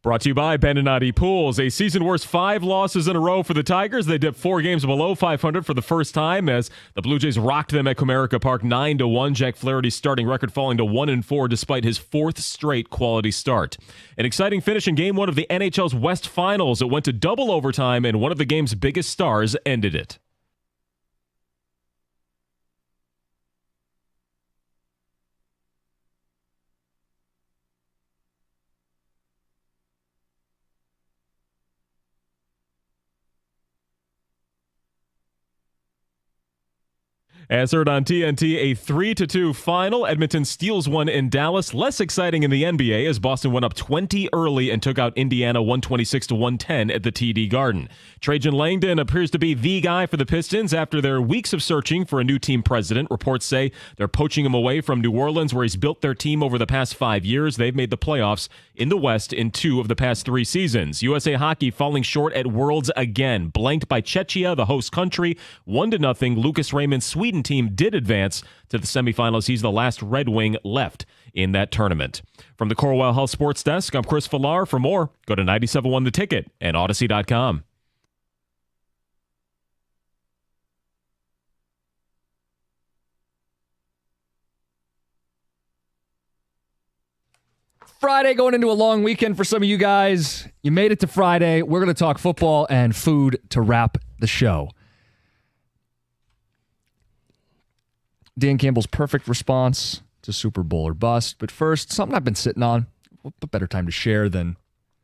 Brought to you by Beninati Pools. A season-worst 5 losses in a row for the Tigers. They dipped 4 games below 500 for the first time as the Blue Jays rocked them at Comerica Park 9-1. Jack Flaherty's starting record falling to 1-4 despite his 4th straight quality start. An exciting finish in Game 1 of the NHL's West Finals. It went to double overtime, and one of the game's biggest stars ended it. As heard on TNT, a 3-2 final. Edmonton steals one in Dallas. Less exciting in the NBA as Boston went up 20 early and took out Indiana 126-110 at the TD Garden. Trajan Langdon appears to be the guy for the Pistons after their weeks of searching for a new team president. Reports say they're poaching him away from New Orleans, where he's built their team over the past 5 years. They've made the playoffs in the West in 2 of the past 3 seasons. USA Hockey falling short at Worlds again. Blanked by Czechia, the host country, 1-0. Lucas Raymond's Sweden team did advance to the semifinals. He's the last Red Wing left in that tournament. From the Corwell Health Sports Desk, I'm Chris Villar. For more, go to 97.1 The Ticket and Odyssey.com. Friday, going into a long weekend for some of you guys. You made it to Friday. We're going to talk football and food to wrap the show. Dan Campbell's perfect response to Super Bowl or bust. But first, something I've been sitting on. What better time to share than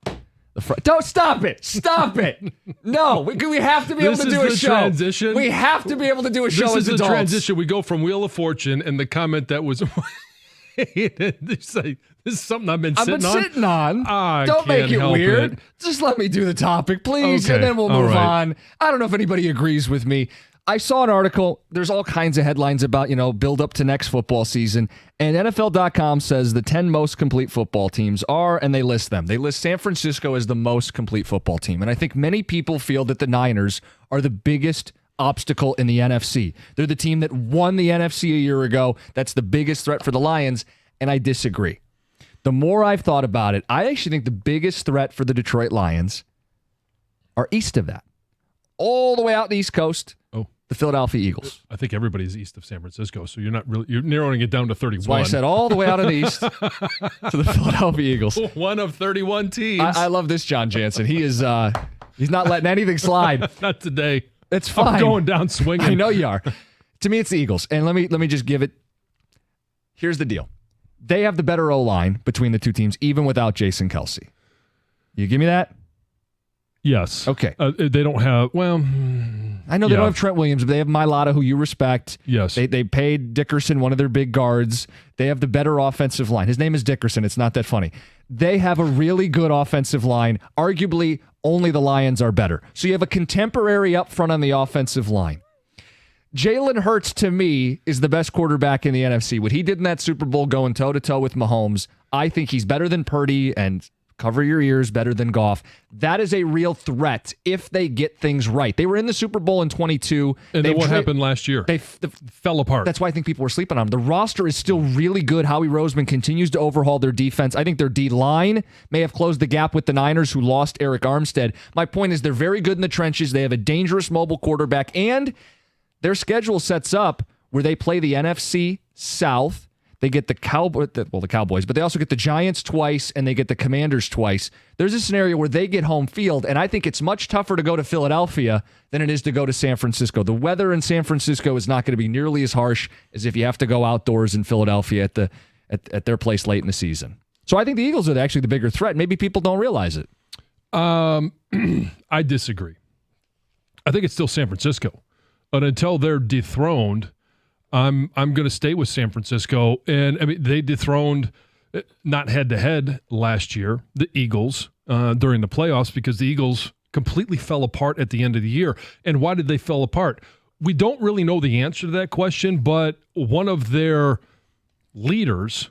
the Don't stop it! Stop it! No, we have to be able to do a show. Transition. We have to be able to do a show as adults. This is the transition. We go from Wheel of Fortune and the comment that was... This is something I've been sitting on. Don't make it weird. Just let me do the topic, please, okay. And then we'll move on. I don't know if anybody agrees with me. I saw an article. There's all kinds of headlines about, build up to next football season. And NFL.com says the 10 most complete football teams are, and they list them. They list San Francisco as the most complete football team. And I think many people feel that the Niners are the biggest obstacle in the NFC. They're the team that won the NFC a year ago. That's the biggest threat for the Lions, and I disagree. The more I've thought about it, I actually think the biggest threat for the Detroit Lions are east of that. All the way out the East Coast, the Philadelphia Eagles. I think everybody's east of San Francisco, so you're narrowing it down to 31. That's why I said all the way out of the East to the Philadelphia Eagles. One of 31 teams. I love this John Jansen. He is he's not letting anything slide. Not today. It's fine. I'm going down swinging. I know you are. To me, it's the Eagles. And let me just give it. Here's the deal. They have the better O-line between the two teams, even without Jason Kelce. You give me that? Yes. Okay. They don't have, I know they don't have Trent Williams, but they have Mailata, who you respect. Yes. They paid Dickerson, one of their big guards. They have the better offensive line. His name is Dickerson. It's not that funny. They have a really good offensive line. Arguably, only the Lions are better. So you have a contemporary up front on the offensive line. Jalen Hurts, to me, is the best quarterback in the NFC. What he did in that Super Bowl going toe-to-toe with Mahomes, I think he's better than Purdy and, cover your ears, better than Goff. That is a real threat if they get things right. They were in the Super Bowl in 22. And then what happened last year? They fell apart. That's why I think people were sleeping on them. The roster is still really good. Howie Roseman continues to overhaul their defense. I think their D-line may have closed the gap with the Niners, who lost Eric Armstead. My point is they're very good in the trenches. They have a dangerous mobile quarterback, and their schedule sets up where they play the NFC South. They get the Cowboys, but they also get the Giants twice, and they get the Commanders twice. There's a scenario where they get home field, and I think it's much tougher to go to Philadelphia than it is to go to San Francisco. The weather in San Francisco is not going to be nearly as harsh as if you have to go outdoors in Philadelphia at their place late in the season. So I think the Eagles are actually the bigger threat. Maybe people don't realize it. I disagree. I think it's still San Francisco. But until they're dethroned, I'm going to stay with San Francisco. And I mean, they dethroned, not head-to-head last year, the Eagles during the playoffs, because the Eagles completely fell apart at the end of the year. And why did they fall apart? We don't really know the answer to that question, but one of their leaders,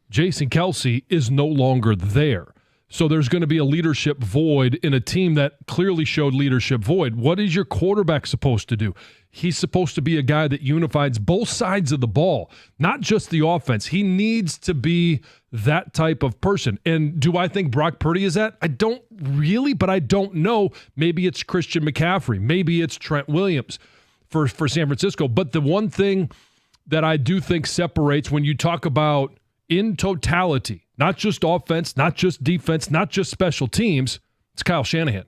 Jason Kelce, is no longer there. So there's going to be a leadership void in a team that clearly showed leadership void. What is your quarterback supposed to do? He's supposed to be a guy that unifies both sides of the ball, not just the offense. He needs to be that type of person. And do I think Brock Purdy is that? I don't really, but I don't know. Maybe it's Christian McCaffrey. Maybe it's Trent Williams for San Francisco. But the one thing that I do think separates when you talk about in totality, not just offense, not just defense, not just special teams, it's Kyle Shanahan.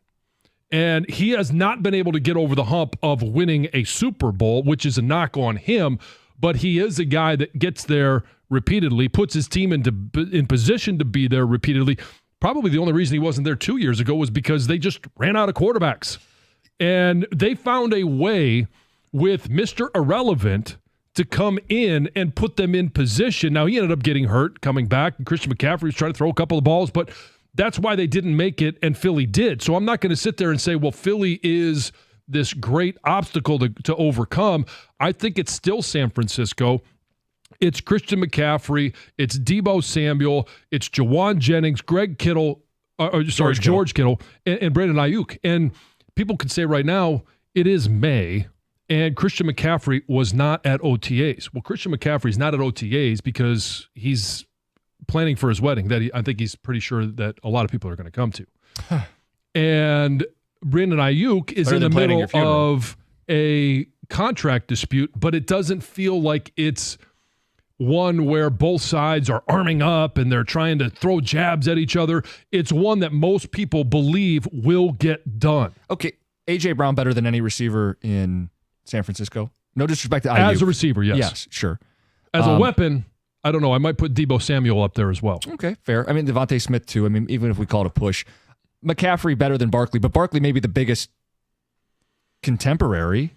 And he has not been able to get over the hump of winning a Super Bowl, which is a knock on him, but he is a guy that gets there repeatedly, puts his team in position to be there repeatedly. Probably the only reason he wasn't there 2 years ago was because they just ran out of quarterbacks. And they found a way with Mr. Irrelevant to come in and put them in position. Now, he ended up getting hurt, coming back, and Christian McCaffrey was trying to throw a couple of balls, but that's why they didn't make it, and Philly did. So I'm not going to sit there and say, well, Philly is this great obstacle to overcome. I think it's still San Francisco. It's Christian McCaffrey. It's Deebo Samuel. It's Jawan Jennings, George Kittle, and Brandon Ayuk. And people could say right now, it is May, and Christian McCaffrey was not at OTAs. Well, Christian McCaffrey's not at OTAs because he's planning for his wedding that I think he's pretty sure that a lot of people are going to come to. And Brandon Ayuk is in the middle of a contract dispute, but it doesn't feel like it's one where both sides are arming up and they're trying to throw jabs at each other. It's one that most people believe will get done. Okay, A.J. Brown better than any receiver in San Francisco? No disrespect to Ayuk. As a receiver, yes. Yes, sure. As a weapon, I don't know. I might put Deebo Samuel up there as well. Okay, fair. I mean, Devontae Smith, too. I mean, even if we call it a push. McCaffrey better than Barkley, but Barkley may be the biggest contemporary.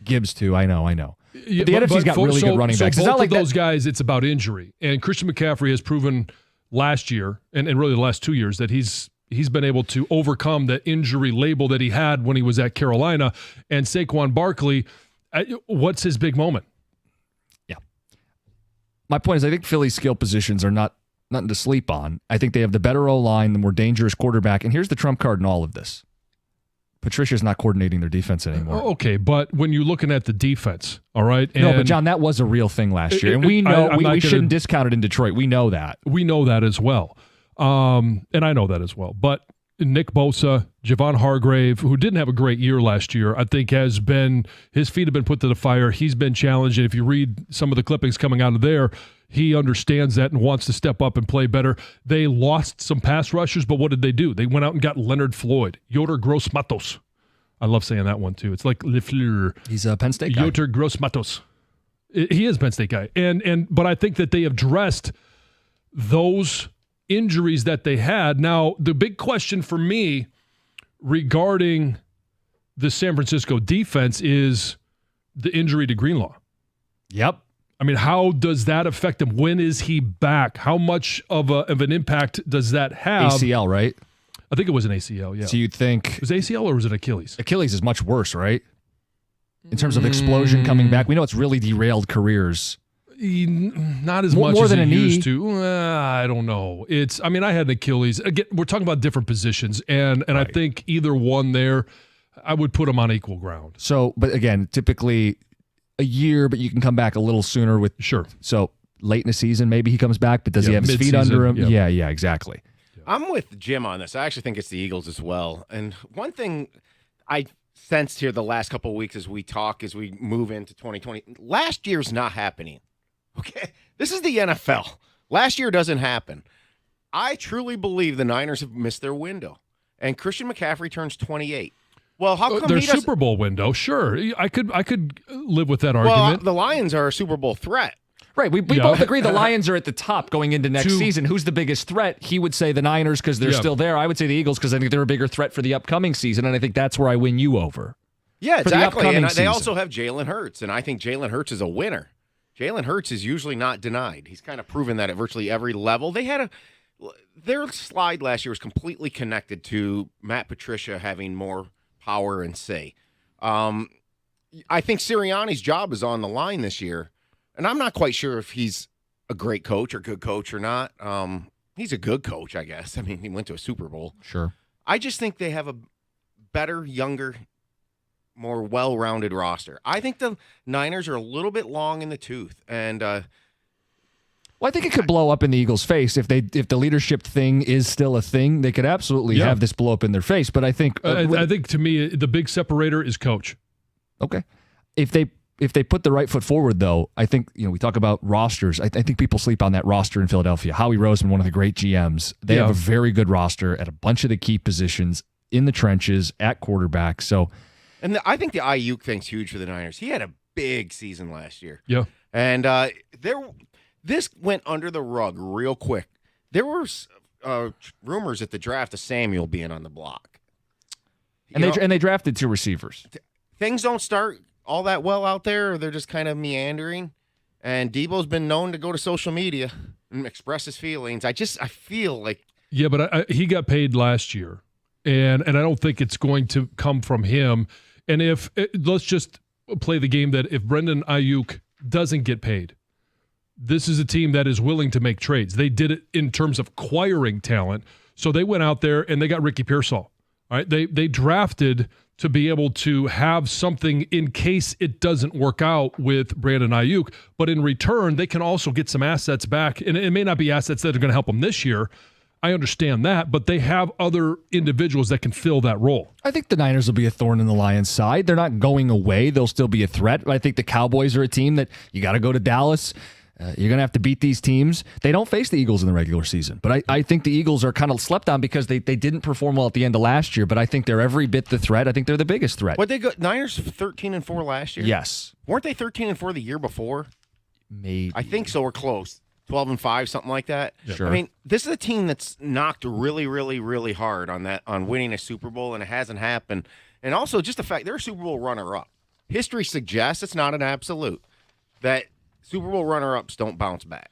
Gibbs, too. I know. Yeah, but the NFC's got really good running backs. So it's not both like of those guys, it's about injury. And Christian McCaffrey has proven last year, and really the last 2 years, that he's been able to overcome the injury label that he had when he was at Carolina. And Saquon Barkley, what's his big moment? Yeah. My point is I think Philly's skill positions are nothing to sleep on. I think they have the better O-line, the more dangerous quarterback. And here's the trump card in all of this. Patricia's not coordinating their defense anymore. Okay, but when you're looking at the defense, all right? No, but John, that was a real thing last year. And we know we shouldn't discount it in Detroit. We know that. We know that as well. And I know that as well. But Nick Bosa, Javon Hargrave, who didn't have a great year last year, I think his feet have been put to the fire. He's been challenged. And if you read some of the clippings coming out of there, he understands that and wants to step up and play better. They lost some pass rushers, but what did they do? They went out and got Leonard Floyd, Yoder Gross-Matos. I love saying that one too. It's like Le Fleur. He's a Penn State guy. Yoder Gross-Matos. He is a Penn State guy. But I think that they have addressed those injuries that they had. Now, the big question for me regarding the San Francisco defense is the injury to Greenlaw. Yep. I mean, how does that affect him? When is he back? How much of an impact does that have? ACL, right? I think it was an ACL, yeah. So you'd think... Was it ACL or was it Achilles? Achilles is much worse, right? In terms of explosion coming back. We know it's really derailed careers. Not as much more as than he a used knee. to. I don't know. I had an Achilles. Again, we're talking about different positions, and right. I think either one there, I would put them on equal ground. So, but again, typically a year, but you can come back a little sooner with... Sure. So late in the season, maybe he comes back, but does he have his feet under him? Yeah, exactly. I'm with Jim on this. I actually think it's the Eagles as well. And one thing I sensed here the last couple of weeks as we move into 2020, last year's not happening. Okay? This is the NFL. Last year doesn't happen. I truly believe the Niners have missed their window. And Christian McCaffrey turns 28. Well, how come their Super Bowl window? Sure. I could live with that argument. Well, the Lions are a Super Bowl threat. Right. We both agree the Lions are at the top going into next season. Who's the biggest threat? He would say the Niners because they're still there. I would say the Eagles because I think they're a bigger threat for the upcoming season, and I think that's where I win you over. Yeah, exactly. And they also have Jalen Hurts, and I think Jalen Hurts is a winner. Jalen Hurts is usually not denied. He's kind of proven that at virtually every level. Their slide last year was completely connected to Matt Patricia having more power and say. I think Sirianni's job is on the line this year, and I'm not quite sure if he's a great coach or good coach or not. He's a good coach, I guess. I mean, he went to a Super Bowl. Sure. I just think they have a better, younger, more well-rounded roster. I think the Niners are a little bit long in the tooth, and Well, I think it could blow up in the Eagles' face if the leadership thing is still a thing. They could absolutely have this blow up in their face. But I think I think to me the big separator is coach. Okay, if they put the right foot forward, though, I think we talk about rosters. I think people sleep on that roster in Philadelphia. Howie Roseman, one of the great GMs, they have a very good roster at a bunch of the key positions in the trenches at quarterback. So, and I think the Ayuk thing's huge for the Niners. He had a big season last year. Yeah, and this went under the rug real quick. There were rumors at the draft of Samuel being on the block. And they drafted 2 receivers. Things don't start all that well out there, or they're just kind of meandering. And Debo's been known to go to social media and express his feelings. I feel like but he got paid last year, and I don't think it's going to come from him. And let's just play the game that if Brendan Ayuk doesn't get paid, this is a team that is willing to make trades. They did it in terms of acquiring talent. So they went out there and they got Ricky Pearsall. All right, they drafted to be able to have something in case it doesn't work out with Brandon Ayuk. But in return, they can also get some assets back. And it may not be assets that are going to help them this year. I understand that, but they have other individuals that can fill that role. I think the Niners will be a thorn in the Lions' side. They're not going away. They'll still be a threat. But I think the Cowboys are a team that you got to go to Dallas. You're going to have to beat these teams. They don't face the Eagles in the regular season. But I think the Eagles are kind of slept on because they didn't perform well at the end of last year. But I think they're every bit the threat. I think they're the biggest threat. What they got? Niners 13-4 last year? Yes. Weren't they 13-4 the year before? Maybe. I think so, or close. 12-5, something like that. Sure. I mean, this is a team that's knocked really, really, really hard on winning a Super Bowl, and it hasn't happened. And also just the fact they're a Super Bowl runner-up. History suggests, it's not an absolute, that Super Bowl runner-ups don't bounce back.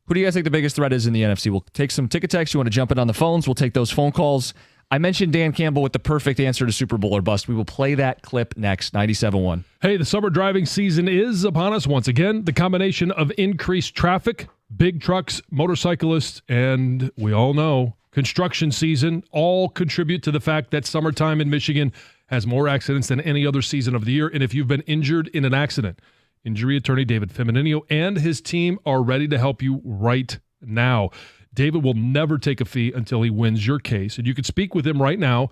Who do you guys think the biggest threat is in the NFC? We'll take some ticket texts. You want to jump in on the phones? We'll take those phone calls. I mentioned Dan Campbell with the perfect answer to Super Bowl or bust. We will play that clip next. 97.1. Hey, the summer driving season is upon us once again. The combination of increased traffic, big trucks, motorcyclists, and we all know construction season all contribute to the fact that summertime in Michigan has more accidents than any other season of the year. And if you've been injured in an accident, injury attorney David Feminino and his team are ready to help you right now. David will never take a fee until he wins your case. And you can speak with him right now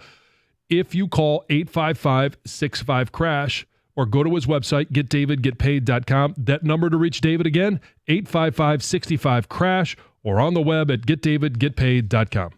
if you call 855-65-CRASH or go to his website, getdavidgetpaid.com. That number to reach David again, 855-65-CRASH, or on the web at getdavidgetpaid.com.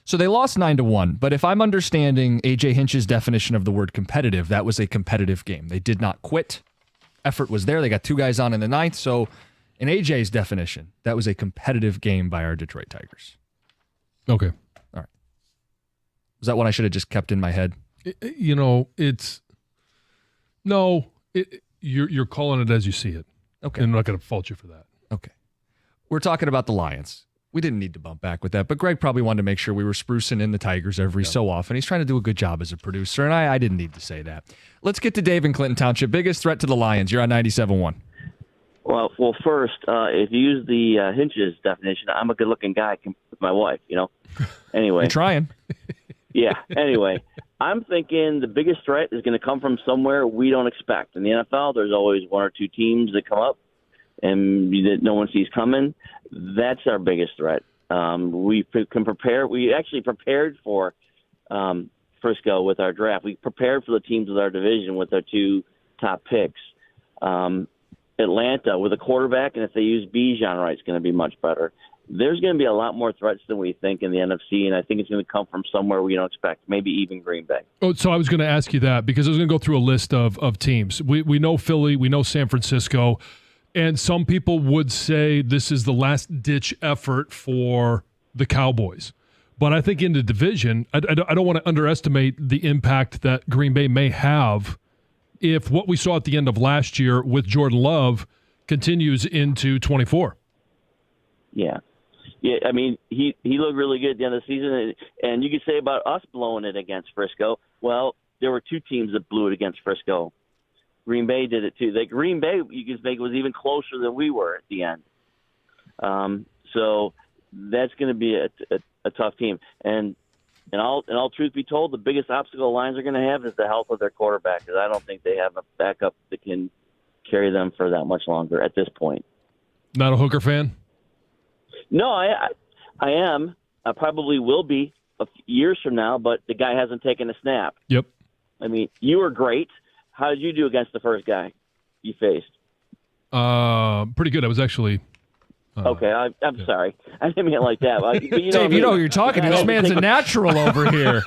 So they lost 9-1, but if I'm understanding AJ Hinch's definition of the word competitive, that was a competitive game. They did not quit. Effort was there. They got 2 guys on in the 9th. So in AJ's definition, that was a competitive game by our Detroit Tigers. Okay. All right. Was that one I should have just kept in my head? You're calling it as you see it. Okay. And I'm not going to fault you for that. Okay. We're talking about the Lions. We didn't need to bump back with that, but Greg probably wanted to make sure we were sprucing in the Tigers every so often. He's trying to do a good job as a producer, and I didn't need to say that. Let's get to Dave in Clinton Township. Biggest threat to the Lions. You're on 97.1. Well, first, if you use the Hinch's definition, I'm a good-looking guy with my wife, Anyway. You're trying. Yeah. Anyway, I'm thinking the biggest threat is going to come from somewhere we don't expect. In the NFL, there's always 1 or 2 teams that come up and that no one sees coming. That's our biggest threat. We can prepare. We actually prepared for Frisco with our draft. We prepared for the teams with our division with our 2 top picks. Atlanta with a quarterback, and if they use Bijan right, it's going to be much better. There's going to be a lot more threats than we think in the NFC, and I think it's going to come from somewhere we don't expect, maybe even Green Bay. Oh, so I was going to ask you that because I was going to go through a list of teams. We know Philly, we know San Francisco, and some people would say this is the last-ditch effort for the Cowboys. But I think in the division, I don't want to underestimate the impact that Green Bay may have if what we saw at the end of last year with Jordan Love continues into 24. Yeah. Yeah, I mean, he looked really good at the end of the season, and you could say about us blowing it against Frisco. Well, there were 2 teams that blew it against Frisco. Green Bay did it too. Green Bay, you could think, was even closer than we were at the end. So that's going to be a tough team. And in all truth be told, the biggest obstacle the Lions are going to have is the health of their quarterback, because I don't think they have a backup that can carry them for that much longer at this point. Not a Hooker fan? No, I am. I probably will be years from now, but the guy hasn't taken a snap. Yep. I mean, you were great. How did you do against the first guy you faced? Pretty good. I was actually... Okay, I'm sorry. I didn't mean it like that. But Dave, you know who you're talking to. This man's a natural over here.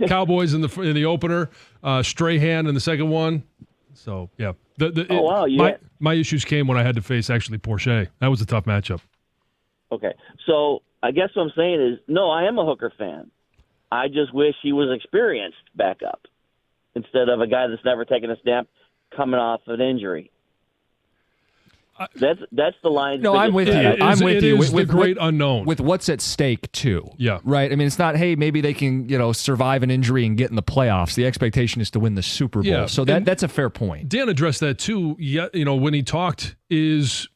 Cowboys in the opener, Strahan in the second one. So, yeah. My issues came when I had to face, actually, Porsche. That was a tough matchup. Okay, so I guess what I'm saying is, no, I am a Hooker fan. I just wish he was experienced backup instead of a guy that's never taken a snap coming off an injury. That's the line. No, I'm with you. I'm with you. It is the great unknown. With what's at stake, too. Yeah. Right? I mean, it's not, hey, maybe they can, survive an injury and get in the playoffs. The expectation is to win the Super Bowl. Yeah. So that's a fair point. Dan addressed that, too. Yeah, when he talked is,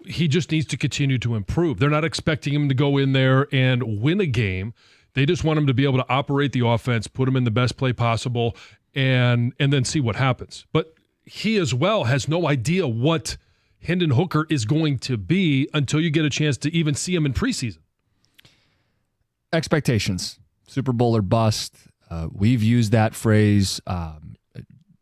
he just needs to continue to improve. They're not expecting him to go in there and win a game. They just want him to be able to operate the offense, put him in the best play possible, and then see what happens. But he as well has no idea what Hendon Hooker is going to be until you get a chance to even see him in preseason. Expectations. Super Bowl or bust. We've used that phrase.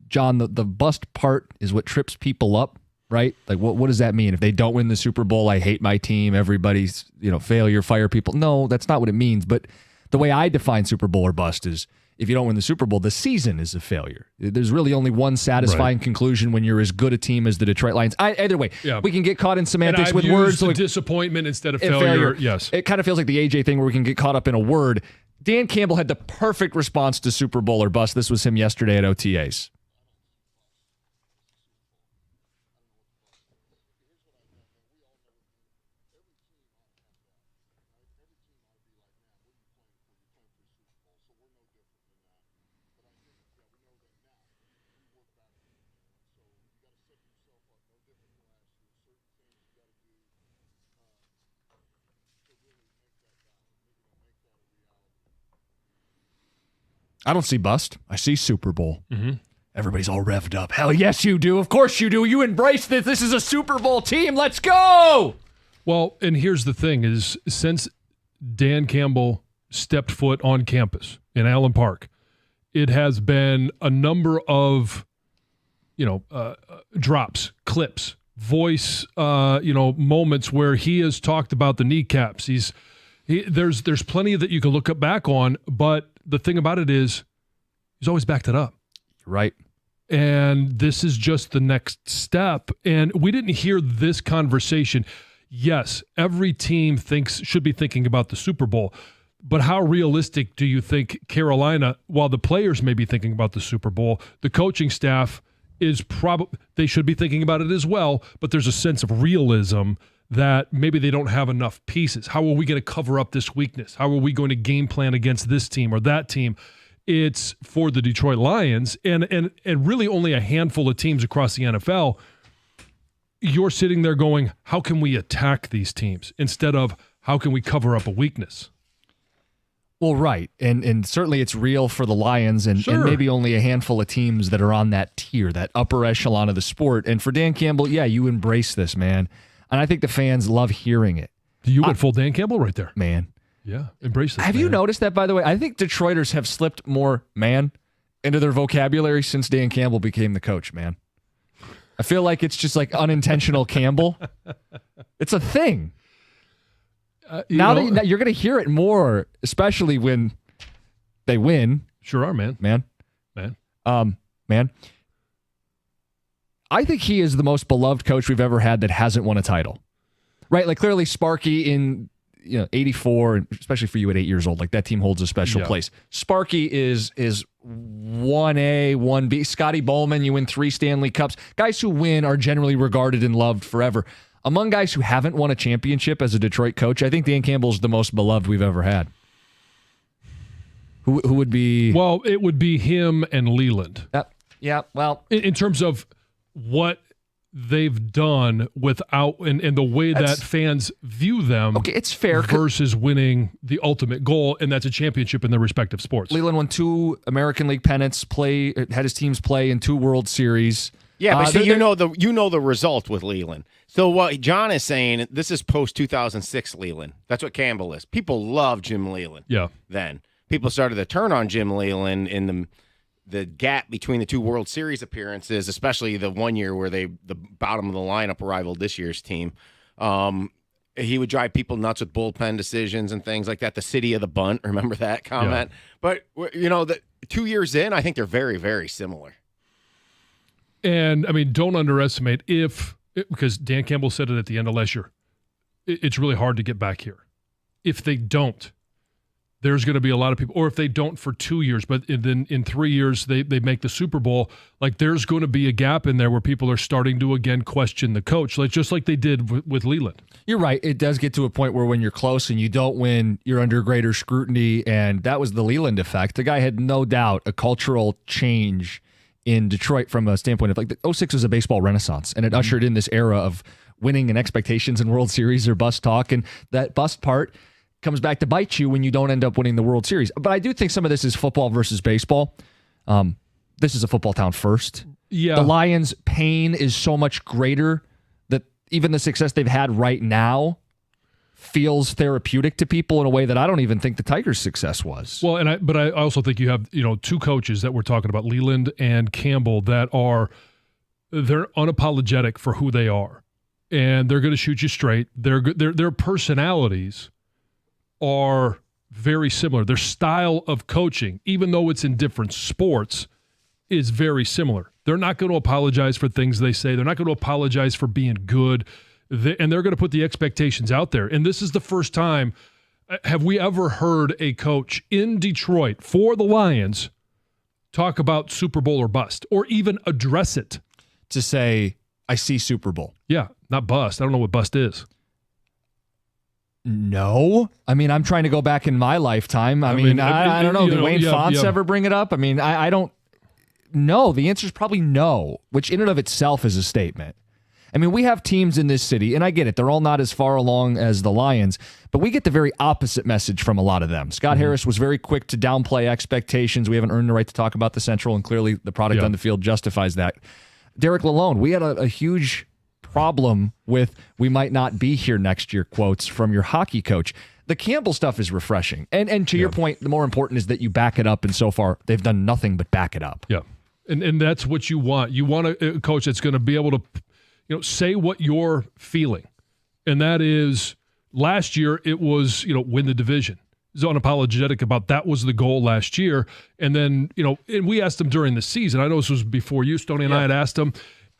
John, the bust part is what trips people up, right? Like, what does that mean? If they don't win the Super Bowl, I hate my team. Everybody's, failure, fire people. No, that's not what it means. But the way I define Super Bowl or bust is if you don't win the Super Bowl, the season is a failure. There's really only one satisfying conclusion when you're as good a team as the Detroit Lions. Either way, we can get caught in semantics with words. Like disappointment instead of failure. Yes. It kind of feels like the AJ thing where we can get caught up in a word. Dan Campbell had the perfect response to Super Bowl or bust. This was him yesterday at OTAs. I don't see bust. I see Super Bowl. Mm-hmm. Everybody's all revved up. Hell yes, you do. Of course you do. You embrace this. This is a Super Bowl team. Let's go. Well, and here's the thing is since Dan Campbell stepped foot on campus in Allen Park, it has been a number of, drops, clips, voice, moments where he has talked about the kneecaps. He's There's plenty that you can look back on, but the thing about it is he's always backed it up. Right. And this is just the next step. And we didn't hear this conversation. Yes, every team should be thinking about the Super Bowl. But how realistic do you think Carolina, while the players may be thinking about the Super Bowl, the coaching staff is they should be thinking about it as well, but there's a sense of realism that maybe they don't have enough pieces. How are we going to cover up this weakness? How are we going to game plan against this team or that team? It's for the Detroit Lions and really only a handful of teams across the NFL. You're sitting there going, how can we attack these teams instead of how can we cover up a weakness? Well, right. And certainly it's real for the Lions and maybe only a handful of teams that are on that tier, that upper echelon of the sport. And for Dan Campbell, yeah, you embrace this, man. And I think the fans love hearing it. You went full Dan Campbell right there. Man. Yeah, embrace this. Have you noticed that, by the way? I think Detroiters have slipped more "man" into their vocabulary since Dan Campbell became the coach, man. I feel like it's just like unintentional Campbell. It's a thing. Now you're going to hear it more, especially when they win. Sure are, man. Man. I think he is the most beloved coach we've ever had that hasn't won a title. Right? Like clearly Sparky in 84, and especially for you at 8 years old, like that team holds a special place. Sparky is 1A, 1B. Scotty Bowman, you win 3 Stanley Cups. Guys who win are generally regarded and loved forever. Among guys who haven't won a championship as a Detroit coach, I think Dan Campbell's the most beloved we've ever had. Who would be? Well, it would be him and Leland. Yeah, well. In terms of what they've done without and the way that fans view them. Okay, it's fair. Versus winning the ultimate goal, and that's a championship in their respective sports. Leland won 2 American League pennants, had his teams play in 2 World Series. Yeah, but see, you know the result with Leland. So what John is saying, this is post 2006 Leland. That's what Campbell is. People love Jim Leland. Yeah. Then people started to turn on Jim Leland in the gap between the 2 World Series appearances, especially the one year where the bottom of the lineup rivaled this year's team. He would drive people nuts with bullpen decisions and things like that. The city of the bunt, remember that comment? Yeah. But, the 2 years in, I think they're very, very similar. And, I mean, don't underestimate because Dan Campbell said it at the end of last year, it's really hard to get back here. If they don't, there's going to be a lot of people, or if they don't for 2 years, but then in 3 years they make the Super Bowl, like there's going to be a gap in there where people are starting to again question the coach, like just like they did with Leland. You're right. It does get to a point where when you're close and you don't win, you're under greater scrutiny, and that was the Leland effect. The guy had no doubt a cultural change in Detroit from a standpoint of like the 06 was a baseball renaissance, and it ushered in this era of winning and expectations in World Series or bust talk, and that bust part comes back to bite you when you don't end up winning the World Series. But I do think some of this is football versus baseball. This is a football town first. Yeah. The Lions' pain is so much greater that even the success they've had right now feels therapeutic to people in a way that I don't even think the Tigers' success was. Well, but I also think you have 2 coaches that we're talking about, Leland and Campbell, that they're unapologetic for who they are, and they're going to shoot you straight. Their personalities are very similar. Their style of coaching, even though it's in different sports, is very similar. They're not going to apologize for things they say. They're not going to apologize for being good. And they're going to put the expectations out there. And this is the first time, have we ever heard a coach in Detroit for the Lions talk about Super Bowl or bust, or even address it? To say, I see Super Bowl. Yeah, not bust. I don't know what bust is. No. I mean, I'm trying to go back in my lifetime. I mean, I don't know. Did Wayne Fonts ever bring it up? I mean, I don't know. The answer is probably no, which in and of itself is a statement. I mean, we have teams in this city, and I get it. They're all not as far along as the Lions, but we get the very opposite message from a lot of them. Scott Harris was very quick to downplay expectations. We haven't earned the right to talk about the Central, and clearly the product on the field justifies that. Derek Lalone, we had a huge problem with we might not be here next year quotes from your hockey coach. The Campbell stuff is refreshing. And to your point, the more important is that you back it up, and so far they've done nothing but back it up. Yeah. And that's what you want. You want a coach that's going to be able to say what you're feeling. And that is, last year it was, win the division. He's unapologetic about that was the goal last year. And then, and we asked him during the season. I know this was before you, Stoney, and I had asked him.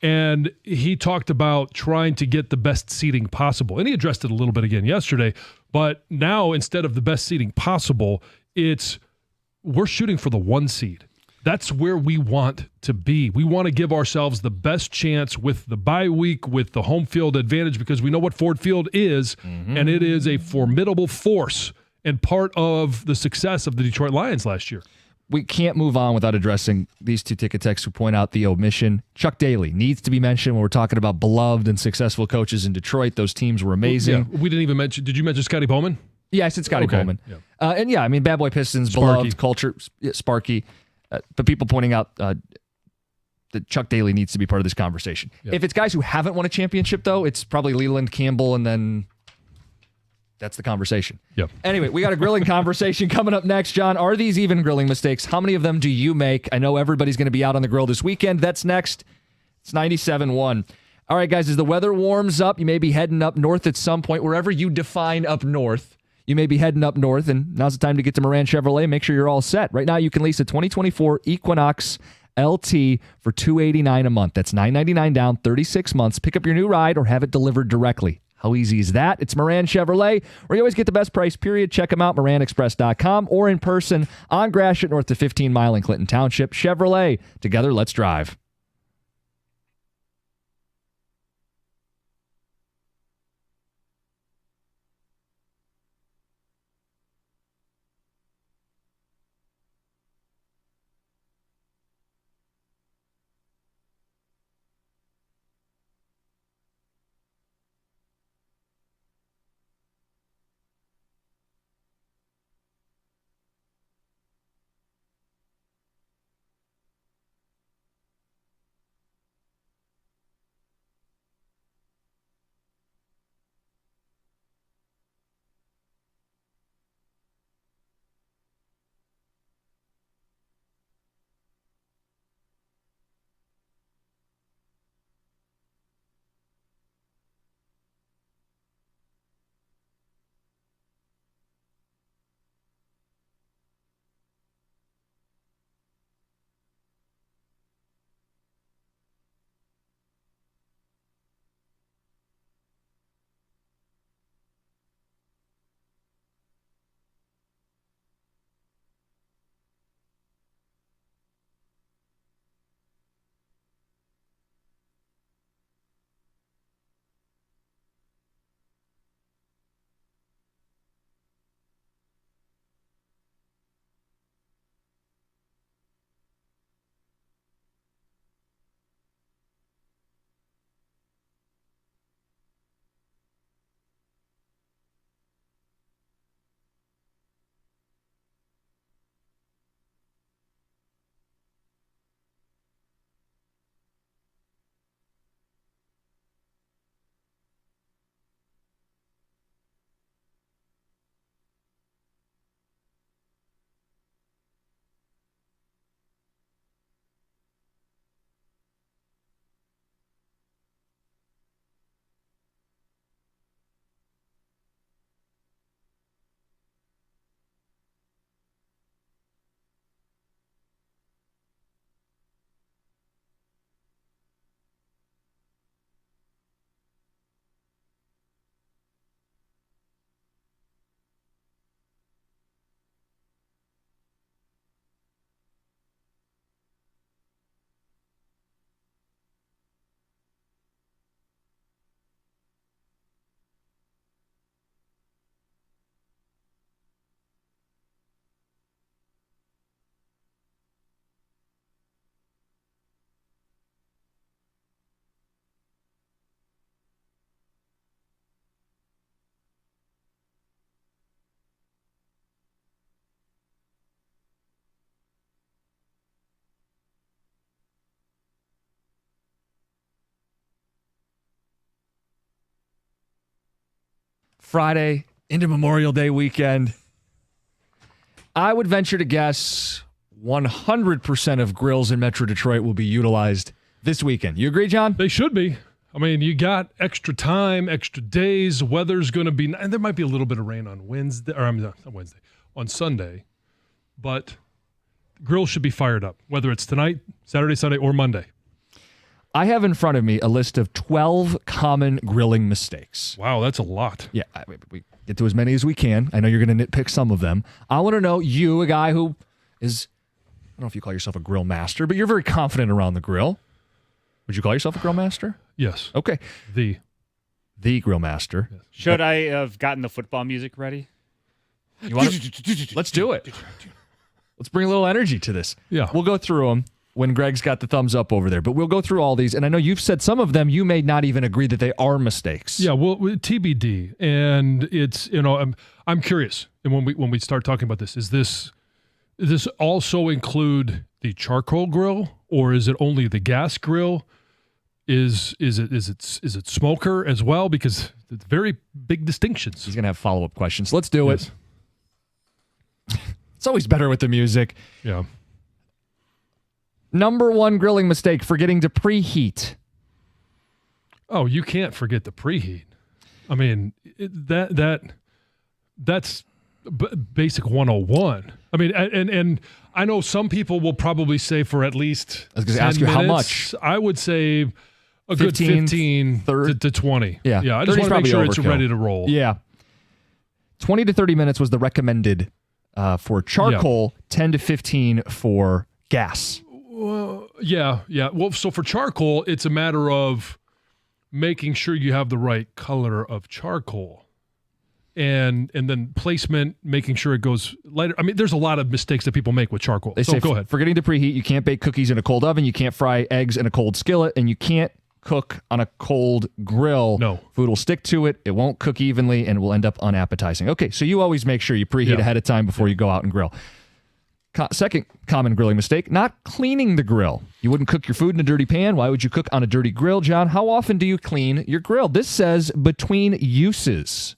And he talked about trying to get the best seating possible. And he addressed it a little bit again yesterday. But now, instead of the best seating possible, we're shooting for the 1 seed. That's where we want to be. We want to give ourselves the best chance with the bye week, with the home field advantage, because we know what Ford Field is, and it is a formidable force and part of the success of the Detroit Lions last year. We can't move on without addressing these two ticket texts who point out the omission. Chuck Daly needs to be mentioned when we're talking about beloved and successful coaches in Detroit. Those teams were amazing. Yeah, we didn't even mention – did you mention Scotty Bowman? Yeah, I said Scotty Bowman. Yeah. And Bad Boy Pistons, Sparky. beloved culture, Sparky. But people pointing out that Chuck Daly needs to be part of this conversation. Yeah. If it's guys who haven't won a championship, though, it's probably Leland, Campbell, and then that's the conversation. Yep. Anyway, we got a grilling conversation coming up next. John, are these even grilling mistakes? How many of them do you make? I know everybody's going to be out on the grill this weekend. That's next. It's 97.1. All right, guys, as the weather warms up, you may be heading up north at some point, wherever you define up north. You may be heading up north, and now's the time to get to Moran Chevrolet. Make sure you're all set. Right now, you can lease a 2024 Equinox LT for $289 a month. That's $999 down, 36 months. Pick up your new ride or have it delivered directly. How easy is that? It's Moran Chevrolet, where you always get the best price, period. Check them out, moranexpress.com, or in person on Gratiot North to 15 Mile in Clinton Township. Chevrolet. Together, let's drive. Friday into Memorial Day weekend. I would venture to guess 100% of grills in Metro Detroit will be utilized this weekend. You agree, John? They should be. I mean, you got extra time, extra days. Weather's going to be, and there might be a little bit of rain on Wednesday, or not Wednesday, on Sunday, but the grill should be fired up, whether it's tonight, Saturday, Sunday, or Monday. I have in front of me a list of 12 common grilling mistakes. Wow, that's a lot. Yeah, we get to as many as we can. I know you're going to nitpick some of them. I want to know, you, a guy who is, I don't know if you call yourself a grill master, but you're very confident around the grill. Would you call yourself a grill master? Yes. Okay. The grill master. Yes. Should I have gotten the football music ready? Let's do it. Let's bring a little energy to this. Yeah. We'll go through them when Greg's got the thumbs up over there, but we'll go through all these. And I know you've said some of them, you may not even agree that they are mistakes. Yeah, well, TBD. And it's, I'm curious. And when we start talking about this, does this also include the charcoal grill, or is it only the gas grill? Is it smoker as well? Because it's very big distinctions. He's going to have follow-up questions. Let's do it. It's always better with the music. Yeah. Number one grilling mistake, forgetting to preheat. Oh, you can't forget the preheat. I mean, that's basic 101. I mean, and I know some people will probably say for at least I was going to ask you minutes, how much. I would say a good 15 to 20. Yeah. I just want to make sure it's overkill. ready to roll. Yeah. 20 to 30 minutes was the recommended for charcoal, 10 to 15 for gas. Well, yeah. Well, so for charcoal, it's a matter of making sure you have the right color of charcoal. And then placement, making sure it goes lighter. I mean, there's a lot of mistakes that people make with charcoal. They say go ahead. Forgetting to preheat, you can't bake cookies in a cold oven, you can't fry eggs in a cold skillet, and you can't cook on a cold grill. No. Food will stick to it, it won't cook evenly, and it will end up unappetizing. Okay, so you always make sure you preheat ahead of time before you go out and grill. Second common grilling mistake, not cleaning the grill. You wouldn't cook your food in a dirty pan. Why would you cook on a dirty grill, John? How often do you clean your grill? This says between uses.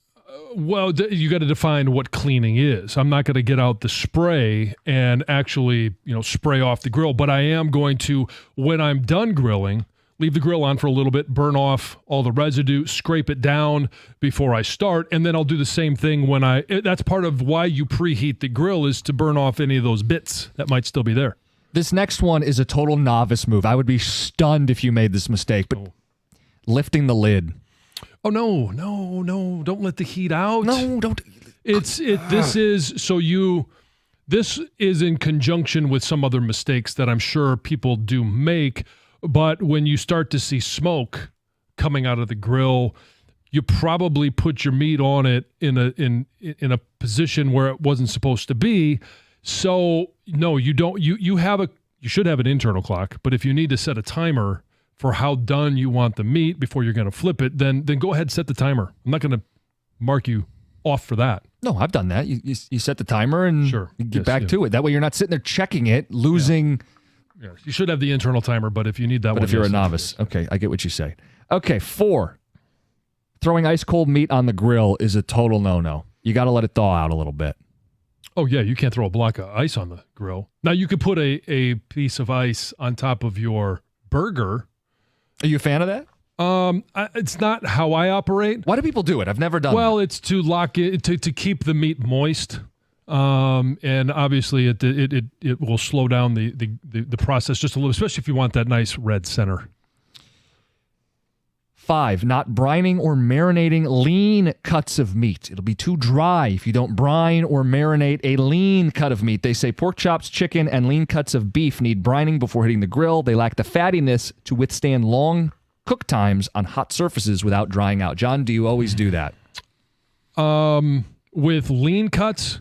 Well, you got to define what cleaning is. I'm not going to get out the spray and actually, spray off the grill, but I am going to, when I'm done grilling, leave the grill on for a little bit, burn off all the residue, scrape it down before I start, and then I'll do the same thing when that's part of why you preheat the grill, is to burn off any of those bits that might still be there. This next one is a total novice move. I would be stunned if you made this mistake, but lifting the lid. Oh, no, don't let the heat out. No, don't. This is in conjunction with some other mistakes that I'm sure people do make. But when you start to see smoke coming out of the grill, you probably put your meat on it in a position where it wasn't supposed to be. So no, you don't. You should have an internal clock. But if you need to set a timer for how done you want the meat before you're going to flip it, then go ahead and set the timer. I'm not going to mark you off for that. No, I've done that. You set the timer and you get back to it. That way you're not sitting there checking it, losing. Yeah. Yes, you should have the internal timer, but if you need that But if you're a novice, okay, I get what you say. Okay, 4. Throwing ice cold meat on the grill is a total no-no. You got to let it thaw out a little bit. Oh, yeah, you can't throw a block of ice on the grill. Now, you could put a piece of ice on top of your burger. Are you a fan of that? It's not how I operate. Why do people do it? I've never done Well, that. it's to lock it, to keep the meat moist. And obviously it will slow down the process just a little, especially if you want that nice red center. 5, not brining or marinating lean cuts of meat. It'll be too dry if you don't brine or marinate a lean cut of meat. They say pork chops, chicken, and lean cuts of beef need brining before hitting the grill. They lack the fattiness to withstand long cook times on hot surfaces without drying out. John, do you always do that? With lean cuts,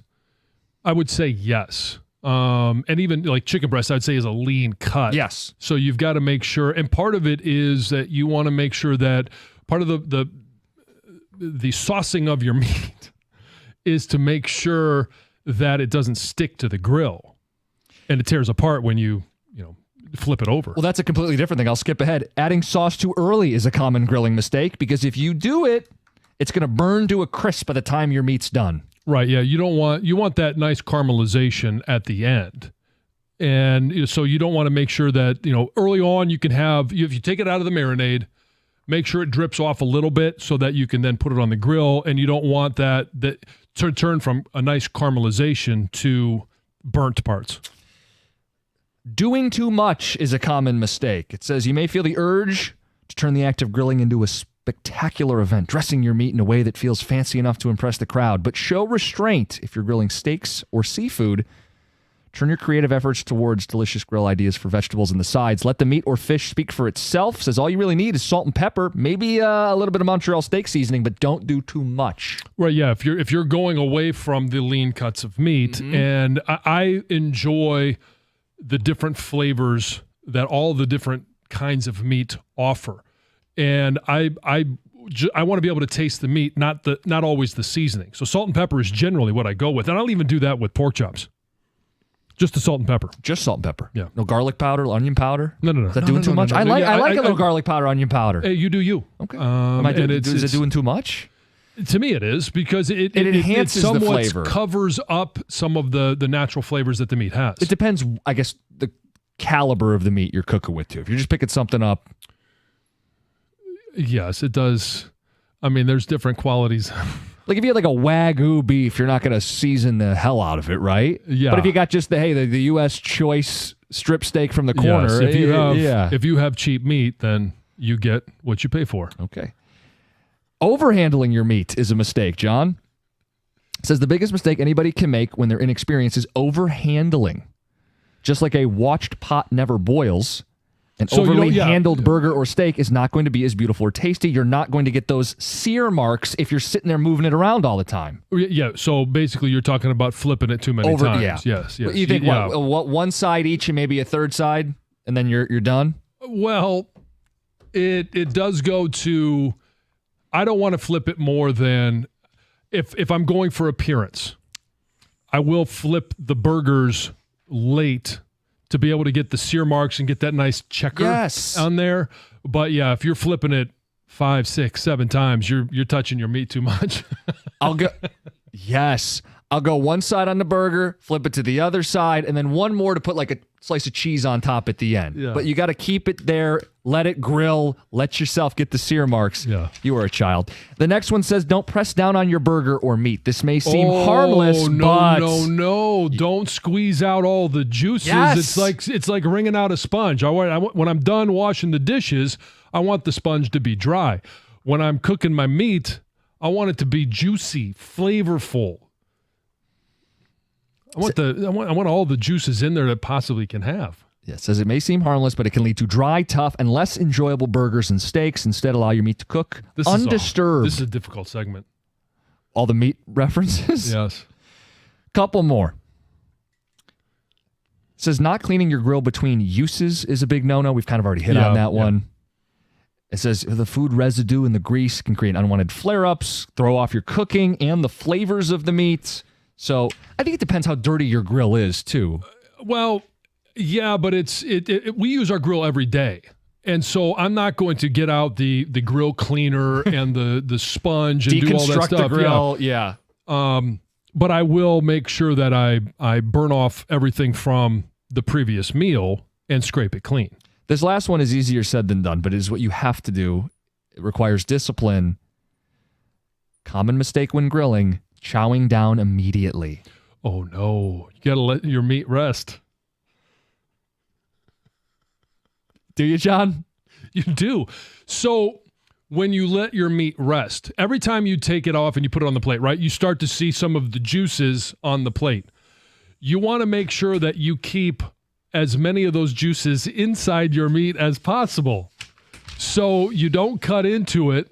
I would say yes. And even like chicken breast, I'd say is a lean cut. Yes. So you've got to make sure, and part of it is that you want to make sure that part of the saucing of your meat is to make sure that it doesn't stick to the grill and it tears apart when you flip it over. Well, that's a completely different thing. I'll skip ahead. Adding sauce too early is a common grilling mistake because if you do it, it's going to burn to a crisp by the time your meat's done. Right, yeah, you want that nice caramelization at the end. And so you don't want to make sure that, early on you can have, if you take it out of the marinade, make sure it drips off a little bit so that you can then put it on the grill, and you don't want that to turn from a nice caramelization to burnt parts. Doing too much is a common mistake. It says you may feel the urge to turn the act of grilling into a spectacular event, dressing your meat in a way that feels fancy enough to impress the crowd, but show restraint if you're grilling steaks or seafood. Turn your creative efforts towards delicious grill ideas for vegetables and the sides. Let the meat or fish speak for itself. Says all you really need is salt and pepper, maybe a little bit of Montreal steak seasoning, but don't do too much. Right, yeah. If you're going away from the lean cuts of meat, and I enjoy the different flavors that all the different kinds of meat offer, and I want to be able to taste the meat, not always the seasoning. So salt and pepper is generally what I go with, and I'll even do that with pork chops. Just the salt and pepper. Just salt and pepper. Yeah. No garlic powder, onion powder? No. Is that doing too much? No. I like a little garlic powder, onion powder. Hey, you do you. Okay. Is it doing too much? To me, it is, because it enhances the somewhat flavor. covers up some of the natural flavors that the meat has. It depends, I guess, the caliber of the meat you're cooking with, too. If you're just picking something up. Yes, it does. I mean, there's different qualities. Like if you had like a Wagyu beef, you're not going to season the hell out of it, right? Yeah. But if you got just the U.S. choice strip steak from the corner. Yes, if you have cheap meat, then you get what you pay for. Okay. Overhandling your meat is a mistake, John. It says the biggest mistake anybody can make when they're inexperienced is overhandling. Just like a watched pot never boils, an overly handled burger or steak is not going to be as beautiful or tasty. You're not going to get those sear marks if you're sitting there moving it around all the time. Yeah, so basically you're talking about flipping it too many times. Yeah. Yes. You think what one side each and maybe a third side, and then you're done? Well, it does go to, I don't want to flip it more than, if I'm going for appearance, I will flip the burgers late to be able to get the sear marks and get that nice checker on there. But yeah, if you're flipping it 5, 6, 7 times, you're touching your meat too much. I'll go one side on the burger, flip it to the other side, and then one more to put like a slice of cheese on top at the end. Yeah. But you got to keep it there, let it grill, let yourself get the sear marks. Yeah. You are a child. The next one says, don't press down on your burger or meat. This may seem harmless, but... No. Don't squeeze out all the juices. Yes. It's like wringing out a sponge. When I'm done washing the dishes, I want the sponge to be dry. When I'm cooking my meat, I want it to be juicy, flavorful. I want all the juices in there that possibly can have. Yeah, it says it may seem harmless, but it can lead to dry, tough, and less enjoyable burgers and steaks. Instead, allow your meat to cook undisturbed. This is a difficult segment. All the meat references? Yes. Couple more. It says not cleaning your grill between uses is a big no-no. We've kind of already hit on that one. It says the food residue and the grease can create unwanted flare-ups, throw off your cooking and the flavors of the meat. So I think it depends how dirty your grill is, too. Well, yeah, but we use our grill every day. And so I'm not going to get out the grill cleaner and the sponge and do all that stuff. The grill, yeah. But I will make sure that I burn off everything from the previous meal and scrape it clean. This last one is easier said than done, but it is what you have to do. It requires discipline. Common mistake when grilling, chowing down immediately. Oh, no. You got to let your meat rest. Do you, John? You do. So when you let your meat rest, every time you take it off and you put it on the plate, right, you start to see some of the juices on the plate. You want to make sure that you keep as many of those juices inside your meat as possible so you don't cut into it.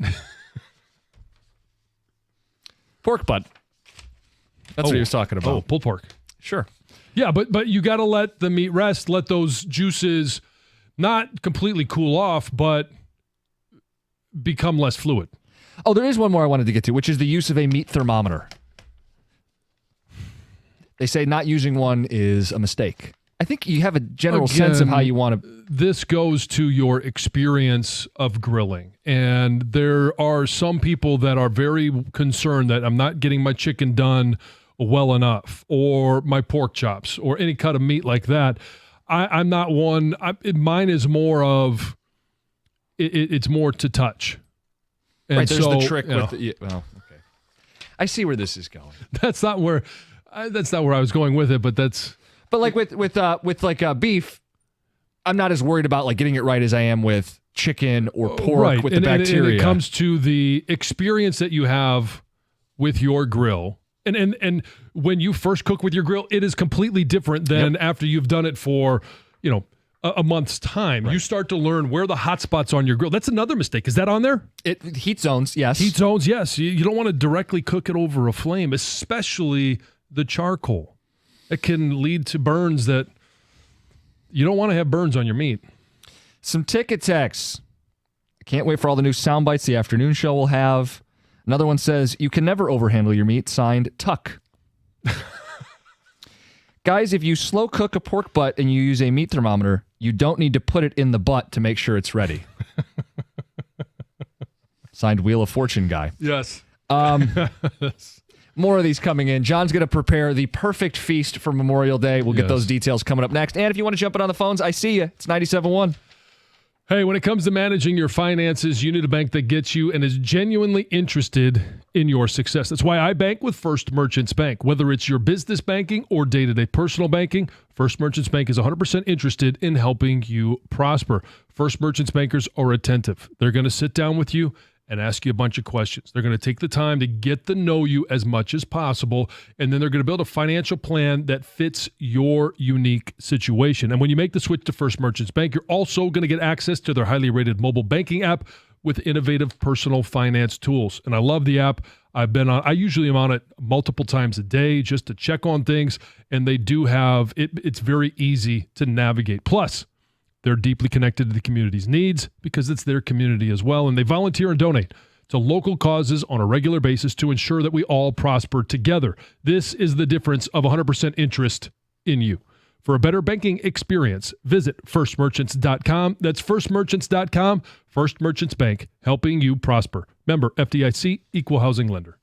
Pork butt. That's what he was talking about. Oh, pulled pork. Sure. Yeah, but you got to let the meat rest, let those juices not completely cool off, but become less fluid. Oh, there is one more I wanted to get to, which is the use of a meat thermometer. They say not using one is a mistake. I think you have a general sense of how you want to... This goes to your experience of grilling. And there are some people that are very concerned that I'm not getting my chicken done well enough, or my pork chops, or any cut of meat like that. I'm not one. Mine is more of, it's more to touch. And right, there's so, the trick you know, with okay. I see where this is going. that's not where I was going with it, but that's. But like with like beef, I'm not as worried about like getting it right as I am with chicken or pork with the bacteria. And it comes to the experience that you have with your grill. And when you first cook with your grill, it is completely different than after you've done it for, a month's time. Right. You start to learn where the hot spots on your grill. That's another mistake. Is that on there? Heat zones, yes. Heat zones, yes. You don't want to directly cook it over a flame, especially the charcoal. It can lead to burns that you don't want to have burns on your meat. Some ticket texts. I can't wait for all the new sound bites the afternoon show will have. Another one says, you can never overhandle your meat, signed Tuck. Guys, if you slow cook a pork butt and you use a meat thermometer, you don't need to put it in the butt to make sure it's ready. Signed Wheel of Fortune guy. Yes. More of these coming in. John's going to prepare the perfect feast for Memorial Day. We'll get those details coming up next. And if you want to jump in on the phones, I see you. It's 97.1. Hey, when it comes to managing your finances, you need a bank that gets you and is genuinely interested in your success. That's why I bank with First Merchants Bank. Whether it's your business banking or day-to-day personal banking, First Merchants Bank is 100% interested in helping you prosper. First Merchants bankers are attentive. They're going to sit down with you and ask you a bunch of questions. They're going to take the time to get to know you as much as possible, and then they're going to build a financial plan that fits your unique situation. And when you make the switch to First Merchants Bank, you're also going to get access to their highly rated mobile banking app with innovative personal finance tools. And I love the app. I usually am on it multiple times a day just to check on things, and they do have it. It's very easy to navigate. Plus, they're deeply connected to the community's needs because it's their community as well, and they volunteer and donate to local causes on a regular basis to ensure that we all prosper together. This is the difference of 100% interest in you. For a better banking experience, visit firstmerchants.com. That's firstmerchants.com. First Merchants Bank, helping you prosper. Member FDIC, Equal Housing Lender.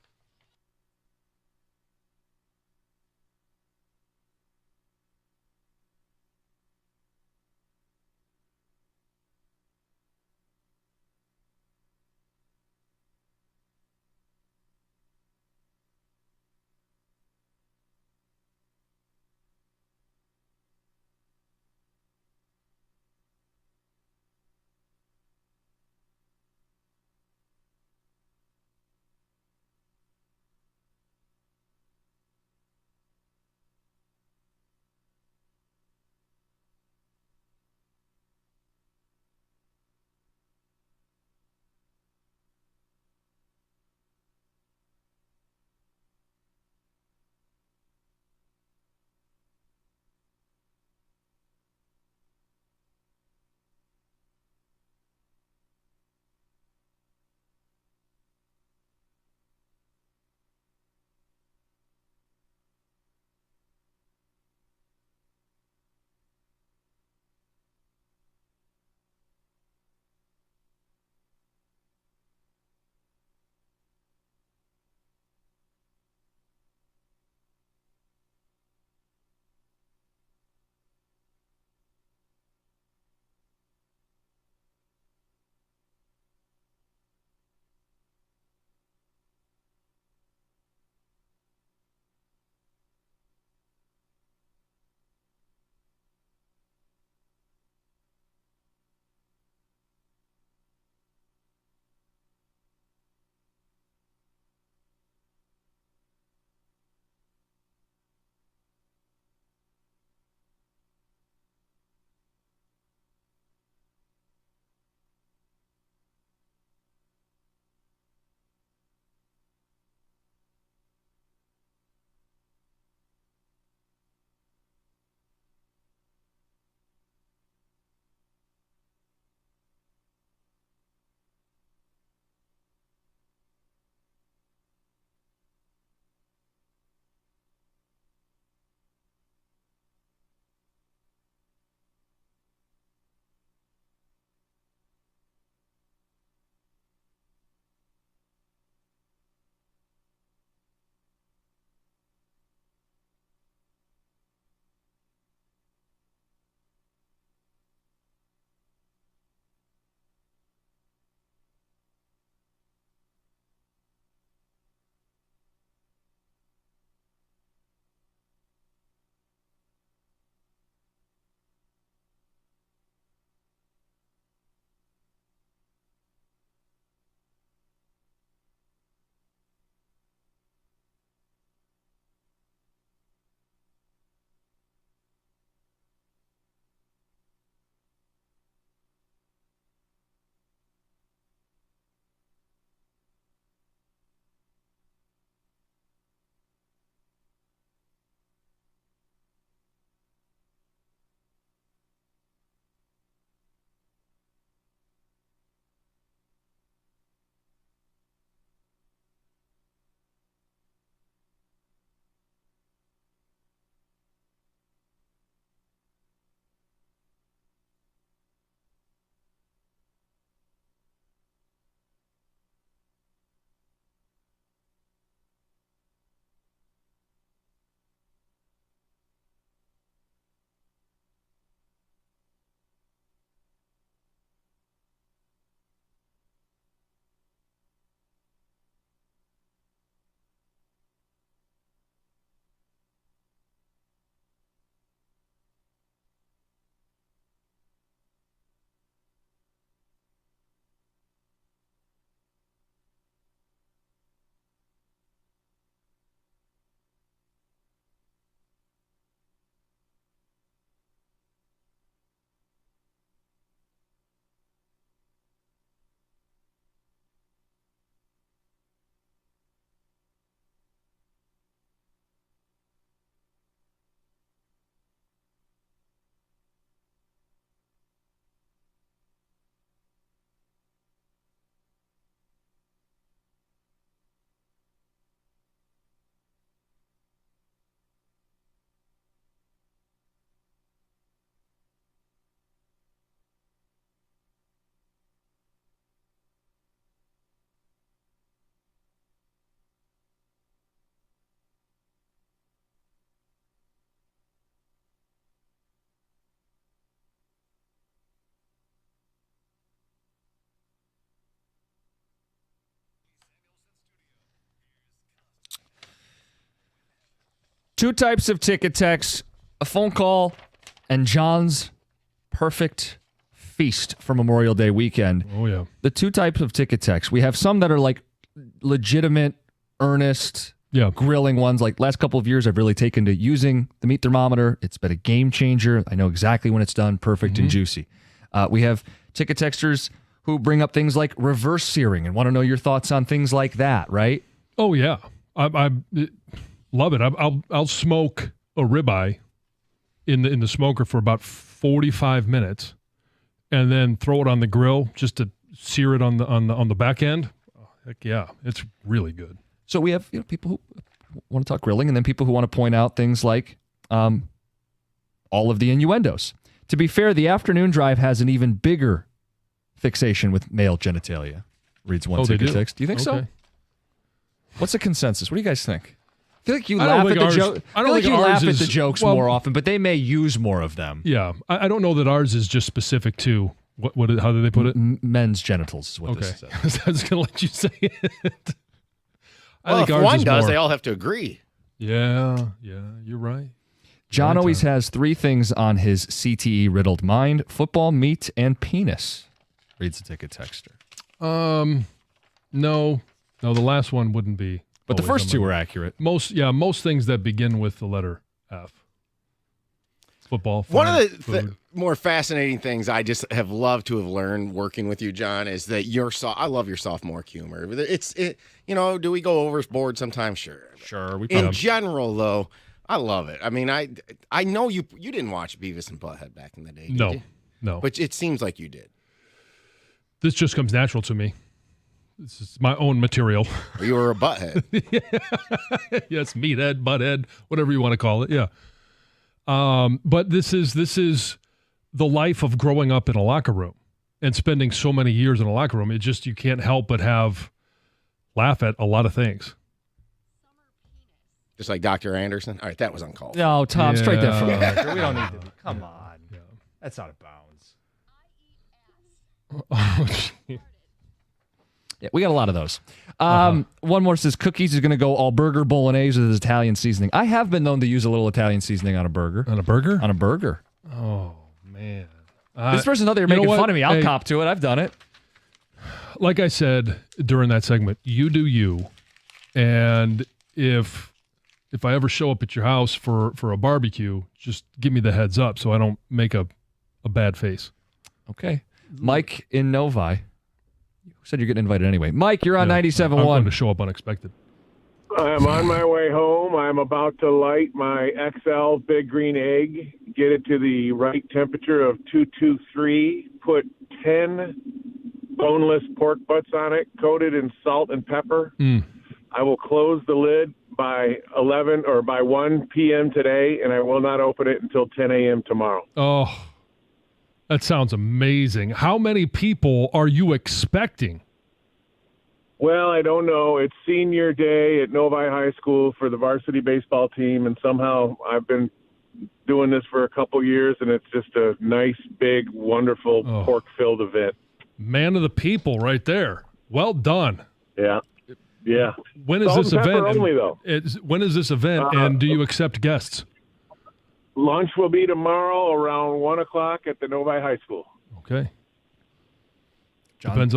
2 types of ticket text, a phone call, and John's perfect feast for Memorial Day weekend. Oh, yeah. The 2 types of ticket text. We have some that are like legitimate, earnest, grilling ones. Like last couple of years, I've really taken to using the meat thermometer. It's been a game changer. I know exactly when it's done, perfect and juicy. We have ticket texters who bring up things like reverse searing and want to know your thoughts on things like that, right? Oh, yeah. I love it. I'll smoke a ribeye in the smoker for about 45 minutes and then throw it on the grill just to sear it on the back end. Oh, heck yeah, it's really good. So we have people who want to talk grilling and then people who want to point out things like all of the innuendos. To be fair, the afternoon drive has an even bigger fixation with male genitalia, reads one ticket text. Do you think so? What's the consensus? What do you guys think? I feel like you laugh at the joke. I feel like you laugh at the jokes more often, but they may use more of them. Yeah, I don't know that ours is just specific to how do they put it? Men's genitals is what this says. I was going to let you say it. Well, if one does, they all have to agree. Yeah, you're right. John always has 3 things on his CTE riddled mind: football, meat, and penis. Reads the ticket texter. No, the last one wouldn't be. But the first 2 were accurate. Most things that begin with the letter F. Football. One of the more fascinating things I just have loved to have learned working with you, John, is that I love your sophomore humor. Do we go overboard sometimes? Sure. In general, though, I love it. I mean, I know you didn't watch Beavis and Butthead back in the day, did you? No. But it seems like you did. This just comes natural to me. This is my own material. You were a butthead. Yes, meathead, butthead, whatever you want to call it. Yeah. But this is the life of growing up in a locker room and spending so many years in a locker room. You can't help but laugh at a lot of things. Just like Dr. Anderson. All right, that was uncalled. No, Tom, straight there from the record. We don't need to. Come on. Yeah. That's out of bounds. Oh, yeah, we got a lot of those. One more says cookies is going to go all burger bolognese with Italian seasoning. I have been known to use a little Italian seasoning on a burger. On a burger? On a burger. Oh, man. This person's out there making fun of me. I'll cop to it. I've done it. Like I said during that segment, you do you. And if I ever show up at your house for a barbecue, just give me the heads up so I don't make a bad face. Okay. Mike in Novi. Said you're getting invited anyway. Mike, you're on 97.1. I'm going to show up unexpected. I'm on my way home. I'm about to light my XL Big Green Egg, get it to the right temperature of 223, put 10 boneless pork butts on it, coated in salt and pepper. I will close the lid by 11 or by 1 p.m. today, and I will not open it until 10 a.m. tomorrow. Oh, that sounds amazing. How many people are you expecting? Well, I don't know. It's senior day at Novi High School for the varsity baseball team, and somehow I've been doing this for a couple years, and it's just a nice, big, wonderful pork-filled event. Man of the people right there. Well done. Yeah. When is this event? Only, though. When is this event, and do you accept guests? Lunch will be tomorrow around 1 o'clock at the Novi High School. Okay. John? Depends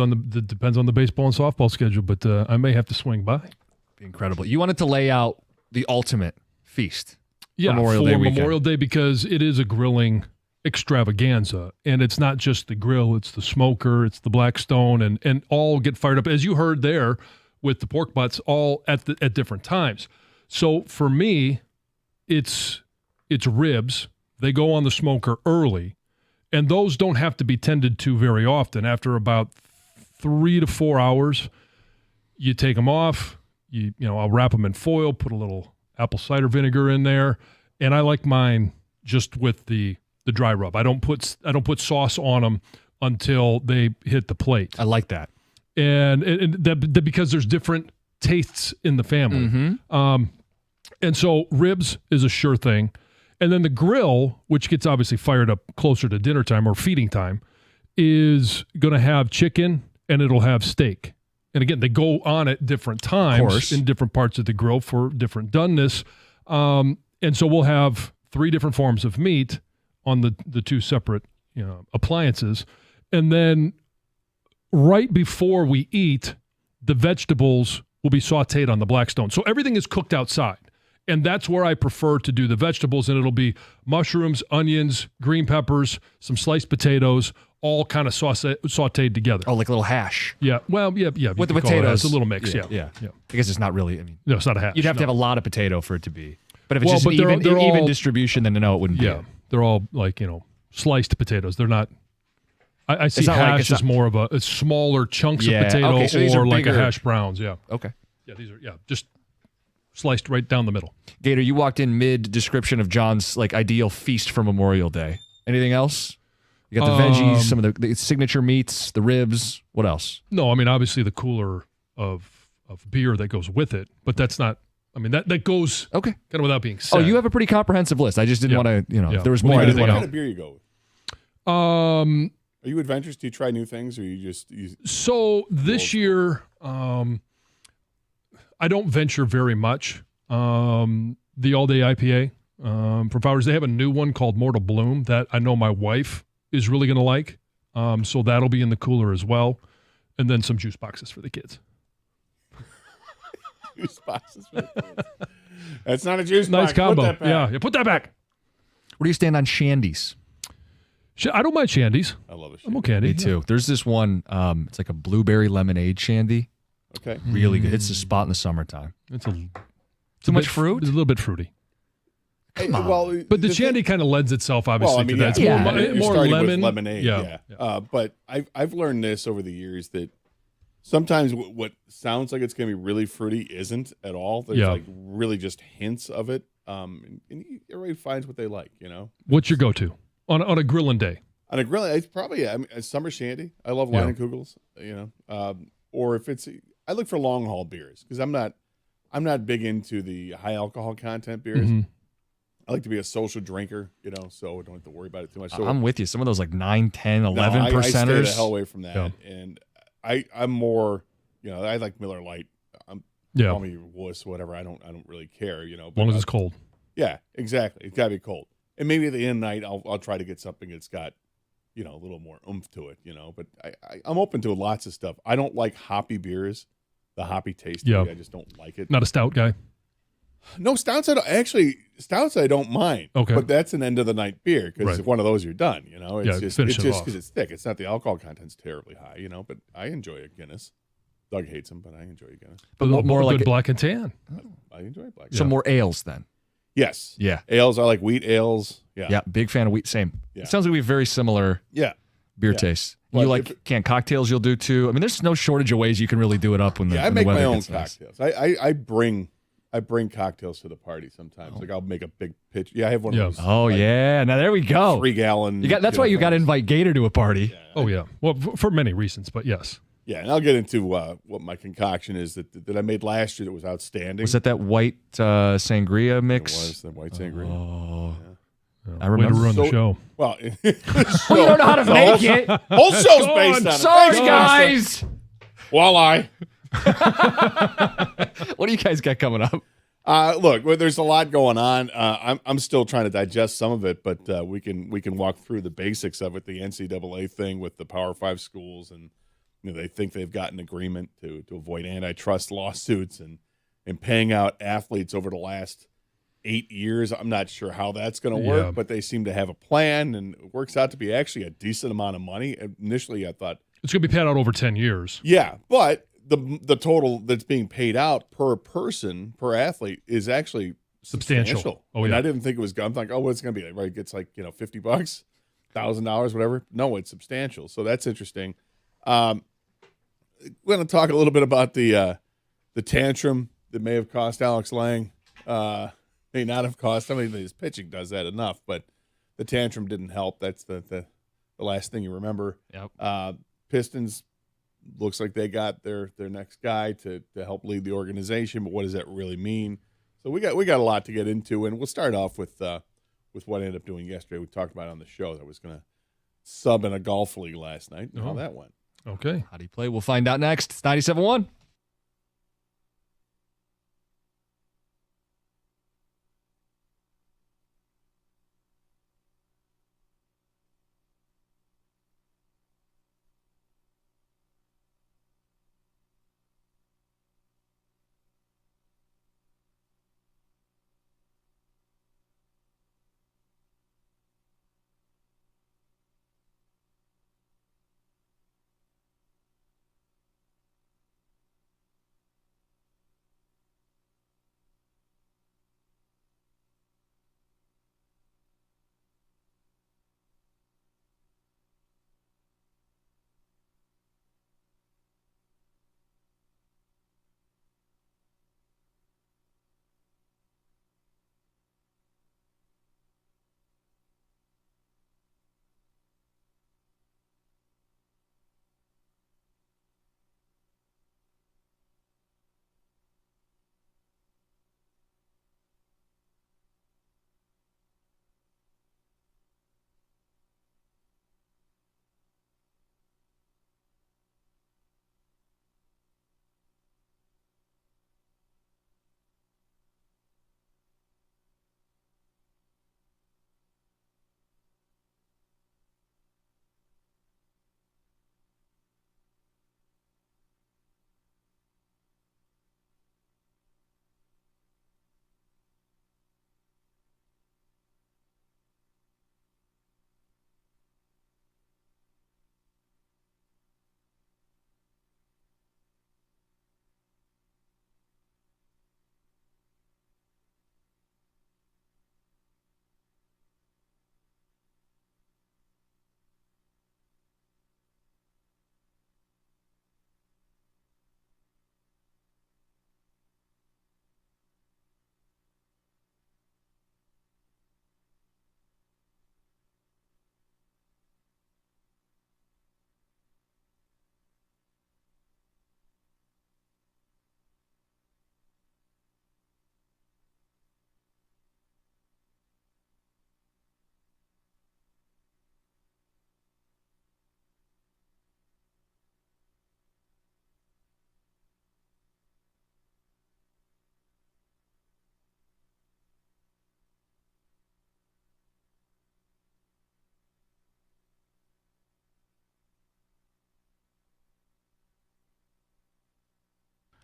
on the baseball and softball schedule, but I may have to swing by. Be incredible. You wanted to lay out the ultimate feast. Yeah, Memorial for Day weekend. Memorial Day, because it is a grilling extravaganza, and it's not just the grill, it's the smoker, it's the Blackstone, and all get fired up, as you heard there with the pork butts, all at different times. So for me, it's ribs. They go on the smoker early, and those don't have to be tended to very often. After about 3 to 4 hours, you take them off. I'll wrap them in foil, put a little apple cider vinegar in there, and I like mine just with the dry rub. I don't put sauce on them until they hit the plate. I like that, and that because there's different tastes in the family. And so ribs is a sure thing. And then the grill, which gets obviously fired up closer to dinner time or feeding time, is going to have chicken and it'll have steak. And again, they go on at different times in different parts of the grill for different doneness. And And so we'll have 3 different forms of meat on the 2 separate appliances. And then right before we eat, the vegetables will be sauteed on the Blackstone. So everything is cooked outside. And that's where I prefer to do the vegetables. And it'll be mushrooms, onions, green peppers, some sliced potatoes, all kind of sauteed together. Oh, like a little hash. Yeah. Well, yeah. With the potatoes. It's a little mix. Yeah. I guess it's not really. No, it's not a hash. You'd have to have a lot of potato for it to be. But if it's just they're even all, distribution, then no, it wouldn't be. Yeah. They're all like, sliced potatoes. They're not. I see hash as more of a smaller chunks of potato or like a hash browns. Yeah. Okay. Yeah, these are just sliced right down the middle. Gator, you walked in mid description of John's ideal feast for Memorial Day. Anything else? You got the veggies, some of the signature meats, the ribs. What else? No, I mean obviously the cooler of beer that goes with it, but that's not. I mean that goes kind of without being said. Oh, you have a pretty comprehensive list. I just didn't want to. If there was more. What kind of beer you go with? Are you adventurous? Do you try new things, or you just? So this year, I don't venture very much. The all day IPA from Flowers, they have a new one called Mortal Bloom that I know my wife is really going to like. So that'll be in the cooler as well. And then some juice boxes for the kids. Juice boxes for the kids. That's not a juice nice box. combo. Put that back. Yeah, put that back. Where do you stand on shandies? I don't mind shandies. I love a shandy. I'm okay. Me too. There's this one. It's like a blueberry lemonade shandy. Okay. Really good. It's a spot in the summertime. Too much fruit? It's a little bit fruity. Come on. Well, But the shandy kind of lends itself, obviously, to that. It's You're more starting lemon. with lemonade. Yeah. But I've learned this over the years that sometimes what sounds like it's going to be really fruity isn't at all. There's really just hints of it. And everybody finds what they like, What's your go-to on a grilling day? On a grill, it's probably a summer shandy. I love wine and kugels, or if it's, I look for long haul beers because I'm not big into the high alcohol content beers. Mm-hmm. I like to be a social drinker, so I don't have to worry about it too much. So I'm with you. Some of those 9, 10, 11 percenters. I stay the hell away from that. Yeah. And I'm more, I like Miller Lite. Call me wuss, whatever. I don't really care, As long as it's cold. Yeah, exactly. It's gotta be cold. And maybe at the end of the night, I'll try to get something that's got, a little more oomph to it, But I'm open to lots of stuff. I don't like hoppy beers, the hoppy taste. I just don't like it. Not a stout guy. No, stouts I don't mind. Okay, but that's an end of the night beer because if one of those you're done. It's just because it's thick. It's not the alcohol content's terribly high. But I enjoy a Guinness. Doug hates them, but I enjoy a Guinness. But more like black and tan. I enjoy black. So more ales then. Yes. Yeah. Ales. I like wheat ales. Yeah. Yeah. Big fan of wheat. Same. Yeah. It sounds like we have very similar. Beer tastes. But you like canned cocktails? You'll do too. I mean, there's no shortage of ways you can really do it up when the I make my own nice. cocktails. I bring cocktails to the party sometimes. Like I'll make a big pitch. Yeah, I have one of those. Oh yeah. Now there we go. 3-gallon. That's why you got to invite Gator to a party. Yeah, oh yeah. Well, for many reasons, but yes. Yeah, and I'll get into what my concoction is that I made last year that was outstanding. Was that white sangria mix? It was the white sangria. Oh. Yeah. I remember. Way to ruin the show. Well, you don't know how to make it. Whole show's based on it. Sorry, guys. Walleye. What do you guys got coming up? Look, there's a lot going on. I'm still trying to digest some of it, but we can walk through the basics of it. The NCAA thing with the Power 5 schools, and they think they've got an agreement to avoid antitrust lawsuits and paying out athletes over the last 8 years. I'm not sure how that's going to work, but they seem to have a plan, and it works out to be actually a decent amount of money. Initially, I thought it's going to be paid out over 10 years. Yeah, but the total that's being paid out per person, per athlete, is actually substantial. Oh, and yeah. I didn't think it was. I'm like, what's it going to be? Right, it's like $50, $1,000, whatever. No, it's substantial. So that's interesting. We're going to talk a little bit about the tantrum that may have cost Alex Lang. May not have cost. I mean, his pitching does that enough, but the tantrum didn't help. That's the last thing you remember. Yep. Pistons looks like they got their next guy to help lead the organization, but what does that really mean? So we got a lot to get into, and we'll start off with what I ended up doing yesterday. We talked about it on the show that I was going to sub in a golf league last night. And how that went. Okay. How do you play? We'll find out next. It's 97.1.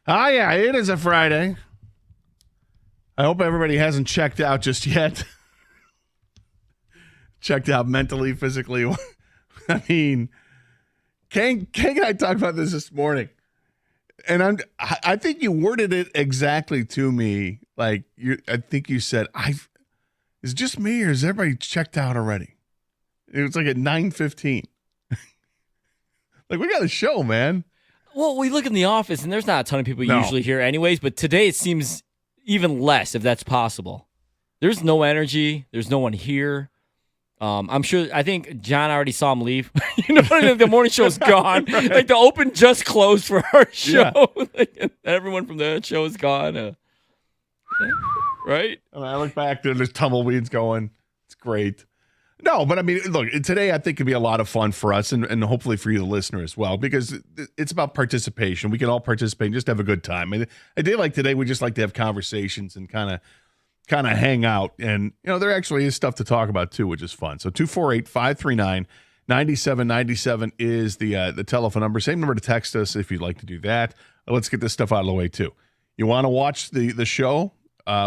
Oh, yeah, it is a Friday. I hope everybody hasn't checked out just yet. Checked out mentally, physically. I mean, Kang and I talked about this morning. And I think you worded it exactly to me. Like, I think you said, is it just me or is everybody checked out already? It was like at 9:15. Like, we got a show, man. Well, we look in the office, and there's not a ton of people usually here anyways, but today it seems even less, if that's possible. There's no energy. There's no one here. I think John already saw him leave. You know what I mean? The morning show's gone. Right. Like, the open just closed for our show. Yeah. Like, everyone from the show is gone. Right? I look back there's tumbleweeds going. It's great. No, but I mean, look, today I think could be a lot of fun for us and hopefully for you, the listener, as well, because it's about participation. We can all participate and just have a good time. And a day like today, we just like to have conversations and kind of hang out. And, there actually is stuff to talk about, too, which is fun. So 248-539-9797 is the telephone number. Same number to text us if you'd like to do that. Let's get this stuff out of the way, too. You want to watch the show?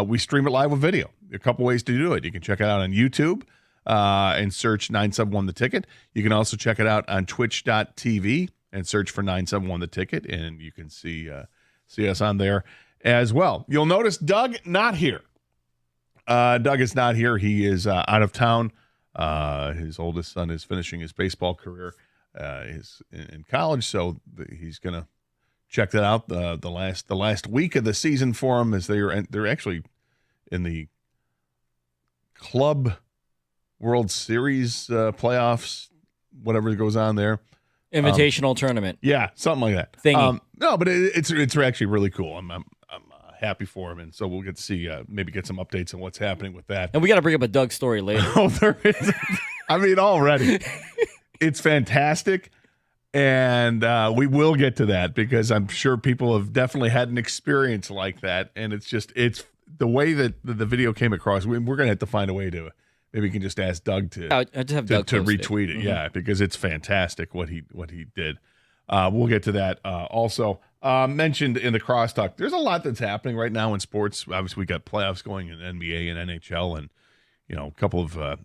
We stream it live with video. A couple ways to do it. You can check it out on YouTube. And search 971 The Ticket. You can also check it out on twitch.tv and search for 971 The Ticket, and you can see us on there as well. You'll notice Doug not here. Doug is not here. He is out of town. His oldest son is finishing his baseball career in college, so he's going to check that out the last week of the season for him, as they're actually in the club World Series playoffs, whatever goes on there. Invitational tournament. Yeah, something like that. Thingy. No, but it's actually really cool. I'm happy for him, and so we'll get to see maybe get some updates on what's happening with that. And we got to bring up a Doug story later. Oh, there is. I mean, already. It's fantastic, and we will get to that because I'm sure people have definitely had an experience like that, and it's the way that the video came across. We're going to have to find a way to. Maybe you can just ask Doug to retweet it. Yeah, because it's fantastic what he did. We'll get to that. Also, mentioned in the crosstalk, there's a lot that's happening right now in sports. Obviously, we got playoffs going in NBA and NHL, and a couple of. The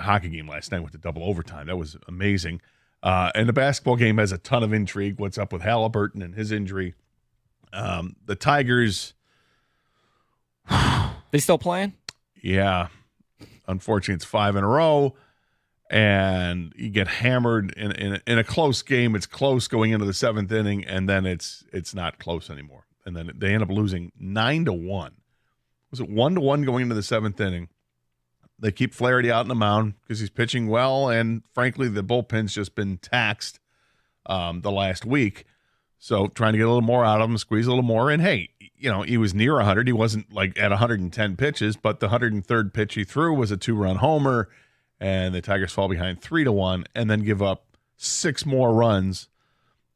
hockey game last night with the double overtime, that was amazing. And the basketball game has a ton of intrigue. What's up with Halliburton and his injury? The Tigers. They still playing? Yeah. Unfortunately, it's 5 in a row, and you get hammered in a close game. It's close going into the 7th inning, and then it's not close anymore. And then they end up losing 9-1. Was it 1-1 going into the 7th inning? They keep Flaherty out on the mound because he's pitching well, and frankly, the bullpen's just been taxed the last week. So trying to get a little more out of him, squeeze a little more. And hey, he was near 100. He wasn't like at 110 pitches, but the 103rd pitch he threw was a 2-run homer, and the Tigers fall behind 3-1 and then give up 6 more runs.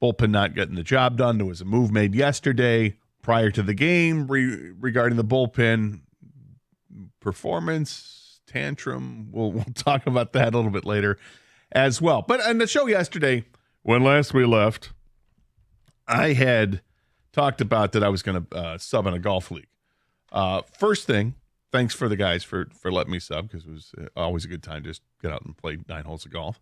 Bullpen not getting the job done. There was a move made yesterday prior to the game regarding the bullpen performance tantrum. We'll talk about that a little bit later as well. But on the show yesterday, when last we left, I had talked about that I was going to sub in a golf league. First thing, thanks for the guys for letting me sub, because it was always a good time to just get out and play 9 holes of golf.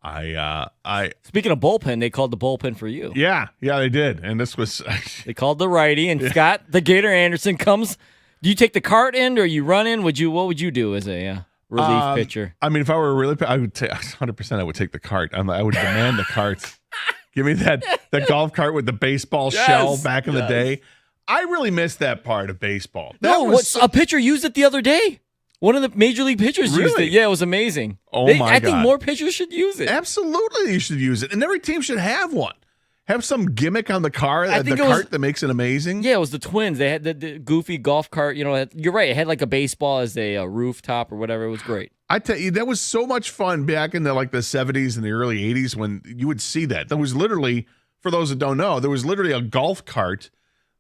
Speaking of bullpen, they called the bullpen for you. Yeah, they did. And this was they called the righty, and Scott the Gator Anderson comes. Do you take the cart in, or you run in? What would you do as a relief pitcher? I mean, if I were a relief, I would take 100%. I would take the cart. I would demand the cart. Give me that golf cart with the baseball shell back in the day. I really missed that part of baseball. A pitcher used it the other day. One of the major league pitchers used it. Yeah, it was amazing. I think more pitchers should use it. Absolutely, you should use it, and every team should have one. Have some gimmick on the car, cart that makes it amazing. Yeah, it was the Twins. They had the goofy golf cart. You're right. It had like a baseball as a rooftop or whatever. It was great. I tell you, that was so much fun back in the 70s and the early 80s when you would see that. There was literally, for those that don't know, there was literally a golf cart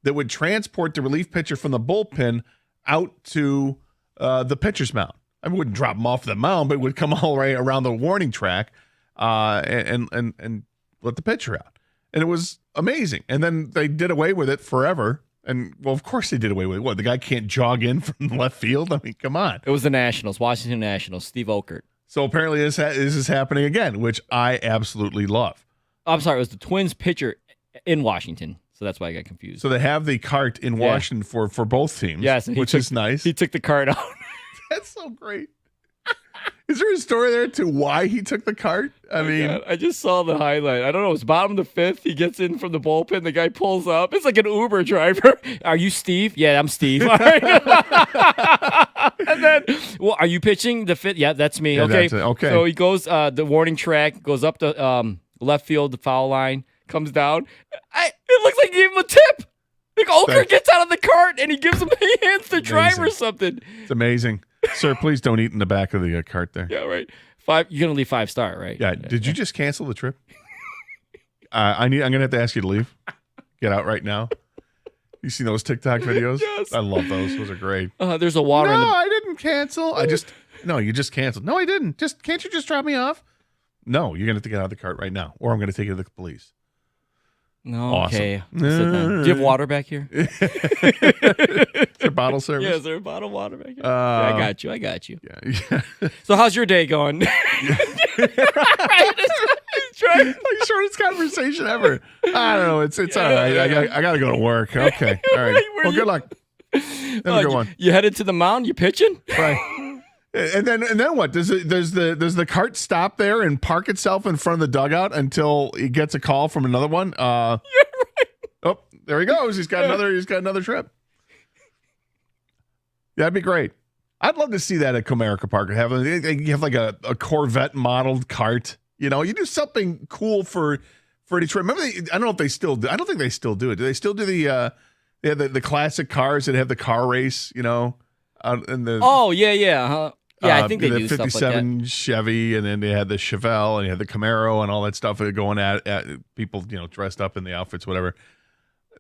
that would transport the relief pitcher from the bullpen out to the pitcher's mound. I wouldn't drop him off the mound, but it would come all the way around the warning track and let the pitcher out. and it was amazing. And then they did away with it forever. And, well, of course they did away with it. What, the guy can't jog in from left field? I mean, come on. It was the Nationals, Washington Nationals, Steve Okert. So apparently this is happening again, which I absolutely love. I'm sorry, it was the Twins pitcher in Washington, so that's why I got confused. So they have the cart in Washington for both teams, yes, which is nice. He took the cart out. That's so great. Is there a story there to why he took the cart? I mean, God, I just saw the highlight. I don't know. It's bottom of the fifth. He gets in from the bullpen. The guy pulls up. It's like an Uber driver. Are you Steve? Yeah, I'm Steve. All right. And then, well, are you pitching the fifth? Yeah, that's me. Yeah, okay. Okay. So he goes the warning track, goes up the left field, the foul line, comes down. It looks like he gave him a tip. Like Oker gets out of the cart and he gives him he hands the driver or something. It's amazing. Sir, please don't eat in the back of the cart there. Yeah, right. 5. You're gonna leave 5-star, right? Yeah. Did you just cancel the trip? I'm gonna have to ask you to leave. Get out right now. You seen those TikTok videos? Yes. I love those. Those are great. There's a water in the. I didn't cancel. No, you just canceled. No, I didn't. Can't you just drop me off? No, you're gonna have to get out of the cart right now, or I'm gonna take you to the police. No, Awesome. okay. Sit down. Do you have water back here? Is there bottle service? Yeah, is there a bottle of water back here? Yeah, I got you. Yeah. So how's your day going? Shortest conversation ever. I don't know. It's all right. I got to go to work. Okay. All right. Well, good luck. Have a good one. You headed to the mound? You pitching? Right. And then what? Does the cart stop there and park itself in front of the dugout until it gets a call from another one? Yeah, right. Oh, there he goes. He's got another trip. That'd be great. I'd love to see that at Comerica Park. You have like a Corvette modeled cart. You know, you do something cool for Detroit. Remember, I don't know if they still do. I don't think they still do it. Do they still do the classic cars that have the car race? You know, and the yeah. I think they do stuff like that. 57 Chevy, and then they had the Chevelle, and you had the Camaro, and all that stuff going at people, you know, dressed up in the outfits, whatever.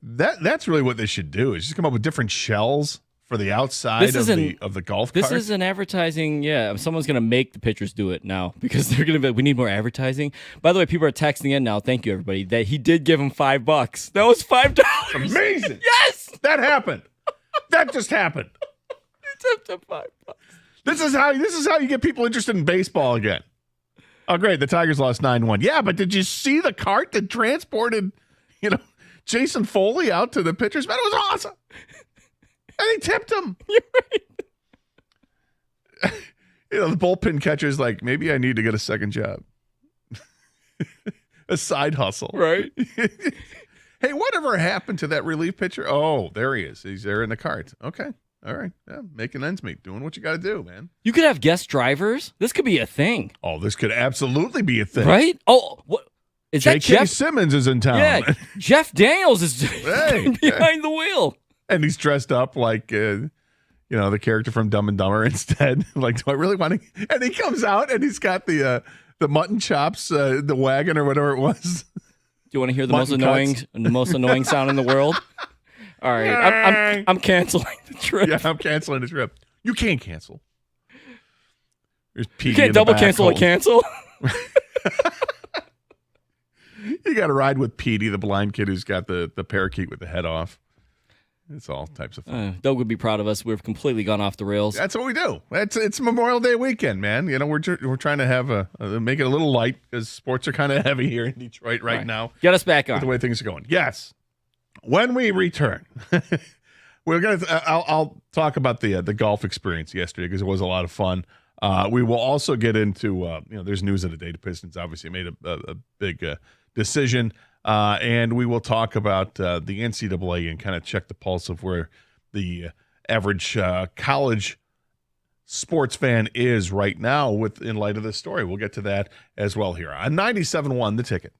That's really what they should do. Is just come up with different shells for the outside of the golf cart. This is an advertising. Yeah, someone's gonna make the pitchers do it now because they're gonna be. We need more advertising. By the way, people are texting in now. Thank you, everybody. That he did give him $5. That was $5. Amazing. Yes, that happened. That just happened. It's up to $5. This is how you get people interested in baseball again. Oh, great. The Tigers lost 9-1. Yeah, but did you see the cart that transported, Jason Foley out to the pitcher's mound? It was awesome. And he tipped him. You're right. The bullpen catcher's like, maybe I need to get a second job. A side hustle. Right. Hey, whatever happened to that relief pitcher? Oh, there he is. He's there in the cart. Okay. All right. Yeah, making ends meet. Doing what you got to do, man. You could have guest drivers. This could be a thing. Oh, this could absolutely be a thing. Right? Oh, what? Is that J.K. Jeff Simmons is in town. Yeah, Jeff Daniels is behind the wheel. And he's dressed up like, the character from Dumb and Dumber instead. Like, do I really want to? And he comes out and he's got the mutton chops, the wagon or whatever it was. Do you want to hear the most annoying sound in the world? All right, I'm canceling the trip. Yeah, I'm canceling the trip. You can't cancel. There's Petey. You can't double cancel a cancel. You got to ride with Petey, the blind kid who's got the parakeet with the head off. It's all types of fun. Doug would be proud of us. We've completely gone off the rails. That's what we do. It's Memorial Day weekend, man. We're trying to have make it a little light because sports are kind of heavy here in Detroit right now. Get us back on with the way things are going. Yes. When we return, I'll talk about the golf experience yesterday because it was a lot of fun. We will also get into there's news of the day. The Pistons obviously made a big decision, and we will talk about the NCAA and kind of check the pulse of where the average college sports fan is right now in light of this story. We'll get to that as well here on 97.1 The Ticket.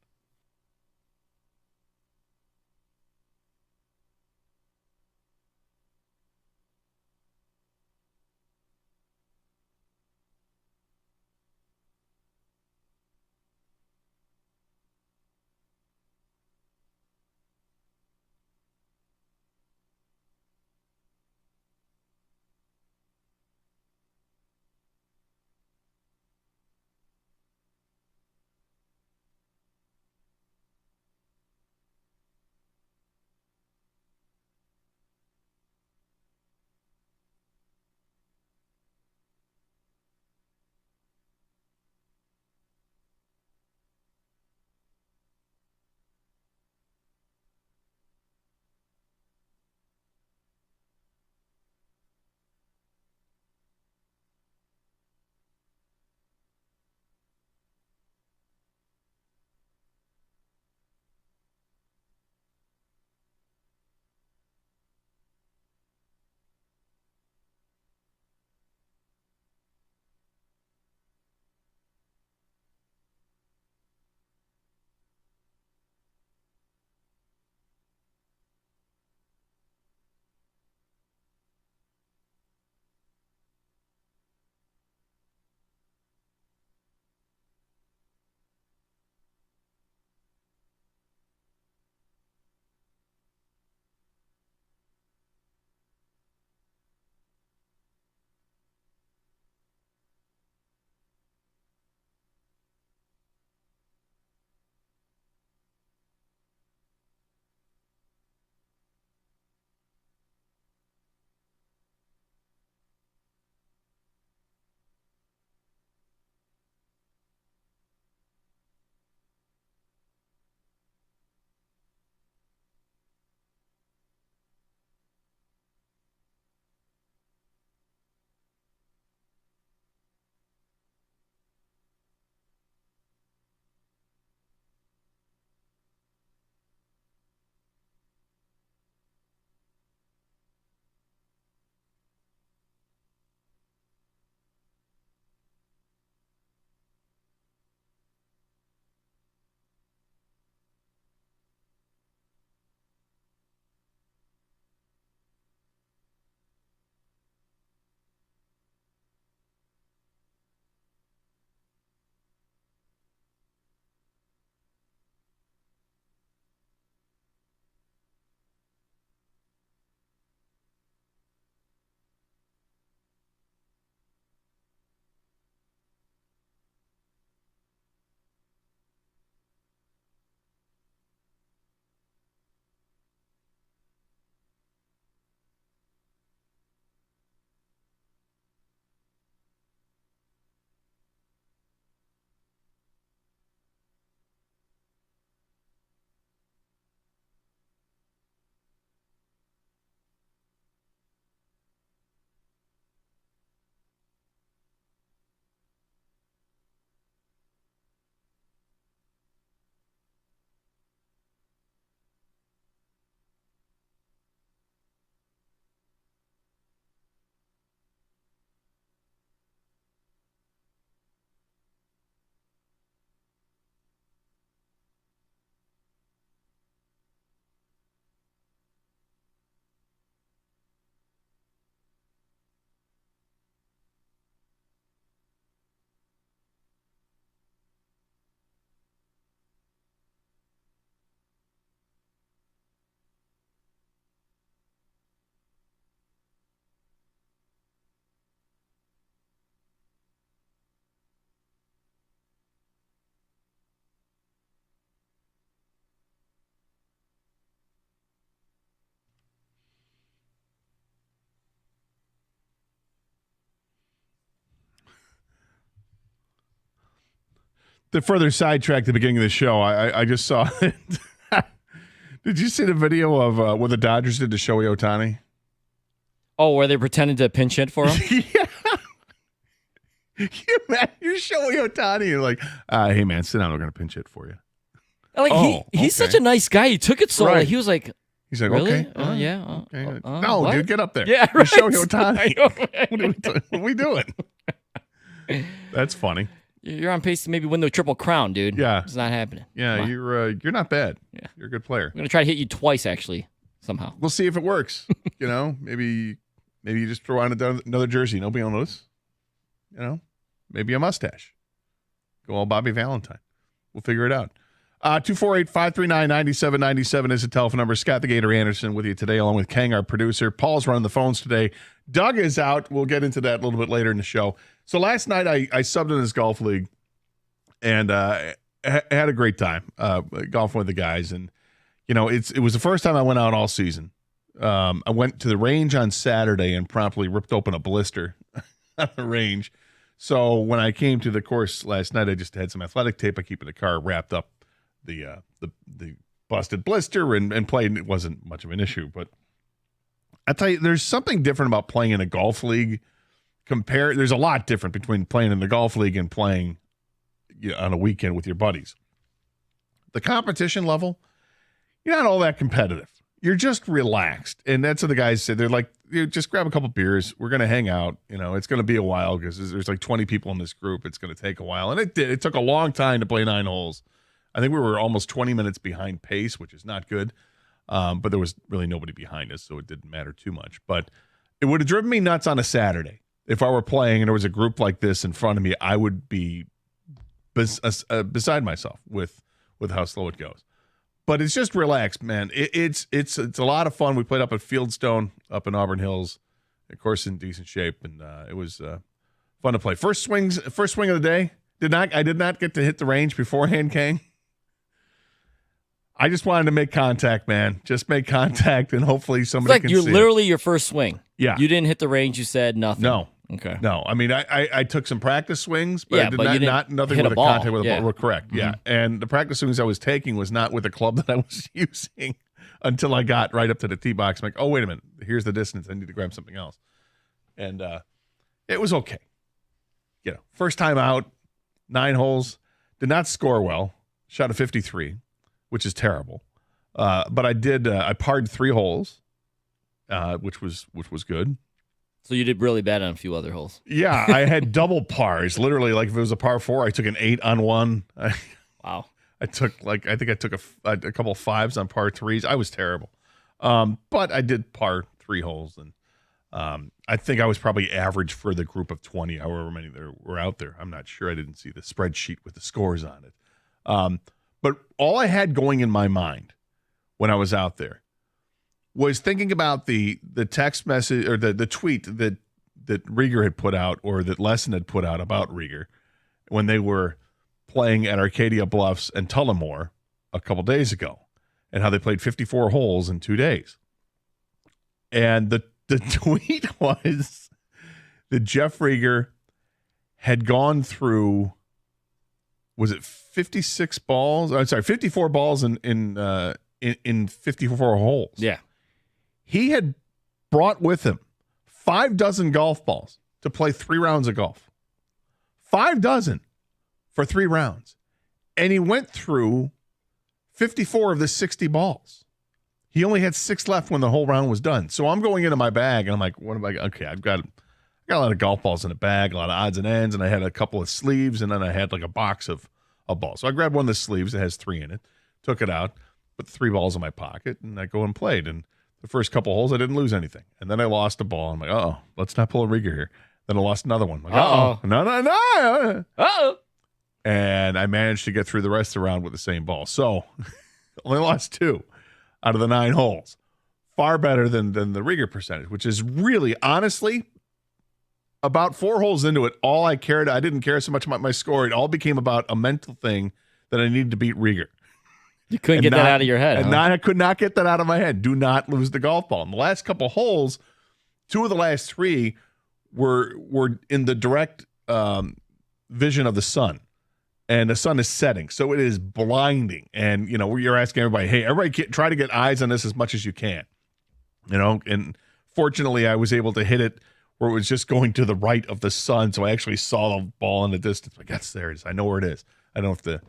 to further sidetrack the beginning of the show, I just saw it. Did you see the video of what the Dodgers did to Shohei Ohtani? Oh, where they pretended to pinch hit for him? Yeah. You're Shohei Ohtani. You're like, hey, man, sit down. We're going to pinch hit for you. Like he's such a nice guy. He took it so Right. like, he was like, he's like, really? okay. Yeah. Okay. No, what? dude, get up there. Yeah, You're right. Shohei Ohtani. What are we doing? That's funny. You're on pace to maybe win the Triple Crown, dude. Yeah. It's not happening. Yeah, you're not bad. Yeah. You're a good player. I'm going to try to hit you twice, actually, somehow. We'll see if it works. Maybe you just throw on another jersey. Nobody will notice. Maybe a mustache. Go all Bobby Valentine. We'll figure it out. 248-539-9797 is the telephone number. Scott the Gator Anderson with you today, along with Kang, our producer. Paul's running the phones today. Doug is out. We'll get into that a little bit later in the show. So last night I subbed in this golf league and had a great time golfing with the guys. And, it was the first time I went out all season. I went to the range on Saturday and promptly ripped open a blister on the range. So when I came to the course last night, I just had some athletic tape I keep in the car, wrapped up the busted blister and played. It wasn't much of an issue, but I tell you, there's something different about playing in a golf league. There's a lot different between playing in the golf league and playing on a weekend with your buddies. The competition level, you're not all that competitive. You're just relaxed. And that's what the guys said. They're like, just grab a couple beers. We're going to hang out. It's going to be a while because there's like 20 people in this group. It's going to take a while. And it did. It took a long time to play 9 holes. I think we were almost 20 minutes behind pace, which is not good. But there was really nobody behind us, so it didn't matter too much. But it would have driven me nuts on a Saturday. If I were playing and there was a group like this in front of me, I would be beside myself with how slow it goes. But it's just relaxed, man. It's a lot of fun. We played up at Fieldstone up in Auburn Hills, of course, in decent shape, and it was fun to play. First swing of the day. I did not get to hit the range beforehand, Kang. I just wanted to make contact, man. Just make contact, and hopefully somebody can see you're literally your first swing. Yeah. You didn't hit the range. You said nothing. No. Okay. No. I mean, I took some practice swings, but Yeah, I did but you not didn't nothing hit with a a ball. contact with a Yeah. ball. We're correct. Yeah. And the practice swings I was taking was not with the club that I was using until I got right up to the tee box. I'm like, oh, wait a minute. Here's the distance. I need to grab something else. And it was okay. First time out, 9 holes, did not score well. Shot a 53, which is terrible. But I did. I parred 3 holes, which was good. So you did really bad on a few other holes. Yeah, I had double pars. Literally, like if it was a par 4, I took an 8 on one. Wow. I took a couple of 5s on par 3s. I was terrible, but I did par 3 holes, and I think I was probably average for the group of 20, however many there were out there. I'm not sure. I didn't see the spreadsheet with the scores on it. But all I had going in my mind when I was out there was thinking about the text message or the tweet that Rieger had put out, or that Lesson had put out about Rieger when they were playing at Arcadia Bluffs and Tullamore a couple days ago, and how they played 54 holes in 2 days. And the tweet was that Jeff Rieger had gone through, was it 56 balls? I'm sorry, 54 balls in 54 holes. Yeah. He had brought with him 6 golf balls to play 3 rounds of golf. 6 for 3 rounds. And he went through 54 of the 60 balls. He only had 6 left when the whole round was done. So I'm going into my bag, and I'm like, what am I? Okay, I got a lot of golf balls in the bag, a lot of odds and ends, and I had a couple of sleeves, and then I had like a box of balls. So I grabbed one of the sleeves that has 3 in it, took it out, put 3 balls in my pocket, and I go and played. And the first couple holes, I didn't lose anything. And then I lost a ball. I'm like, uh-oh, let's not pull a Rieger here. Then I lost another one. I'm like, uh-oh. No. Uh-oh. And I managed to get through the rest of the round with the same ball. So only lost 2 out of the 9 holes. Far better than the Rieger percentage, which is really, honestly, about 4 holes into it, I didn't care so much about my score. It all became about a mental thing that I needed to beat Rieger. You couldn't get that out of your head. And I could not get that out of my head. Do not lose the golf ball. In the last couple holes, 2 of the last 3 were in the direct vision of the sun. and the sun is setting, so it is blinding. And you're asking everybody, hey, everybody try to get eyes on this as much as you can. And fortunately, I was able to hit it where it was just going to the right of the sun, so I actually saw the ball in the distance. Like, yes, there it is. I know where it is. I don't have to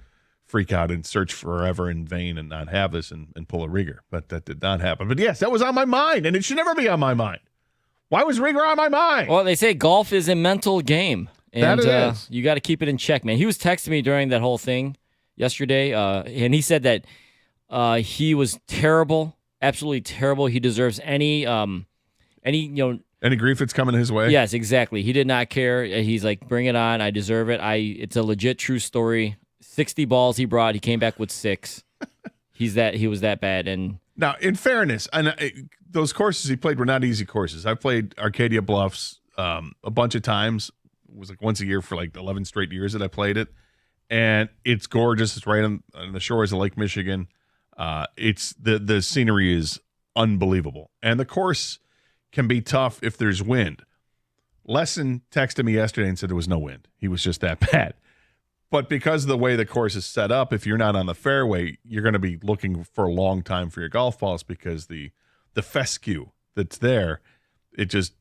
freak out and search forever in vain and not have this and pull a rigger. But that did not happen. But yes, that was on my mind, and it should never be on my mind. Why was rigger on my mind? Well, they say golf is a mental game. And that it is. You got to keep it in check, man. He was texting me during that whole thing yesterday, and he said that he was terrible, absolutely terrible. He deserves any grief that's coming his way. Yes, exactly. He did not care. He's like, bring it on. I deserve it. It's a legit, true story. 60 balls he brought. He came back with 6. He was that bad. And now, in fairness, those courses he played were not easy courses. I played Arcadia Bluffs a bunch of times. It was like once a year for like 11 straight years that I played it. And it's gorgeous. It's right on the shores of Lake Michigan. It's the scenery is unbelievable. And the course can be tough if there's wind. Lesson texted me yesterday and said there was no wind. He was just that bad. But because of the way the course is set up, if you're not on the fairway, you're going to be looking for a long time for your golf balls because the fescue that's there, it just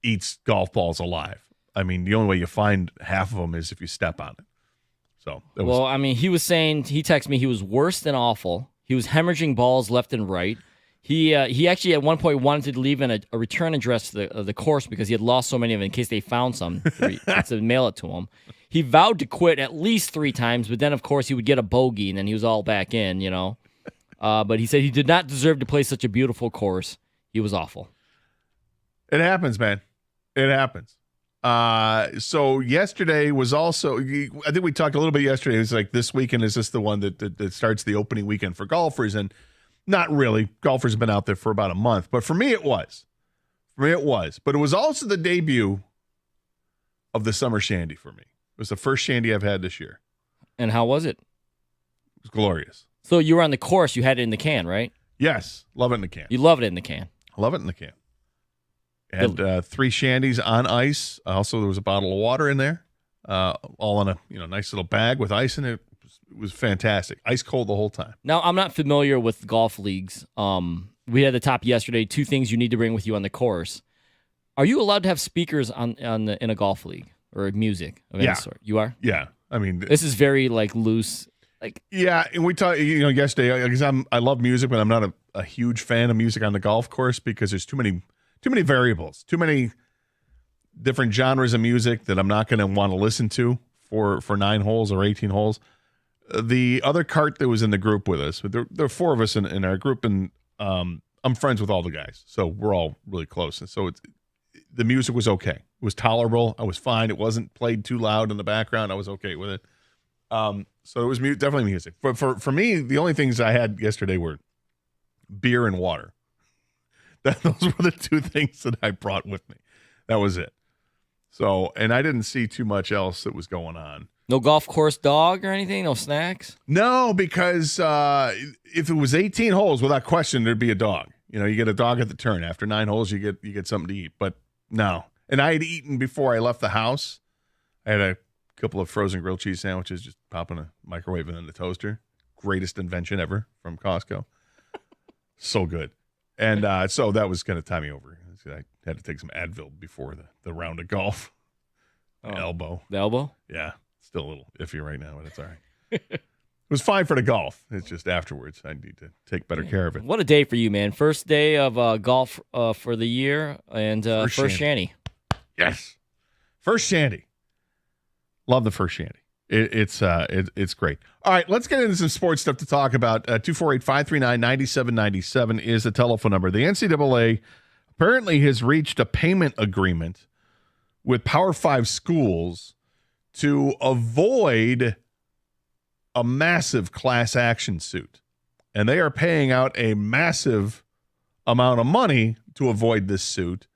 eats golf balls alive. I mean, the only way you find half of them is if you step on it. So, he was saying, he texted me, he was worse than awful. He was hemorrhaging balls left and right. He actually at one point wanted to leave in a return address to the course because he had lost so many of them in case they found some to mail it to him. He vowed to quit at least 3 times, but then, of course, he would get a bogey, and then he was all back in, But he said he did not deserve to play such a beautiful course. He was awful. It happens, man. It happens. So yesterday was also, I think we talked a little bit yesterday. It was like, this weekend is just the one that starts the opening weekend for golfers. And not really. Golfers have been out there for about a month. But for me, it was. But it was also the debut of the summer shandy for me. It was the first shandy I've had this year. And how was it? It was glorious. So you were on the course. You had it in the can, right? Yes. Love it in the can. You loved it in the can. Love it in the can. Had 3 shandies on ice. Also, there was a bottle of water in there, all in a nice little bag with ice in it. It was fantastic. Ice cold the whole time. Now, I'm not familiar with golf leagues. We had the top yesterday. 2 things you need to bring with you on the course. Are you allowed to have speakers in a golf league or music of any sort? You are? Yeah. I mean, this is very loose. Yeah, and we talked, yesterday, because I love music, but I'm not a huge fan of music on the golf course because there's too many variables, too many different genres of music that I'm not going to want to listen to for 9 holes or 18 holes. The other cart that was in the group with us, there are 4 of us in our group, and I'm friends with all the guys, so we're all really close. And so the music was okay. It was tolerable. I was fine. It wasn't played too loud in the background. I was okay with it. So it was definitely music. But for me, the only things I had yesterday were beer and water. Those were the 2 things that I brought with me. That was it. So, and I didn't see too much else that was going on. No golf course dog or anything? No snacks? No, because if it was 18 holes, without question, there'd be a dog. You get a dog at the turn. After 9 holes, you get something to eat. But no. And I had eaten before I left the house. I had a couple of frozen grilled cheese sandwiches, just pop in a microwave and in the toaster. Greatest invention ever from Costco. So good. And so that was going to tie me over. I had to take some Advil before the round of golf. The elbow. The elbow? Yeah. Still a little iffy right now, but it's all right. It was fine for the golf. It's just afterwards I need to take better care of it. What a day for you, man. First day of golf for the year and first shandy. Yes. First shandy. Love the first shandy. It's great. All right, let's get into some sports stuff to talk about. 248-539-9797 is the telephone number. The NCAA apparently has reached a payment agreement with Power 5 schools to avoid a massive class action suit. And they are paying out a massive amount of money to avoid this suit.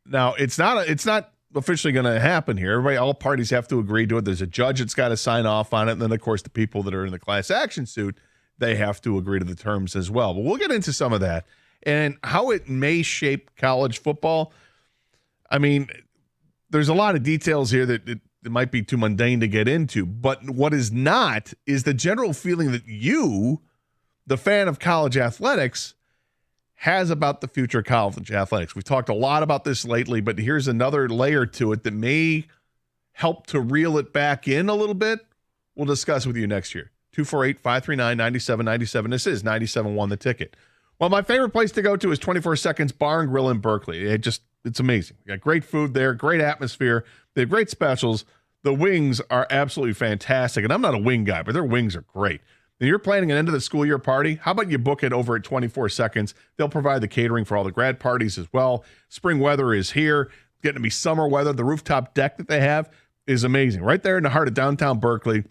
Now, it's not officially going to happen here. All parties have to agree to it. There's a judge that's got to sign off on it. And then, of course, the people that are in the class action suit, they have to agree to the terms as well. But we'll get into some of that and how it may shape college football. I mean, there's a lot of details here that it might be too mundane to get into. But what is not is the general feeling that you, the fan of college athletics, has about the future of college athletics. We've talked a lot about this lately, but here's another layer to it that may help to reel it back in a little bit. We'll discuss with you next year. 248-539-9797. This is 97.1 The Ticket. Well, my favorite place to go to is 24 Seconds Bar and Grill in Berkeley. It's amazing. They got great food there, great atmosphere. They have great specials. The wings are absolutely fantastic. And I'm not a wing guy, but their wings are great. And you're planning an end of the school year party, how about you book it over at 24 Seconds? They'll provide the catering for all the grad parties as well. Spring weather is here. Getting to be summer weather. The rooftop deck that they have is amazing. Right there in the heart of downtown Berkeley.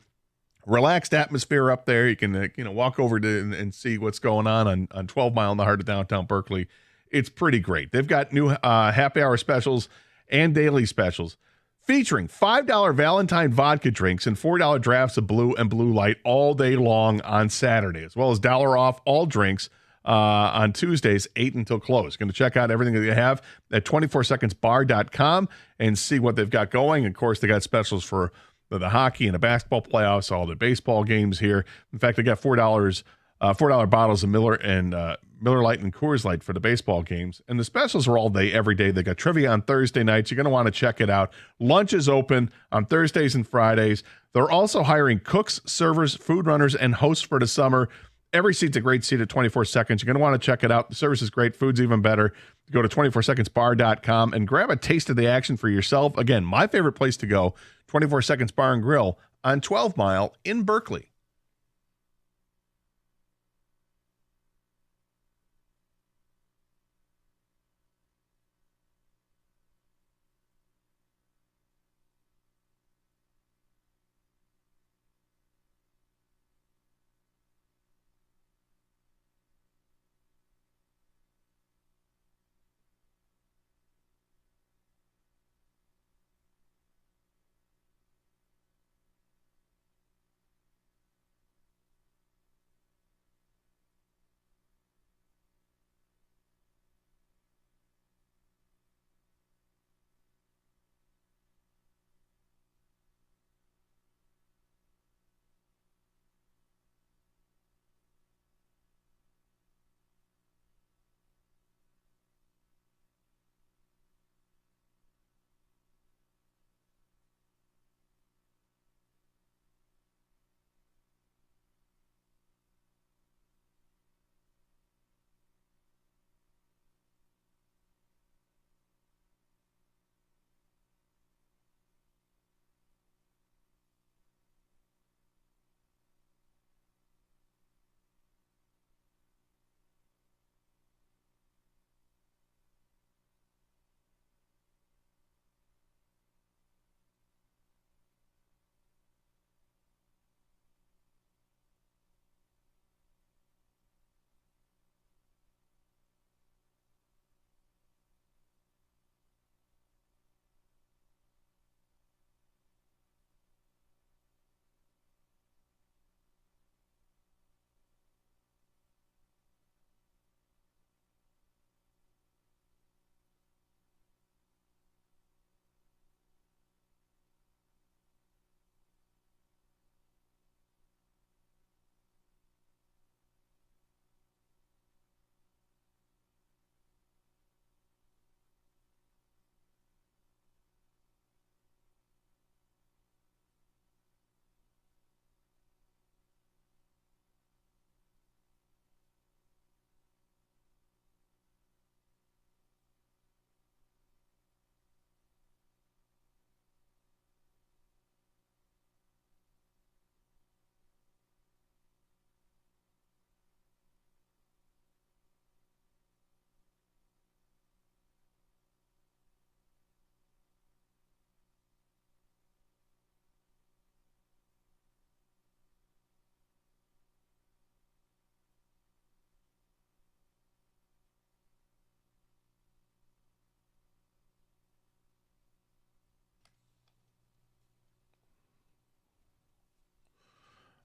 Relaxed atmosphere up there. You can walk over to and see what's going on 12 Mile in the heart of downtown Berkeley. It's pretty great. They've got new happy hour specials and daily specials featuring $5 Valentine vodka drinks and $4 drafts of Blue and Blue Light all day long on Saturday, as well as $1 off all drinks on Tuesdays, 8 until close. Going to check out everything that they have at 24secondsbar.com and see what they've got going. Of course, they got specials for the hockey and the basketball playoffs, all the baseball games here. In fact, they got $4 bottles of Miller Lite and Coors Light for the baseball games. And the specials are all day, every day. They got trivia on Thursday nights. You're going to want to check it out. Lunch is open on Thursdays and Fridays. They're also hiring cooks, servers, food runners, and hosts for the summer. Every seat's a great seat at 24 Seconds. You're going to want to check it out. The service is great. Food's even better. Go to 24secondsbar.com and grab a taste of the action for yourself. Again, my favorite place to go, 24 Seconds Bar and Grill on 12 Mile in Berkeley.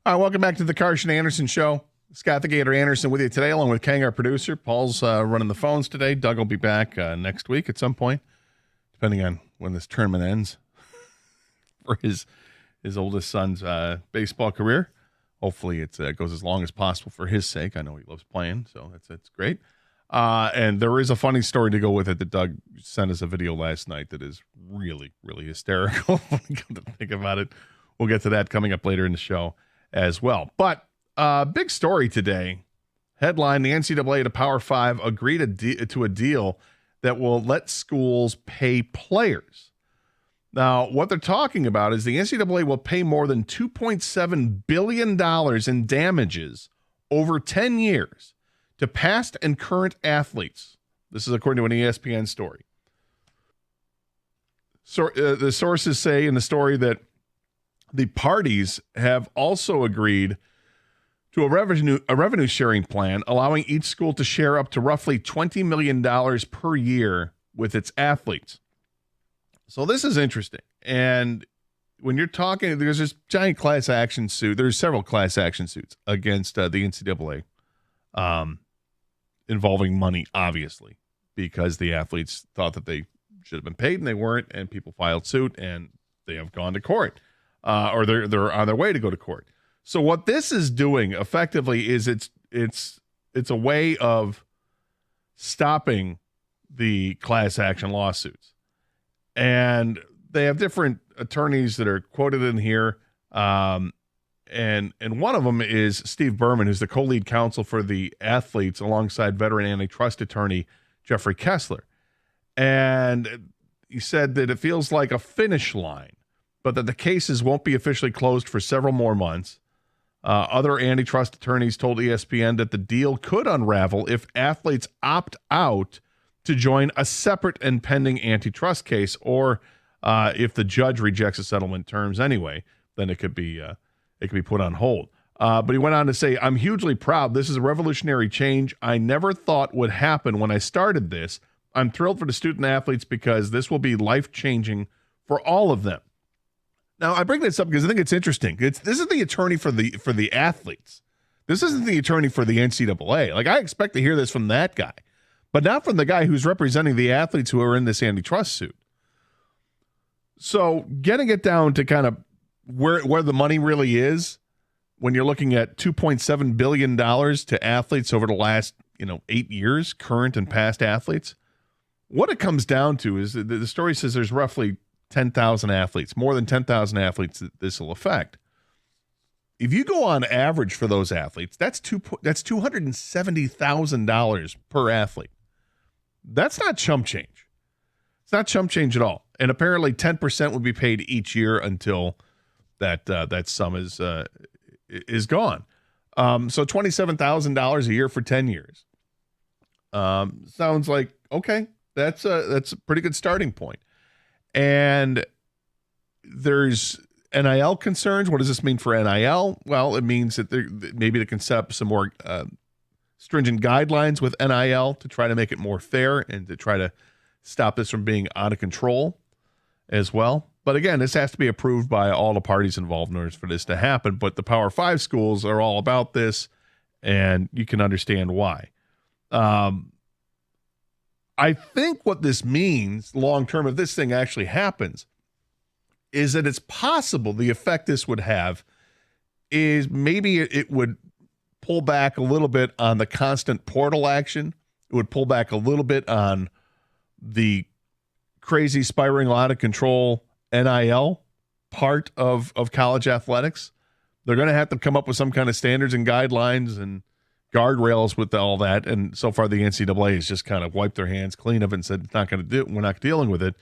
All right, welcome back to the Carson Anderson Show. Scott the Gator Anderson with you today, along with Kang, our producer. Paul's running the phones today. Doug will be back next week at some point, depending on when this tournament ends. for his oldest son's baseball career. Hopefully it goes as long as possible for his sake. I know he loves playing, so that's great. And there is a funny story to go with it that Doug sent us a video last night that is really, really hysterical. When you come to think about it, we'll get to that coming up later in the show as well. But big story today. Headline, the NCAA to Power 5 agreed to a deal that will let schools pay players. Now, what they're talking about is the NCAA will pay more than $2.7 billion in damages over 10 years to past and current athletes. This is according to an ESPN story. So, the sources say in the story that the parties have also agreed to a revenue sharing plan, allowing each school to share up to roughly $20 million per year with its athletes. So this is interesting. And when you're talking, there's this giant class action suit. There's several class action suits against the NCAA involving money, obviously, because the athletes thought that they should have been paid and they weren't, and people filed suit and they have gone to court, or they're on their way to go to court. So what this is doing effectively is it's a way of stopping the class action lawsuits. And they have different attorneys that are quoted in here. And one of them is Steve Berman, who's the co-lead counsel for the athletes alongside veteran antitrust attorney Jeffrey Kessler. And he said that it feels like a finish line, but that the cases won't be officially closed for several more months. Other antitrust attorneys told ESPN that the deal could unravel if athletes opt out to join a separate and pending antitrust case, or if the judge rejects the settlement terms anyway, then it could be put on hold. But he went on to say, "I'm hugely proud. This is a revolutionary change I never thought would happen when I started this. I'm thrilled for the student athletes because this will be life-changing for all of them." Now, I bring this up because I think it's interesting. This is the attorney for the athletes. This isn't the attorney for the NCAA. Like, I expect to hear this from that guy, but not from the guy who's representing the athletes who are in this antitrust suit. So getting it down to kind of where the money really is, when you're looking at $2.7 billion to athletes over the last 8 years, current and past athletes, what it comes down to is the story says there's roughly 10,000 athletes, more than 10,000 athletes that this will affect. If you go on average for those athletes, that's $270,000 per athlete. That's not chump change. It's not chump change at all. And apparently 10% would be paid each year until that sum is gone. So $27,000 a year for 10 years. Sounds like, okay, that's a pretty good starting point. And there's NIL concerns. What does this mean for NIL? Well, it means that maybe they can set up some more stringent guidelines with NIL to try to make it more fair and to try to stop this from being out of control as well. But again, this has to be approved by all the parties involved in order for this to happen. But the Power 5 schools are all about this, and you can understand why. I think what this means long-term, if this thing actually happens, is that it's possible the effect this would have is maybe it would pull back a little bit on the constant portal action. It would pull back a little bit on the crazy, spiraling out of control NIL part of college athletics. They're going to have to come up with some kind of standards and guidelines and guardrails with all that, and so far the NCAA has just kind of wiped their hands clean of it and said it's not going to do. We're not dealing with it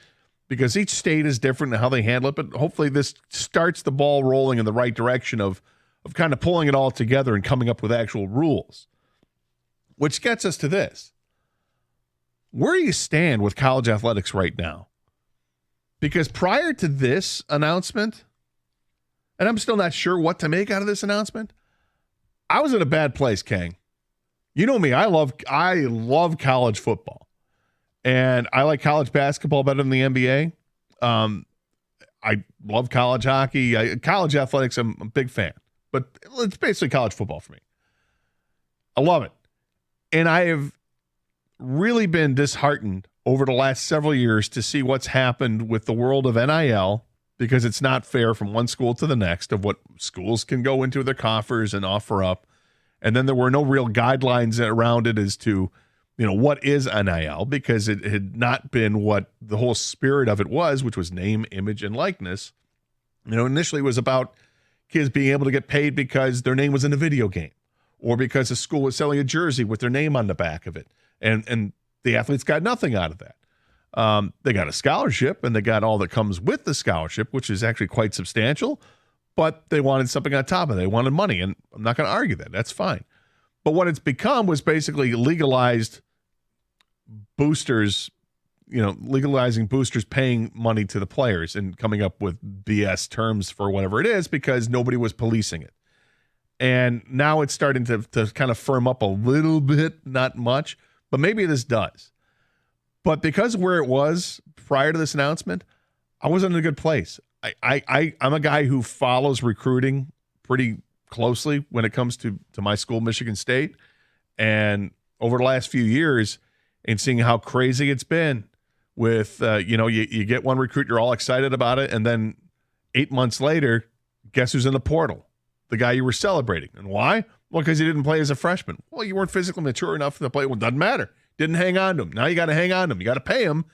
because each state is different in how they handle it. But hopefully this starts the ball rolling in the right direction of kind of pulling it all together and coming up with actual rules. Which gets us to this: where do you stand with college athletics right now? Because prior to this announcement, and I'm still not sure what to make out of this announcement, I was in a bad place, Kang. You know me, I love college football. And I like college basketball better than the NBA. I love college hockey. College athletics, I'm a big fan. But it's basically college football for me. I love it. And I have really been disheartened over the last several years to see what's happened with the world of NIL because it's not fair from one school to the next of what schools can go into their coffers and offer up. And then there were no real guidelines around it as to, what is NIL, because it had not been what the whole spirit of it was, which was name, image, and likeness. Initially it was about kids being able to get paid because their name was in a video game or because a school was selling a jersey with their name on the back of it. And the athletes got nothing out of that. They got a scholarship and they got all that comes with the scholarship, which is actually quite substantial, but they wanted something on top of it. They wanted money, and I'm not going to argue that. That's fine. But what it's become was basically legalized boosters, legalizing boosters paying money to the players and coming up with BS terms for whatever it is because nobody was policing it. And now it's starting to kind of firm up a little bit, not much, but maybe this does. But because of where it was prior to this announcement, I wasn't in a good place. I'm a guy who follows recruiting pretty closely when it comes to my school, Michigan State. And over the last few years, and seeing how crazy it's been with, you get one recruit, you're all excited about it. And then 8 months later, guess who's in the portal? The guy you were celebrating. And why? Well, because he didn't play as a freshman. Well, you weren't physically mature enough to play. Well, it doesn't matter. Didn't hang on to him. Now you got to hang on to him. You got to pay him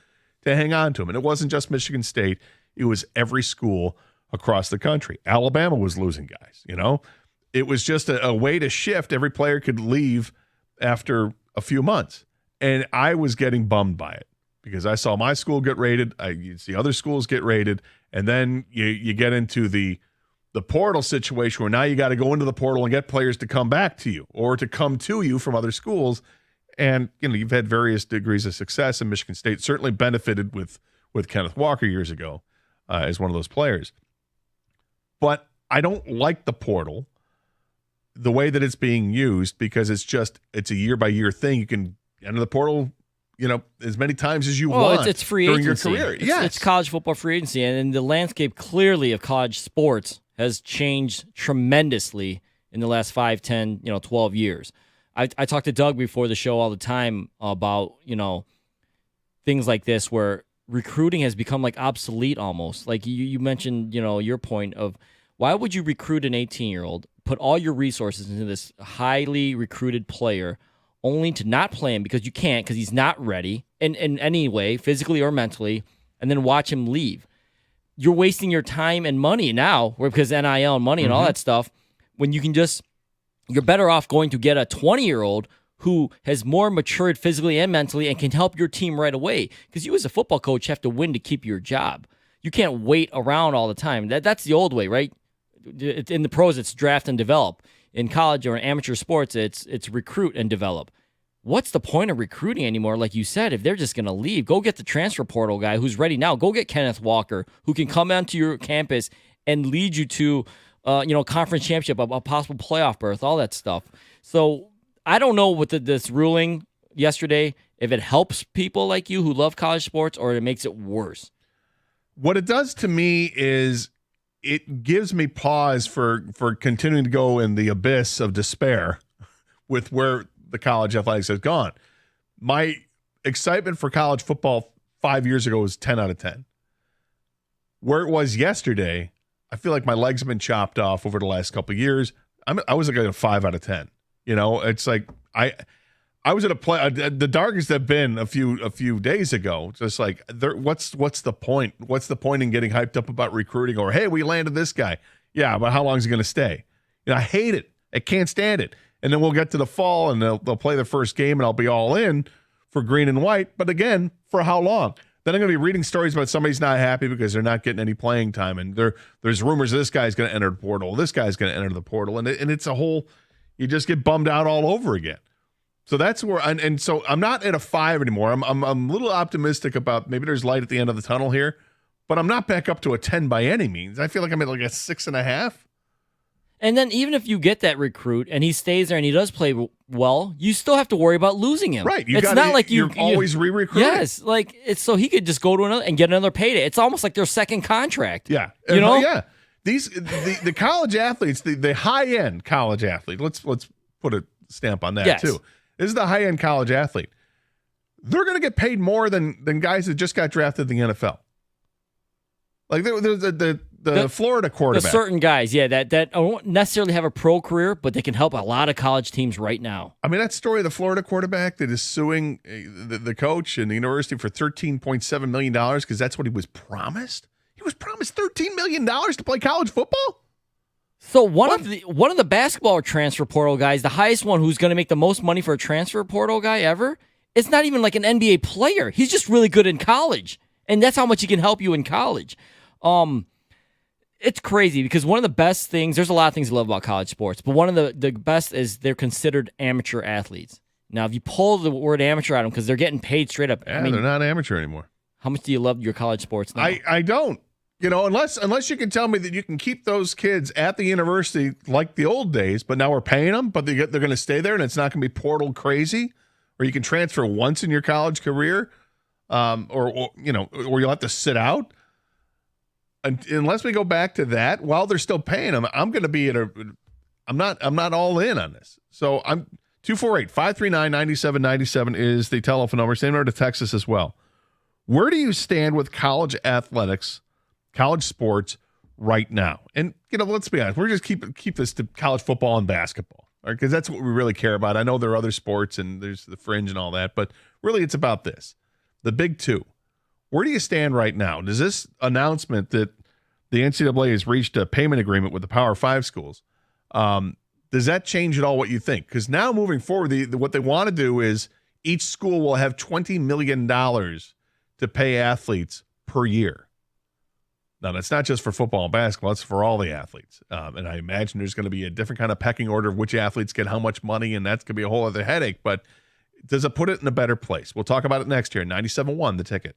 to hang on to him. And it wasn't just Michigan State. It was every school across the country. Alabama was losing guys, It was just a way to shift. Every player could leave after a few months. And I was getting bummed by it because I saw my school get rated. You'd see other schools get rated. And then you get into the portal situation where now you got to go into the portal and get players to come back to you or to come to you from other schools. And, you've had various degrees of success, and Michigan State certainly benefited with Kenneth Walker years ago as one of those players. But I don't like the portal the way that it's being used because it's a year-by-year thing. You can enter the portal, as many times as you want. It's free during agency. Your career. It's college football free agency, and the landscape clearly of college sports has changed tremendously in the last 5, 10, 12 years. I talk to Doug before the show all the time about, things like this where recruiting has become like obsolete almost. Like you mentioned, your point of why would you recruit an 18-year-old, put all your resources into this highly recruited player only to not play him because you can't, because he's not ready in any way, physically or mentally, and then watch him leave. You're wasting your time and money now because NIL and money and all that stuff when you can you're better off going to get a 20-year-old who has more matured physically and mentally and can help your team right away. Because you as a football coach have to win to keep your job. You can't wait around all the time. That's the old way, right? In the pros, it's draft and develop. In college or in amateur sports, it's recruit and develop. What's the point of recruiting anymore? Like you said, if they're just going to leave, go get the transfer portal guy who's ready now. Go get Kenneth Walker, who can come onto your campus and lead you to conference championship, a possible playoff berth, all that stuff. So I don't know with this ruling yesterday, if it helps people like you who love college sports or it makes it worse. What it does to me is it gives me pause for continuing to go in the abyss of despair with where the college athletics has gone. My excitement for college football 5 years ago was 10 out of 10. Where it was yesterday, I feel like my legs have been chopped off over the last couple of years. I was like a 5 out of 10. It's like I was at a play. The darkest have been a few days ago. Just like what's the point? What's the point in getting hyped up about recruiting? Or hey, we landed this guy. Yeah, but how long is he going to stay? I hate it. I can't stand it. And then we'll get to the fall and they'll play the first game and I'll be all in for green and white. But again, for how long? Then I'm going to be reading stories about somebody's not happy because they're not getting any playing time. And there's rumors this guy's going to enter the portal. This guy's going to enter the portal. And it's a whole, you just get bummed out all over again. So that's where, and so I'm not at a 5 anymore. I'm a little optimistic about maybe there's light at the end of the tunnel here, but I'm not back up to a 10 by any means. I feel like I'm at like a 6.5. And then even if you get that recruit and he stays there and he does play well, you still have to worry about losing him. Right. It's not like you're always re-recruiting. Yes. Like it's so he could just go to another and get another payday. It's almost like their second contract. Yeah. Yeah. The college athletes, the high-end college athlete, let's put a stamp on that too. This is the high-end college athlete. They're going to get paid more than guys that just got drafted in the NFL. Like there's the Florida The quarterback. certain guys, yeah, that don't necessarily have a pro career, but they can help a lot of college teams right now. I mean, that story of the Florida quarterback that is suing the coach and the university for $13.7 million because that's what he was promised. He was promised $13 million to play college football. So one of the basketball transfer portal guys, the highest one who's going to make the most money for a transfer portal guy ever, it's not even like an NBA player. He's just really good in college, and that's how much he can help you in college. It's crazy because one of the best things, there's a lot of things I love about college sports, but one of the best is they're considered amateur athletes. Now, if you pull the word amateur out of them, because they're getting paid straight up. Yeah, they're not amateur anymore. How much do you love your college sports now? I don't. Unless you can tell me that you can keep those kids at the university like the old days, but now we're paying them, but they're going to stay there and it's not going to be portal crazy, or you can transfer once in your college career, or you'll have to sit out. Unless we go back to that, while they're still paying them, I'm going to be I'm not all in on this. So I'm 248-539-9797 is the telephone number. Same number to Texas as well. Where do you stand with college athletics, college sports right now? And let's be honest, we're just keep this to college football and basketball, all right? Because that's what we really care about. I know there are other sports and there's the fringe and all that, but really it's about this, the big two. Where do you stand right now? Does this announcement that the NCAA has reached a payment agreement with the Power 5 schools, does that change at all what you think? Because now moving forward, what they want to do is each school will have $20 million to pay athletes per year. Now, that's not just for football and basketball. It's for all the athletes. And I imagine there's going to be a different kind of pecking order of which athletes get how much money, and that's going to be a whole other headache. But does it put it in a better place? We'll talk about it next year. 97.1, The Ticket.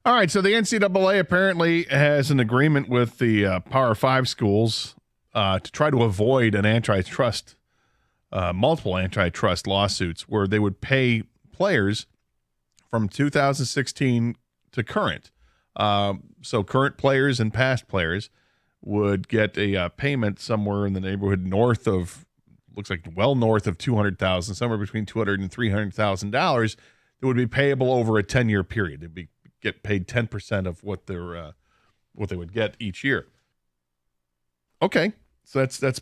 All right, so the NCAA apparently has an agreement with the Power 5 schools to try to avoid an antitrust, multiple antitrust lawsuits where they would pay players from 2016 to current. So current players and past players would get a payment somewhere in the neighborhood north of $200,000, somewhere between $200,000 and $300,000 that would be payable over a 10-year period. They'd get paid 10% of what they would get each year. Okay, so that's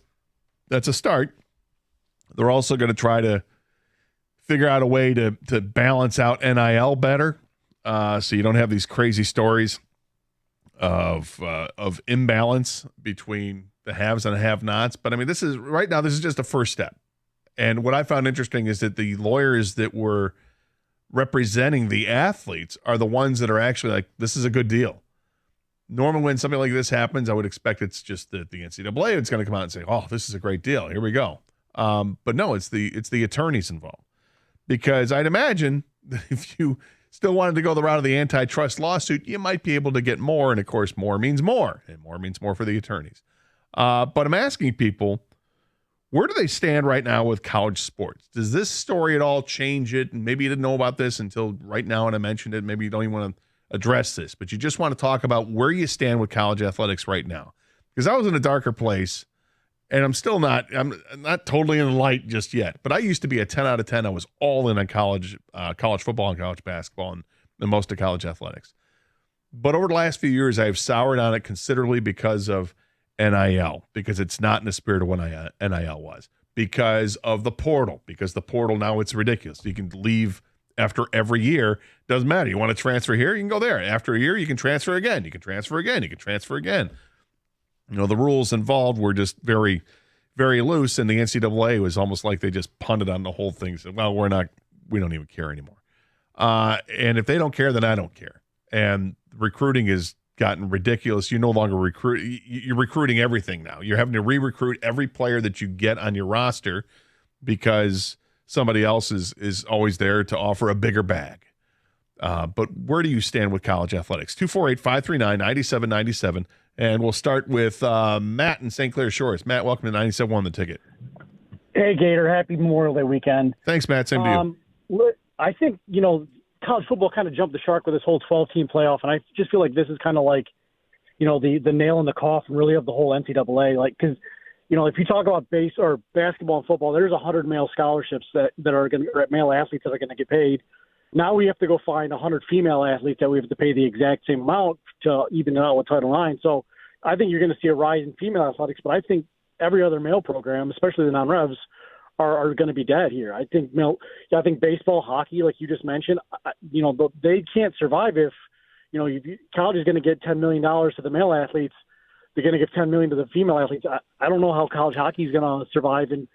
a start. They're also going to try to figure out a way to balance out NIL better, so you don't have these crazy stories of imbalance between the haves and the have-nots. But I mean, this is just a first step. And what I found interesting is that the lawyers that were representing the athletes are the ones that are actually like, this is a good deal. Normally when something like this happens, I would expect it's just the NCAA is going to come out and say, oh, this is a great deal. Here we go. But no, it's the attorneys involved. Because I'd imagine that if you still wanted to go the route of the antitrust lawsuit, you might be able to get more. And of course, more means more. And more means more for the attorneys. But I'm asking people, where do they stand right now with college sports? Does this story at all change it? And maybe you didn't know about this until right now and I mentioned it. Maybe you don't even want to address this, but you just want to talk about where you stand with college athletics right now. Because I was in a darker place, and I'm not totally in the light just yet. But I used to be a 10 out of 10. I was all in on college football and college basketball and most of college athletics. But over the last few years, I have soured on it considerably because of NIL, because it's not in the spirit of what NIL was, because of the portal, because the portal now it's ridiculous. You can leave after every year. Doesn't matter. You want to transfer here, you can go there. After a year, you can transfer again. You can transfer again. You can transfer again. You know, the rules involved were just very, very loose, and the NCAA was almost like they just punted on the whole thing. Said, well, we don't even care anymore. And if they don't care, then I don't care. And recruiting has gotten ridiculous. You no longer recruit. You're recruiting everything now. You're having to re-recruit every player that you get on your roster because somebody else is always there to offer a bigger bag. But where do you stand with college athletics? 248-539-9797. And we'll start with Matt in St. Clair Shores. Matt, welcome to 97.1 The Ticket. Hey, Gator. Happy Memorial Day weekend. Thanks, Matt. Same to you. I think, college football kind of jumped the shark with this whole 12-team playoff, and I just feel like this is kind of like, the nail in the coffin really of the whole NCAA. Like, because, if you talk about basketball and football, there's 100 male scholarships that are going to male athletes that are going to get paid. Now we have to go find 100 female athletes that we have to pay the exact same amount to even it out with Title IX. So I think you're going to see a rise in female athletics, but I think every other male program, especially the non-revs, are going to be dead here. I think baseball, hockey, like you just mentioned, they can't survive if, college is going to get $10 million to the male athletes. They're going to give $10 million to the female athletes. I don't know how college hockey is going to survive in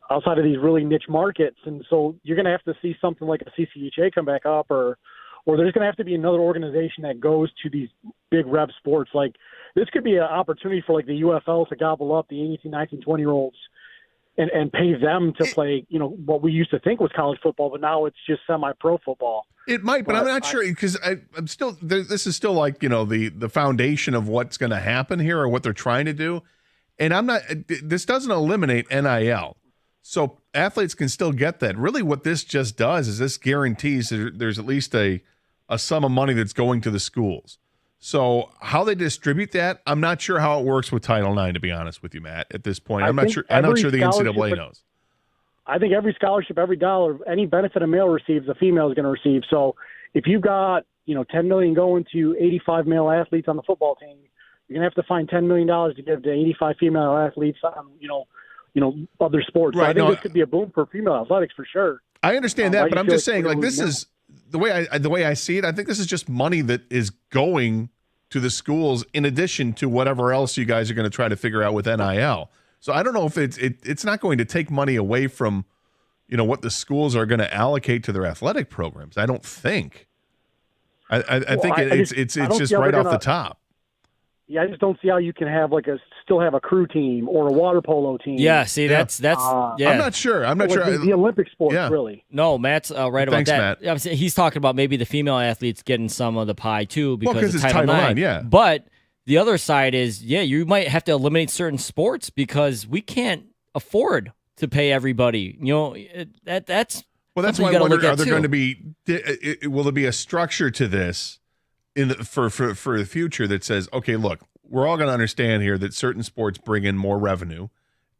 outside of these really niche markets. And so you're going to have to see something like a CCHA come back up, or there's going to have to be another organization that goes to these big rev sports. Like, this could be an opportunity for like the UFL to gobble up the 18, 19, 20-year-olds and pay them to play, what we used to think was college football, but now it's just semi-pro football. It might, but I'm not sure, because I'm still, this is still like, the foundation of what's going to happen here or what they're trying to do. And this doesn't eliminate NIL. So athletes can still get that. Really what this just does is this guarantees there's at least a sum of money that's going to the schools. So how they distribute that, I'm not sure how it works with Title IX, to be honest with you, Matt, at this point. I'm not sure the NCAA knows. I think every scholarship, every dollar, any benefit a male receives, a female is going to receive. So if you've got, $10 million going to 85 male athletes on the football team, you're going to have to find $10 million to give to 85 female athletes on, other sports. Right, so I think this could be a boom for female athletics for sure. I understand that, but I'm just saying, like, this is the way I see it. I think this is just money that is going to the schools in addition to whatever else you guys are going to try to figure out with NIL. So I don't know if it's not going to take money away from, what the schools are going to allocate to their athletic programs. I don't think. I think it's just right off the top. Yeah, I just don't see how you can have still have a crew team or a water polo team. Yeah, see, that's yeah. I'm not sure. The Olympic sports, really. No, Matt's right Thanks, about that. Matt. He's talking about maybe the female athletes getting some of the pie too because it's of Title IX. Yeah. But the other side is, you might have to eliminate certain sports because we can't afford to pay everybody. That's that's why I wonder: are there going to be? Will there be a structure to this for the future that says, okay, look, we're all going to understand here that certain sports bring in more revenue,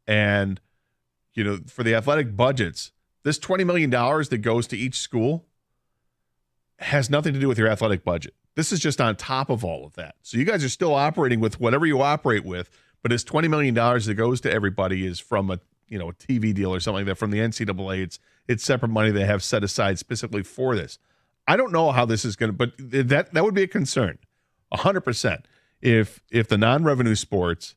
and for the athletic budgets, this $20 million that goes to each school has nothing to do with your athletic budget. This is just on top of all of that. So you guys are still operating with whatever you operate with, but this $20 million that goes to everybody is from a TV deal or something like that from the NCAA. It's separate money they have set aside specifically for this. I don't know how this is going to, but that would be a concern, 100%. If the non-revenue sports,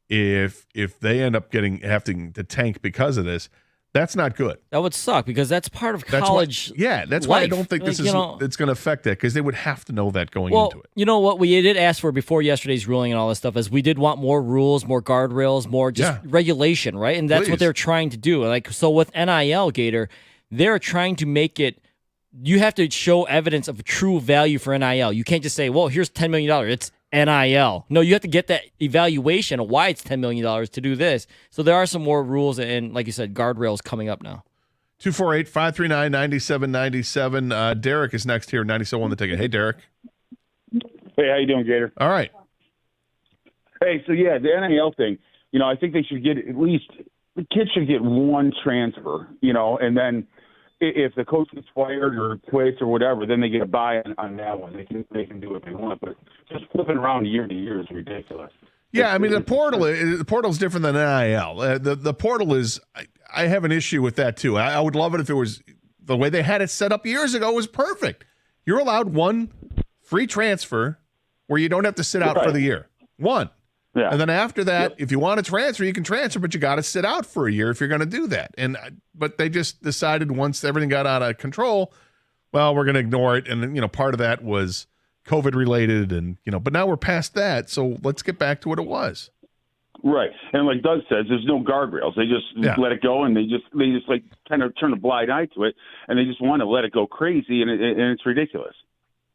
if they end up having to tank because of this, that's not good. That would suck because that's part of college. That's why I don't think it's going to affect that because they would have to know that going into it. You know what we did ask for before yesterday's ruling and all this stuff is we did want more rules, more guardrails, more just regulation, right? And that's what they're trying to do. So with NIL, Gator, they're trying to make it. You have to show evidence of true value for NIL. You can't just say, "Well, here's $10 million. It's NIL." No, you have to get that evaluation of why it's $10 million to do this. So there are some more rules and, like you said, guardrails coming up now. 248-539-9797. Derek is next here, 97 on the ticket. Hey, Derek. Hey, how you doing, Gator? All right. Hey, so the NIL thing, I think they should get at least – the kids should get one transfer, and then if the coach gets fired or quits or whatever, then they get a buy on that one. They can do what they want, but just flipping around year to year is ridiculous. Yeah, I mean the portal's different than NIL. The portal is I have an issue with that too. I would love it if it was the way they had it set up years ago was perfect. You're allowed one free transfer where you don't have to sit out for the year. One. Yeah. And then after that, if you want to transfer, you can transfer, but you got to sit out for a year if you're going to do that. But they just decided once everything got out of control, well, we're going to ignore it. And part of that was COVID related, and but now we're past that, so let's get back to what it was. Right, and like Doug says, there's no guardrails. They just let it go, and they just like kind of turn a blind eye to it, and they just want to let it go crazy, and it's ridiculous.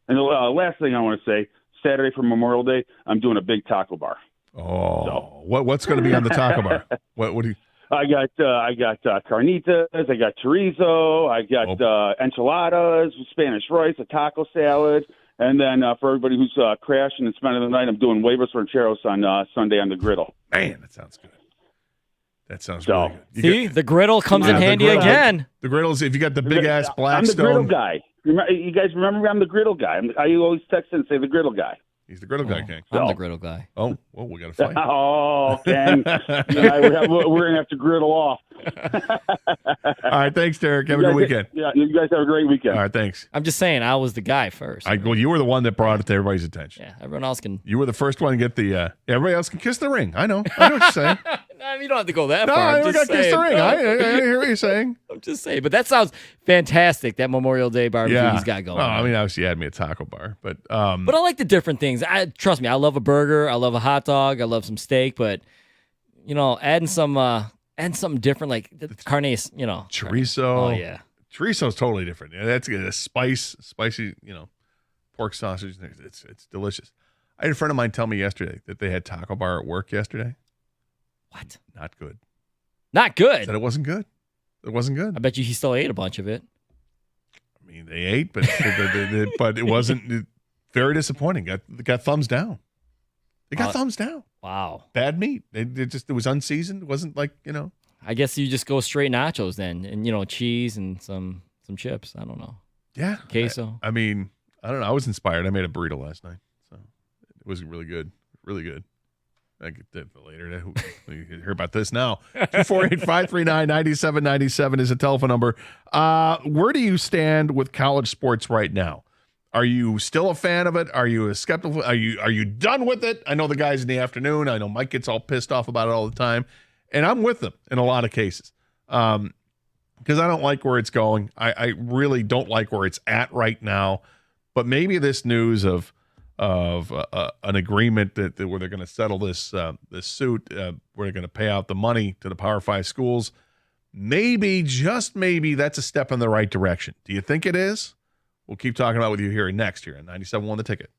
And the last thing I want to say, Saturday for Memorial Day, I'm doing a big taco bar. Oh, so. What's going to be on the taco bar? What do you? I got carnitas, I got chorizo, I got enchiladas, Spanish rice, a taco salad, and then for everybody who's crashing and spending the night, I'm doing huevos rancheros on Sunday on the griddle. Man, that sounds good. That sounds really good. The griddle comes in handy again. The griddle's if you got the big ass Blackstone. I'm the griddle guy. You guys remember me? I'm the griddle guy. I always text and say the griddle guy. He's the griddle guy, King. I'm the griddle guy. Oh, well, we got to fight. Oh, King. We're going to have to griddle off. All right, thanks, Derek. Have a good weekend. Yeah, you guys have a great weekend. All right, thanks. I'm just saying, I was the guy first. You were the one that brought it to everybody's attention. Yeah, everyone else can. You were the first one to get the. Everybody else can kiss the ring. I know what you're saying. You don't have to go that far. I got to kiss the ring. I hear what you're saying. I'm just saying, but that sounds fantastic. That Memorial Day barbecue he's got going. Well, I mean, obviously, you had me a taco bar, but I like the different things. Trust me, I love a burger. I love a hot dog. I love some steak, but adding something different like the carnes, chorizo. Oh yeah, chorizo's totally different. Yeah, that's a spicy, pork sausage. It's delicious. I had a friend of mine tell me yesterday that they had taco bar at work yesterday. What? Not good. Not good. Said it wasn't good. It wasn't good. I bet you he still ate a bunch of it. I mean, they ate, but but it wasn't. Very disappointing. Got thumbs down. They got thumbs down. Wow. Bad meat. It was unseasoned. It wasn't like I guess you just go straight nachos then, and cheese and some chips. I don't know. Yeah. Queso. I mean, I don't know. I was inspired. I made a burrito last night, so it was really good. Really good. I get that later. You hear about this now. 248-539-9797 is a telephone number. Where do you stand with college sports right now? Are you still a fan of it? Are you a skeptical? Are you done with it? I know the guys in the afternoon. I know Mike gets all pissed off about it all the time, and I'm with them in a lot of cases because I don't like where it's going. I really don't like where it's at right now. But maybe this news of of an agreement that where they're going to settle this suit, where they're going to pay out the money to the Power 5 schools. Maybe, just maybe, that's a step in the right direction. Do you think it is? We'll keep talking about it with you here next year on 97.1 The Ticket.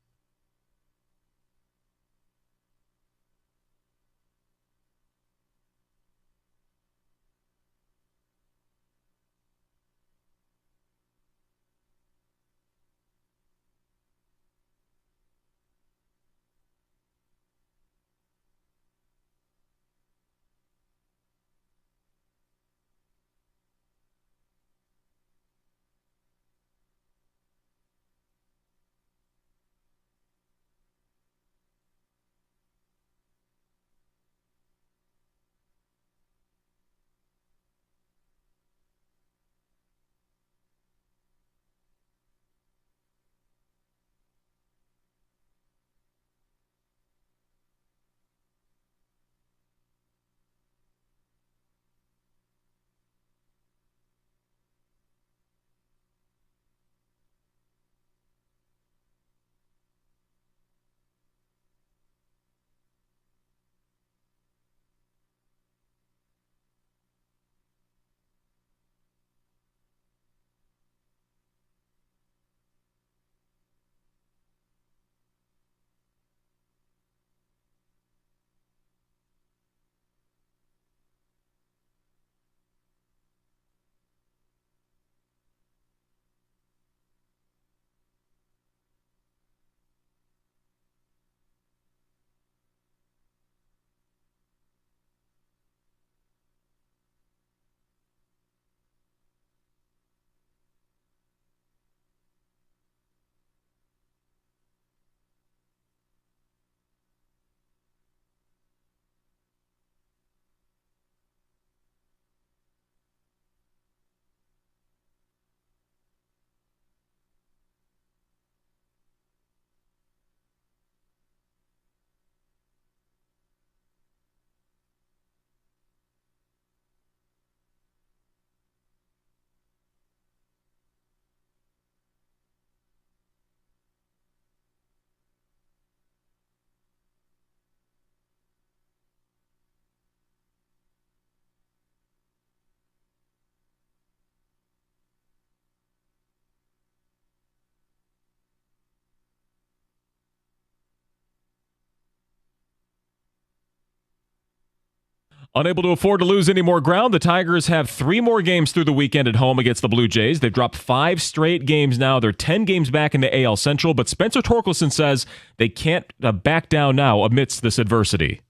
Unable to afford to lose any more ground, the Tigers have 3 more games through the weekend at home against the Blue Jays. They've dropped 5 straight games now. They're 10 games back in the AL Central, but Spencer Torkelson says they can't back down now amidst this adversity.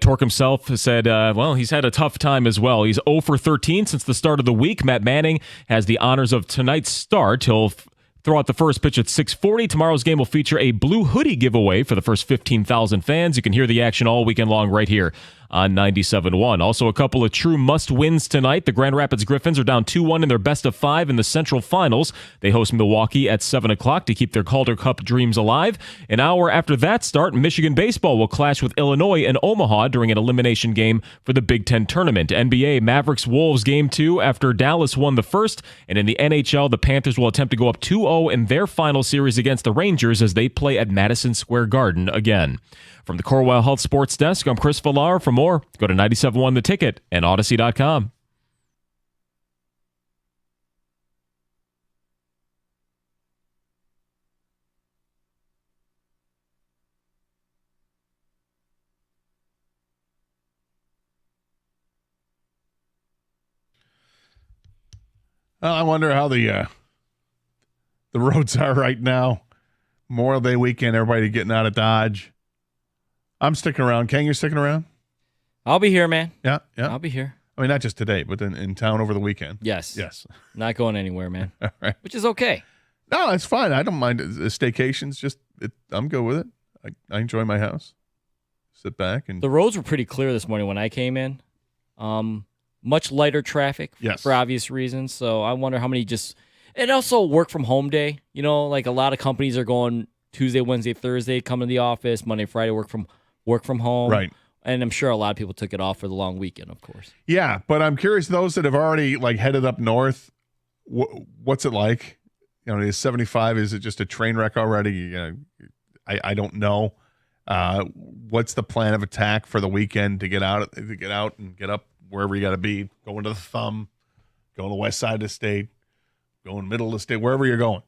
Tork himself said, he's had a tough time as well. He's 0 for 13 since the start of the week. Matt Manning has the honors of tonight's start. He'll throw out the first pitch at 6:40. Tomorrow's game will feature a blue hoodie giveaway for the first 15,000 fans. You can hear the action all weekend long right here on 97.1. Also, a couple of true must-wins tonight. The Grand Rapids Griffins are down 2-1 in their best of 5 in the Central Finals. They host Milwaukee at 7 o'clock to keep their Calder Cup dreams alive. An hour after that start, Michigan baseball will clash with Illinois in Omaha during an elimination game for the Big Ten tournament. NBA Mavericks-Wolves Game 2 after Dallas won the first. And in the NHL, the Panthers will attempt to go up 2-0 in their final series against the Rangers as they play at Madison Square Garden again. From the Corewell Health Sports Desk, I'm Chris Villar. For more, go to 97.1 The Ticket and Odyssey.com. Well, I wonder how the roads are right now. Memorial Day weekend, everybody getting out of Dodge. I'm sticking around. Ken, you're sticking around? I'll be here, man. Yeah. I'll be here. I mean, not just today, but in town over the weekend. Yes. Yes. Not going anywhere, man. All right. Which is okay. No, it's fine. I don't mind. Staycations, I'm good with it. I enjoy my house. Sit back and. The roads were pretty clear this morning when I came in. Much lighter traffic for obvious reasons. So I wonder how many just. And also work from home day. You know, like a lot of companies are going Tuesday, Wednesday, Thursday, come to the office. Monday, Friday, work from home. Right. And I'm sure a lot of people took it off for the long weekend, of course. Yeah, but I'm curious, those that have already headed up north, what's it like? Is 75, is it just a train wreck already? I don't know. What's the plan of attack for the weekend to get out and get up wherever you got to be, going to the Thumb, going to the west side of the state, going middle of the state, wherever you're going?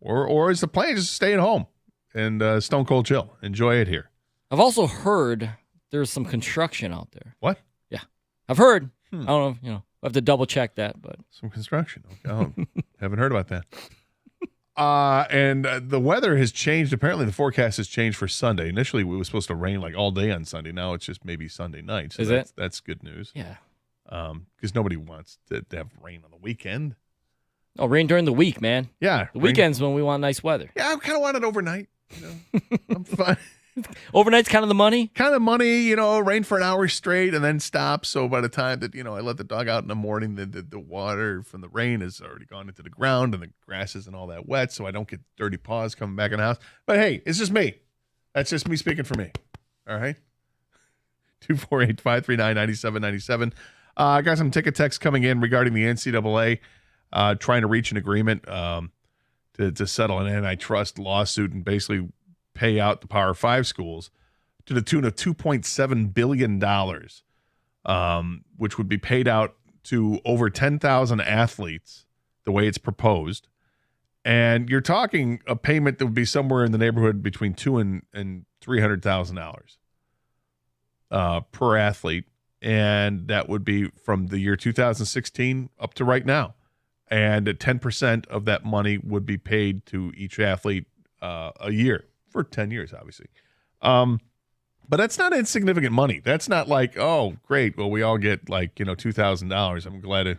Or is the plan just stay at home and stone cold chill, enjoy it here? I've also heard there's some construction out there. What? Yeah. I've heard. I don't know, I have to double check that, but some construction. Okay. Oh, haven't heard about that. And the weather has changed. Apparently, the forecast has changed for Sunday. Initially, it was supposed to rain all day on Sunday. Now it's just maybe Sunday night. So that's good news. Yeah. Because nobody wants to have rain on the weekend. Oh, rain during the week, man. Yeah. The weekends when we want nice weather. Yeah, I kind of want it overnight. I'm fine. Overnight's kind of the money? Kind of money, rain for an hour straight and then stop. So by the time that, I let the dog out in the morning, the water from the rain has already gone into the ground and the grass isn't all that wet. So I don't get dirty paws coming back in the house. But hey, it's just me. That's just me speaking for me. All right. 248-539-9797. I got some ticket texts coming in regarding the NCAA trying to reach an agreement to settle an antitrust lawsuit and basically pay out the Power 5 schools to the tune of $2.7 billion, which would be paid out to over 10,000 athletes the way it's proposed. And you're talking a payment that would be somewhere in the neighborhood between $200,000 and $300,000 per athlete. And that would be from the year 2016 up to right now. And 10% of that money would be paid to each athlete a year. For 10 years, obviously. But that's not insignificant money. That's not like, oh, great. Well, we all get $2,000. I'm glad to,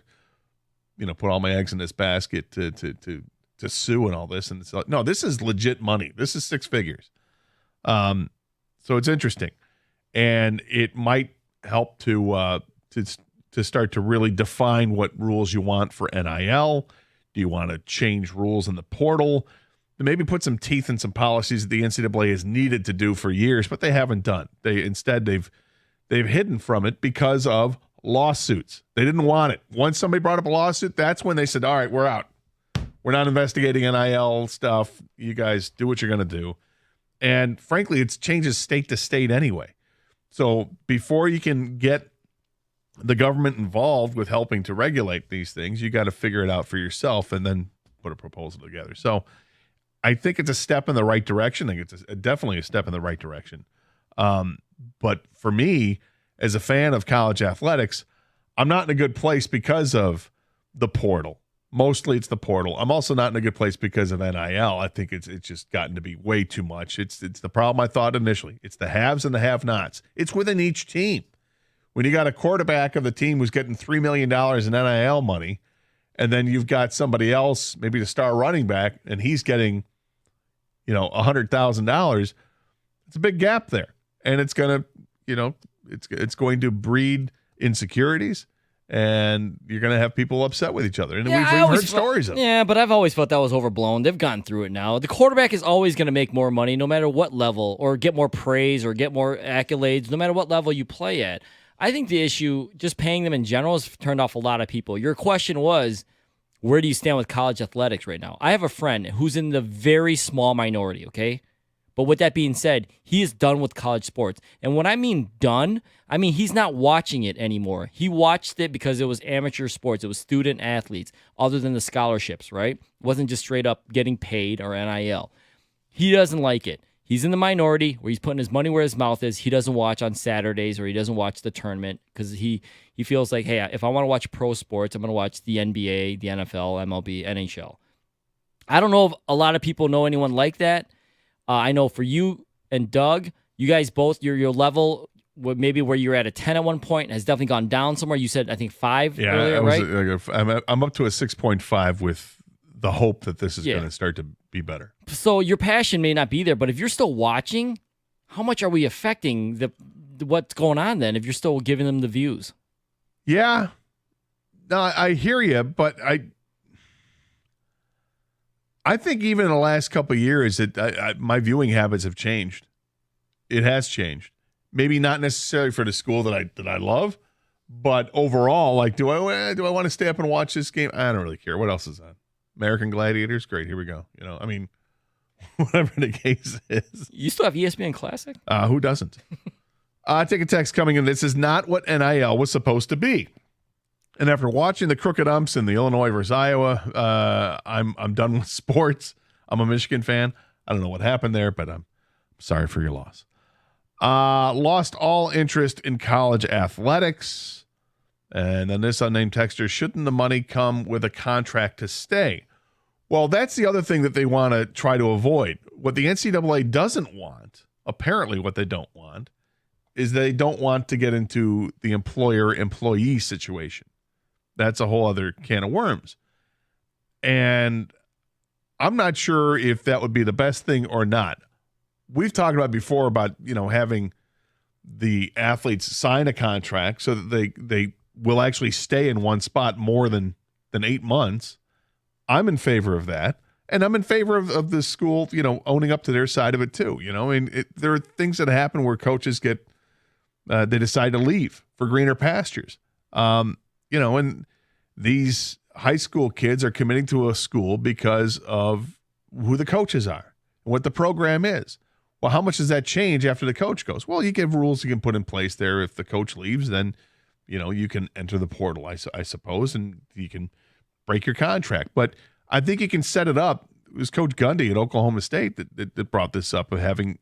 put all my eggs in this basket to sue and all this. And it's like, no, this is legit money. This is six figures. So it's interesting. And it might help to start to really define what rules you want for NIL. Do you want to change rules in the portal? Maybe put some teeth in some policies that the NCAA has needed to do for years, but they haven't done. They've hidden from it because of lawsuits. They didn't want it. Once somebody brought up a lawsuit, that's when they said, all right, we're out. We're not investigating NIL stuff. You guys do what you're going to do. And frankly, it changes state to state anyway. So before you can get the government involved with helping to regulate these things, you got to figure it out for yourself and then put a proposal together. So I think it's a step in the right direction. I think it's definitely a step in the right direction. But for me, as a fan of college athletics, I'm not in a good place because of the portal. Mostly it's the portal. I'm also not in a good place because of NIL. I think it's just gotten to be way too much. It's the problem I thought initially. It's the haves and the have-nots. It's within each team. When you got a quarterback of the team who's getting $3 million in NIL money, and then you've got somebody else, maybe the star running back, and he's getting $100,000, it's a big gap there. And it's going to, it's going to breed insecurities, and you're going to have people upset with each other. And we've heard stories of it. Yeah, but I've always felt that was overblown. They've gotten through it now. The quarterback is always going to make more money no matter what level, or get more praise or get more accolades no matter what level you play at. I think the issue, just paying them in general, has turned off a lot of people. Your question was, where do you stand with college athletics right now? I have a friend who's in the very small minority, okay? But with that being said, he is done with college sports. And when I mean done, I mean he's not watching it anymore. He watched it because it was amateur sports. It was student athletes, other than the scholarships, right? It wasn't just straight up getting paid or NIL. He doesn't like it. He's in the minority where he's putting his money where his mouth is. He doesn't watch on Saturdays, or he doesn't watch the tournament because he feels like, hey, if I want to watch pro sports, I'm going to watch the NBA, the NFL, MLB, NHL. I don't know if a lot of people know anyone like that. I know for you and Doug, you guys both, your level, maybe where you're at a 10 at one point, has definitely gone down somewhere. You said, I think 5 earlier, right? I'm up to a 6.5 with the hope that this is going to start to be better. So your passion may not be there, but if you're still watching, how much are we affecting what's going on then if you're still giving them the views? Yeah. No, I hear you, but I think even in the last couple of years, my viewing habits have changed. It has changed. Maybe not necessarily for the school that I love, but overall, like, do I want to stay up and watch this game? I don't really care. What else is on? American Gladiators? Great, here we go. I mean, whatever the case is. You still have ESPN Classic? Who doesn't? Take a text coming in. This is not what NIL was supposed to be. And after watching the crooked umps in the Illinois versus Iowa, I'm done with sports. I'm a Michigan fan. I don't know what happened there, but I'm sorry for your loss. Lost all interest in college athletics. And then this unnamed texter, shouldn't the money come with a contract to stay? Well, that's the other thing that they want to try to avoid. What the NCAA doesn't want, apparently what they don't want, is they don't want to get into the employer-employee situation. That's a whole other can of worms. And I'm not sure if that would be the best thing or not. We've talked about before about, having the athletes sign a contract so that they will actually stay in one spot more than 8 months. I'm in favor of that. And I'm in favor of the school, owning up to their side of it too. There are things that happen where coaches they decide to leave for greener pastures. And these high school kids are committing to a school because of who the coaches are, what the program is. Well, how much does that change after the coach goes? Well, you give rules you can put in place there. If the coach leaves, then, you can enter the portal, I suppose, and you can break your contract. But I think you can set it up. It was Coach Gundy at Oklahoma State that brought this up of having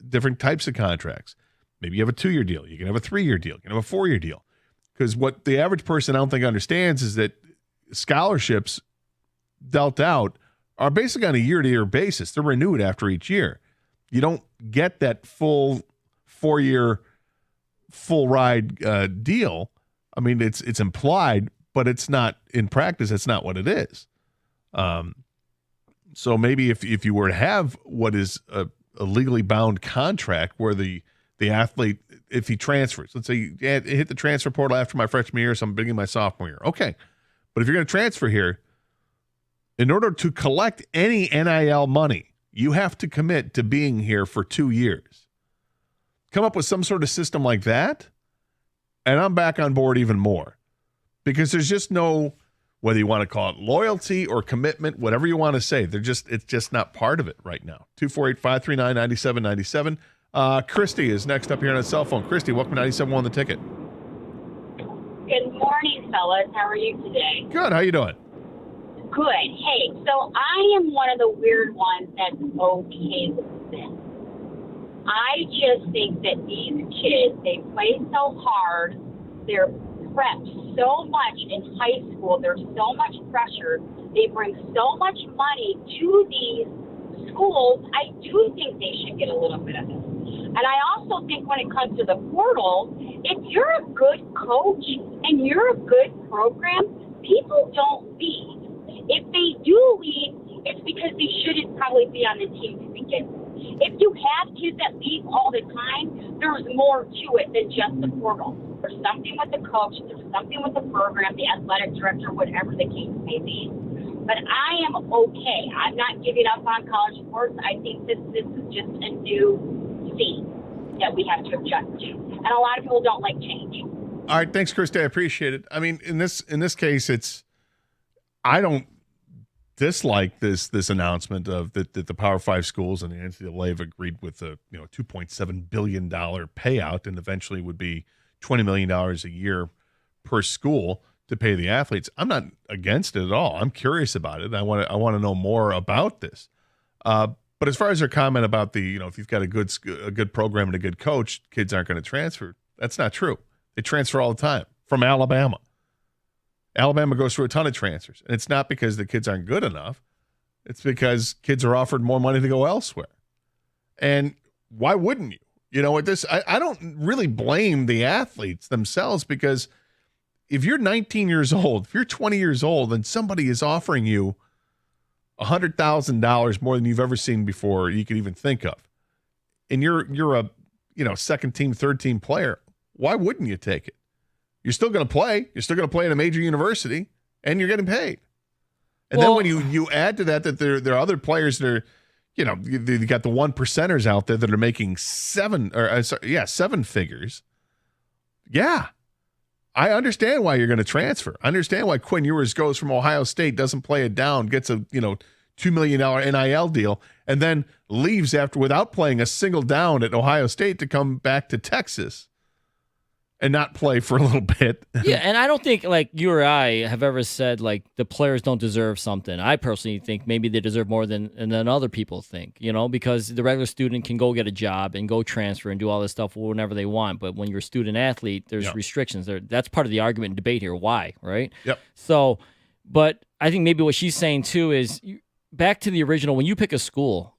different types of contracts. Maybe you have a 2-year deal. You can have a 3-year deal. You can have a 4-year deal. Because what the average person I don't think understands is that scholarships dealt out are basically on a year-to-year basis. They're renewed after each year. You don't get that full 4-year, full ride deal. I mean, it's implied, but it's not in practice. It's not what it is. So maybe if you were to have what is a legally bound contract where the athlete, if he transfers, let's say you hit the transfer portal after my freshman year, so I'm beginning my sophomore year. Okay. But if you're going to transfer here, in order to collect any NIL money, you have to commit to being here for 2 years. Come up with some sort of system like that, and I'm back on board even more. Because there's just no, whether you want to call it loyalty or commitment, whatever you want to say, it's just not part of it right now. 248-539-9797. Christy is next up here on a cell phone. Christy, welcome to 97.1 On the Ticket. Good morning, fellas. How are you today? Good. How you doing? Good. Hey, so I am one of the weird ones that's okay with this. I just think that these kids, they play so hard, they're prepped so much in high school, there's so much pressure, they bring so much money to these schools, I do think they should get a little bit of it. And I also think when it comes to the portal, if you're a good coach and you're a good program, people don't leave. If they do leave, it's because they shouldn't probably be on the team to begin with. If you have kids that leave all the time, there's more to it than just the portal. There's something with the coach, there's something with the program, the athletic director, whatever the case may be. But I am okay. I'm not giving up on college sports. I think this is just a new scene that we have to adjust to. And a lot of people don't like change. All right, thanks, Christy. I appreciate it. I mean, in this case, I don't dislike this announcement of that the Power 5 schools and the NCAA have agreed with a $2.7 billion payout, and eventually would be $20 million a year per school to pay the athletes. I'm not against it at all. I'm curious about it. I want to know more about this. But as far as their comment about if you've got a good program and a good coach, kids aren't going to transfer. That's not true. They transfer all the time from Alabama. Alabama goes through a ton of transfers, and it's not because the kids aren't good enough. It's because kids are offered more money to go elsewhere. And why wouldn't you? At this, I don't really blame the athletes themselves, because if you're 19 years old, if you're 20 years old, and somebody is offering you $100,000 more than you've ever seen before, you could even think of, and you're a second team, third team player, why wouldn't you take it? You're still going to play. You're still going to play at a major university, and you're getting paid. And then when you add to that there are other players that are, you got the 1%ers out there that are making seven figures. Yeah. I understand why you're going to transfer. I understand why Quinn Ewers goes from Ohio State, doesn't play it down, gets a $2 million NIL deal, and then leaves without playing a single down at Ohio State to come back to Texas and not play for a little bit. Yeah, and I don't think like you or I have ever said like the players don't deserve something. I personally think maybe they deserve more than other people think, because the regular student can go get a job and go transfer and do all this stuff whenever they want. But when you're a student athlete, there's restrictions. That's part of the argument and debate here. Why, right? Yep. So, but I think maybe what she's saying too is back to the original. When you pick a school,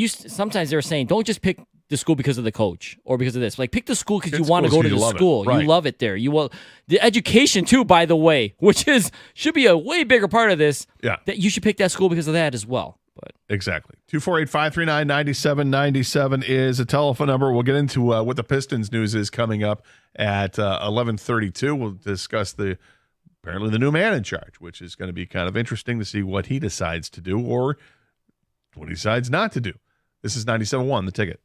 sometimes they're saying don't just pick the school because of the coach or because of this. Like, pick the school because you want to go to the school. Right. You love it there. You will the education too, by the way, which should be a way bigger part of this. Yeah, that you should pick that school because of that as well. But exactly. 248-539-9797 is a telephone number. We'll get into what the Pistons news is coming up at 11:32. We'll discuss apparently the new man in charge, which is going to be kind of interesting to see what he decides to do or what he decides not to do. This is 97.1, The Ticket.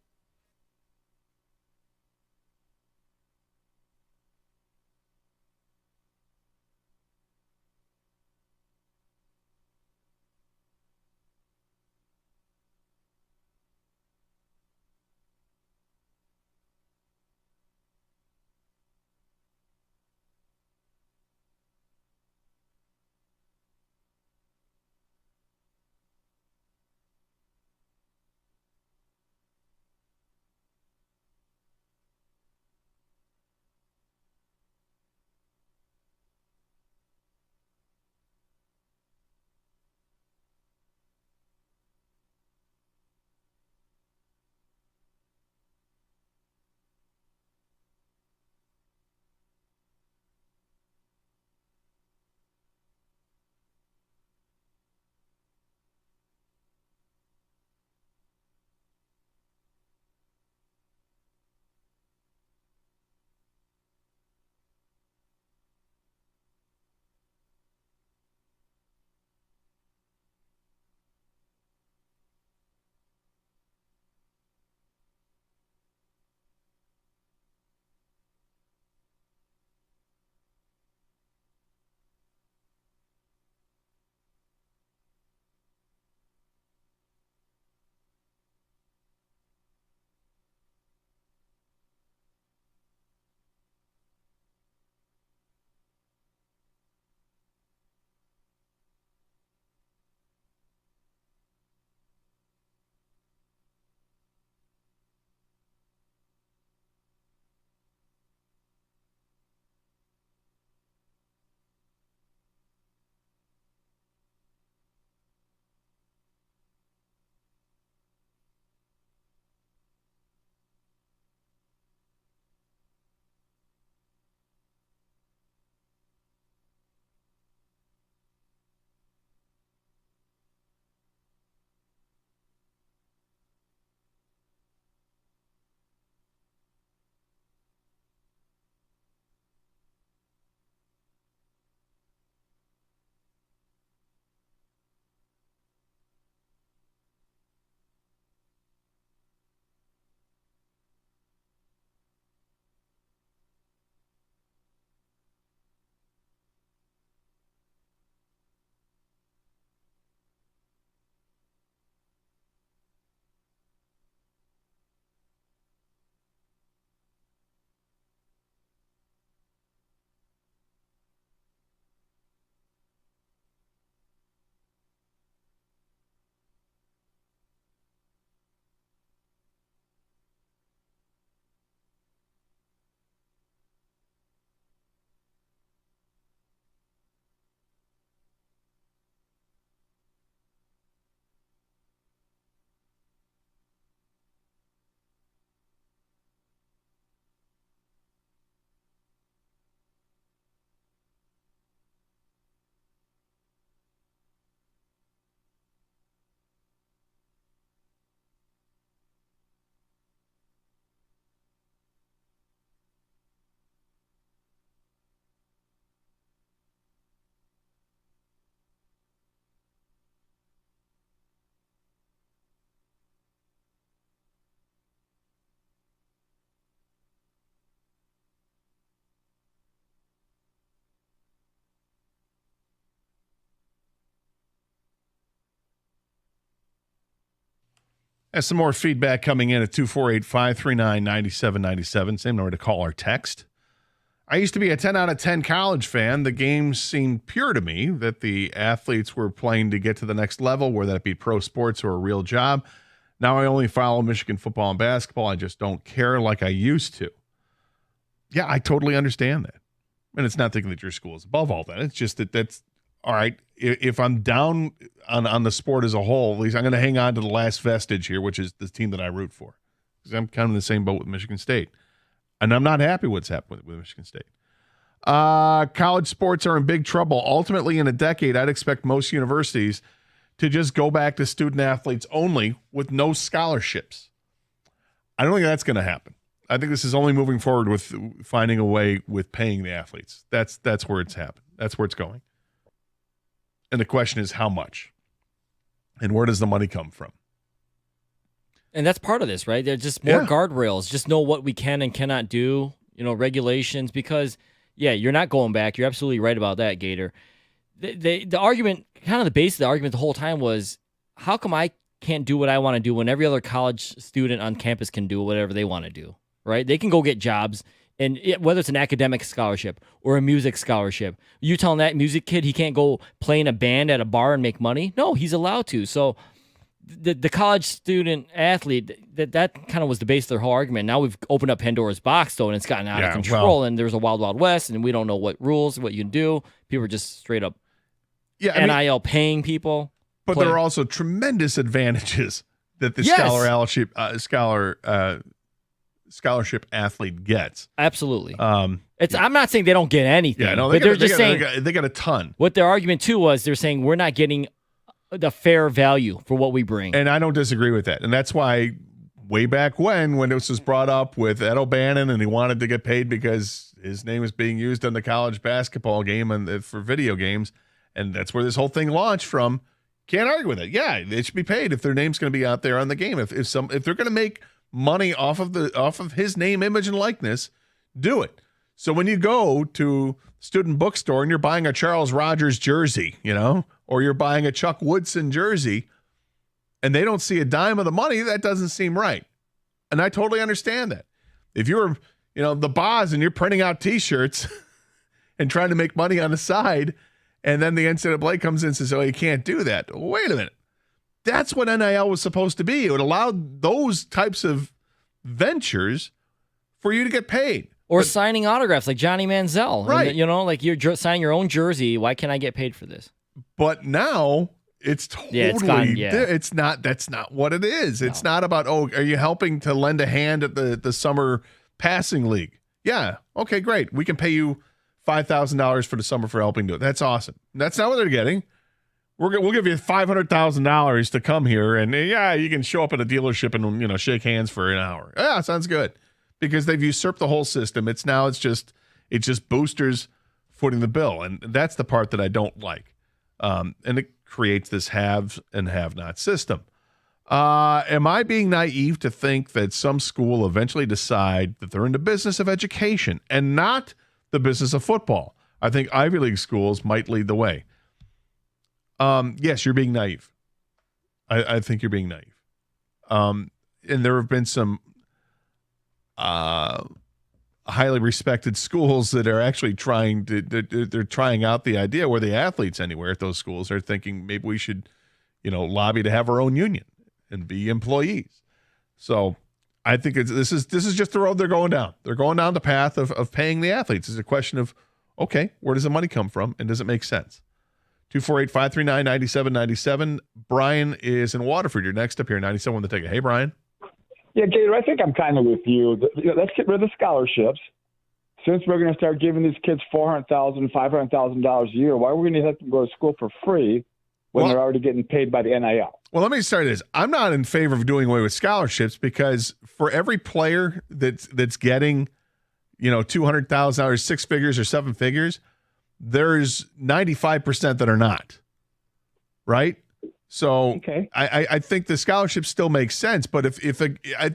Has some more feedback coming in at 248-539-9797. Same number to call or text. I used to be a 10 out of 10 college fan. The games seemed pure to me, that the athletes were playing to get to the next level, whether that be pro sports or a real job. Now I only follow Michigan football and basketball. I just don't care like I used to. Yeah, I totally understand that. And it's not thinking that your school is above all that. It's just that's all right. If I'm down on the sport as a whole, at least I'm going to hang on to the last vestige here, which is the team that I root for. Because I'm kind of in the same boat with Michigan State. And I'm not happy what's happened with Michigan State. College sports are in big trouble. Ultimately, in a decade, I'd expect most universities to just go back to student athletes only with no scholarships. I don't think that's going to happen. I think this is only moving forward with finding a way with paying the athletes. That's where it's happened. That's where it's going. And the question is how much? And where does the money come from? And that's part of this, right? There's just more guardrails. Just know what we can and cannot do, regulations, because, you're not going back. You're absolutely right about that, Gator. The argument, kind of the base of the argument the whole time was, how come I can't do what I want to do when every other college student on campus can do whatever they want to do, right? They can go get jobs, and whether it's an academic scholarship or a music scholarship, you telling that music kid he can't go play in a band at a bar and make money? No, he's allowed to. So the college student athlete, that kind of was the base of their whole argument. Now we've opened up Pandora's box, though, and it's gotten out of control, and there's a wild, wild west, and we don't know what rules, what you can do. People are just straight up NIL paying people. But there are also tremendous advantages that the scholarship athlete gets. Absolutely. I'm not saying they don't get anything, but they're just saying they got a ton. What their argument too was, they're saying we're not getting the fair value for what we bring. And I don't disagree with that. And that's why way back when this was brought up with Ed O'Bannon and he wanted to get paid because his name was being used on the college basketball game and for video games, and that's where this whole thing launched from. Can't argue with it. Yeah, they should be paid if their name's going to be out there on the game. If they're going to make money off of his name, image, and likeness, do it. So when you go to student bookstore and you're buying a Charles Rogers jersey, or you're buying a Chuck Woodson jersey, and they don't see a dime of the money, that doesn't seem right. And I totally understand that. If you're, the Boz and you're printing out T-shirts and trying to make money on the side, and then the NCAA comes in and says, oh, you can't do that. Wait a minute. That's what NIL was supposed to be. It would allow those types of ventures for you to get paid. Or signing autographs like Johnny Manziel. Right. Like you're signing your own jersey. Why can't I get paid for this? But now it's totally, it's not, that's not what it is. No. It's not about, are you helping to lend a hand at the summer passing league? Yeah. Okay, great. We can pay you $5,000 for the summer for helping do it. That's awesome. That's not what they're getting. We'll give you $500,000 to come here, and you can show up at a dealership and shake hands for an hour. Yeah, sounds good, because they've usurped the whole system. It's just boosters footing the bill, and that's the part that I don't like. And it creates this haves and have-not system. Am I being naive to think that some school will eventually decide that they're in the business of education and not the business of football? I think Ivy League schools might lead the way. Yes, you're being naive. I think you're being naive. And there have been some highly respected schools that are actually they're trying out the idea, where the athletes anywhere at those schools are thinking maybe we should, lobby to have our own union and be employees. So I think this is just the road they're going down. They're going down the path of paying the athletes. It's a question of, okay, where does the money come from, and does it make sense? 248-539-9797. Brian is in Waterford. You're next up here, 97 the ticket. Hey, Brian. Yeah, Gator, I think I'm kind of with you. Let's get rid of the scholarships. Since we're going to start giving these kids $400,000, $500,000 a year, why are we going to let them go to school for free when they're already getting paid by the NIL? Well, let me start this. I'm not in favor of doing away with scholarships, because for every player that's getting, $200,000, six figures or seven figures, there's 95% that are not. Right? So okay. I think the scholarship still makes sense, but if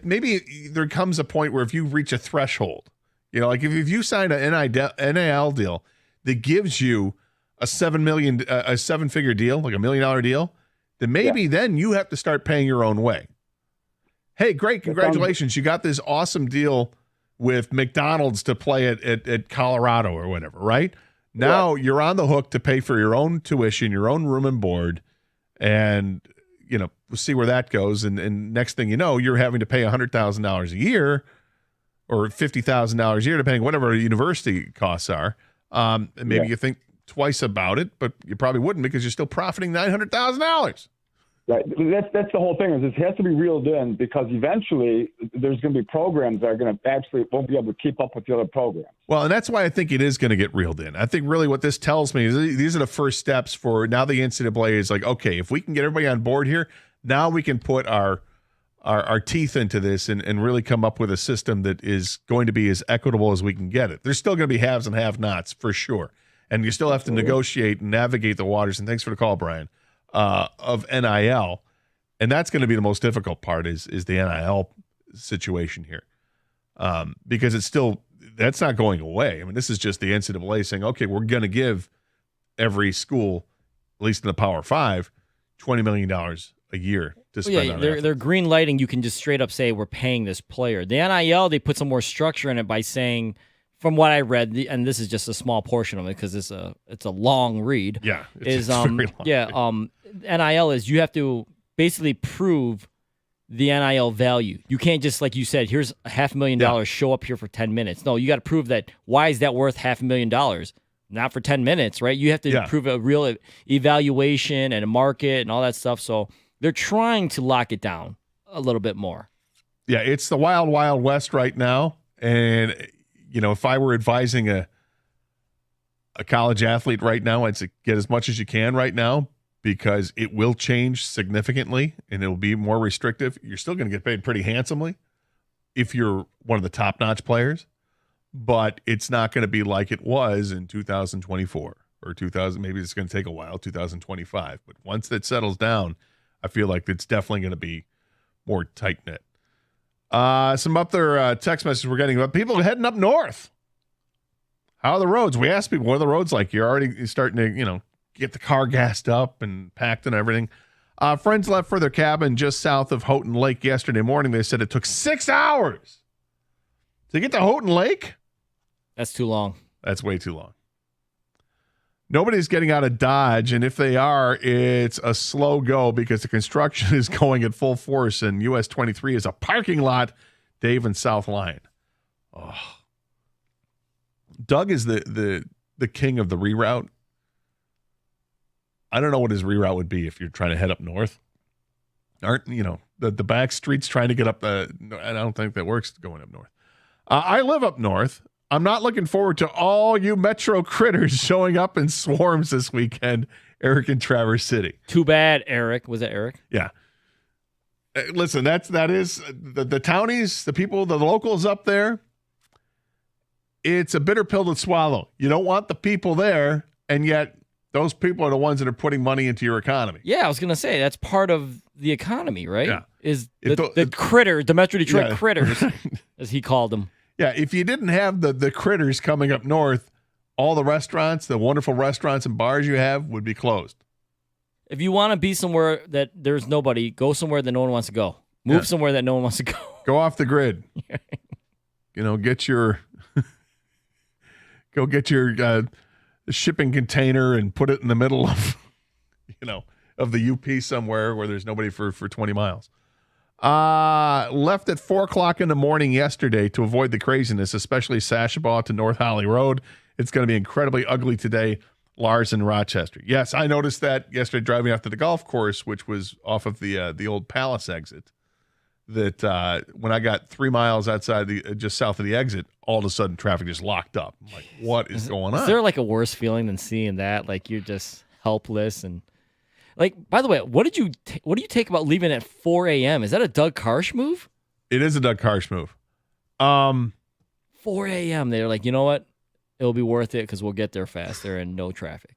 maybe there comes a point where if you reach a threshold, like if you sign an NIL deal that gives you a seven-figure deal, like $1 million deal, then maybe then you have to start paying your own way. hey, great, congratulations. You got this awesome deal with McDonald's to play at Colorado or whatever, right? Now you're on the hook to pay for your own tuition, your own room and board, and we'll see where that goes. And next thing you know, you're having to pay $100,000 a year or $50,000 a year, depending whatever university costs are. And maybe you think twice about it, but you probably wouldn't because you're still profiting $900,000. Right. That's the whole thing. Is it has to be reeled in because eventually there's going to be programs that are going to actually won't be able to keep up with the other programs. Well, and that's why I think it is going to get reeled in. I think really what this tells me is these are the first steps for now. The NCAA is like, okay, if we can get everybody on board here, now we can put our teeth into this and really come up with a system that is going to be as equitable as we can get it. There's still going to be haves and have-nots for sure, and you still have to negotiate and navigate the waters. And thanks for the call, Brian. Of NIL, and that's going to be the most difficult part is the NIL situation here, because that's not going away. I mean, this is just the NCAA saying, okay, we're going to give every school, at least in the Power Five, $20 million a year to spend on they're green lighting. You can just straight up say we're paying this player. The NIL, they put some more structure in it by saying, from what I read, and this is just a small portion of it because it's a long read. Yeah, NIL is you have to basically prove the NIL value. You can't just, like you said, here's $500,000, show up here for 10 minutes. No, you got to prove that. Why is that worth $500,000? Not for 10 minutes, right? You have to prove a real evaluation and a market and all that stuff. So they're trying to lock it down a little bit more. Yeah, it's the wild, wild west right now. And, if I were advising a college athlete right now, I'd say get as much as you can right now, because it will change significantly and it'll be more restrictive. You're still going to get paid pretty handsomely if you're one of the top-notch players, but it's not going to be like it was in 2024 or 2000. Maybe it's going to take a while, 2025. But once that settles down, I feel like it's definitely going to be more tight-knit. Some other text messages we're getting about people heading up north. How are the roads? We asked people, what are the roads like? You're already starting to, get the car gassed up and packed and everything. Friends left for their cabin just south of Houghton Lake yesterday morning. They said it took 6 hours to get to Houghton Lake. That's too long. That's way too long. Nobody's getting out of Dodge, and if they are, it's a slow go because the construction is going at full force, and US 23 is a parking lot. Dave and South Line. Oh. Doug is the king of the reroute. I don't know what his reroute would be if you're trying to head up north. Aren't, the back streets trying to get up I don't think that works going up north. I live up north. I'm not looking forward to all you Metro critters showing up in swarms this weekend, Eric in Traverse City. Too bad, Eric. Was that Eric? Yeah. Listen, that is the townies, the people, the locals up there. It's a bitter pill to swallow. You don't want the people there, and yet those people are the ones that are putting money into your economy. Yeah, I was going to say, that's part of the economy, right? Yeah. Is the critter, the Metro Detroit critters, as he called them. Yeah, if you didn't have the critters coming up north, all the restaurants, the wonderful restaurants and bars you have would be closed. If you want to be somewhere that there's nobody, go somewhere that no one wants to go. Move somewhere that no one wants to go. Go off the grid. Get your shipping container and put it in the middle of, of the UP somewhere where there's nobody for 20 miles. Left at 4:00 in the morning yesterday to avoid the craziness, especially Sashabaw to North Holly Road. It's going to be incredibly ugly today. Lars in Rochester. Yes, I noticed that yesterday driving after the golf course, which was off of the old Palace exit. That when I got 3 miles outside just south of the exit, all of a sudden traffic just locked up. I'm like, what is going on? Is there like a worse feeling than seeing that? Like you're just helpless and. Like, by the way, what do you take about leaving at 4 a.m.? Is that a Doug Karsh move? It is a Doug Karsh move. 4 a.m. They're like, you know what? It'll be worth it because we'll get there faster and no traffic.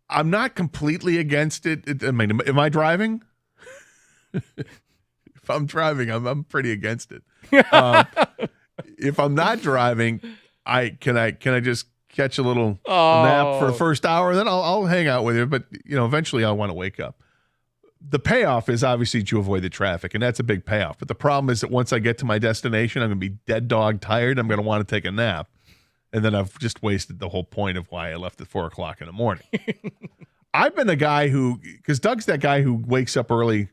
I'm not completely against it. I mean, am I driving? If I'm driving, I'm pretty against it. If I'm not driving, can I just catch a little nap for the first hour, then I'll hang out with you. But eventually I want to wake up. the payoff is obviously to avoid the traffic, and that's a big payoff. But the problem is that once I get to my destination, I'm going to be dead dog tired. I'm going to want to take a nap. And then I've just wasted the whole point of why I left at 4 o'clock in the morning. I've been the guy who, because Doug's that guy who wakes up early.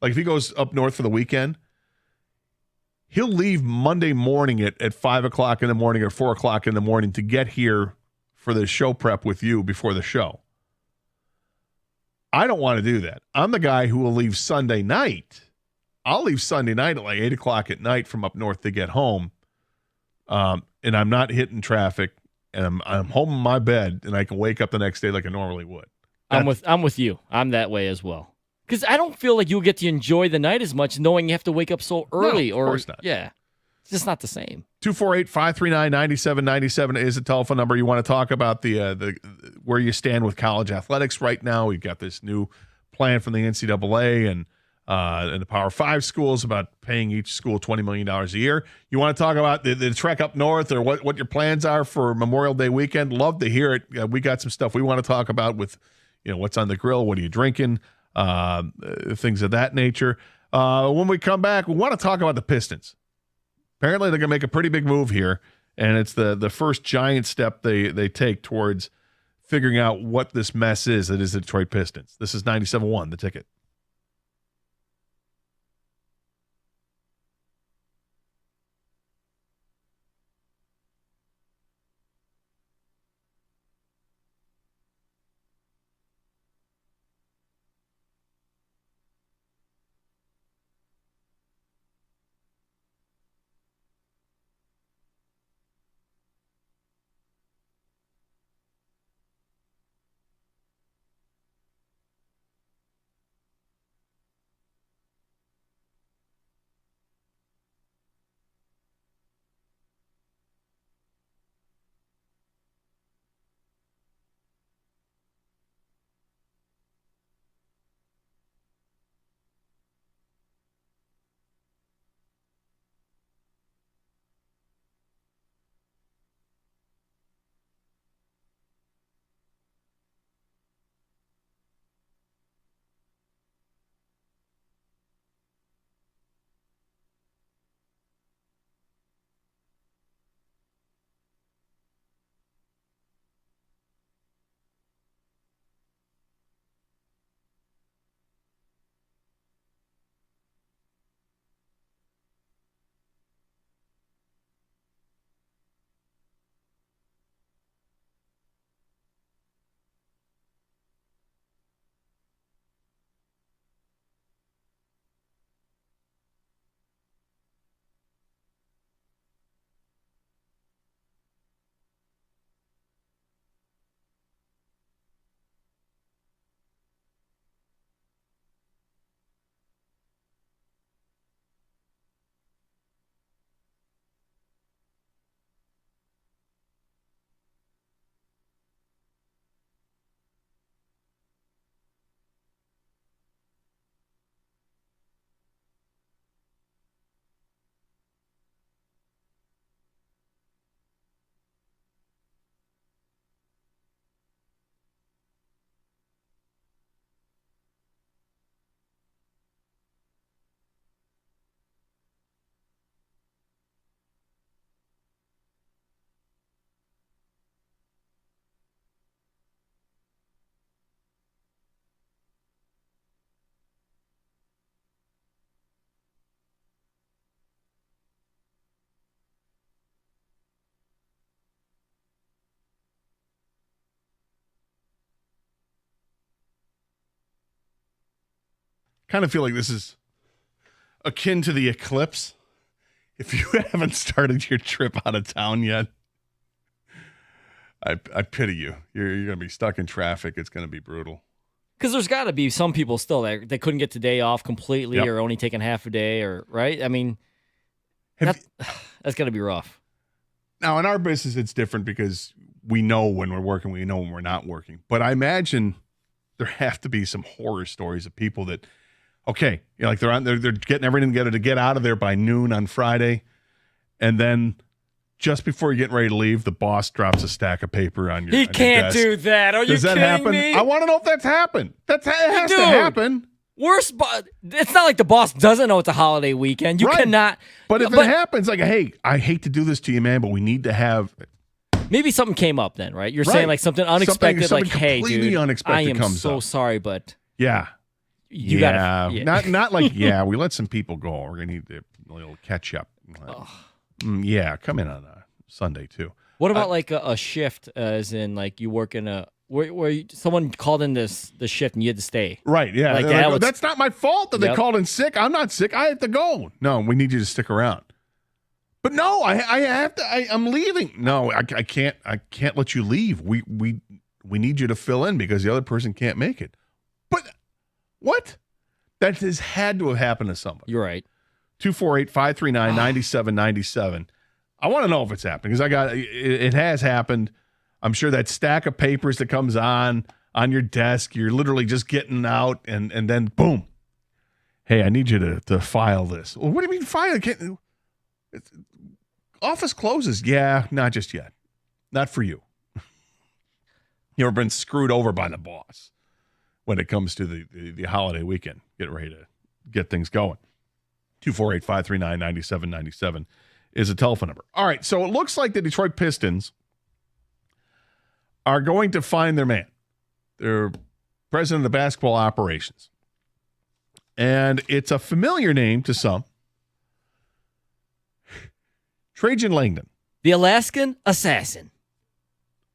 Like if he goes up north for the weekend, he'll leave Monday morning at 5 o'clock in the morning or 4 o'clock in the morning to get here for the show prep with you before the show. I don't want to do that. I'm the guy who will leave Sunday night. I'll leave Sunday night at like 8 o'clock at night from up north to get home. And I'm not hitting traffic, and I'm home in my bed, and I can wake up the next day like I normally would. I'm with you. I'm that way as well. Because I don't feel like you'll get to enjoy the night as much knowing you have to wake up so early. No, of course not. Yeah, it's just not the same. 248-539-9797 is the telephone number. You want to talk about the where you stand with college athletics right now. We've got this new plan from the NCAA and the Power 5 schools about paying each school $20 million a year. You want to talk about the trek up north or what your plans are for Memorial Day weekend? Love to hear it. We got some stuff we want to talk about with, what's on the grill, what are you drinking, things of that nature. When we come back, we want to talk about the Pistons. Apparently, they're going to make a pretty big move here, and it's the first giant step they take towards figuring out what this mess is that is the Detroit Pistons. This is 97.1, The Ticket. Kind of feel like this is akin to the eclipse. If you haven't started your trip out of town yet, I pity you. You're going to be stuck in traffic. It's going to be brutal. Because there's got to be some people still that they couldn't get today off completely Yep. or only taking half a day right? I mean, that's got to be rough. Now, in our business, it's different because we know when we're working, we know when we're not working. But I imagine there have to be some horror stories of people that, okay, like they're getting everything together to get out of there by noon on Friday, and then just before you're getting ready to leave, the boss drops a stack of paper on your He on your can't desk. do that. Are you Does that kidding happen? me? I want to know if that's happened. It has to happen. Worst, but it's not like the boss doesn't know it's a holiday weekend. You cannot. But if it happens, like, hey, I hate to do this to you, man, but we need to have. Maybe something came up then, right? You're saying like something unexpected, something like, hey, completely dude, unexpected I am comes so up. sorry, but Yeah. you gotta. Yeah. Not like, we let some people go. We're going to need a little catch up. Yeah, come in on a Sunday, too. What about like a shift, as in like you work in a where someone called in the shift and you had to stay? Right, yeah. Like that's not my fault that they called in sick. I'm not sick. I have to go. No, we need you to stick around. But no, I have to. I'm leaving. No, I can't. I can't let you leave. We need you to fill in because the other person can't make it. But what? That has had to have happened to somebody. You're right. 248-539-9797. I want to know if it's happened because it has happened. I'm sure that stack of papers that comes on your desk, you're literally just getting out and then boom. Hey, I need you to file this. Well, what do you mean file? Office closes. Yeah, not just yet. Not for you. You ever been screwed over by the boss when it comes to the holiday weekend? Get ready to get things going. 248-539-9797 is a telephone number. All right, so it looks like the Detroit Pistons are going to find their man, their president of basketball operations. And it's a familiar name to some. Trajan Langdon. The Alaskan Assassin.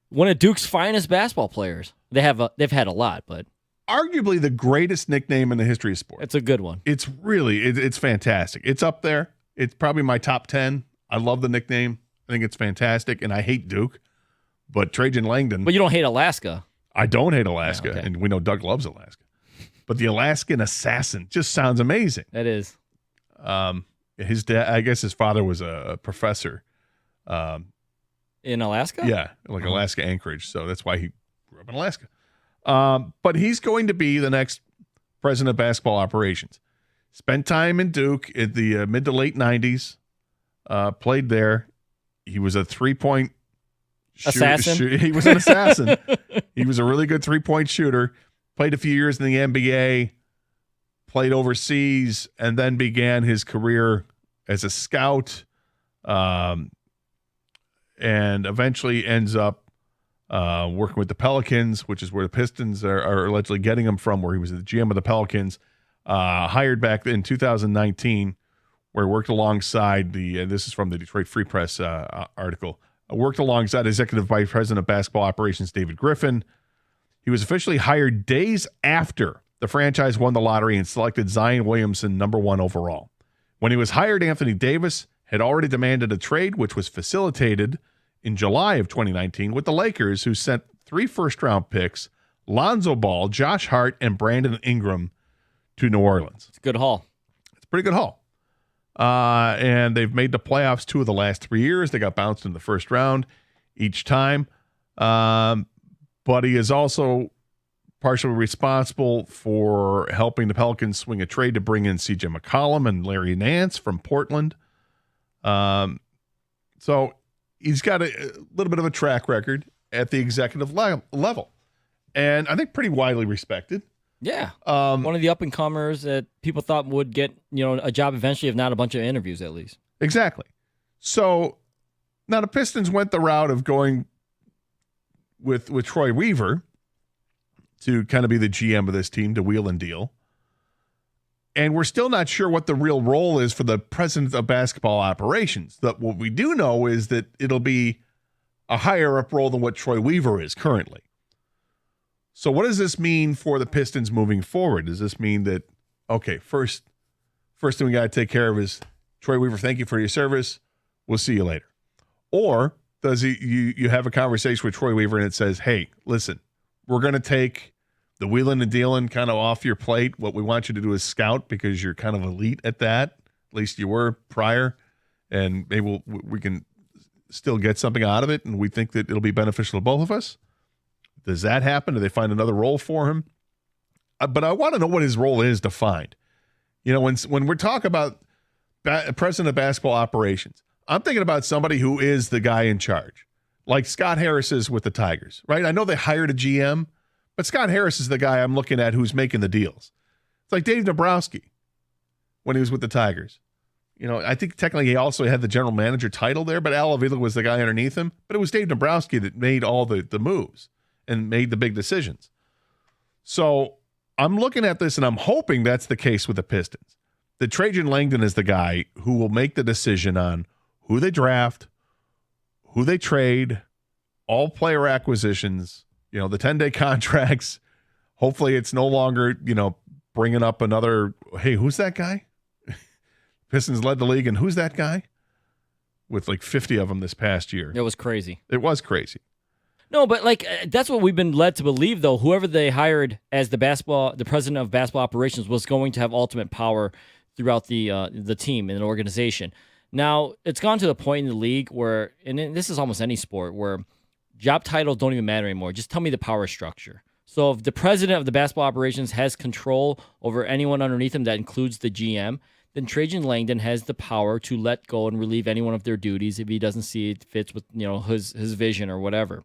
One of Duke's finest basketball players. They've had a lot, but arguably the greatest nickname in the history of sports. It's a good one. It's really, it's fantastic. It's up there. It's probably my top 10. I love the nickname. I think it's fantastic, and I hate Duke. But Trajan Langdon. But you don't hate Alaska. I don't hate Alaska, Yeah, okay. and we know Doug loves Alaska. But the Alaskan Assassin just sounds amazing. That is. His dad, I guess his father was a professor. In Alaska? Yeah, like Alaska Anchorage. So that's why he grew up in Alaska. But he's going to be the next president of basketball operations. Spent time in Duke in the mid to late 90s. Played there. He was a three-point assassin. He was an assassin. He was a really good three-point shooter. Played a few years in the NBA. Played overseas, and then began his career as a scout. And eventually ends up working with the Pelicans, which is where the Pistons are allegedly getting him from, where he was the GM of the Pelicans. Hired back in 2019, where he worked alongside this is from the Detroit Free Press article, worked alongside Executive Vice President of Basketball Operations David Griffin. He was officially hired days after the franchise won the lottery and selected Zion Williamson number 1 overall. When he was hired, Anthony Davis had already demanded a trade, which was facilitated in July of 2019 with the Lakers, who sent 3 first-round picks, Lonzo Ball, Josh Hart, and Brandon Ingram to New Orleans. It's a good haul. It's a pretty good haul. And they've made the playoffs 2 of the last 3 years. They got bounced in the first round each time. But he is also partially responsible for helping the Pelicans swing a trade to bring in C.J. McCollum and Larry Nance from Portland. So he's got a little bit of a track record at the executive level, and I think pretty widely respected. Yeah, one of the up and comers that people thought would get a job eventually, if not a bunch of interviews at least. Exactly. So now the Pistons went the route of going with Troy Weaver to kind of be the GM of this team to wheel and deal. And we're still not sure what the real role is for the president of basketball operations. What we do know is that it'll be a higher up role than what Troy Weaver is currently. So what does this mean for the Pistons moving forward? Does this mean that, okay, first thing we got to take care of is Troy Weaver, thank you for your service. We'll see you later. Or does you have a conversation with Troy Weaver and it says, hey, listen, we're going to take the wheeling and dealing kind of off your plate. What we want you to do is scout because you're kind of elite at that. At least you were prior. And maybe we can still get something out of it. And we think that it'll be beneficial to both of us. Does that happen? Do they find another role for him? But I want to know what his role is defined. When we're talking about president of basketball operations, I'm thinking about somebody who is the guy in charge, like Scott Harris is with the Tigers, right? I know they hired a GM, but Scott Harris is the guy I'm looking at who's making the deals. It's like Dave Dombrowski when he was with the Tigers. I think technically he also had the general manager title there, but Al Avila was the guy underneath him. But it was Dave Dombrowski that made all the moves and made the big decisions. So I'm looking at this and I'm hoping that's the case with the Pistons. That Trajan Langdon is the guy who will make the decision on who they draft, who they trade, all player acquisitions, the 10-day contracts. Hopefully it's no longer, bringing up another, hey, who's that guy? Pistons led the league, and who's that guy? With like 50 of them this past year. It was crazy. It was crazy. No, but that's what we've been led to believe, though. Whoever they hired as the president of basketball operations was going to have ultimate power throughout the team and the organization. Now, it's gone to the point in the league where, and this is almost any sport, where job titles don't even matter anymore. Just tell me the power structure. So if the president of the basketball operations has control over anyone underneath him, that includes the GM, then Trajan Langdon has the power to let go and relieve anyone of their duties if he doesn't see it fits with his vision or whatever.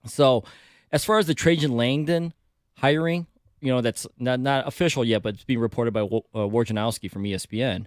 So as far as the Trajan Langdon hiring, that's not official yet, but it's being reported by Wojnarowski from ESPN,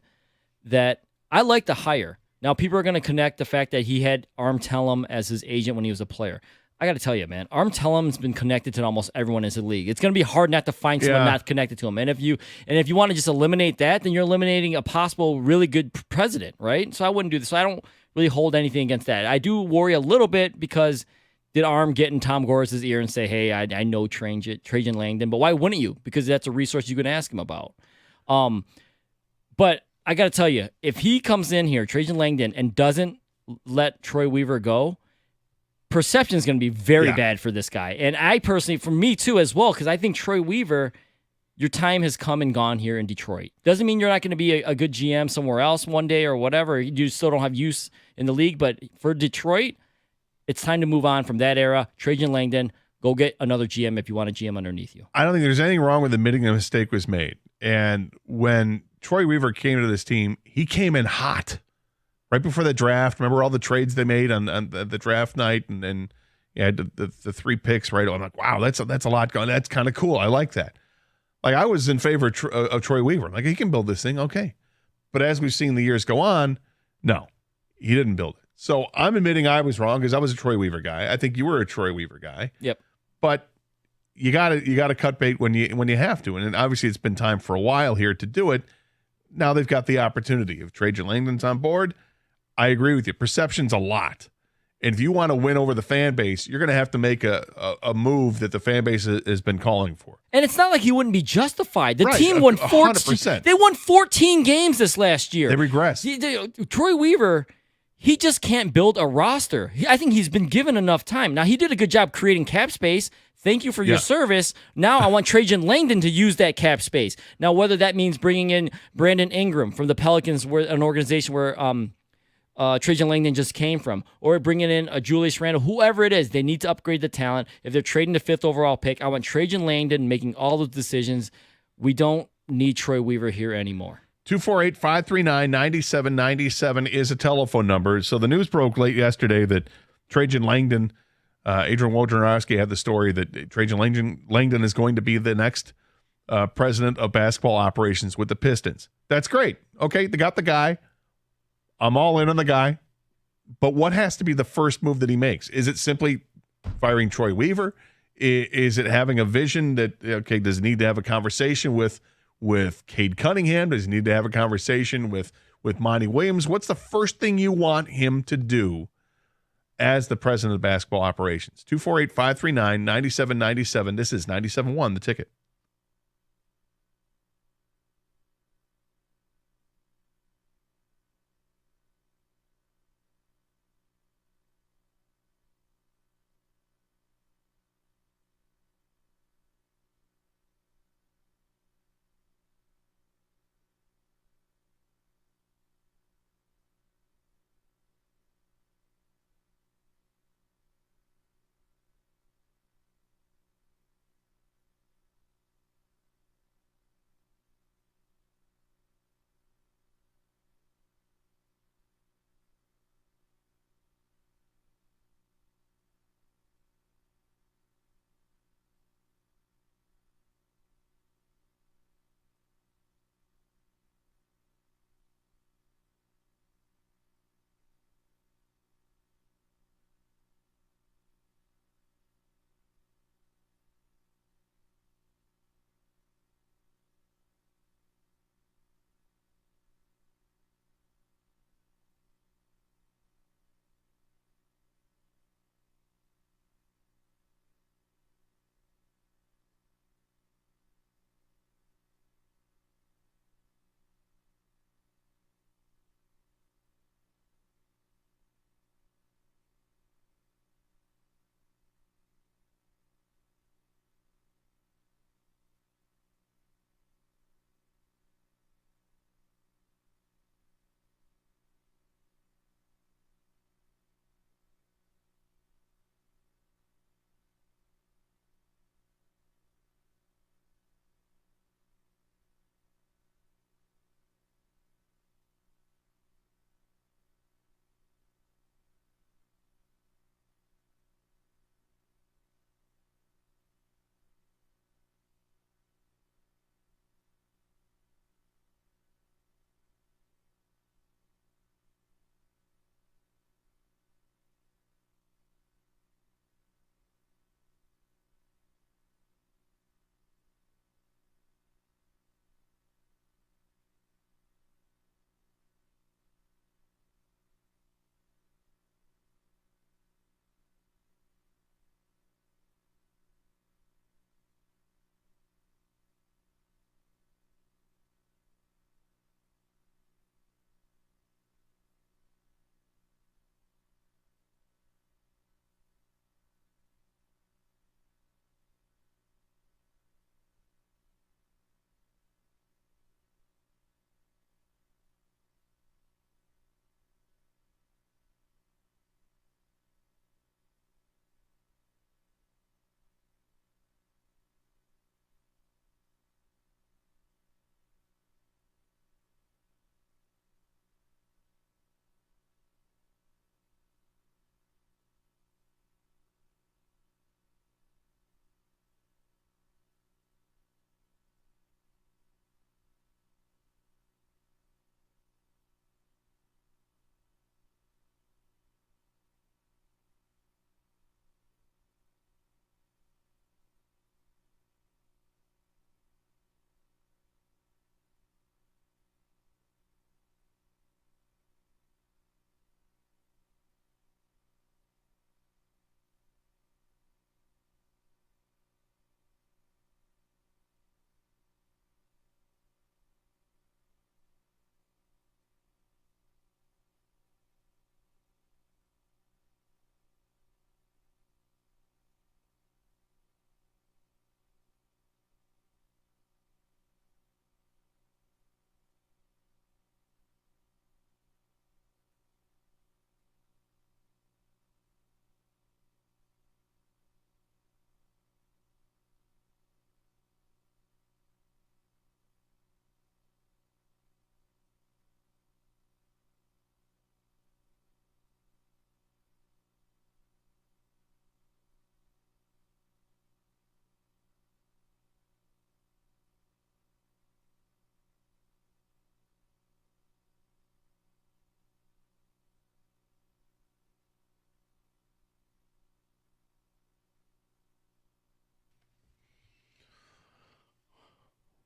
that I like the hire. Now, people are going to connect the fact that he had Arm Tellem as his agent when he was a player. I got to tell you, man, Arm Tellem's been connected to almost everyone in the league. It's going to be hard not to find someone not connected to him. And if you want to just eliminate that, then you're eliminating a possible really good president, right? So I wouldn't do this. So I don't really hold anything against that. I do worry a little bit because did Arm get in Tom Gores' ear and say, hey, I know Trajan Langdon, but why wouldn't you? Because that's a resource you can ask him about. But I got to tell you, if he comes in here, Trajan Langdon, and doesn't let Troy Weaver go, perception is going to be very bad for this guy. And I personally, for me too as well, because I think Troy Weaver, your time has come and gone here in Detroit. Doesn't mean you're not going to be a good GM somewhere else one day or whatever. You still don't have use in the league. But for Detroit, it's time to move on from that era. Trajan Langdon, go get another GM if you want a GM underneath you. I don't think there's anything wrong with admitting a mistake was made. And when Troy Weaver came to this team, he came in hot. Right before the draft, remember all the trades they made on the draft night, and you had the 3 picks, right? I'm like, wow, that's a lot going. That's kind of cool. I like that. Like, I was in favor of Troy Weaver. Like, he can build this thing, okay. But as we've seen the years go on, no, he didn't build it. So I'm admitting I was wrong because I was a Troy Weaver guy. I think you were a Troy Weaver guy. Yep. But you gotta cut bait when you have to, and obviously it's been time for a while here to do it. Now they've got the opportunity. If Trajan Langdon's on board, I agree with you. Perception's a lot. And if you want to win over the fan base, you're going to have to make a move that the fan base has been calling for. And it's not like he wouldn't be justified. The team won 14. They won 14 games this last year. They regressed. Troy Weaver, he just can't build a roster. I think he's been given enough time. Now, he did a good job creating cap space. Thank you for your service. Now I want Trajan Langdon to use that cap space. Now, whether that means bringing in Brandon Ingram from the Pelicans, an organization where Trajan Langdon just came from, or bringing in a Julius Randle, whoever it is, they need to upgrade the talent. If they're trading the 5th overall pick, I want Trajan Langdon making all those decisions. We don't need Troy Weaver here anymore. 248-539-9797 is a telephone number. So the news broke late yesterday that Trajan Langdon, Adrian Wojnarowski had the story that Trajan Langdon is going to be the next president of basketball operations with the Pistons. That's great. Okay, they got the guy. I'm all in on the guy. But what has to be the first move that he makes? Is it simply firing Troy Weaver? Is it having a vision that, okay, does he need to have a conversation with Cade Cunningham? Does he need to have a conversation with Monty Williams? What's the first thing you want him to do as the president of basketball operations? 248-539-9797. This is 97.1, The Ticket.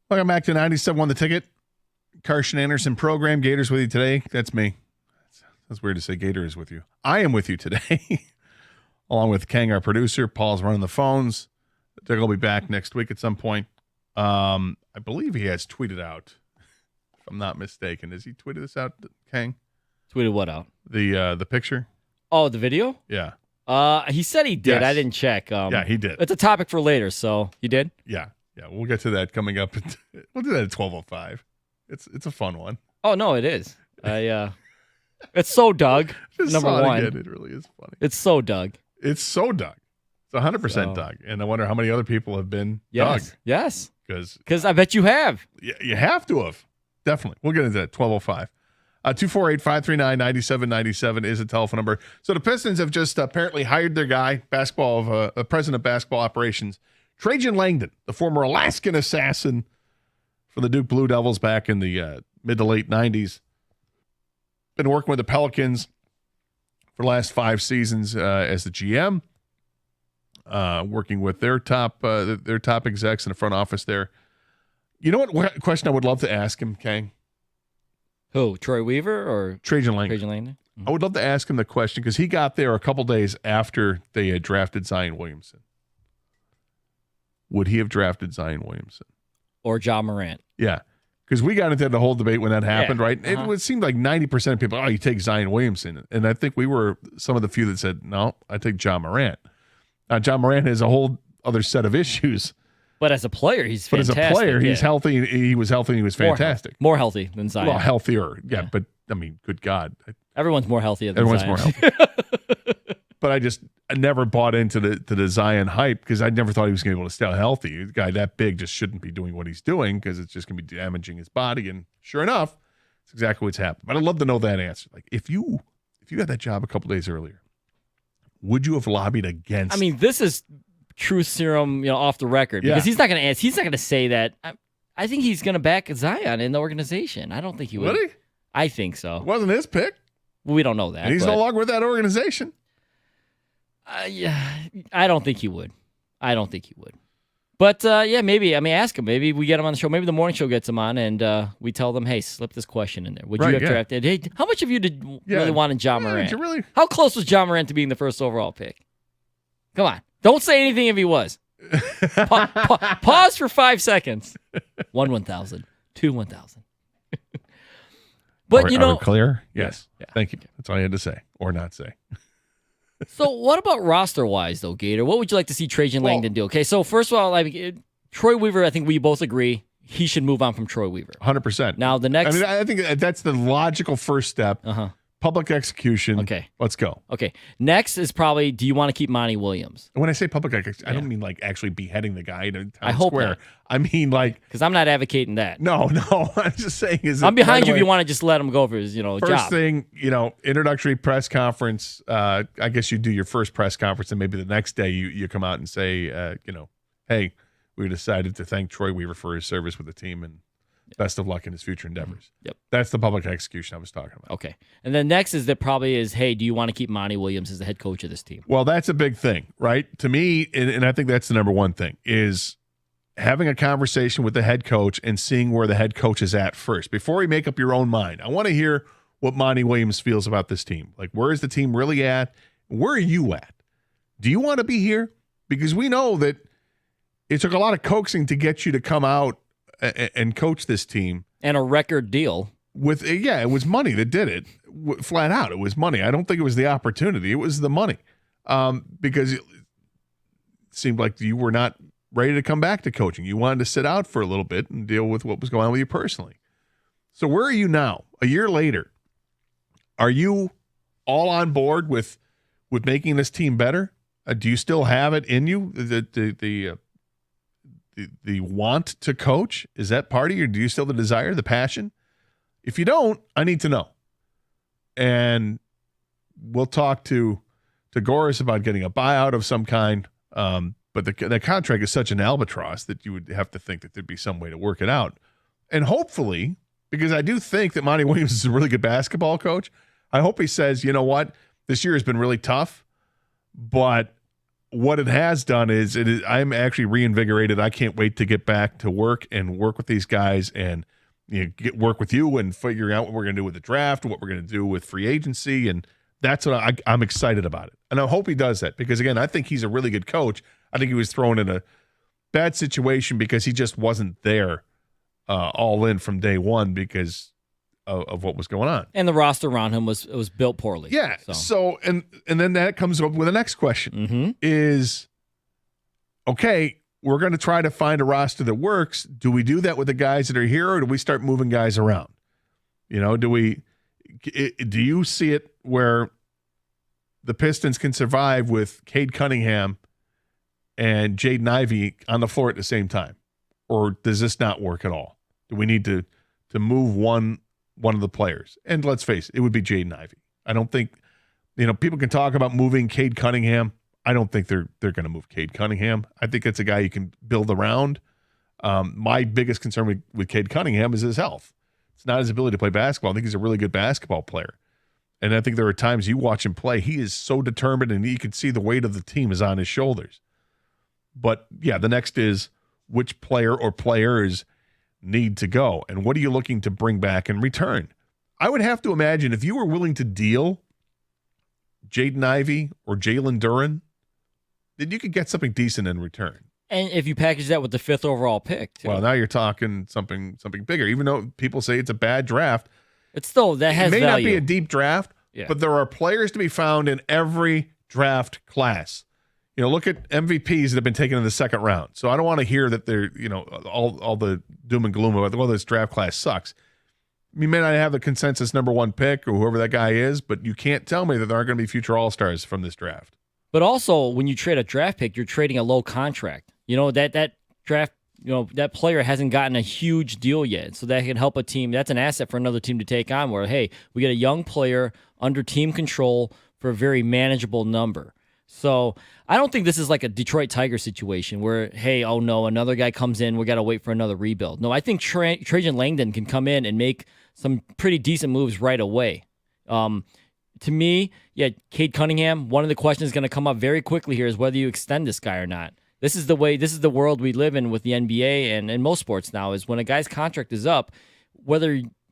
Welcome back to 97 Won the Ticket. Carson Anderson program. Gators with you today. That's me. That's weird to say Gator is with you. I am with you today, along with Kang, our producer. Paul's running the phones. Doug will be back next week at some point. I believe he has tweeted out, if I'm not mistaken. Has he tweeted this out, Kang? Tweeted what out? The picture? Oh, the video? Yeah. He said he did. Yes. I didn't check. Yeah, he did. It's a topic for later, so you did? Yeah. We'll get to that coming up. We'll do that at 12:05. It's a fun one. Oh no, it is. It's so Doug. Just Number saw it one. again. It really is funny. It's so Doug. It's so Doug. It's 100% Doug. And I wonder how many other people have been Doug. Yes. Because I bet you have. You have to have. Definitely. We'll get into that. 12:05. 248-539-9797 is a telephone number. So the Pistons have just apparently hired their guy, president of basketball operations, Trajan Langdon, the former Alaskan assassin for the Duke Blue Devils back in the mid to late 90s. Been working with the Pelicans for the last 5 seasons as the GM, working with their top execs in the front office there. You know what question I would love to ask him, Kang? Who, Troy Weaver or Trajan Langdon? Trajan Langdon? I would love to ask him the question because he got there a couple days after they had drafted Zion Williamson. Would he have drafted Zion Williamson? Or Ja Morant? Yeah. Because we got into the whole debate when that happened, right? Uh-huh. It seemed like 90% of people, you take Zion Williamson. And I think we were some of the few that said, no, I take Ja Morant. Now, Ja Morant has a whole other set of issues. But as a player, he's But fantastic. as a player, he's healthy. He was healthy and he was fantastic. More healthy than Zion. Well, healthier. Yeah, but, I mean, good God. Everyone's more healthy than Everyone's Zion. more healthy. But I never bought into the Zion hype because I never thought he was going to be able to stay healthy. A guy that big just shouldn't be doing what he's doing because it's just going to be damaging his body. And sure enough, it's exactly what's happened. But I'd love to know that answer. Like, if you got that job a couple days earlier, would you have lobbied against? I mean, this is truth serum, off the record because he's not going to ask. He's not going to say that. I think he's going to back Zion in the organization. I don't think he would. Would he? I think so. It wasn't his pick. Well, we don't know that. And he's no longer with that organization. Yeah, I don't think he would. But, maybe. I mean, ask him. Maybe we get him on the show. Maybe the morning show gets him on, and we tell them, hey, slip this question in there. Would you have drafted? Hey, how much of you really wanted Ja Morant? Did you really? How close was Ja Morant to being the first overall pick? Come on. Don't say anything if he was. Pause for 5 seconds. 1,000. 1,000. But, Are we clear? Yes. Yeah. Thank you. That's all I had to say or not say. So what about roster-wise, though, Gator? What would you like to see Trajan Langdon do? Okay, so first of all, Troy Weaver, I think we both agree he should move on from Troy Weaver. 100%. Now, the next... I think that's the logical first step. Uh-huh. Public execution. Okay. Let's go. Okay. Next is probably, do you want to keep Monty Williams? When I say public execution, I don't mean like actually beheading the guy in I Times hope Square. not. I mean like... Because I'm not advocating that. No. I'm just saying I'm behind you if you want to just let him go for his, First job. thing, introductory press conference. I guess you do your first press conference and maybe the next day you come out and say, hey, we decided to thank Troy Weaver for his service with the team and best of luck in his future endeavors. Yep. That's the public execution I was talking about. Okay. And then next is hey, do you want to keep Monty Williams as the head coach of this team? Well, that's a big thing, right? To me, and I think that's the number one thing, is having a conversation with the head coach and seeing where the head coach is at first. Before you make up your own mind, I want to hear what Monty Williams feels about this team. Like, where is the team really at? Where are you at? Do you want to be here? Because we know that it took a lot of coaxing to get you to come out and coach this team. And a record deal. It was money that did it. Flat out, it was money. I don't think it was the opportunity. It was the money. Because it seemed like you were not ready to come back to coaching. You wanted to sit out for a little bit and deal with what was going on with you personally. So where are you now? A year later, are you all on board with making this team better? Do you still have it in you? The want to coach? Is that part of you? Do you still have the desire, the passion? If you don't, I need to know. And we'll talk to Goris about getting a buyout of some kind. But the contract is such an albatross that you would have to think that there'd be some way to work it out. And hopefully, because I do think that Monty Williams is a really good basketball coach, I hope he says, you know what, this year has been really tough, but what it has done is I'm actually reinvigorated. I can't wait to get back to work and work with these guys and work with you and figuring out what we're going to do with the draft, what we're going to do with free agency. And that's what I'm excited about it. And I hope he does that because, again, I think he's a really good coach. I think he was thrown in a bad situation because he just wasn't there all in from day one because of what was going on. And the roster around him was built poorly. Yeah. So and then that comes up with the next question is, okay, we're going to try to find a roster that works. Do we do that with the guys that are here, or do we start moving guys around? Do you see it where the Pistons can survive with Cade Cunningham and Jaden Ivey on the floor at the same time? Or does this not work at all? Do we need to move one of the players? And let's face it would be Jaden Ivey. I don't think, people can talk about moving Cade Cunningham. I don't think they're going to move Cade Cunningham. I think it's a guy you can build around. My biggest concern with Cade Cunningham is his health. It's not his ability to play basketball. I think he's a really good basketball player. And I think there are times you watch him play, he is so determined and you can see the weight of the team is on his shoulders. But yeah, the next is which player or players need to go and what are you looking to bring back in return? I would have to imagine if you were willing to deal Jaden Ivey or Jalen Duren, then you could get something decent in return. And if you package that with the 5th overall pick, too. Well, now you're talking something bigger. Even though people say it's a bad draft, it's still that has value. It may not be a deep draft, but there are players to be found in every draft class. Look at MVPs that have been taken in the second round. So I don't want to hear that they're, all the doom and gloom about, well, this draft class sucks. You may not have the consensus number 1 pick or whoever that guy is, but you can't tell me that there aren't going to be future all-stars from this draft. But also, when you trade a draft pick, you're trading a low contract. That draft, that player hasn't gotten a huge deal yet. So that can help a team. That's an asset for another team to take on where, hey, we get a young player under team control for a very manageable number. So I don't think this is like a Detroit Tigers situation where, hey, oh no, another guy comes in, we got to wait for another rebuild. No, I think Trajan Langdon can come in and make some pretty decent moves right away. To me, Cade Cunningham, one of the questions going to come up very quickly here is whether you extend this guy or not. This is the world we live in with the NBA and most sports now is when a guy's contract is up,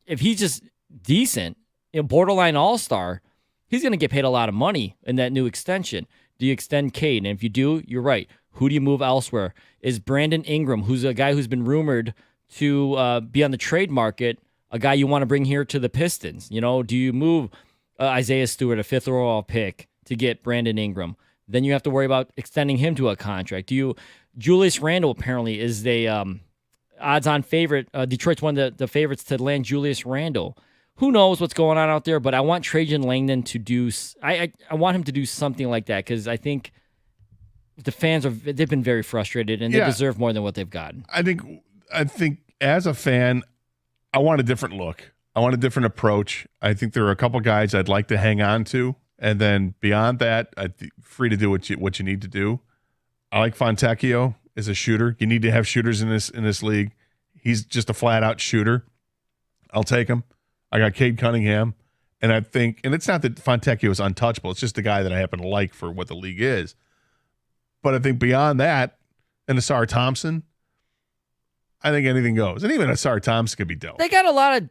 if he's just decent, borderline all-star, he's going to get paid a lot of money in that new extension. Do you extend Cade? And if you do, you're right. Who do you move elsewhere? Is Brandon Ingram, who's a guy who's been rumored to be on the trade market, a guy you want to bring here to the Pistons? Do you move Isaiah Stewart, a 5th overall pick, to get Brandon Ingram? Then you have to worry about extending him to a contract. Julius Randle apparently is the odds-on favorite. Detroit's one of the favorites to land Julius Randle. Who knows what's going on out there, but I want Trajan Langdon to do I want him to do something like that because I think the fans they've been very frustrated and they deserve more than what they've gotten. I think as a fan, I want a different look. I want a different approach. I think there are a couple guys I'd like to hang on to, and then beyond that, free to do what you need to do. I like Fontecchio as a shooter. You need to have shooters in this league. He's just a flat out shooter. I'll take him. I got Cade Cunningham, and I think, and it's not that Fontecchio is untouchable. It's just the guy that I happen to like for what the league is. But I think beyond that, and Asar Thompson, I think anything goes. And even Asar Thompson could be dealt. They got a lot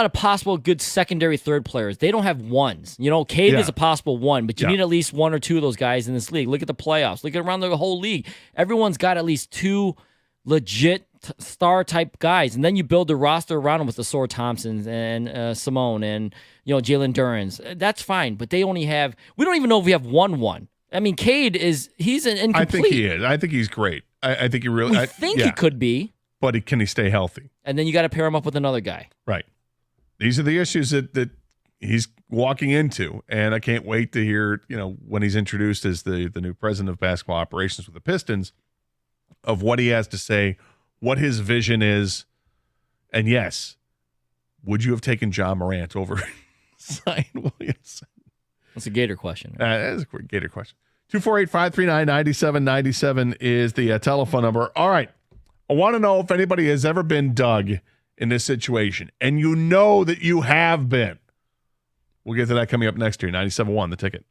of possible good secondary third players. They don't have ones. Cade is a possible one, but you need at least 1 or 2 of those guys in this league. Look at the playoffs. Look at around the whole league. Everyone's got at least 2 legit star type guys, and then you build the roster around them with the Asar Thompsons and Simone and Jalen Duren's. That's fine, but they only have. We don't even know if we have 1. I mean, Cade he's an incomplete. I think he is. I think he's great. I think he really. He could be, but can he stay healthy? And then you got to pair him up with another guy. Right. These are the issues that he's walking into, and I can't wait to hear when he's introduced as the new president of basketball operations with the Pistons, of what he has to say, what his vision is, and yes, would you have taken John Morant over Zion Williamson? That's a Gator question. That is a Gator question. 248-539-9797 is the telephone number. All right. I want to know if anybody has ever been dug in this situation, and you know that you have been. We'll get to that coming up next here. 97.1, The Ticket.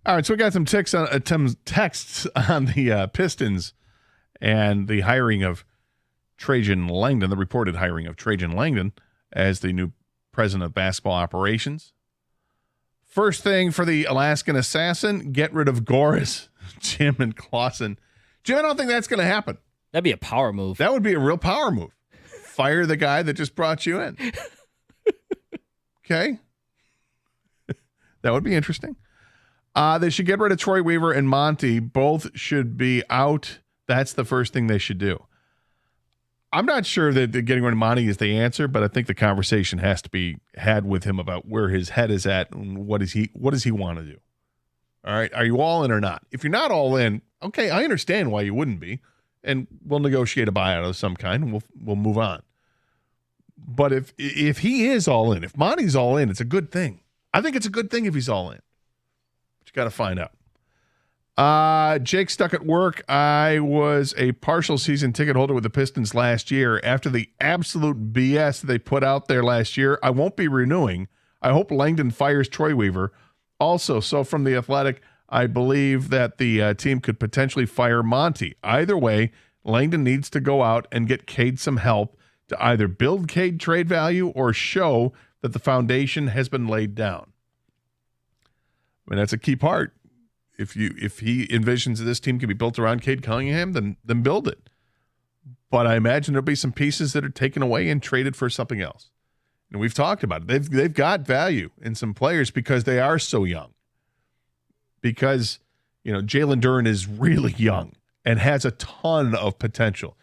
All right, so we got some texts on the Pistons and the hiring of Trajan Langdon, the reported hiring of Trajan Langdon as the new president of basketball operations. First thing for the Alaskan assassin, get rid of Goris, Jim and Clausen. Jim, I don't think that's going to happen. That'd be a power move. That would be a real power move. Fire the guy that just brought you in. Okay. That would be interesting. They should get rid of Troy Weaver and Monty. Both should be out. That's the first thing they should do. I'm not sure that getting rid of Monty is the answer, but I think the conversation has to be had with him about where his head is at and what does he want to do. All right. Are you all in or not? If you're not all in, okay, I understand why you wouldn't be, and we'll negotiate a buyout of some kind and we'll move on. But if he is all in, if Monty's all in, it's a good thing. I think it's a good thing if he's all in. But you got to find out. Jake stuck at work. I was a partial season ticket holder with the Pistons last year. After the absolute BS they put out there last year, I won't be renewing. I hope Langdon fires Troy Weaver. Also, so from The Athletic, I believe that the team could potentially fire Monty. Either way, Langdon needs to go out and get Cade some help to either build Cade trade value or show that the foundation has been laid down. I mean, that's a key part. If he envisions that this team can be built around Cade Cunningham, then build it. But I imagine there'll be some pieces that are taken away and traded for something else. And we've talked about it. They've got value in some players because they are so young. Because, Jalen Duren is really young and has a ton of potential.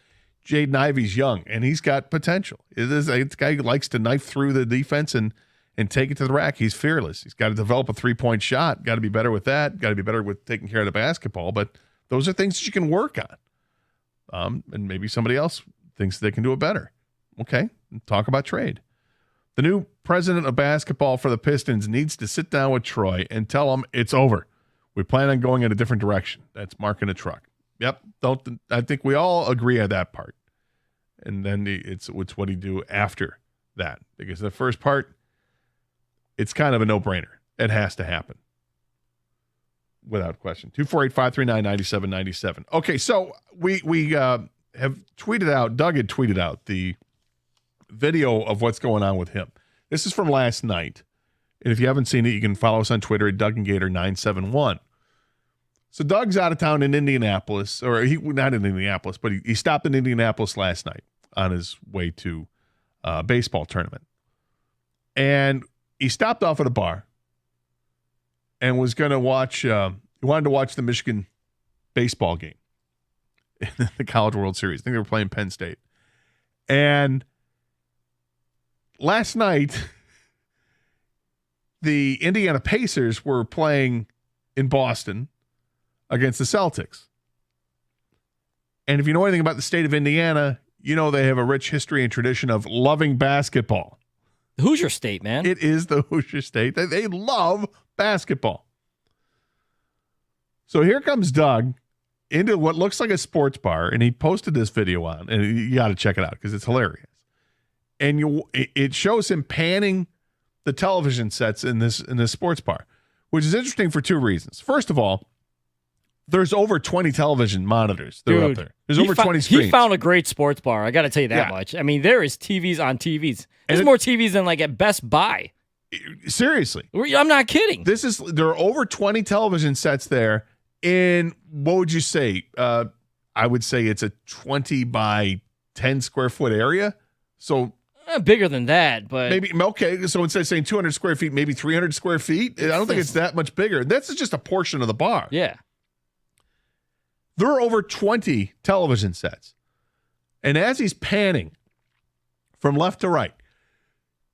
Jaden Ivey's young and he's got potential. It's a guy who likes to knife through the defense and take it to the rack. He's fearless. He's got to develop a three-point shot. Got to be better with that. Got to be better with taking care of the basketball. But those are things that you can work on. And maybe somebody else thinks they can do it better. Okay, talk about trade. The new president of basketball for the Pistons needs to sit down with Troy and tell him it's over. We plan on going in a different direction. That's Mark in a truck. Yep. I think we all agree on that part. And then it's what he do after that. Because the first part, it's kind of a no-brainer. It has to happen. Without question. 248-539-9797. Okay, so we have tweeted out, Doug had tweeted out the video of what's going on with him. This is from last night. And if you haven't seen it, you can follow us on Twitter at Doug and Gator 971. So Doug's out of town in Indianapolis, or not in Indianapolis, but he stopped in Indianapolis last night on his way to a baseball tournament. And he stopped off at a bar and was going to watch, he wanted to watch the Michigan baseball game in the College World Series. I think they were playing Penn State. And last night, the Indiana Pacers were playing in Boston against the Celtics. And if you know anything about the state of Indiana, you know they have a rich history and tradition of loving basketball. The Hoosier State, man. It is the Hoosier State. They love basketball. So here comes Doug into what looks like a sports bar, and he posted this video on, and you got to check it out because it's hilarious. And it shows him panning the television sets in this sports bar, which is interesting for two reasons. First of all, there's over 20 television monitors that are up there. There's over 20 screens. He found a great sports bar. I got to tell you that much. I mean, there is TVs on TVs. There's more TVs than like at Best Buy. Seriously. I'm not kidding. There are over 20 television sets there in, what would you say? I would say it's a 20 by 10 square foot area. So bigger than that, but maybe, okay. So instead of saying 200 square feet, maybe 300 square feet. I don't think it's that much bigger. That's just a portion of the bar. Yeah. There are over 20 television sets. And as he's panning from left to right,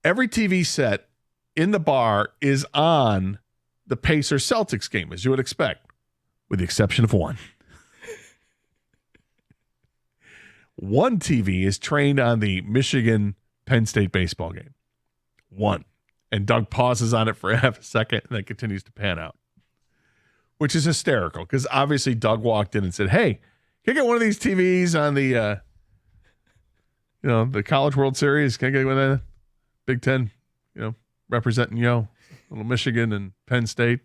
every TV set in the bar is on the Pacers Celtics game, as you would expect, with the exception of one. One TV is trained on the Michigan Penn State baseball game. One. And Doug pauses on it for half a second and then continues to pan out, which is hysterical because obviously Doug walked in and said, "Hey, can I get one of these TVs on the, the College World Series? Can I get one of the Big Ten, representing, little Michigan and Penn State?"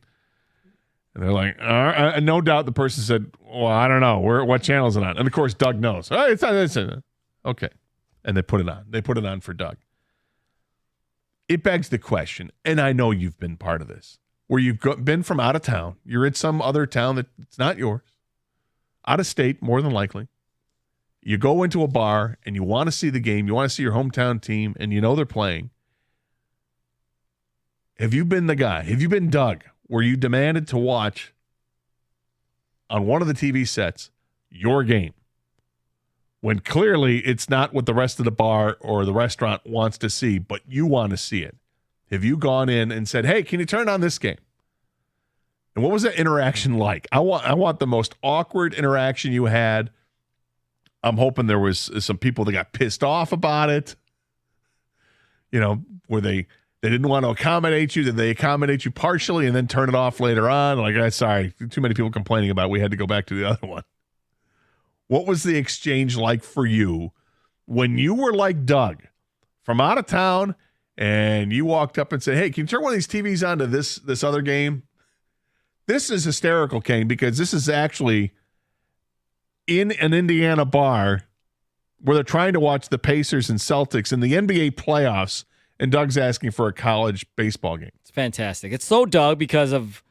And they're like, no doubt the person said, well, I don't know. What channel is it on? And, of course, Doug knows. Oh, it's on. Okay. And they put it on. They put it on for Doug. It begs the question, and I know you've been part of this, where you've been from out of town. You're in some other town that's not yours. Out of state, more than likely. You go into a bar, and you want to see the game. You want to see your hometown team, and you know they're playing. Have you been the guy? Have you been Doug, where you demanded to watch on one of the TV sets your game when clearly it's not what the rest of the bar or the restaurant wants to see, but you want to see it? Have you gone in and said, hey, can you turn on this game? And what was that interaction like? I want the most awkward interaction you had. I'm hoping there was some people that got pissed off about it. You know, where they didn't want to accommodate you. Did they accommodate you partially and then turn it off later on? Like, sorry, too many people complaining about it. We had to go back to the other one. What was the exchange like for you when you were like Doug from out of town and you walked up and said, hey, can you turn one of these TVs on to this other game? This is hysterical, Kane, because this is actually in an Indiana bar where they're trying to watch the Pacers and Celtics in the NBA playoffs, and Doug's asking for a college baseball game. It's fantastic. It's so Doug because of,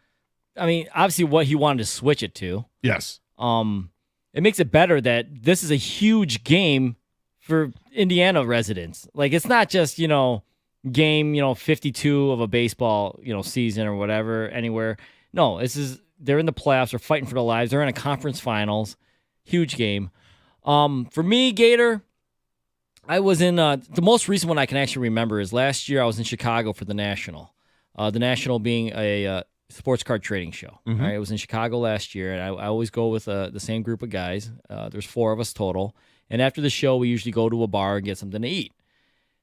I mean, obviously what he wanted to switch it to. Yes. It makes it better that this is a huge game for Indiana residents. Like, it's not just, game, 52 of a baseball, season or whatever, anywhere. No, they're in the playoffs. They're fighting for their lives. They're in a conference finals. Huge game. For me, Gator, I was in the most recent one I can actually remember is last year I was in Chicago for the National. The National being a sports card trading show. Mm-hmm. Right? I was in Chicago last year, and I always go with the same group of guys. There's 4 of us total. And after the show, we usually go to a bar and get something to eat.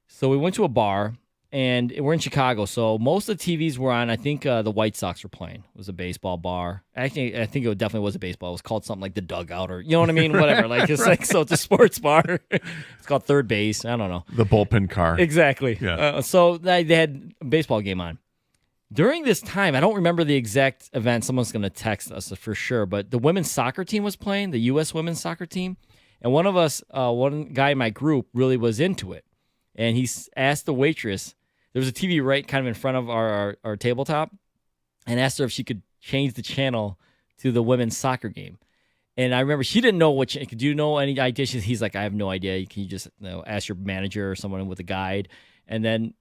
So we went to a bar, and we're in Chicago. So most of the TVs were on, I think the White Sox were playing. It was a baseball bar. Actually, I think it definitely was a baseball. It was called something like the Dugout or, you know what I mean? Whatever. Like, it's like, so it's a sports bar. It's called Third Base. I don't know. The bullpen car. Exactly. Yeah. So they had a baseball game on. During this time, I don't remember the exact event. Someone's going to text us for sure, but the women's soccer team was playing, the U.S. women's soccer team. And one of us, one guy in my group really was into it. And he asked the waitress, there was a TV right kind of in front of our tabletop, and asked her if she could change the channel to the women's soccer game. And I remember she didn't know what, do you know any idea? He's like, I have no idea. Can you just ask your manager or someone with a guide? And then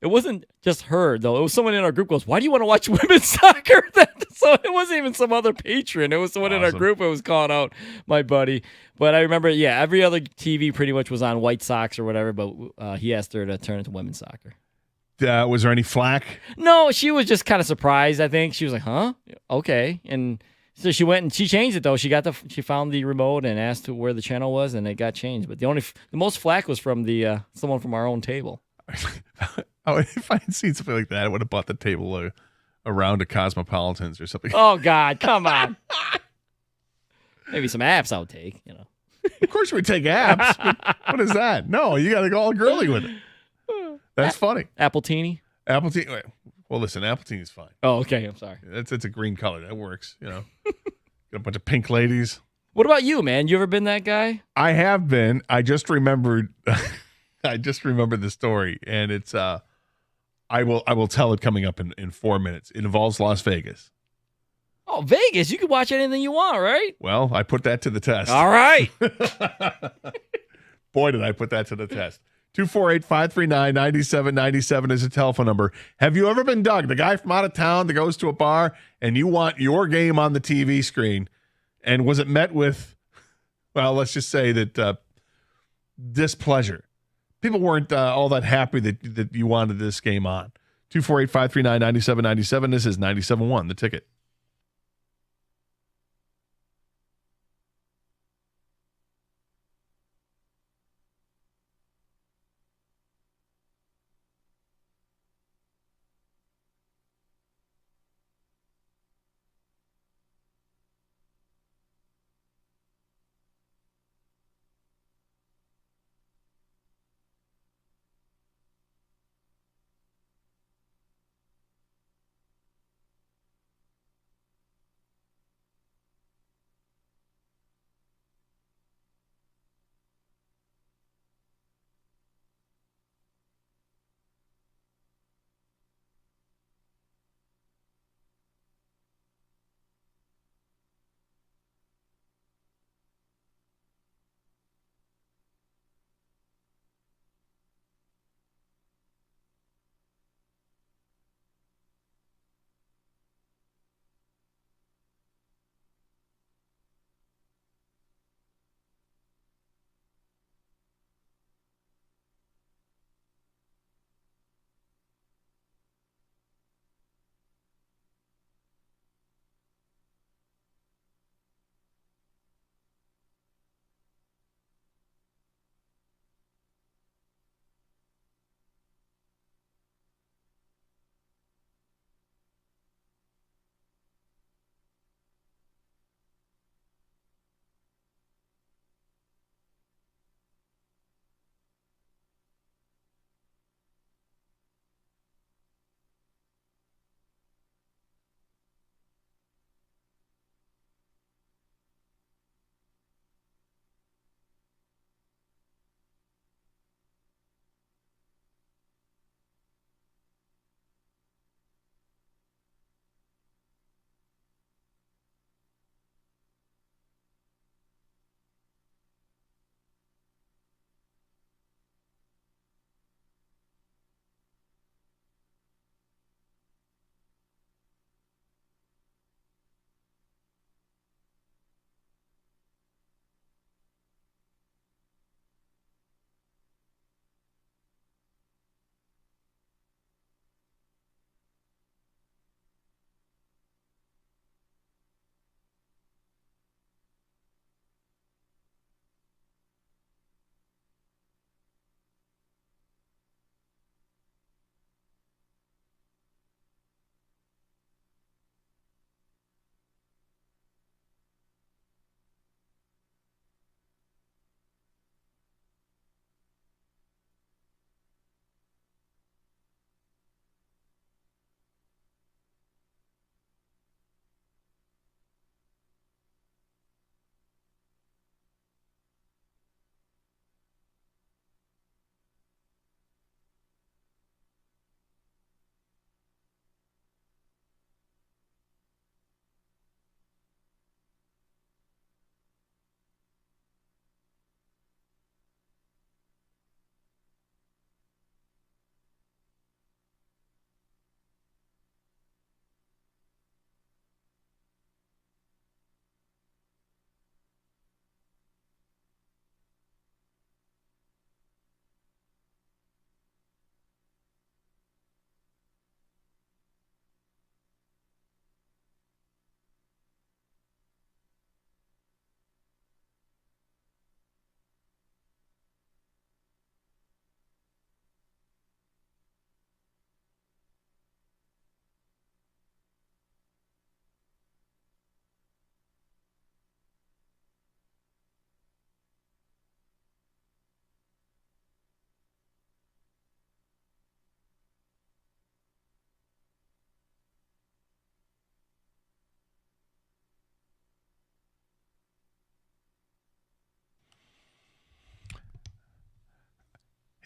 it wasn't just her, though. It was someone in our group goes, why do you want to watch women's soccer? So it wasn't even some other patron. It was someone in our group who was calling out my buddy. But I remember, every other TV pretty much was on White Sox or whatever, but he asked her to turn it to women's soccer. Was there any flack? No, she was just kind of surprised, I think. She was like, huh? Okay. And so she went and she changed it, though. She found the remote and asked where the channel was, and it got changed. But the most flack was from the someone from our own table. If I had seen something like that, I would have bought the table around a Cosmopolitans or something. Oh, God, come on. Maybe some apps I would take, Of course we take apps. What is that? No, you got to go all girly with it. That's funny. Appletini? Appletini. Well, listen, Appletini is fine. Oh, okay. I'm sorry. It's a green color. That works, Got a bunch of pink ladies. What about you, man? You ever been that guy? I have been. I just remembered the story, and it's I will tell it coming up in 4 minutes. It involves Las Vegas. Oh, Vegas. You can watch anything you want, right? Well, I put that to the test. All right. Boy, did I put that to the test. 248-539-9797 is a telephone number. Have you ever been Doug, the guy from out of town that goes to a bar and you want your game on the TV screen? And was it met with, well, let's just say that displeasure? People weren't all that happy that you wanted this game on. 248-539-9797. This is 97.1, The Ticket.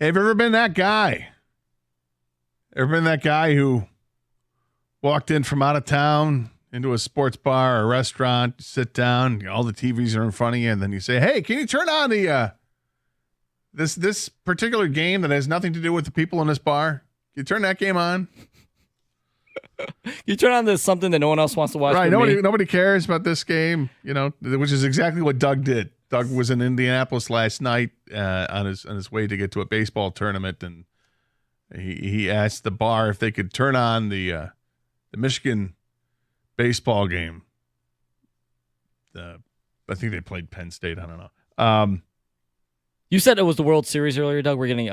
Have you ever been that guy? Ever been that guy who walked in from out of town into a sports bar or a restaurant, sit down, all the TVs are in front of you, and then you say, hey, can you turn on the this particular game that has nothing to do with the people in this bar? Can you turn that game on? You turn on this something that no one else wants to watch. Right. Nobody cares about this game, which is exactly what Doug did. Doug was in Indianapolis last night on his way to get to a baseball tournament, and he asked the bar if they could turn on the Michigan baseball game. I think they played Penn State. I don't know. You said it was the World Series earlier, Doug. We're getting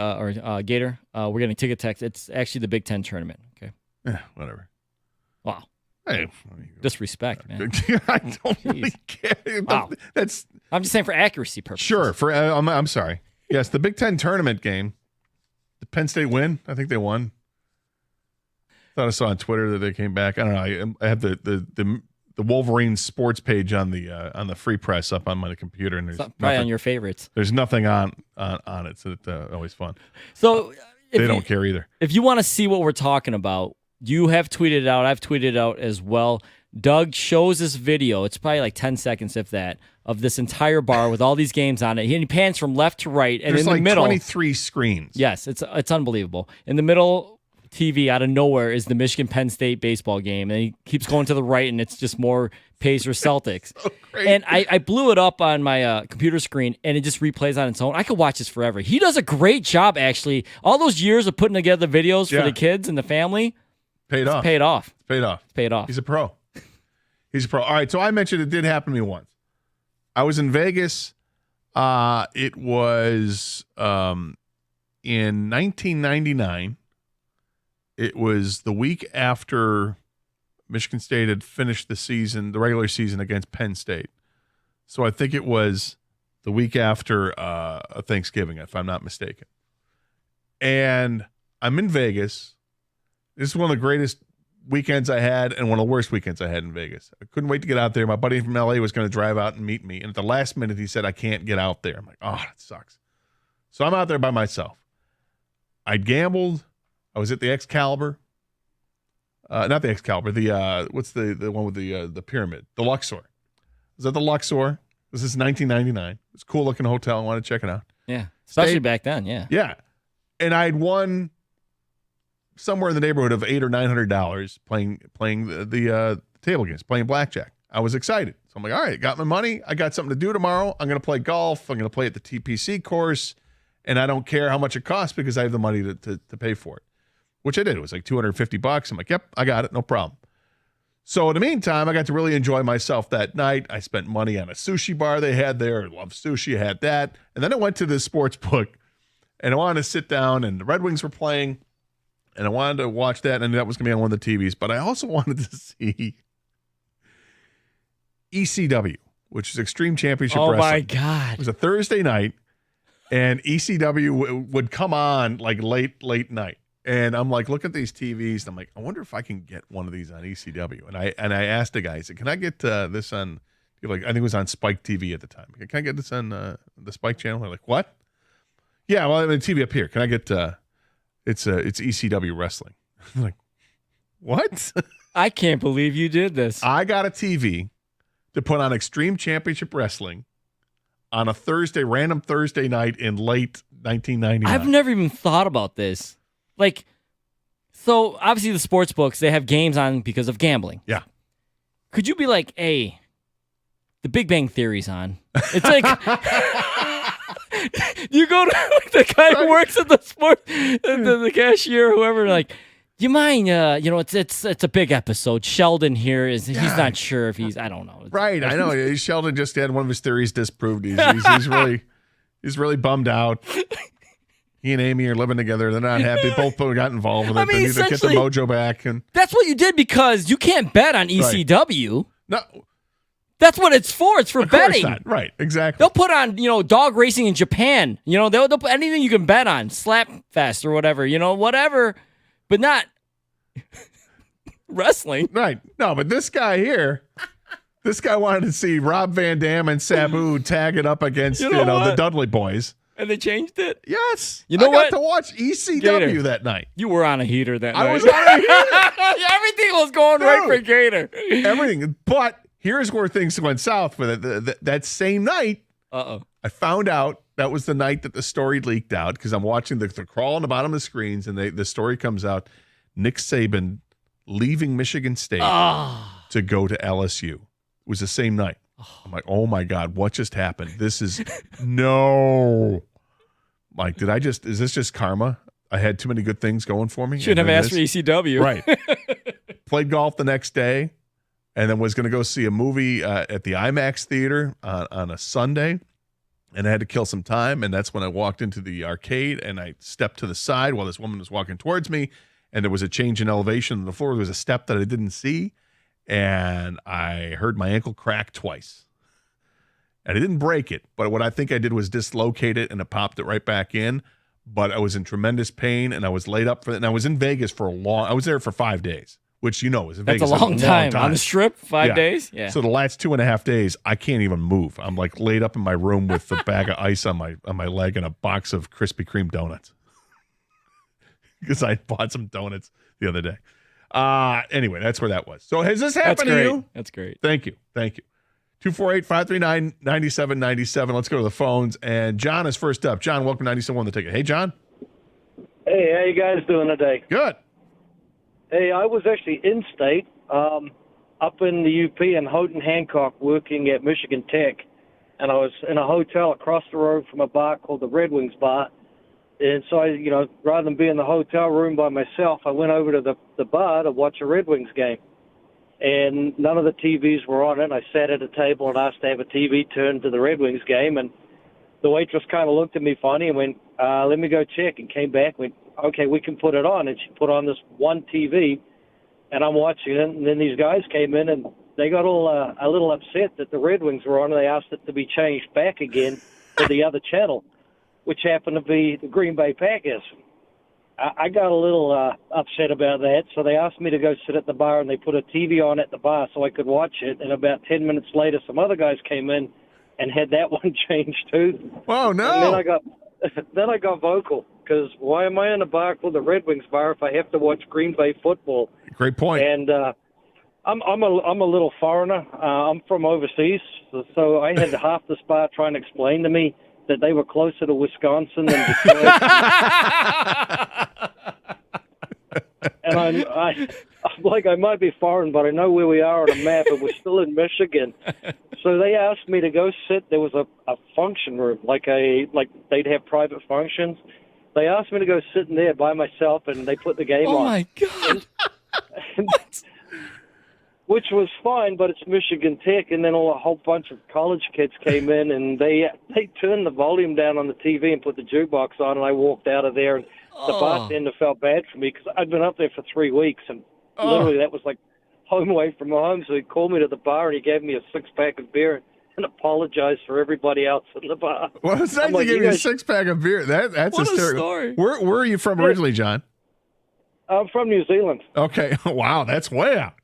Gator. We're getting ticket text. It's actually the Big Ten tournament. Okay. Whatever. Wow. Hey, disrespect, man. I don't really care. Wow. I'm just saying for accuracy purposes. Sure. I'm sorry. Yes, the Big Ten tournament game. Did Penn State win? I think they won. Thought I saw on Twitter that they came back. I don't know. I have the Wolverines sports page on the Free Press up on my computer, and there's probably on your favorites. There's nothing on it, so it's always fun. So they don't care either. If you want to see what we're talking about, you have tweeted it out. I've tweeted it out as well. Doug shows this video. It's probably like 10 seconds, if that, of this entire bar with all these games on it. He pans from left to right, and there's in the middle, 23 screens. Yes, it's unbelievable. In the middle, TV out of nowhere is the Michigan Penn State baseball game, and he keeps going to the right, and it's just more Pacers Celtics. So and I blew it up on my computer screen, and it just replays on its own. I could watch this forever. He does a great job, actually. All those years of putting together videos for the kids and the family paid off. Paid off. Paid off. Paid off. He's a pro. He's a pro. All right, so I mentioned it did happen to me once. I was in Vegas. It was in 1999. It was the week after Michigan State had finished the regular season against Penn State. So I think it was the week after Thanksgiving, if I'm not mistaken. And I'm in Vegas. This is one of the greatest weekends I had and one of the worst weekends I had in Vegas. I couldn't wait to get out there. My buddy from LA was going to drive out and meet me. And at the last minute, he said, I can't get out there. I'm like, oh, that sucks. So I'm out there by myself. I'd gambled. I was at the Excalibur. Not the Excalibur. What's the one with the pyramid? The Luxor. I was at the Luxor. This is 1999. It's a cool looking hotel. I wanted to check it out. Yeah. Especially back then. Yeah. Yeah. And I had won somewhere in the neighborhood of $800 or $900 playing the table games, playing blackjack. I was excited. So I'm like, all right, got my money. I got something to do tomorrow. I'm going to play golf. I'm going to play at the TPC course. And I don't care how much it costs because I have the money to pay for it, which I did. It was like $250. I'm like, yep, I got it. No problem. So in the meantime, I got to really enjoy myself that night. I spent money on a sushi bar they had there. I love sushi. I had that. And then I went to the sports book and I wanted to sit down, and the Red Wings were playing. And I wanted to watch that, and that was going to be on one of the TVs. But I also wanted to see ECW, which is Extreme Championship Wrestling. Oh, my God. It was a Thursday night, and ECW would come on like late night. And I'm like, look at these TVs. And I'm like, I wonder if I can get one of these on ECW. And I asked the guy, I said, can I get this on, I think it was on Spike TV at the time. Can I get this on the Spike channel? They're like, what? Yeah, well, I mean, TV up here. Can I get... It's ECW wrestling. I'm like, what? I can't believe you did this. I got a TV to put on Extreme Championship Wrestling on a random Thursday night in late 1999. I've never even thought about this. Like, so obviously the sports books, they have games on because of gambling. Yeah. Could you be like, hey, the Big Bang Theory's on? It's like... You go to the guy who works at the sport, the cashier, whoever, like, you mind, it's a big episode. Sheldon here he's not sure if I don't know. Right, I know. Sheldon just had one of his theories disproved. He's really bummed out. He and Amy are living together. They're not happy. Both got involved with it. They need to get the mojo back. And that's what you did because you can't bet on ECW. Right. No. That's what it's for. It's for betting. Not. Right, exactly. They'll put on, dog racing in Japan. They'll put anything you can bet on. Slapfest or whatever, whatever. But not wrestling. Right. No, but this guy here, wanted to see Rob Van Dam and Sabu tag it up against, the Dudley boys. And they changed it? Yes. You know I what? got to watch ECW Gator, that night. You were on a heater that night. I was on a heater. Everything was going right for Gator. Everything. But here's where things went south for that same night. I found out that was the night that the story leaked out because I'm watching the crawl on the bottom of the screens, and the story comes out. Nick Saban leaving Michigan State to go to LSU. It was the same night. I'm like, oh my God, what just happened? This is no. Like, is this just karma? I had too many good things going for me. Shouldn't have asked for ECW. Right. Played golf the next day, and then was going to go see a movie at the IMAX theater on a Sunday, and I had to kill some time, and that's when I walked into the arcade, and I stepped to the side while this woman was walking towards me, and there was a change in elevation on the floor. There was a step that I didn't see, and I heard my ankle crack twice. And I didn't break it, but what I think I did was dislocate it, and it popped it right back in. But I was in tremendous pain, and I was laid up for it. And I was in Vegas I was there for 5 days, which is in That's Vegas. a long time. On the Strip, 5 days? Yeah. So the last 2.5 days, I can't even move. I'm like laid up in my room with a bag of ice on my leg and a box of Krispy Kreme donuts. Because I bought some donuts the other day. Anyway, that's where that was. So has this happened to you? That's great. Thank you. 248-539-9797. Let's go to the phones. And John is first up. John, welcome to 97 on the ticket. Hey, John. Hey, how you guys doing today? Good. Hey, I was actually in state, up in the UP in Houghton, Hancock, working at Michigan Tech, and I was in a hotel across the road from a bar called the Red Wings Bar. And so I, rather than be in the hotel room by myself, I went over to the bar to watch a Red Wings game. And none of the TVs were on it. I sat at a table and asked to have a TV turned to the Red Wings game, and the waitress kind of looked at me funny and went, let me go check, and came back and went, okay, we can put it on. And she put on this one TV, and I'm watching it, and then these guys came in, and they got a little upset that the Red Wings were on, and they asked it to be changed back again to the other channel, which happened to be the Green Bay Packers. I got a little upset about that, so they asked me to go sit at the bar, and they put a TV on at the bar so I could watch it. And about 10 minutes later, some other guys came in and had that one changed too. Oh no! And then I got vocal because why am I in a bar called the Red Wings Bar if I have to watch Green Bay football? Great point. And I'm a little foreigner. I'm from overseas, so I had half the bar trying to explain to me that they were closer to Wisconsin than Detroit. And I'm like, I might be foreign, but I know where we are on a map, and we're still in Michigan. So they asked me to go sit. There was a function room, like they'd have private functions. They asked me to go sit in there by myself, and they put the game on. Oh, my God. Which was fine, but it's Michigan Tech, and then a whole bunch of college kids came in, and they turned the volume down on the TV and put the jukebox on, and I walked out of there, and the bartender felt bad for me because I'd been up there for 3 weeks, and literally that was like home away from home, so he called me to the bar, and he gave me a six-pack of beer and apologized for everybody else in the bar. Well, it's nice to give you a six-pack of beer. That's what hysterical. a story. Where are you from originally, John? I'm from New Zealand. Okay. Wow, that's way out.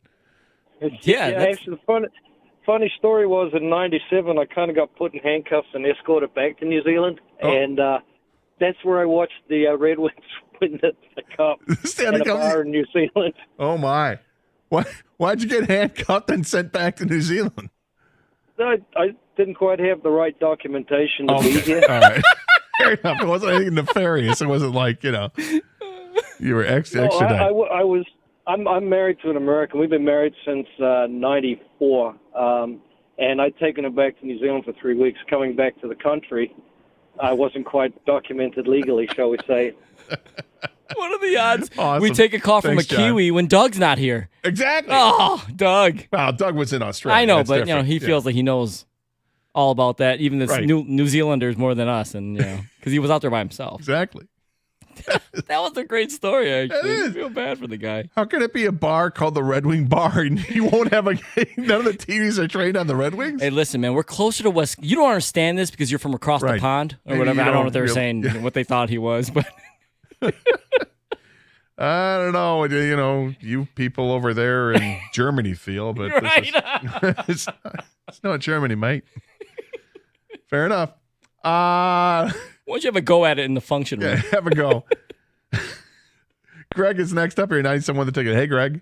Yeah, actually, the funny story was in '97, I kind of got put in handcuffs and escorted back to New Zealand, and that's where I watched the Red Wings win the cup at a bar in New Zealand. Oh my! Why'd you get handcuffed and sent back to New Zealand? I didn't quite have the right documentation to be here. All right. Fair enough. It wasn't anything nefarious. It wasn't like you were extradited. I'm married to an American. We've been married since '94, and I'd taken her back to New Zealand for 3 weeks. Coming back to the country, I wasn't quite documented legally, shall we say. What are the odds? Awesome. We take a call from Thanks, a Kiwi when Doug's not here. Exactly. Oh, Doug. Well, Doug was in Australia. I know, That's but different. he feels like he knows all about that, even the Right. New Zealanders more than us, and because he was out there by himself. Exactly. That was a great story, actually. It is. I feel bad for the guy. How can it be a bar called the Red Wing Bar and you won't have none of the TVs are trained on the Red Wings? Hey, listen, man, we're closer to West. You don't understand this because you're from across the Right. pond or Maybe whatever. you I don't know don't what they were really- saying, what they thought he was, but I don't know what you people over there in Germany feel, but Right. it's not Germany, mate. Fair enough. what Why don't you have a go at it in the function room? Yeah, have a go. Greg is next up here. 97.1 The Ticket. Hey, Greg.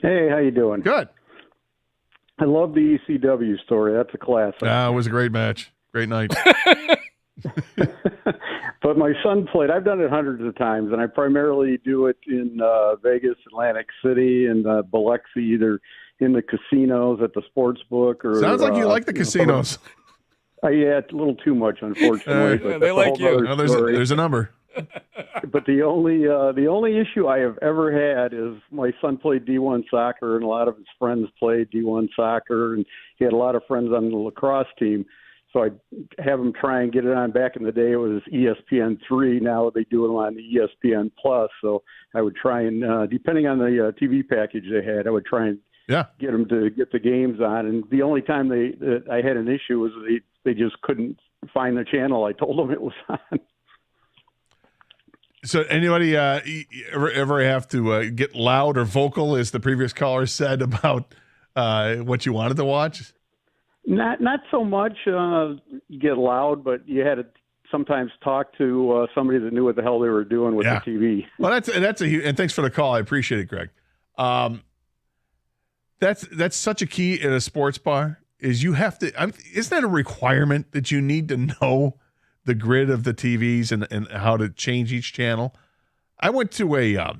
Hey, how you doing? Good. I love the ECW story. That's a classic. It was a great match. Great night. But my son played. I've done it hundreds of times, and I primarily do it in Vegas, Atlantic City, and Biloxi, either in the casinos at the sports book or. Sounds like you like the casinos. Yeah, it's a little too much, unfortunately. But they like you. No, there's a number. But the only issue I have ever had is my son played D1 soccer, and a lot of his friends played D1 soccer, and he had a lot of friends on the lacrosse team. So I'd have him try and get it on. Back in the day, it was ESPN3. Now they do them on the ESPN Plus. So I would try and, depending on the TV package they had, I would try and get them to get the games on. And the only time I had an issue was they just couldn't find the channel I told them it was on. So anybody ever have to get loud or vocal, as the previous caller said, about what you wanted to watch? Not so much get loud, but you had to sometimes talk to somebody that knew what the hell they were doing with the TV. Well, and thanks for the call. I appreciate it, Greg. That's such a key in a sports bar is you have to. Isn't that a requirement that you need to know the grid of the TVs and how to change each channel? I went to a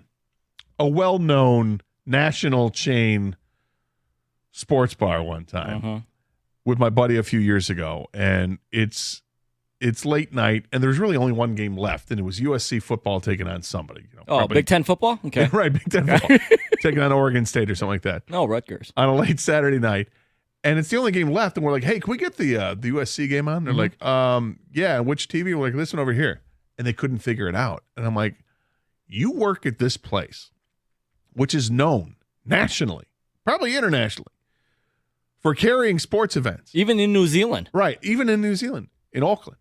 well-known national chain sports bar one time with my buddy a few years ago, and it's late night, and there's really only one game left, and it was USC football taking on somebody. Probably, Big Ten football? Okay. Right, Big Ten football. Taking on Oregon State or something like that. No, Rutgers. On a late Saturday night. And it's the only game left, and we're like, hey, can we get the USC game on? They're like, yeah, which TV? We're like, this one over here. And they couldn't figure it out. And I'm like, you work at this place, which is known nationally, probably internationally, for carrying sports events. Even in New Zealand. Right, even in New Zealand, in Auckland.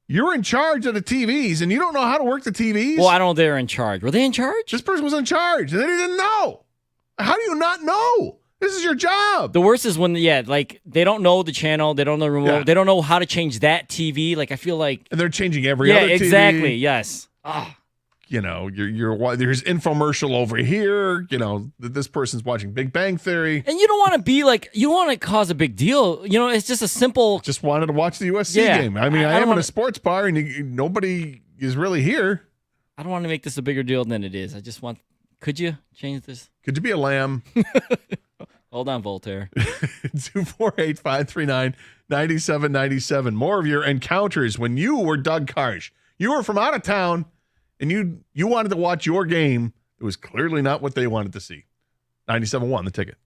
You're in charge of the TVs, and you don't know how to work the TVs? Well, I don't know they're in charge. Were they in charge? This person was in charge, and they didn't know. How do you not know? This is your job. The worst is when, they don't know the channel. They don't know the remote. Yeah. They don't know how to change that TV. Like, I feel like. And they're changing every other TV. Yeah, exactly. Yes. You're there's infomercial over here. That this person's watching Big Bang Theory. And you don't want to be like, you don't want to cause a big deal. It's just a simple. Just wanted to watch the USC game. I mean, I am in a sports bar and nobody is really here. I don't want to make this a bigger deal than it is. I just want, could you change this? Could you be a lamb? Hold on, Voltaire. 248-539-9797. More of your encounters when you were Doug Karsh. You were from out of town, and you wanted to watch your game. It was clearly not what they wanted to see. 97.1, The Ticket.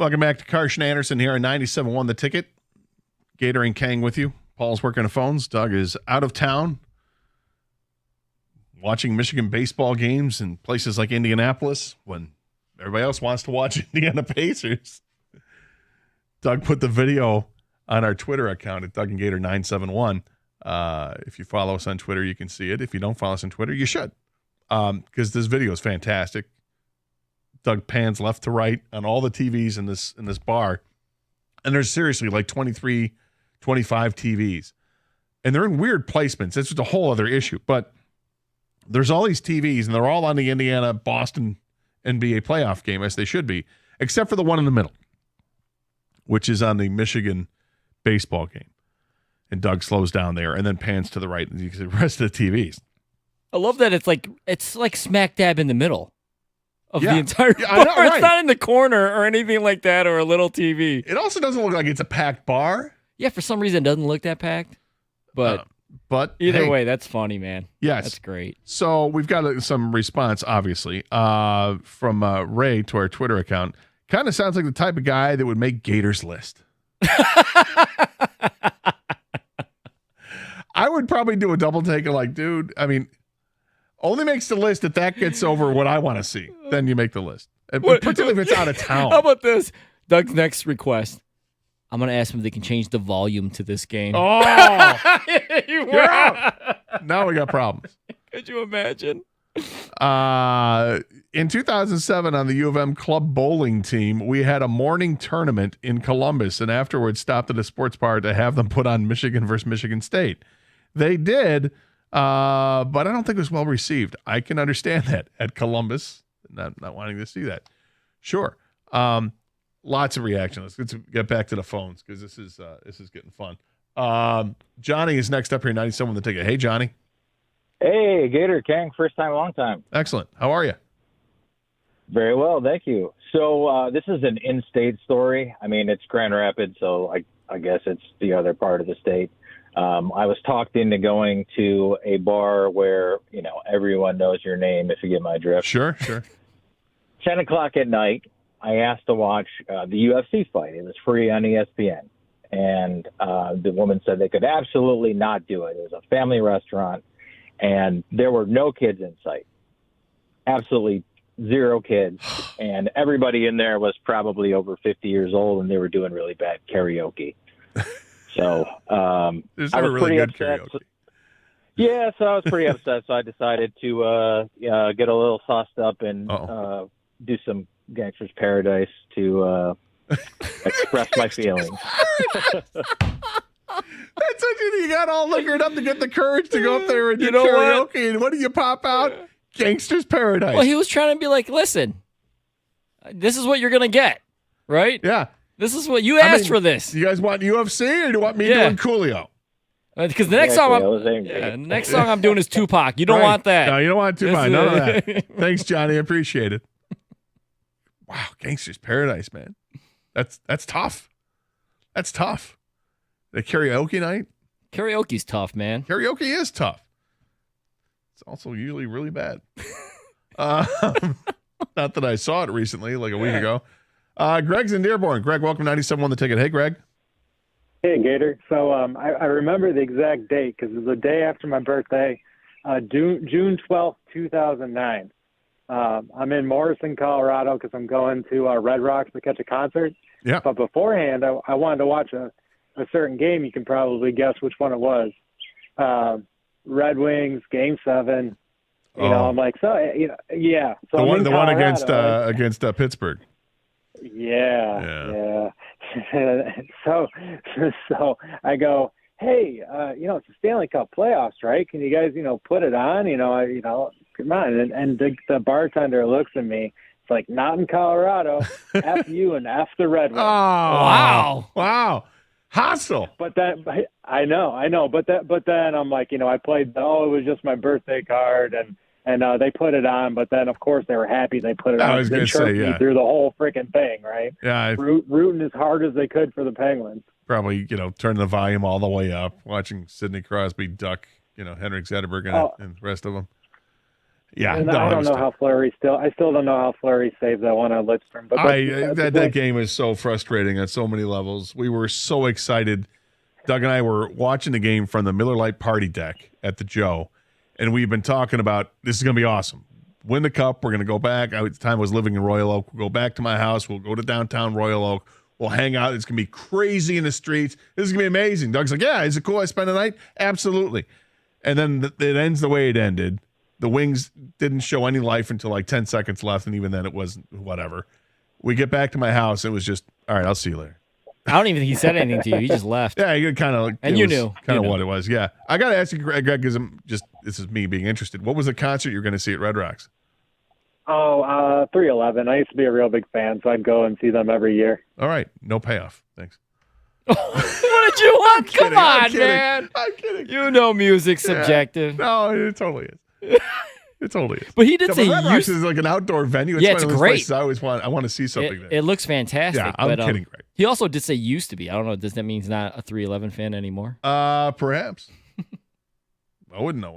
Welcome back to Carson Anderson here on 97.1 The Ticket. Gator and Kang with you. Paul's working the phones. Doug is out of town watching Michigan baseball games in places like Indianapolis when everybody else wants to watch Indiana Pacers. Doug put the video on our Twitter account at Doug and Gator 971. If you follow us on Twitter, you can see it. If you don't follow us on Twitter, you should, because this video is fantastic. Doug pans left to right on all the TVs in this bar, and there's seriously like 23, 25 TVs, and they're in weird placements. It's just a whole other issue, but there's all these TVs, and they're all on the Indiana-Boston NBA playoff game, as they should be, except for the one in the middle, which is on the Michigan baseball game. And Doug slows down there and then pans to the right, and you can see the rest of the TVs. I love that it's like smack dab in the middle of the entire bar. I know, right. It's not in the corner or anything like that or a little TV. It also doesn't look like it's a packed bar. Yeah, for some reason it doesn't look that packed. But Either way, that's funny, man. Yes. That's great. So we've got some response, obviously, from Ray to our Twitter account. Kind of sounds like the type of guy that would make Gator's list. I would probably do a double take of like, dude, I mean, only makes the list if that gets over what I want to see. Then you make the list. Particularly if it's out of town. How about this? Doug's next request. I'm going to ask him if they can change the volume to this game. Oh! You're out. Now we got problems. Could you imagine? In 2007, on the U of M club bowling team, we had a morning tournament in Columbus, and afterwards stopped at a sports bar to have them put on Michigan versus Michigan State. They did, but I don't think it was well received. I can understand that at Columbus, not wanting to see that. Sure. Lots of reactions. Let's get back to the phones because this is getting fun. Johnny is next up here, 97 with the ticket. Hey, Johnny. Hey, Gator, Kang, first time, long time. Excellent. How are you? Very well, thank you. So this is an in-state story. I mean, it's Grand Rapids, so I guess it's the other part of the state. I was talked into going to a bar where, everyone knows your name, if you get my drift. Sure. 10 o'clock at night, I asked to watch the UFC fight. It was free on ESPN. And the woman said they could absolutely not do it. It was a family restaurant, and there were no kids in sight. Absolutely zero kids. And everybody in there was probably over 50 years old, and they were doing really bad karaoke. So there's I was really pretty good upset. karaoke. Yeah, so I was pretty upset. So I decided to get a little sauced up and do some Gangster's Paradise to express my feelings. That's what you got all liquored up to get the courage to go up there and do know karaoke. what? And what do you pop out? Gangster's Paradise. Well, he was trying to be like, listen, this is what you're going to get, right? Yeah. This is what you asked for this. You guys want UFC or do you want me doing Coolio? Because the next song I'm doing is Tupac. You don't want that. No, you don't want Tupac. None of that. Thanks, Johnny. I appreciate it. Wow, Gangster's Paradise, man. That's tough. That's tough. The karaoke night? Karaoke's tough, man. Karaoke is tough. It's also usually really bad. Not that I saw it recently, like a week ago. Greg's in Dearborn. Greg, welcome to 97 on the ticket. Hey, Greg. Hey, Gator. So I remember the exact date because it was the day after my birthday, June 12th, 2009. I'm in Morrison, Colorado because I'm going to Red Rocks to catch a concert. Yeah. But beforehand, I wanted to watch a certain game. You can probably guess which one it was. Red Wings, Game 7. I'm like, so, yeah. So the one Colorado, against Pittsburgh. Yeah. So I go, hey, it's the Stanley Cup playoffs, right? Can you guys, put it on? Come on. And the bartender looks at me. It's like, not in Colorado. F you and F the Red Wings. Oh, wow. Hostile. But then I know. But then I'm like, I played. It was just my birthday card, and they put it on. But then of course they were happy they put it on. I was going to say, yeah. Through the whole freaking thing, right? Yeah. Rooting as hard as they could for the Penguins. Probably, turning the volume all the way up, watching Sidney Crosby duck, Henrik Zetterberg and the rest of them. Yeah, And no, I it don't was know tough. how Fleury I still don't know how Fleury saved that one on Lidstrom. But That game is so frustrating on so many levels. We were so excited. Doug and I were watching the game from the Miller Lite party deck at the Joe, and we've been talking about this is going to be awesome. Win the cup. We're going to go back. At the time I was living in Royal Oak. We'll go back to my house. We'll go to downtown Royal Oak. We'll hang out. It's going to be crazy in the streets. This is going to be amazing. Doug's like, yeah, is it cool I spend the night? Absolutely. And then it ends the way it ended. The Wings didn't show any life until like 10 seconds left, and even then it was whatever. We get back to my house. It was just, all right, I'll see you later. I don't even think he said anything to you. He just left. Yeah, you kind of. And you knew. Kind of You knew. what it was. Yeah. I got to ask you, Greg, because this is me being interested. What was the concert you're going to see at Red Rocks? 311. I used to be a real big fan, so I'd go and see them every year. All right. No payoff. Thanks. What did you want? Come I'm on, kidding. man. I'm kidding. You know music's subjective. No, it totally is. It totally is. But he did say Red Rocks used- is like an outdoor venue. Yeah, one it's of those great. places I always want. I want to see something there. It looks fantastic. Yeah, I'm but, kidding, Greg. He also did say used to be. I don't know. Does that mean he's not a 311 fan anymore? Perhaps. I wouldn't know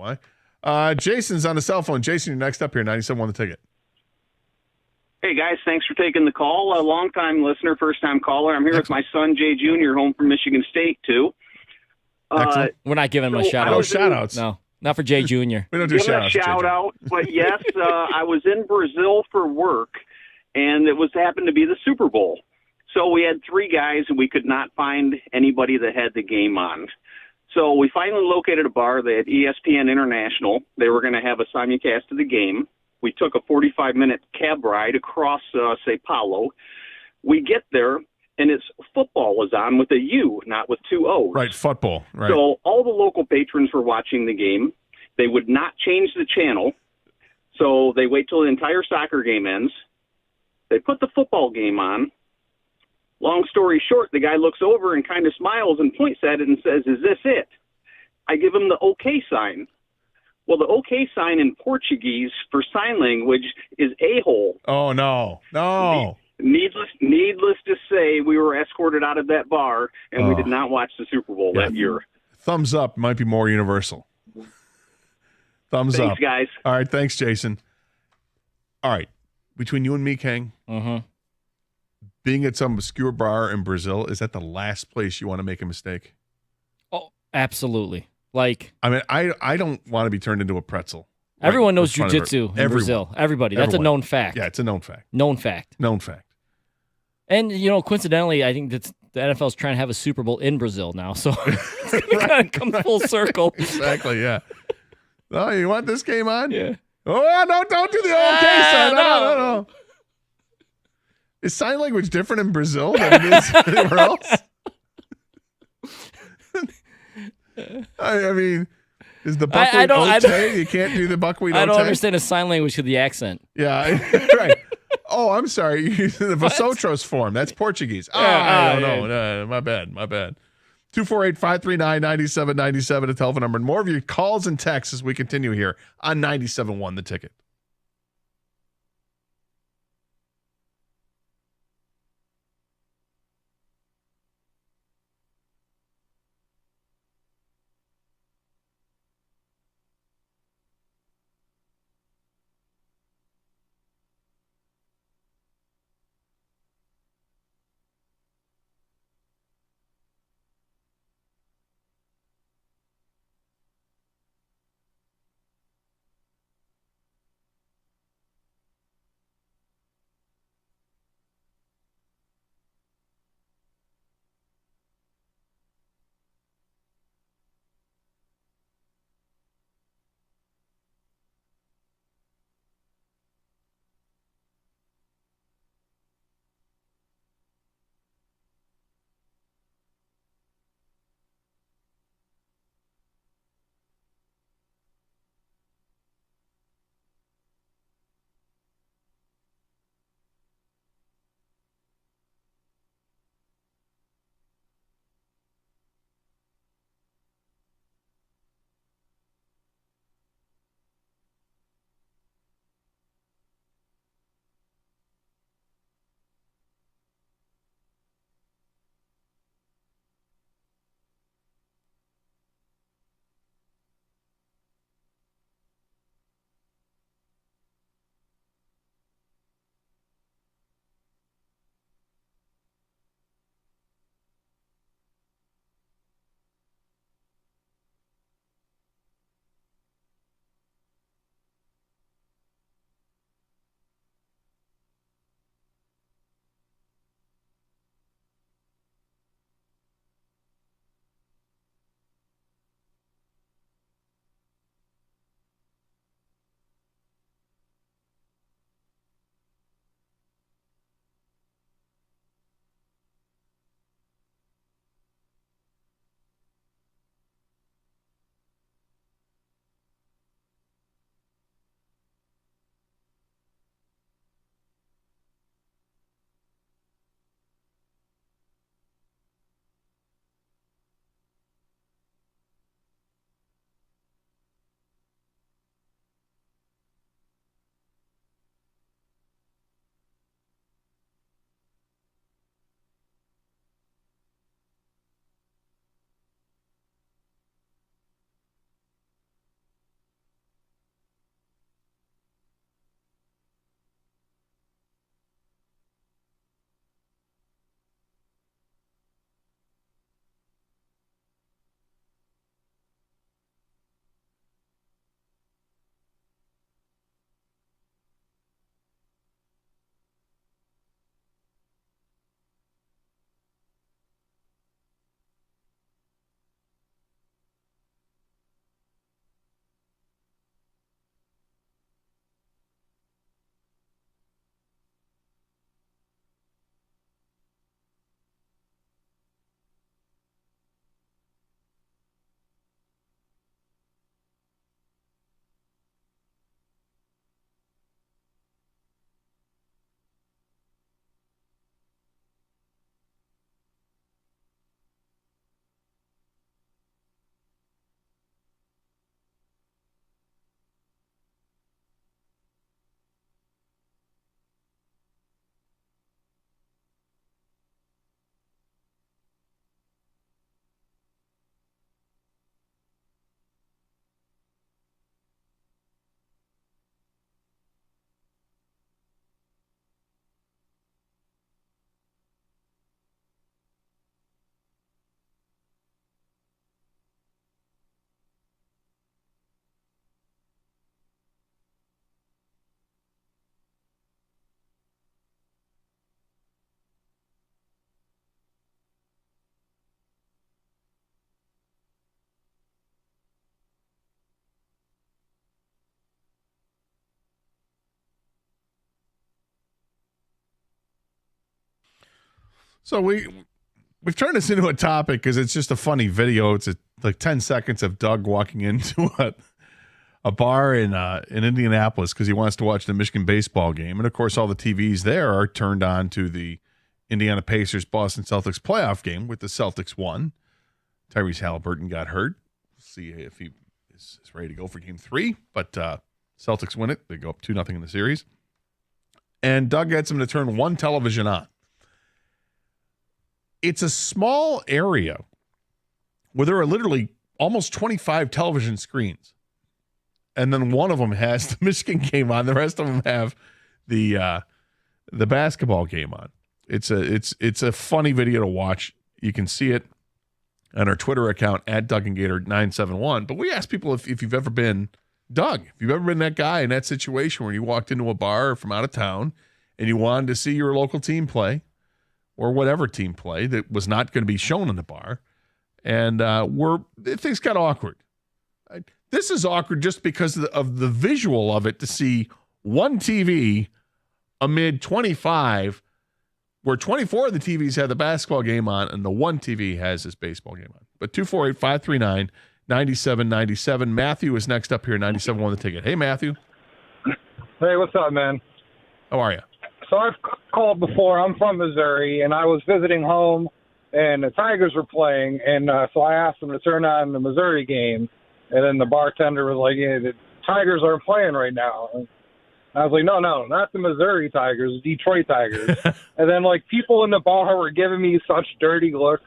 why. Jason's on the cell phone. Jason, you're next up here. 97 won the ticket. Hey, guys, thanks for taking the call. A long-time listener, first-time caller. I'm here with my son, Jay Jr., home from Michigan State, too. We're not giving him a so shout I out. was in- shout-outs. No, not for Jay Jr. We don't do Give him a shout-outs. to shout JJ. out, but yes, I was in Brazil for work, and it happened to be the Super Bowl. So we had three guys, and we could not find anybody that had the game on. So we finally located a bar. They had ESPN International. They were going to have a simulcast of the game. We took a 45-minute cab ride across Sao Paulo. We get there, and it's football is on with a U, not with two O's. Right, football. Right. So all the local patrons were watching the game. They would not change the channel, so they wait till the entire soccer game ends. They put the football game on. Long story short, the guy looks over and kind of smiles and points at it and says, "Is this it?" I give him the OK sign. Well, the OK sign in Portuguese for sign language is a-hole. Oh, no. No. Needless to say, we were escorted out of that bar, and we did not watch the Super Bowl that year. Thumbs up might be more universal. Thumbs up. Thanks, guys. All right. Thanks, Jason. All right. Between you and me, King, being at some obscure bar in Brazil, is that the last place you want to make a mistake? Oh, absolutely. Like, I mean, I don't want to be turned into a pretzel. everyone knows in front of jiu-jitsu in everyone. Brazil. Everybody. That's a Everyone. known fact. Yeah, it's a known fact. Known fact. Known fact. And, coincidentally, I think that the NFL is trying to have a Super Bowl in Brazil now. So it kind of comes full circle. Exactly, yeah. Oh, you want this game on? Yeah. Oh, no, don't do the OK sign. No. Is sign language different in Brazil than it is anywhere else? I mean, is the buckwheat okay? You can't do the buckwheat I don't okay? understand the sign language to the accent. Yeah, right. Oh, I'm sorry. You're using the Vosotros form. That's Portuguese. Oh, Yeah, I don't know. No, my bad. 248-539-9797, a telephone number. And more of your calls and texts as we continue here on 97.1 The Ticket. So we've turned this into a topic because it's just a funny video. It's like 10 seconds of Doug walking into a bar in Indianapolis because he wants to watch the Michigan baseball game. And, of course, all the TVs there are turned on to the Indiana Pacers-Boston Celtics playoff game with the Celtics won. Tyrese Halliburton got hurt. We'll see if he is ready to go for game 3. But Celtics win it. They go up 2-0 in the series. And Doug gets him to turn one television on. It's a small area where there are literally almost 25 television screens. And then one of them has the Michigan game on. The rest of them have the basketball game on. It's a funny video to watch. You can see it on our Twitter account at DougAndGator971. But we ask people if you've ever been Doug, if you've ever been that guy in that situation where you walked into a bar from out of town and you wanted to see your local team play or whatever team play that was not going to be shown in the bar. And things got awkward. This is awkward just because of the visual of it, to see one TV amid 25, where 24 of the TVs had the basketball game on and the one TV has this baseball game on. But 248-539-9797. Matthew is next up here, 97 on the ticket. Hey, Matthew. Hey, what's up, man? How are you? So I've called before. I'm from Missouri, and I was visiting home, and the Tigers were playing, and so I asked them to turn on the Missouri game, and then the bartender was like, yeah, the Tigers aren't playing right now. And I was like, no, not the Missouri Tigers, the Detroit Tigers. And then, like, people in the bar were giving me such dirty looks.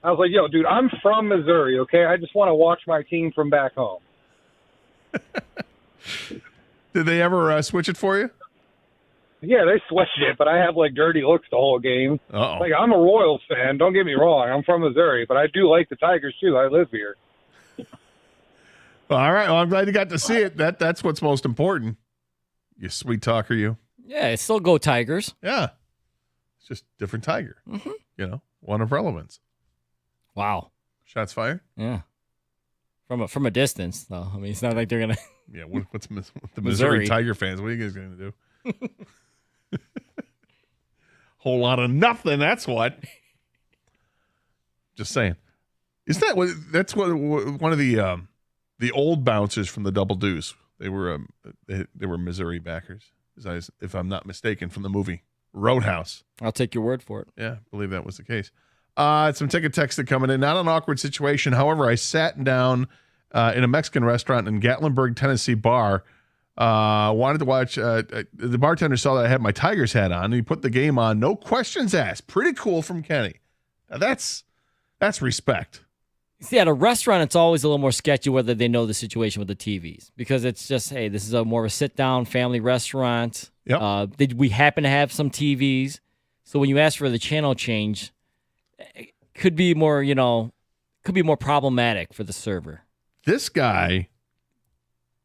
I was like, yo, dude, I'm from Missouri, okay? I just want to watch my team from back home. Did they ever switch it for you? Yeah, they switched it, but I have, like, dirty looks the whole game. Uh-oh. Like, I'm a Royals fan. Don't get me wrong. I'm from Missouri, but I do like the Tigers, too. I live here. Well, all right. Well, I'm glad you got to see it. That's what's most important. You sweet talker, you. Yeah, it's still go Tigers. Yeah. It's just different Tiger. Mm-hmm. You know, one of relevance. Wow. Shots fired? Yeah. From a distance, though. I mean, it's not like they're going to. Yeah, what's the Missouri Tiger fans? What are you guys going to do? Whole lot of nothing, that's what. Just saying. That's what one of the old bouncers from the Double Deuce. They were Missouri backers, if I'm not mistaken, from the movie Roadhouse. I'll take your word for it. Yeah, I believe that was the case. Some ticket texts coming in. Not an awkward situation. However, I sat down in a Mexican restaurant in Gatlinburg, Tennessee bar. Wanted to watch. The bartender saw that I had my Tigers hat on, and he put the game on. No questions asked. Pretty cool from Kenny. Now that's respect. See, at a restaurant, it's always a little more sketchy whether they know the situation with the TVs, because it's just, hey, this is more of a sit-down family restaurant. Yep. We happen to have some TVs, so when you ask for the channel change, it could be more, problematic for the server. This guy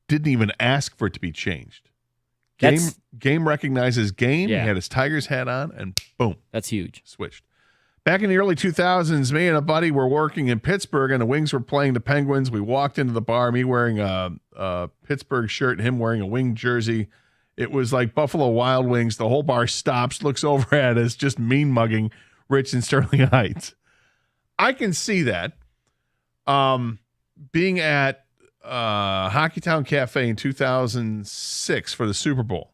didn't even ask for it to be changed. Game recognizes game. Yeah. He had his Tigers hat on, and boom. That's huge. Switched. Back in the early 2000s, me and a buddy were working in Pittsburgh, and the Wings were playing the Penguins. We walked into the bar, me wearing a Pittsburgh shirt and him wearing a Wing jersey. It was like Buffalo Wild Wings. The whole bar stops, looks over at us, just mean mugging Rich in Sterling Heights. I can see that. Being at Hockeytown Cafe in 2006 for the Super Bowl.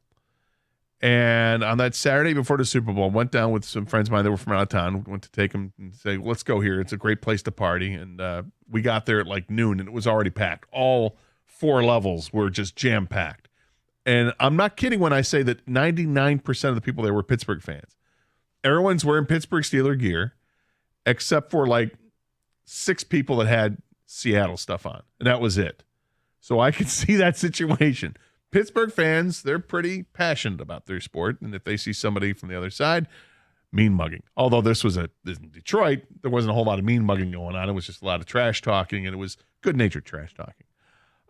And on that Saturday before the Super Bowl, I went down with some friends of mine that were from out of town. Went to take them and say, let's go here. It's a great place to party. And we got there at like noon, and it was already packed. All 4 levels were just jam-packed. And I'm not kidding when I say that 99% of the people there were Pittsburgh fans. Everyone's wearing Pittsburgh Steeler gear, except for like 6 people that had Seattle stuff on. And that was it. So I could see that situation. Pittsburgh fans, they're pretty passionate about their sport, and if they see somebody from the other side, mean mugging. Although this was in Detroit, there wasn't a whole lot of mean mugging going on. It was just a lot of trash talking, and it was good-natured trash talking.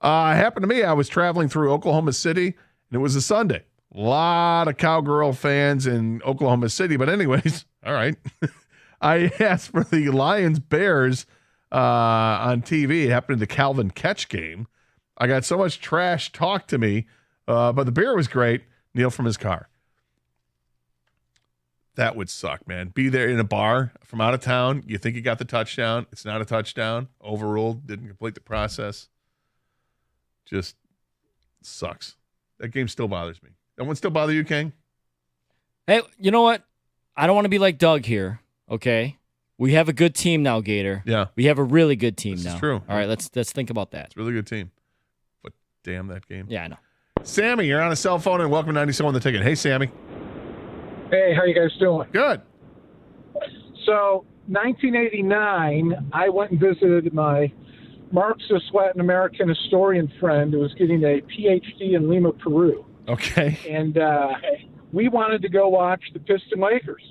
It happened to me. I was traveling through Oklahoma City, and it was a Sunday. A lot of Cowgirl fans in Oklahoma City, but anyways, all right. I asked for the Lions-Bears on TV. It happened in the Calvin Catch game. I got so much trash talked to me, but the beer was great. Neil from his car. That would suck, man. Be there in a bar from out of town. You think you got the touchdown. It's not a touchdown. Overruled. Didn't complete the process. Just sucks. That game still bothers me. That one still bother you, King? Hey, you know what? I don't want to be like Doug here, okay? We have a good team now, Gator. Yeah. We have a really good team This now. is true. All right, let's think about that. It's a really good team. But damn that game. Yeah, I know. Sammy, you're on a cell phone and welcome to 97 on the Ticket. Hey, Sammy. Hey, how you guys doing? Good. So, 1989, I went and visited my Marxist Latin American historian friend who was getting a PhD in Lima, Peru. Okay. And we wanted to go watch the Pistons Lakers.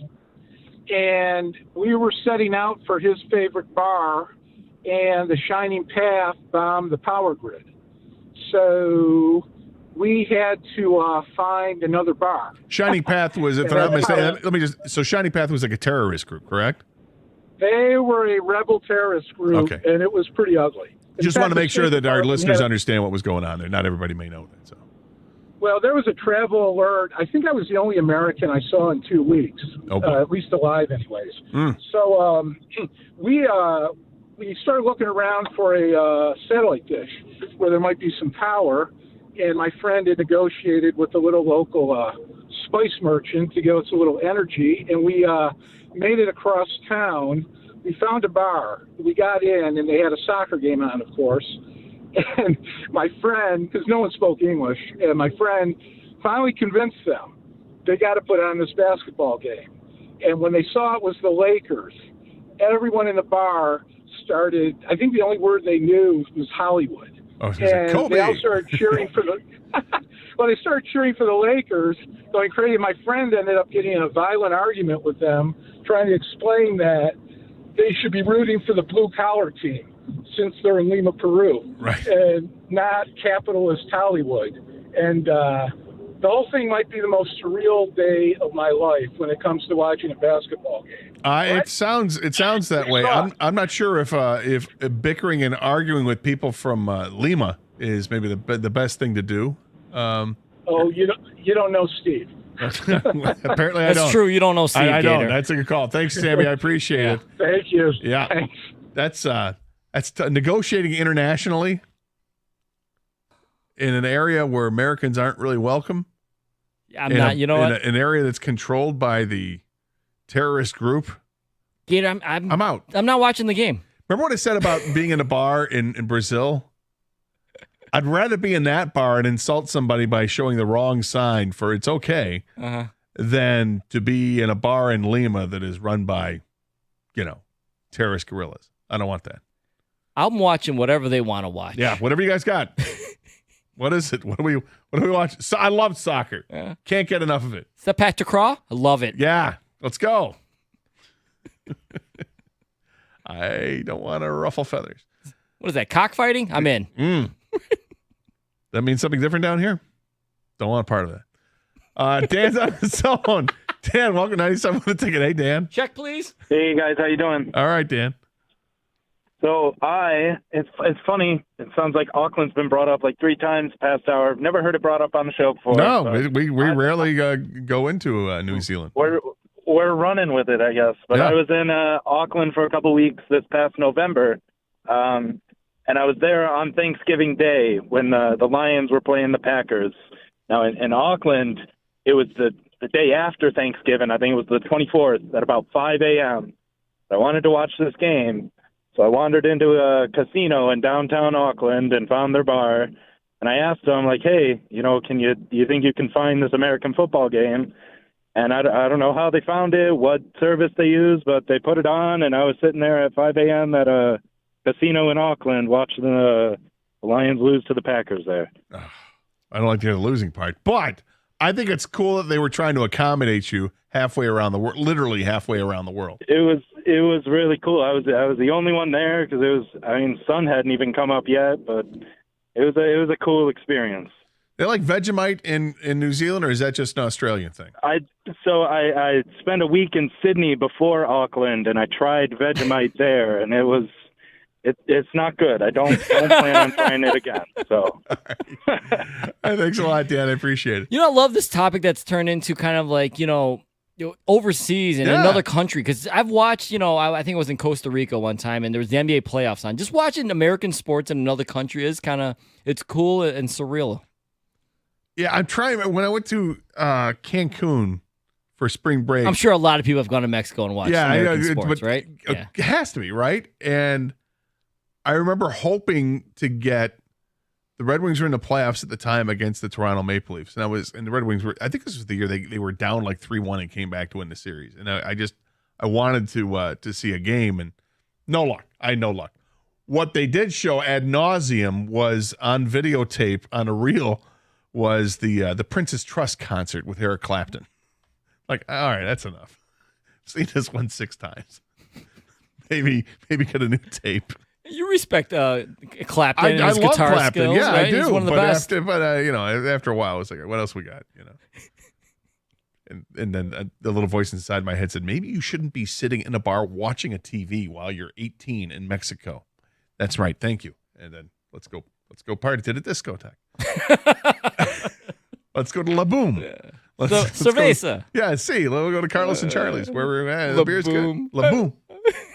And we were setting out for his favorite bar, and the Shining Path bombed the power grid. So we had to find another bar. Shining Path was, if I'm not mistaken, so Shining Path was like a terrorist group, correct? They were a rebel terrorist group, Okay. and it was pretty ugly. Just want to make sure that our listeners understand what was going on there. Not everybody may know that. So. Well, there was a travel alert. I think I was the only American I saw in 2 weeks, at least alive anyways. So we started looking around for a satellite dish where there might be some power, and my friend had negotiated with a little local spice merchant to give us a little energy, and we made it across town. We found a bar. We got in, and they had a soccer game on, of course. And my friend, because no one spoke English, and my friend finally convinced them they got to put on this basketball game. And when they saw it was the Lakers, everyone in the bar started, I think the only word they knew was Hollywood. And they all started cheering for the well, they started cheering for the Lakers, going crazy. My friend ended up getting in a violent argument with them, trying to explain that they should be rooting for the blue-collar team since they're in Lima, Peru, and not capitalist Hollywood. And the whole thing might be the most surreal day of my life when it comes to watching a basketball game. It sounds that way. I'm not sure if bickering and arguing with people from Lima is maybe the best thing to do. You don't know Steve. Apparently, I don't. That's true. You don't know Steve. I Gator. don't. That's a good call. Thanks, Sammy. I appreciate it. Thank you. Yeah, Thanks. that's negotiating internationally in an area where Americans aren't really welcome. I'm not. You know what? An area that's controlled by the terrorist group. Gator, I'm out. I'm not watching the game. Remember what I said about being in a bar in Brazil? I'd rather be in that bar and insult somebody by showing the wrong sign for it's okay than to be in a bar in Lima that is run by, terrorist guerrillas. I don't want that. I'm watching whatever they want to watch. Yeah, whatever you guys got. What is it? What do we watch? So, I love soccer. Yeah. Can't get enough of it. Is that Patrick Craw? I love it. Yeah, let's go. I don't want to ruffle feathers. What is that, cockfighting? I'm in. That means something different down here? Don't want a part of that. Dan's on the cell phone. Dan, welcome to 97 on the Ticket. Hey, Dan. Check, please. Hey, guys. How you doing? All right, Dan. So it's funny. It sounds like Auckland's been brought up like 3 times past hour. I've never heard it brought up on the show before. No, we rarely go into New Zealand. We're running with it, I guess. But Yeah. I was in Auckland for a couple weeks this past November, and I was there on Thanksgiving Day when the Lions were playing the Packers. Now in Auckland, it was the day after Thanksgiving. I think it was the 24th at about 5 a.m. I wanted to watch this game. So I wandered into a casino in downtown Auckland and found their bar. And I asked them, like, hey, do you think you can find this American football game? And I don't know how they found it, what service they used, but they put it on. And I was sitting there at 5 a.m. at a casino in Auckland watching the Lions lose to the Packers there. I don't like to hear the losing part, but I think it's cool that they were trying to accommodate you halfway around the world, literally halfway around the world. It was really cool. I was the only one there because sun hadn't even come up yet, but it was a cool experience. They like Vegemite in New Zealand, or is that just an Australian thing? I spent a week in Sydney before Auckland, and I tried Vegemite there, and it's not good. I don't plan on trying it again. So, Thanks a lot, Dan. I appreciate it. I love this topic that's turned into kind of like, overseas in another country, because I've watched, I think it was in Costa Rica one time, and there was the NBA playoffs on. Just watching American sports in another country is it's cool and surreal. Yeah, I'm trying. When I went to Cancun for spring break, I'm sure a lot of people have gone to Mexico and watched American sports, right? Yeah. It has to be, right? And I remember hoping to get the Red Wings were in the playoffs at the time against the Toronto Maple Leafs, and the Red Wings were. I think this was the year they were down like 3-1 and came back to win the series. And I wanted to see a game, and no luck. I had no luck. What they did show ad nauseum was on videotape on a reel was the Princess Trust concert with Eric Clapton. Like, all right, that's enough. Seen this one 6 times. Maybe get a new tape. You respect Clapton and I his love guitar Clapton. skills, Yeah, right? I do. He's one of the best. After a while, I was like, what else we got? And then the little voice inside my head said, maybe you shouldn't be sitting in a bar watching a TV while you're 18 in Mexico. That's right. Thank you. And then let's go party to the discotheque. Let's go to La Boom. Yeah. Cerveza. Let's go to Carlos and Charlie's where we're at. The beer's good. La Boom.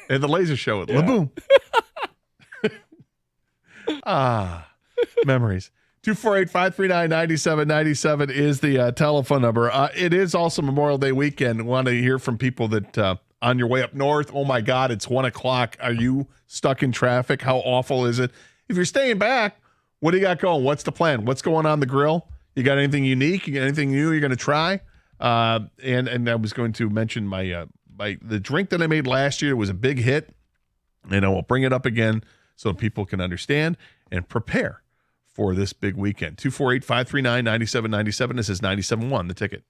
And the laser show at La Boom. Memories. 248-539-9797 is the telephone number. It is also Memorial Day weekend. Want to hear from people that on your way up north, oh my God, it's 1 o'clock. Are you stuck in traffic? How awful is it? If you're staying back, what do you got going? What's the plan? What's going on the grill? You got anything unique? You got anything new you're going to try? And I was going to mention the drink that I made last year was a big hit, and I will bring it up again so people can understand and prepare for this big weekend. 248-539-9797. This is 97.1, The Ticket.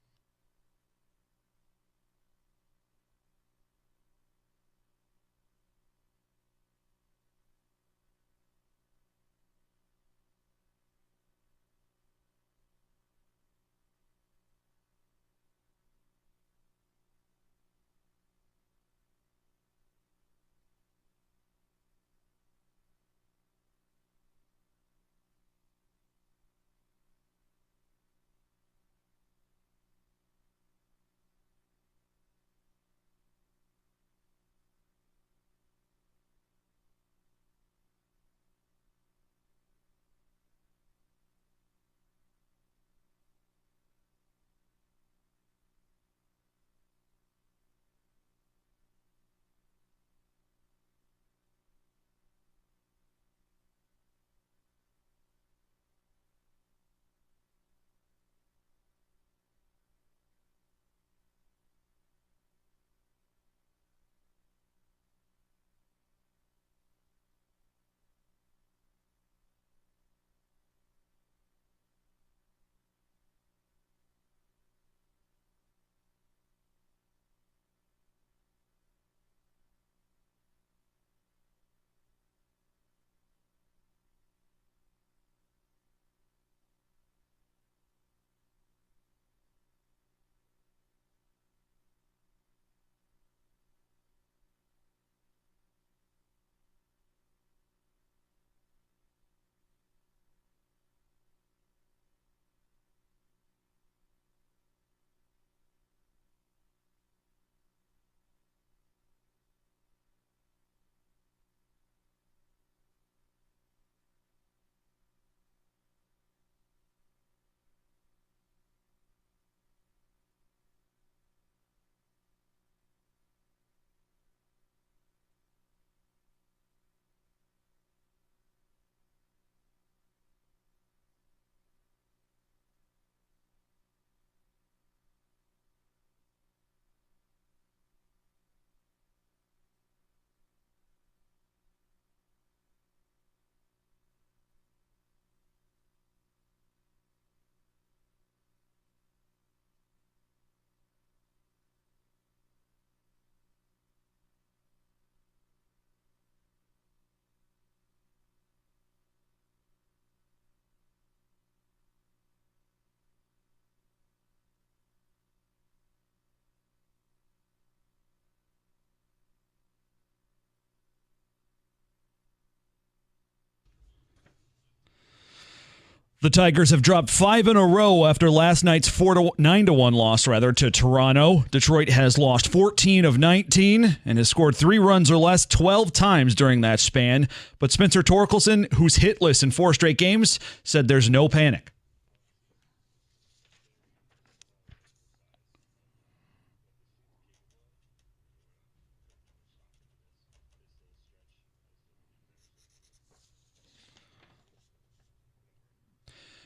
The Tigers have dropped 5 in a row after last night's 9-1 loss to Toronto. Detroit has lost 14 of 19 and has scored 3 runs or less 12 times during that span. But Spencer Torkelson, who's hitless in 4 straight games, said there's no panic.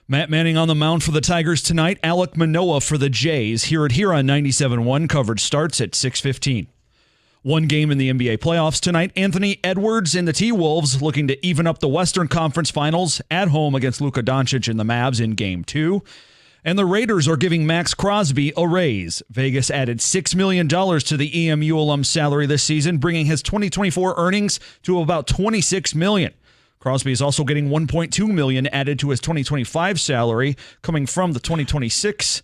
Matt Manning on the mound for the Tigers tonight. Alek Manoah for the Jays. Here on 97.1. Coverage starts at 6:15. One game in the NBA playoffs tonight. Anthony Edwards and the T-Wolves looking to even up the Western Conference Finals at home against Luka Doncic and the Mavs in Game 2. And the Raiders are giving Max Crosby a raise. Vegas added $6 million to the EMU alum's salary this season, bringing his 2024 earnings to about $26 million. Crosby is also getting $1.2 million added to his 2025 salary, coming from the 2026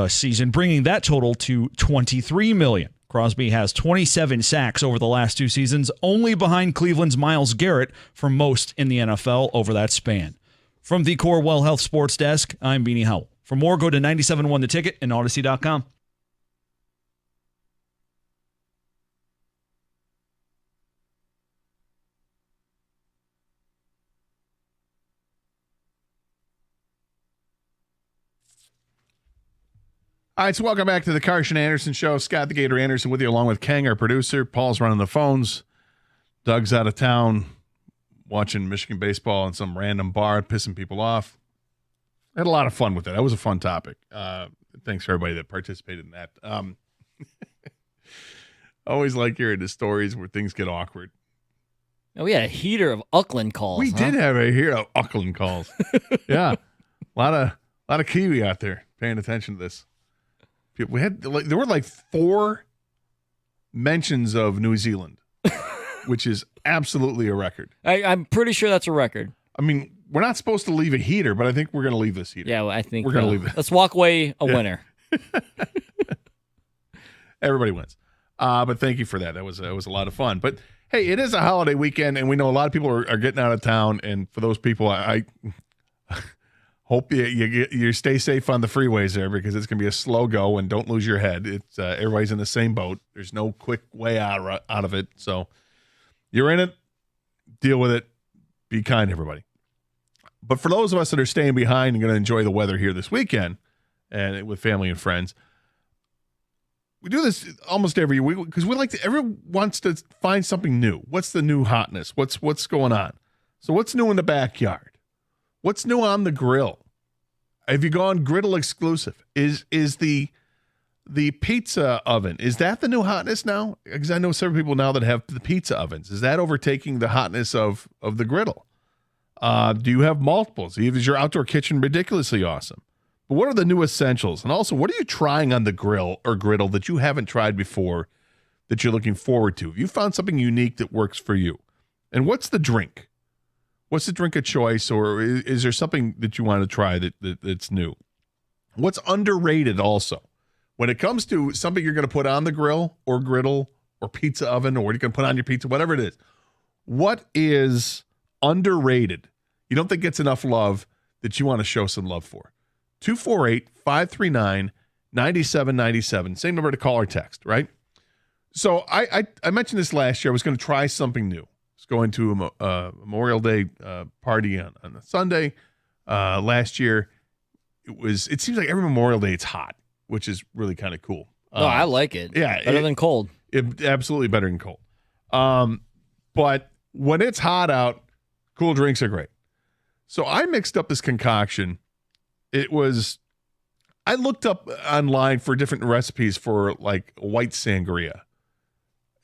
season, bringing that total to $23 million. Crosby has 27 sacks over the last 2 seasons, only behind Cleveland's Myles Garrett for most in the NFL over that span. From the Corewell Health Sports Desk, I'm Beanie Howell. For more, go to 97.1 The Ticket and Odyssey.com. All right, so welcome back to the Karsch and Anderson Show. Scott the Gator Anderson with you, along with Kang, our producer. Paul's running the phones. Doug's out of town watching Michigan baseball in some random bar, pissing people off. I had a lot of fun with it. That was a fun topic. Thanks for everybody that participated in that. Always like hearing the stories where things get awkward. Oh, we had a heater of Uckland calls. We did have a heater of Uckland calls. Yeah, a lot of Kiwi out there paying attention to this. We had there were like 4 mentions of New Zealand, which is absolutely a record. I'm pretty sure that's a record. I mean, we're not supposed to leave a heater, but I think we're going to leave this heater. Yeah, well, I think we're going to leave it. Let's walk away a winner. Everybody wins. But thank you for that. That was a lot of fun. But hey, it is a holiday weekend, and we know a lot of people are getting out of town. And for those people, I hope you stay safe on the freeways there, because it's going to be a slow go, and don't lose your head. It's everybody's in the same boat. There's no quick way out of it. So you're in it, deal with it, be kind to everybody. But for those of us that are staying behind and going to enjoy the weather here this weekend and with family and friends, we do this almost every week because everyone wants to find something new. What's the new hotness? What's going on? So what's new in the backyard? What's new on the grill? Have you gone griddle exclusive? Is the pizza oven, is that the new hotness now? Because I know several people now that have the pizza ovens. Is that overtaking the hotness of the griddle? Do you have multiples? Is your outdoor kitchen ridiculously awesome? But what are the new essentials? And also, what are you trying on the grill or griddle that you haven't tried before that you're looking forward to? Have you found something unique that works for you? And what's the drink? What's the drink of choice, or is there something that you want to try that's new? What's underrated also? When it comes to something you're going to put on the grill or griddle or pizza oven, or what you're going to put on your pizza, whatever it is, what is underrated you don't think gets enough love that you want to show some love for? 248-539-9797. Same number to call or text, right? So I mentioned this last year. I was going to try something new. Going to a Memorial Day party on a Sunday last year. It seems like every Memorial Day it's hot, which is really kind of cool. No, I like it. Yeah, better than cold. Absolutely better than cold. But when it's hot out, cool drinks are great. So I mixed up this concoction. I looked up online for different recipes for like white sangria.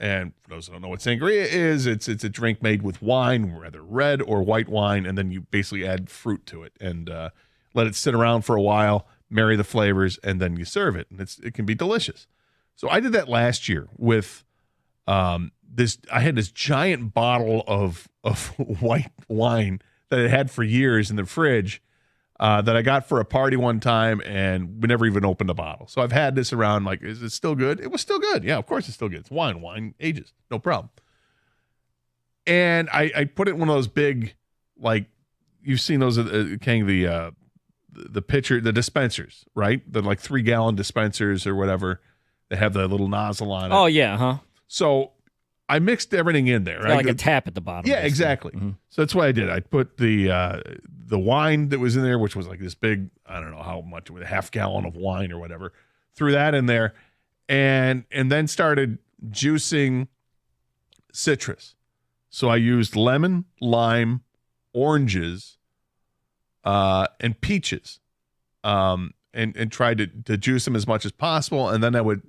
And for those who don't know what sangria is, it's a drink made with wine, whether red or white wine, and then you basically add fruit to it and let it sit around for a while, marry the flavors, and then you serve it. And it can be delicious. So I did that last year with this. I had this giant bottle of white wine that I had for years in the fridge that I got for a party one time, and we never even opened a bottle. So I've had this around, like, is it still good? It was still good. Yeah, of course it's still good. It's wine. Wine ages. No problem. And I put it in one of those big, like, you've seen those, King, the pitcher, the dispensers, right? The like 3-gallon dispensers or whatever. They have the little nozzle on it. Oh, yeah, huh? So I mixed everything in there. It's got like a tap at the bottom. Yeah, exactly. Mm-hmm. So that's what I did. I put the wine that was in there, which was like this big, I don't know how much, with a half gallon of wine or whatever. Threw that in there, and then started juicing citrus. So I used lemon, lime, oranges, and peaches, and tried to juice them as much as possible. And then I would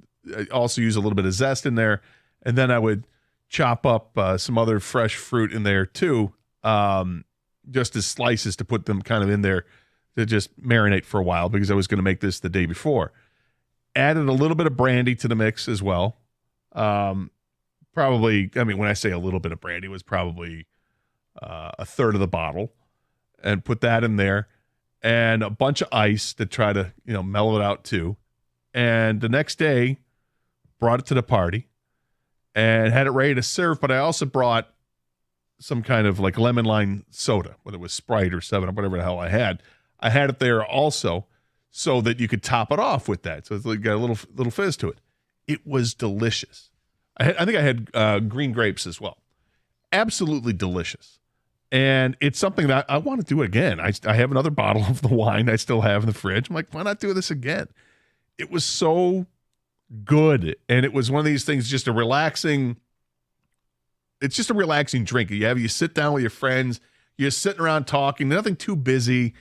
also use a little bit of zest in there, and then I would chop up some other fresh fruit in there too, just as slices to put them kind of in there to just marinate for a while, because I was going to make this the day before. Added a little bit of brandy to the mix as well. Probably, I mean, when I say a little bit of brandy, it was probably a third of the bottle, and put that in there, and a bunch of ice to try to, mellow it out too. And the next day, brought it to the party and had it ready to serve. But I also brought some kind of like lemon lime soda, whether it was Sprite or 7-Up, whatever the hell I had. I had it there also, so that you could top it off with that. So it's got a little fizz to it. It was delicious. I think I had green grapes as well. Absolutely delicious. And it's something that I want to do again. I have another bottle of the wine I still have in the fridge. I'm like, why not do this again? It was so good. And it was one of these things, it's just a relaxing drink. You sit down with your friends, you're sitting around talking, nothing too busy.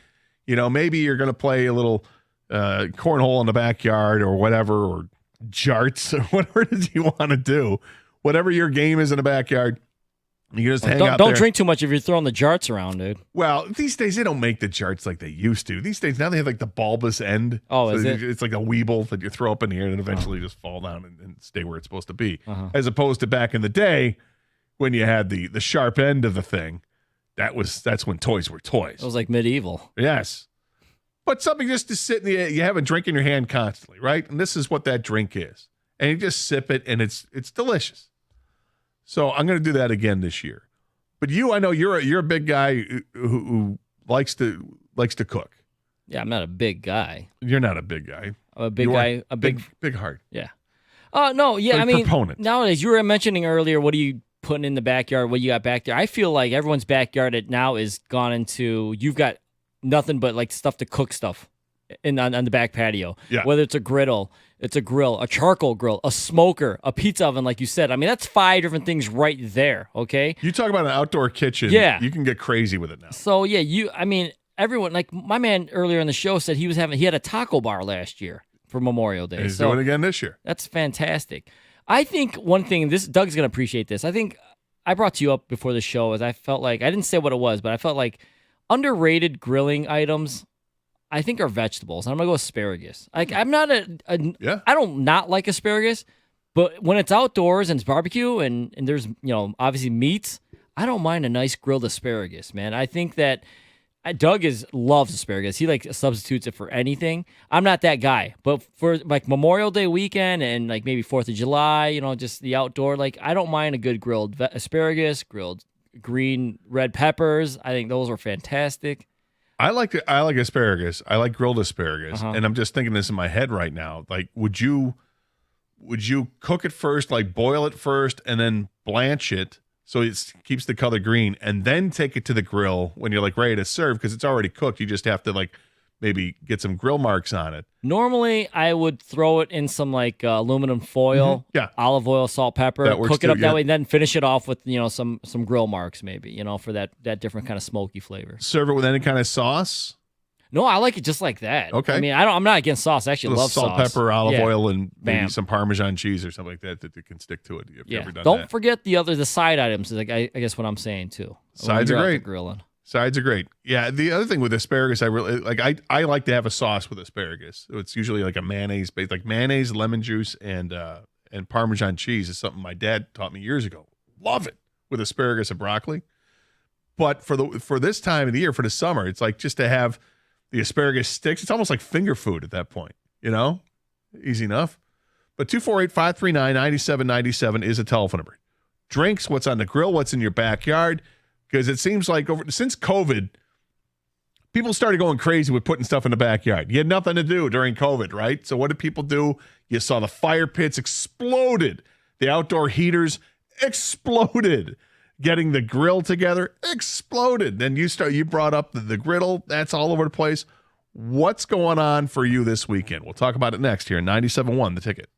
Maybe you're going to play a little cornhole in the backyard or whatever, or jarts, or whatever it is you want to do. Whatever your game is in the backyard, you just hang out there. Don't drink too much if you're throwing the jarts around, dude. Well, these days they don't make the jarts like they used to. These days now they have like the bulbous end. Oh, so is it? It's like a weeble that you throw up in the air and eventually just fall down and stay where it's supposed to be. As opposed to back in the day when you had the sharp end of the thing. That's when toys were toys. It was like medieval. Yes. But something just to sit you have a drink in your hand constantly, right? And this is what that drink is. And you just sip it, and it's delicious. So I'm going to do that again this year. But I know you're a big guy who likes to cook. Yeah, I'm not a big guy. You're not a big guy. I'm a big guy. A big heart. Yeah. No, yeah. I mean, proponent. Nowadays, you were mentioning earlier, what are you putting in the backyard? What you got back there? I feel like everyone's backyard now is gone into. You've got nothing but like stuff to cook stuff on the back patio. Yeah. Whether it's a grill, a charcoal grill, a smoker, a pizza oven, like you said. I mean, that's 5 different things right there. Okay. You talk about an outdoor kitchen. Yeah. You can get crazy with it now. So yeah, everyone, like my man earlier in the show said he had a taco bar last year for Memorial Day. And he's doing it again this year. That's fantastic. I think one thing, Doug's gonna appreciate this. I think I brought you up before the show as I felt like I didn't say what it was, but I felt like underrated grilling items, I think, are vegetables. I'm gonna go asparagus. Like I'm not I don't not like asparagus, but when it's outdoors and it's barbecue and there's obviously meats, I don't mind a nice grilled asparagus, man. I think that Doug loves asparagus. He substitutes it for anything. I'm not that guy, but for like Memorial Day weekend and like maybe 4th of July, just the outdoor, I don't mind a good grilled asparagus, grilled green red peppers. I think those are fantastic. I like asparagus. I like grilled asparagus, and I'm just thinking this in my head right now. Like, would you cook it first, like boil it first, and then blanch it so it keeps the color green, and then take it to the grill when you're ready to serve because it's already cooked? You just have to maybe get some grill marks on it. Normally, I would throw it in some aluminum foil, olive oil, salt, pepper, cook it up that way, and then finish it off with some grill marks maybe, for that different kind of smoky flavor. Serve it with any kind of sauce? No, I like it just like that. Okay. I mean, I'm not against sauce. I actually love salt, sauce. pepper, olive oil, and maybe some Parmesan cheese or something like that can stick to it. Have you ever done Don't that? forget the side items. I guess what I'm saying too. Sides are great. Grilling. Sides are great. Yeah. The other thing with asparagus, I really like. I like to have a sauce with asparagus. It's usually like a mayonnaise based, like mayonnaise, lemon juice, and Parmesan cheese is something my dad taught me years ago. Love it with asparagus and broccoli. But for this time of the year, for the summer, it's like just to have the asparagus sticks. It's almost like finger food at that point. Easy enough. But 248-539-9797 is a telephone number. Drinks, what's on the grill, what's in your backyard. Because it seems like since COVID, people started going crazy with putting stuff in the backyard. You had nothing to do during COVID, right? So what did people do? You saw the fire pits exploded. The outdoor heaters exploded. Getting the grill together exploded. Then you brought up the griddle. That's all over the place. What's going on for you this weekend? We'll talk about it next here in 97.1 The Ticket.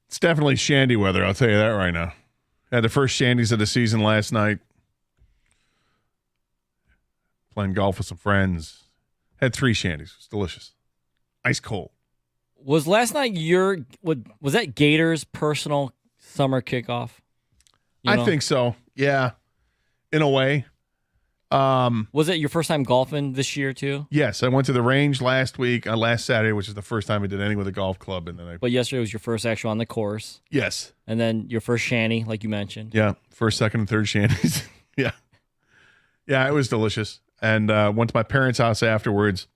It's definitely shandy weather, I'll tell you that right now. Had the first shandies of the season last night. Playing golf with some friends. Had 3 shandies. It was delicious. Ice cold. Was last night was that Gators' personal summer kickoff? I think so. Yeah. In a way. Was it your first time golfing this year too? Yes, I went to the range last Saturday, which is the first time I did anything with a golf club, and then But yesterday was your first actual on the course. Yes. And then your first shanty, like you mentioned. Yeah, first, second, and third shanties. Yeah. Yeah, it was delicious. And went to my parents' house afterwards.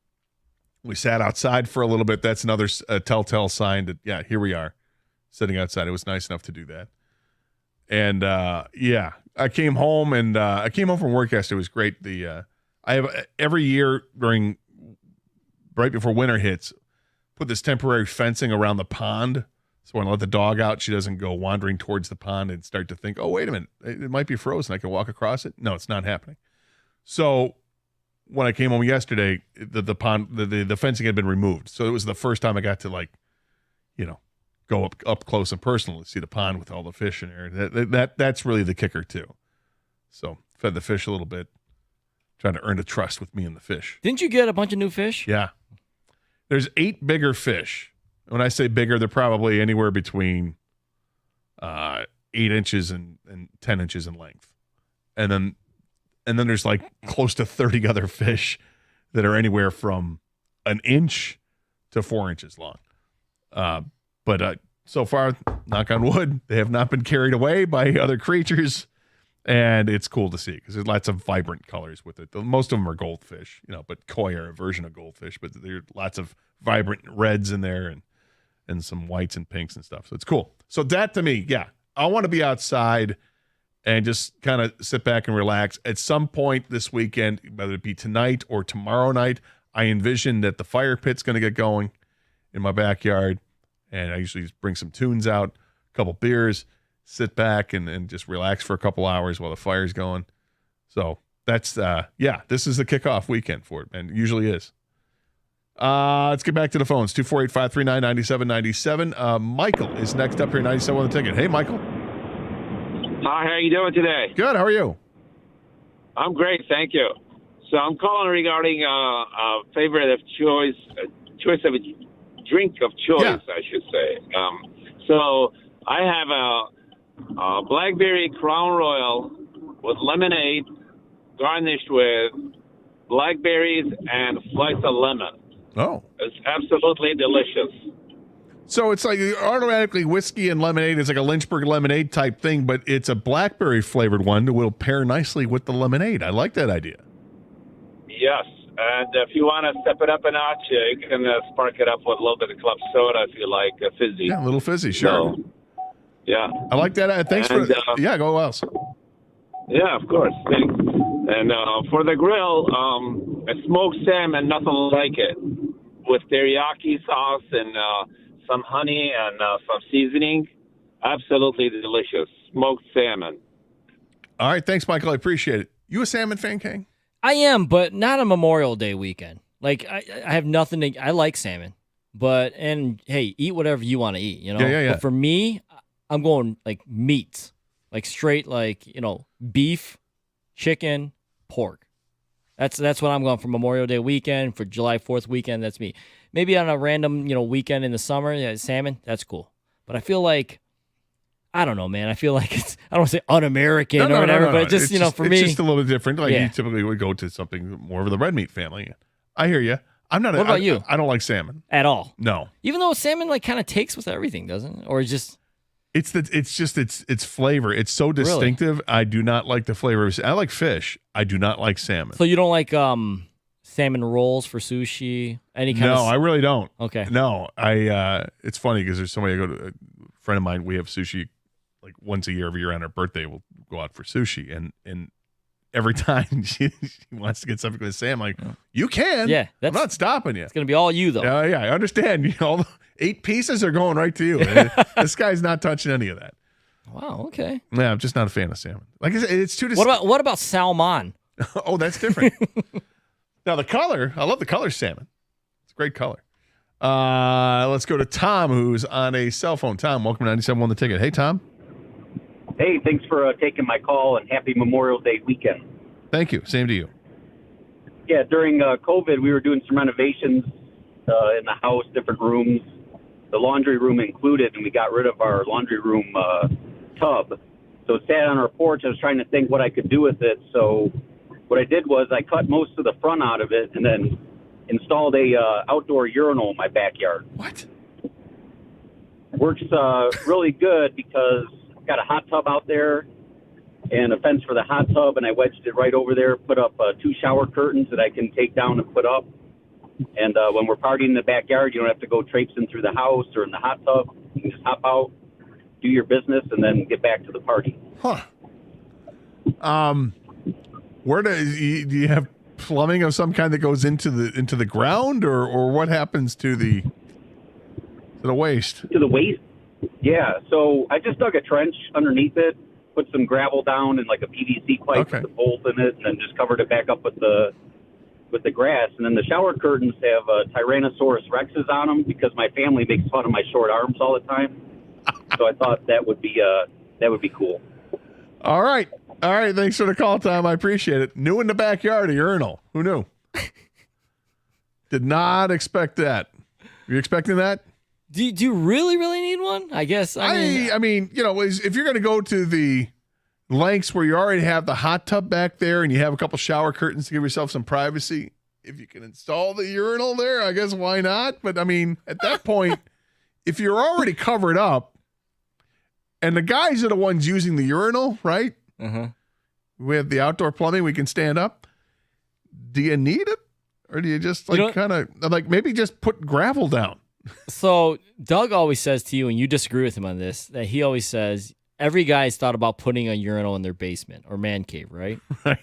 We sat outside for a little bit. That's another telltale sign that, yeah, here we are, sitting outside. It was nice enough to do that. And, yeah, I came home from work yesterday. It was great. I have every year right before winter hits, put this temporary fencing around the pond. So when I let the dog out, she doesn't go wandering towards the pond and start to think, oh, wait a minute, it might be frozen. I can walk across it. No, it's not happening. So when I came home yesterday, the pond, the fencing had been removed. So it was the first time I got to go up close and personal to see the pond with all the fish in there. That's really the kicker too. So fed the fish a little bit, trying to earn a trust with me and the fish. Didn't you get a bunch of new fish? Yeah. There's 8 bigger fish. When I say bigger, they're probably anywhere between 8 inches and 10 inches in length. And then there's like close to 30 other fish that are anywhere from an inch to 4 inches long. But so far, knock on wood, they have not been carried away by other creatures. And it's cool to see because there's lots of vibrant colors with it. Most of them are goldfish, but koi are a version of goldfish. But there are lots of vibrant reds in there and some whites and pinks and stuff. So it's cool. So that to me, yeah, I want to be outside and just kind of sit back and relax. At some point this weekend, whether it be tonight or tomorrow night, I envision that the fire pit's going to get going in my backyard. And I usually just bring some tunes out, a couple beers, sit back and just relax for a couple hours while the fire's going. So that's, this is the kickoff weekend for it, and it usually is. Let's get back to the phones. 248-539-9797. Michael is next up here, 97 on the ticket. Hey, Michael. Hi, how are you doing today? Good. How are you? I'm great, thank you. So I'm calling regarding favorite of choice of a drink of choice, yeah. I should say. So I have a blackberry Crown Royal with lemonade garnished with blackberries and a slice of lemon. Oh. It's absolutely delicious. So it's like automatically whiskey and lemonade is like a Lynchburg lemonade type thing, but it's a blackberry flavored one that will pair nicely with the lemonade. I like that idea. Yes. And if you want to step it up a notch, you can spark it up with a little bit of club soda if you like, fizzy. Yeah, a little fizzy, sure. So, yeah. I like that. Thanks for go else. Yeah, of course. Thanks. And for the grill, a smoked salmon, nothing like it, with teriyaki sauce and some honey and some seasoning. Absolutely delicious. Smoked salmon. All right. Thanks, Michael. I appreciate it. You a salmon fan, King? I am, but not a Memorial Day weekend. Like, I have nothing to... I like salmon. And hey, eat whatever you want to eat, Yeah. But for me, I'm going, like, meats. Like, straight, like, beef, chicken, pork. That's what I'm going for Memorial Day weekend, for July 4th weekend. That's me. Maybe on a random, weekend in the summer, salmon, that's cool. But I feel like, I don't know, man. I feel like it's, I don't want to say un-American or whatever, but just, for me. It's just a little bit different. Like, you typically would go to something more of the red meat family. I hear you. I'm not. What about you? I don't like salmon. At all? No. Even though salmon, like, kind of takes with everything, doesn't it? Or just... It's flavor. It's so distinctive. Really? I do not like the flavor. I like fish. I do not like salmon. So you don't like salmon rolls for sushi? Any kind of... No, I really don't. Okay. No, it's funny because there's somebody a friend of mine. We have sushi like once a year. Every year on her birthday, we'll go out for sushi, and every time she wants to get something with salmon, I'm like, you can. Yeah, I'm not stopping you. It's gonna be all you though. Yeah, I understand. All the 8 pieces are going right to you. This guy's not touching any of that. Wow. Okay. Yeah, I'm just not a fan of salmon. Like I said, it's too. What about salmon? Oh, that's different. Now the color, I love the color salmon. It's a great color. Let's go to Tom, who's on a cell phone. Tom, welcome to 97 on the ticket. Hey, Tom. Hey, thanks for taking my call, and happy Memorial Day weekend. Thank you. Same to you. Yeah, during COVID, we were doing some renovations in the house, different rooms, the laundry room included, and we got rid of our laundry room tub. So it sat on our porch. I was trying to think what I could do with it. So what I did was I cut most of the front out of it and then installed a outdoor urinal in my backyard. What? Works really good because I've got a hot tub out there and a fence for the hot tub, and I wedged it right over there, put up 2 shower curtains that I can take down and put up. And when we're partying in the backyard, you don't have to go traipsing through the house or in the hot tub. You can just hop out, do your business, and then get back to the party. Huh. Where do you have plumbing of some kind that goes into the ground, or what happens to the waste? To the waste? Yeah. So I just dug a trench underneath it, put some gravel down and like a PVC pipe with a bolt in it, and then just covered it back up with the grass. And then the shower curtains have Tyrannosaurus Rexes on them because my family makes fun of my short arms all the time. So I thought that would be cool. All right. Thanks for the call, Tom. I appreciate it. New in the backyard, a urinal. Who knew? Did not expect that. Were you expecting that? Do you really need one? I guess. I mean, if you're going to go to the lengths where you already have the hot tub back there and you have a couple shower curtains to give yourself some privacy, if you can install the urinal there, I guess why not? But I mean, at that point, if you're already covered up and the guys are the ones using the urinal, right? We have the outdoor plumbing, we can stand up. Do you need it? Or do you just kind of maybe just put gravel down? So Doug always says to you, and you disagree with him on this, that he always says every guy's thought about putting a urinal in their basement or man cave, right? Right.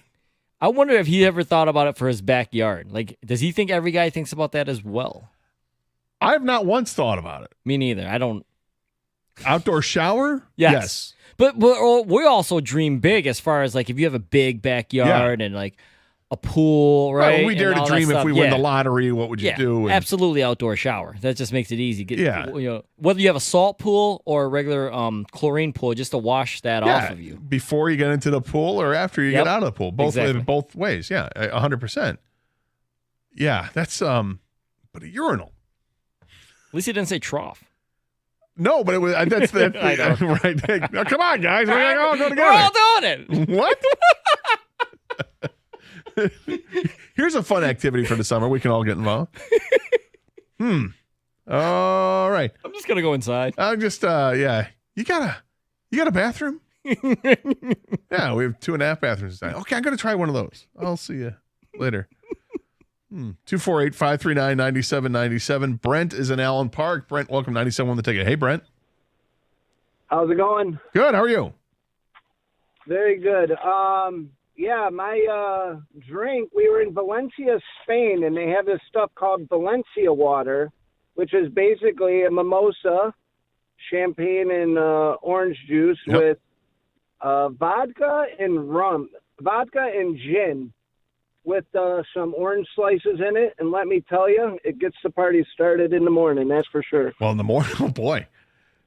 I wonder if he ever thought about it for his backyard. Like, does he think every guy thinks about that as well? I have not once thought about it. Me neither. I don't. Outdoor shower? Yes. But we also dream big as far as like if you have a big backyard and like a pool, right? Well, we dare to dream if we win the lottery, what would you do? And absolutely outdoor shower. That just makes it easy. Whether you have a salt pool or a regular chlorine pool, just to wash that off of you. Before you get into the pool or after you get out of the pool. Both ways. Yeah, 100%. Yeah, that's but a urinal. At least he didn't say trough. No, but it was that's right. Now, come on, guys. We're all go together. We're all doing it. What? Here's a fun activity for the summer. We can all get involved. All right. I'm just gonna go inside. I'm just You got a bathroom? Yeah, we have 2.5 bathrooms inside. Okay, I'm gonna try one of those. I'll see you later. 248-539-9797. Brent is in Allen Park. Brent, welcome 97 on the ticket. Hey, Brent. How's it going? Good. How are you? Very good. My drink, we were in Valencia, Spain, and they have this stuff called Valencia water, which is basically a mimosa, champagne and orange juice with vodka and gin with some orange slices in it. And let me tell you, it gets the party started in the morning, that's for sure. Well, in the morning, oh boy.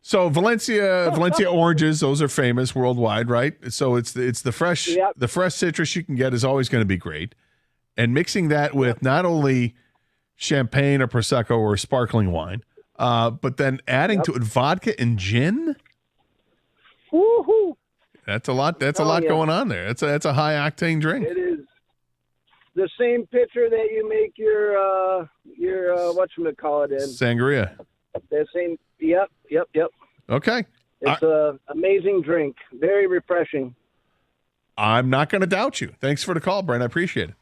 So Valencia oranges, those are famous worldwide, right? So it's the fresh citrus you can get is always going to be great. And mixing that with not only champagne or prosecco or sparkling wine, but then adding to it vodka and gin. Woohoo! That's a lot. That's a lot going on there. That's a high octane drink. It is the same pitcher that you make your whatchamacallit in. Sangria. The same. Yep. Okay. It's an amazing drink. Very refreshing. I'm not going to doubt you. Thanks for the call, Brent. I appreciate it.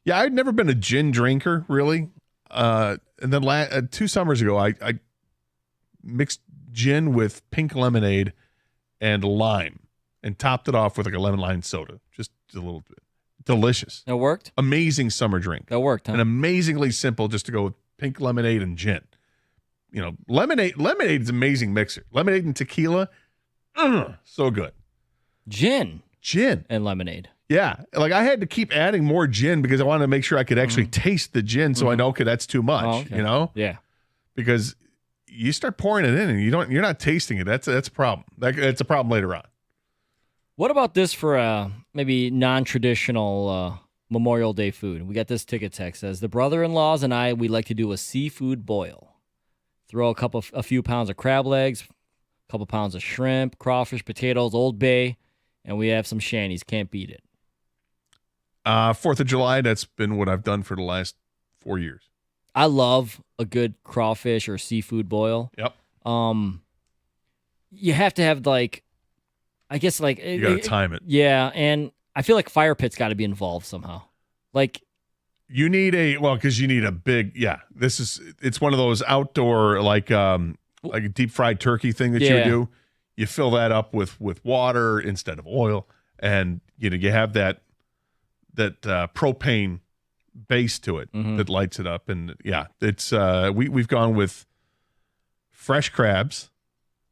Yeah, I'd never been a gin drinker, really. And then 2 summers ago, I mixed gin with pink lemonade and lime and topped it off with like a lemon lime soda. Just a little bit. Delicious. It worked? Amazing summer drink. That worked, huh? And amazingly simple just to go with pink lemonade and gin. Lemonade's an amazing mixer. Lemonade and tequila, so good. Gin. And lemonade. Yeah. Like I had to keep adding more gin because I wanted to make sure I could actually taste the gin so I know, okay, that's too much, Yeah. Because you start pouring it in and you're not tasting it. That's a problem. That's a problem later on. What about this for maybe non-traditional Memorial Day food? We got this ticket text says the brother-in-laws and I, we like to do a seafood boil. Throw a few pounds of crab legs, a couple pounds of shrimp, crawfish, potatoes, Old Bay, and we have some shanties. Can't beat it. 4th of July, that's been what I've done for the last 4 years. I love a good crawfish or seafood boil. Yep. You have to have you got to time it. Yeah, and I feel like fire pit's got to be involved somehow. You need because you need a big, it's one of those outdoor, like a deep fried turkey thing that you would do. You fill that up with water instead of oil. And, you have that propane base to it that lights it up. And it's, we've gone with fresh crabs.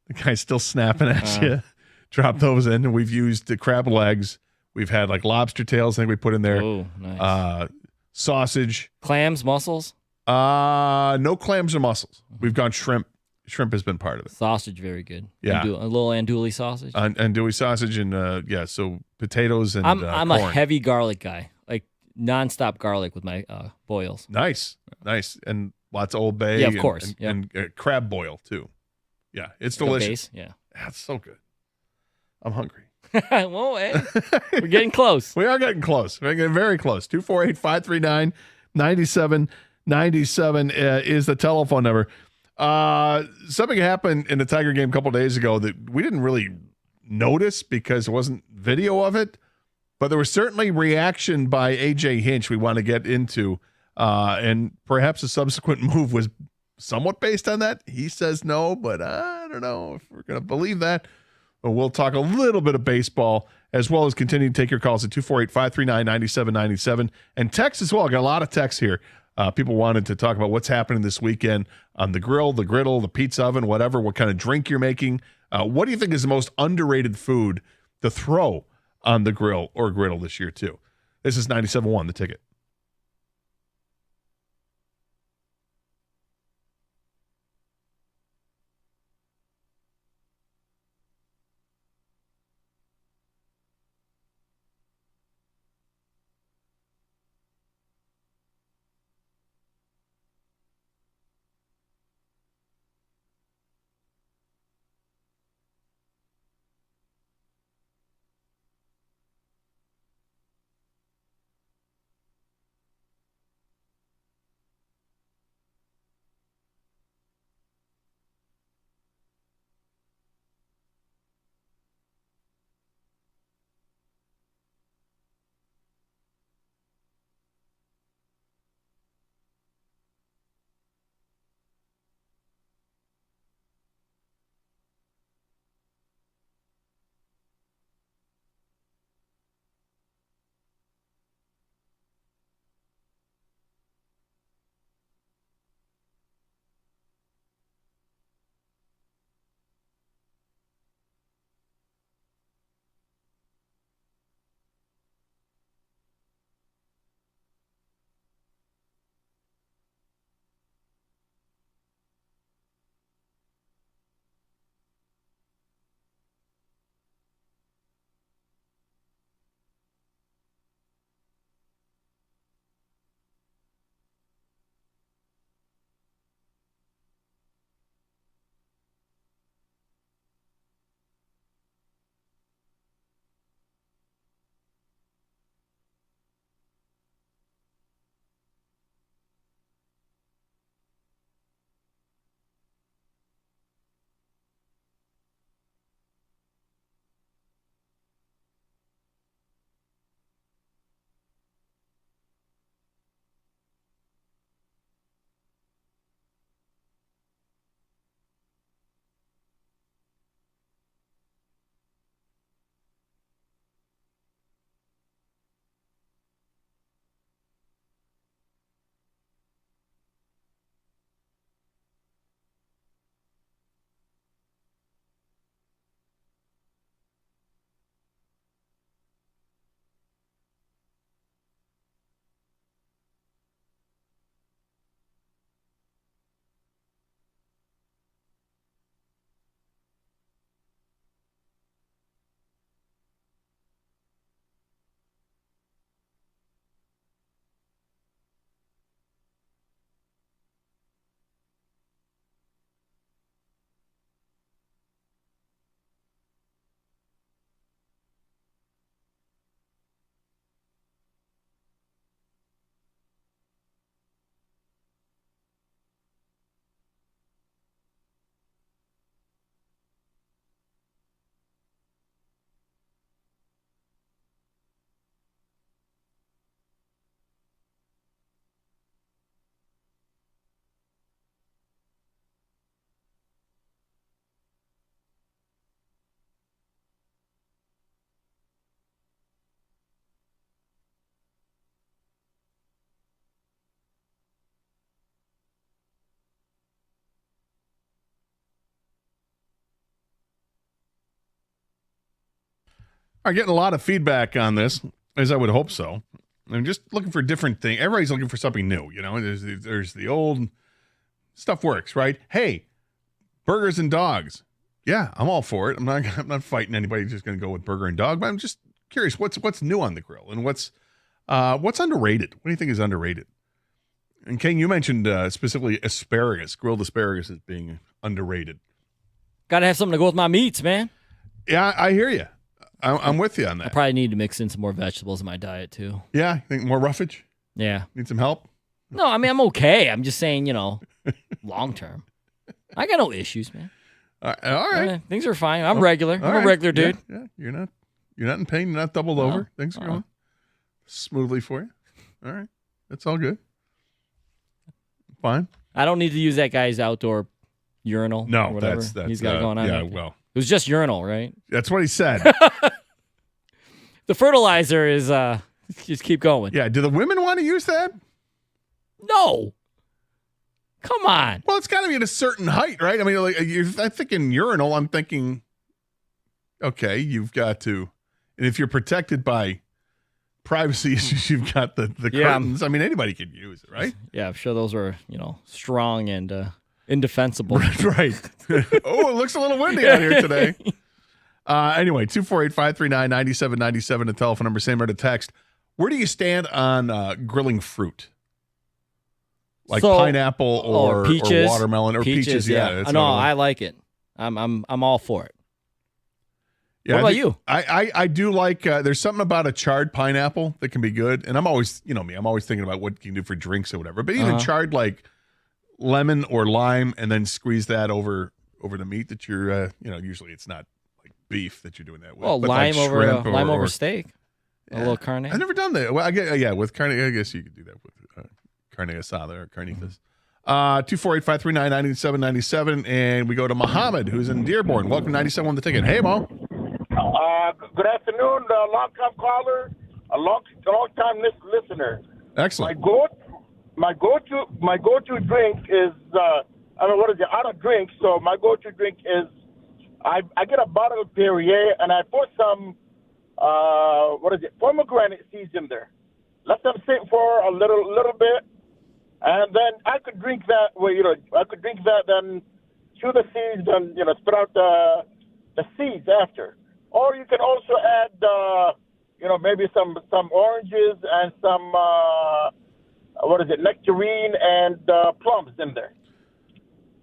The guy's still snapping at you. Drop those in. And we've used the crab legs. We've had like lobster tails. I think we put in there. Oh, nice. Sausage, clams, mussels. No clams or mussels. We've gone shrimp. Shrimp has been part of it. Sausage, very good. Yeah, a little andouille sausage. Andouille sausage and so potatoes and. I'm corn. a heavy garlic guy, like nonstop garlic with my boils. Nice, and Lots of Old Bay. Yeah, of course. And crab boil, too. Yeah, it's Like a delicious. base, yeah. That's so good. I'm hungry. Well, hey, we're getting close. We are getting close. We're getting very close. 248-539-9797 is the telephone number. Something happened in the Tiger game a couple days ago that we didn't really notice because there wasn't video of it, but there was certainly reaction by A.J. Hinch we want to get into, and perhaps a subsequent move was somewhat based on that. He says no, but I don't know if we're going to believe that. But we'll talk a little bit of baseball as well as continue to take your calls at 248-539-9797 and text as well. I got a lot of texts here. People wanted to talk about what's happening this weekend on the grill, the griddle, the pizza oven, whatever, what kind of drink you're making. What do you think is the most underrated food to throw on the grill or griddle this year, too? This is 97.1, The Ticket. Are getting a lot of feedback on this, as I would hope so. I'm just looking for different things. Everybody's looking for something new. You know, there's the old stuff works, right? Hey, burgers and dogs. Yeah, I'm all for it. I'm not fighting anybody just going to go with burger and dog, but I'm just curious what's new on the grill and what's underrated. What do you think is underrated? And King, you mentioned specifically asparagus, grilled asparagus as being underrated. Got to have something to go with my meats, man. Yeah, I hear you. I'm with you on I that. probably need to mix in some more vegetables in my diet, too. Yeah, you think more roughage? Yeah. Need some help? No, I mean, I'm okay. I'm just saying, long term. I got no issues, man. All right. Things are fine. I'm regular. I'm a regular dude. Yeah, you're not in pain. You're not doubled over. Things are going smoothly for you. All right. That's all good. Fine. I don't need to use that guy's outdoor urinal. No, or whatever that's he's got going on. Yeah, well. It was just urinal, right? That's what he said. The fertilizer is just keep going. Yeah. Do the women want to use that? No. Come on. Well, it's got to be at a certain height, right? I mean, like, I'm thinking urinal. I'm thinking, okay, you've got to, and if you're protected by privacy issues, you've got the curtains. I mean, anybody can use it, right? Yeah, I'm sure those are, strong and indefensible. Right. Oh, it looks a little windy out here today. Anyway, 248-539-9797, the telephone number, same or the text. Where do you stand on grilling fruit? Like pineapple or peaches, or watermelon or peaches. Yeah. No, I like it. I'm all for it. Yeah, what about you? I do like, there's something about a charred pineapple that can be good. And I'm always, me, I'm always thinking about what you can do for drinks or whatever. But even charred like lemon or lime and then squeeze that over the meat that you're, usually it's not like beef that you're doing that with. Well, but lime like lime over steak. Yeah. A little carne. I've never done that. Well, with carne, I guess you could do that with carne asada or carnitas. 248-539-9797. And we go to Muhammad, who's in Dearborn. Welcome to 97 on the ticket. Hey, Mo. Good afternoon, long-time caller, a long-time listener. Excellent. My go-to drink is I don't drink, so my go-to drink is I get a bottle of Perrier and I put some pomegranate seeds in there. Let them sit for a little bit, and then I could drink that. I could drink that, then chew the seeds and spit out the seeds after. Or you can also add, maybe some oranges and some nectarine and plums in there.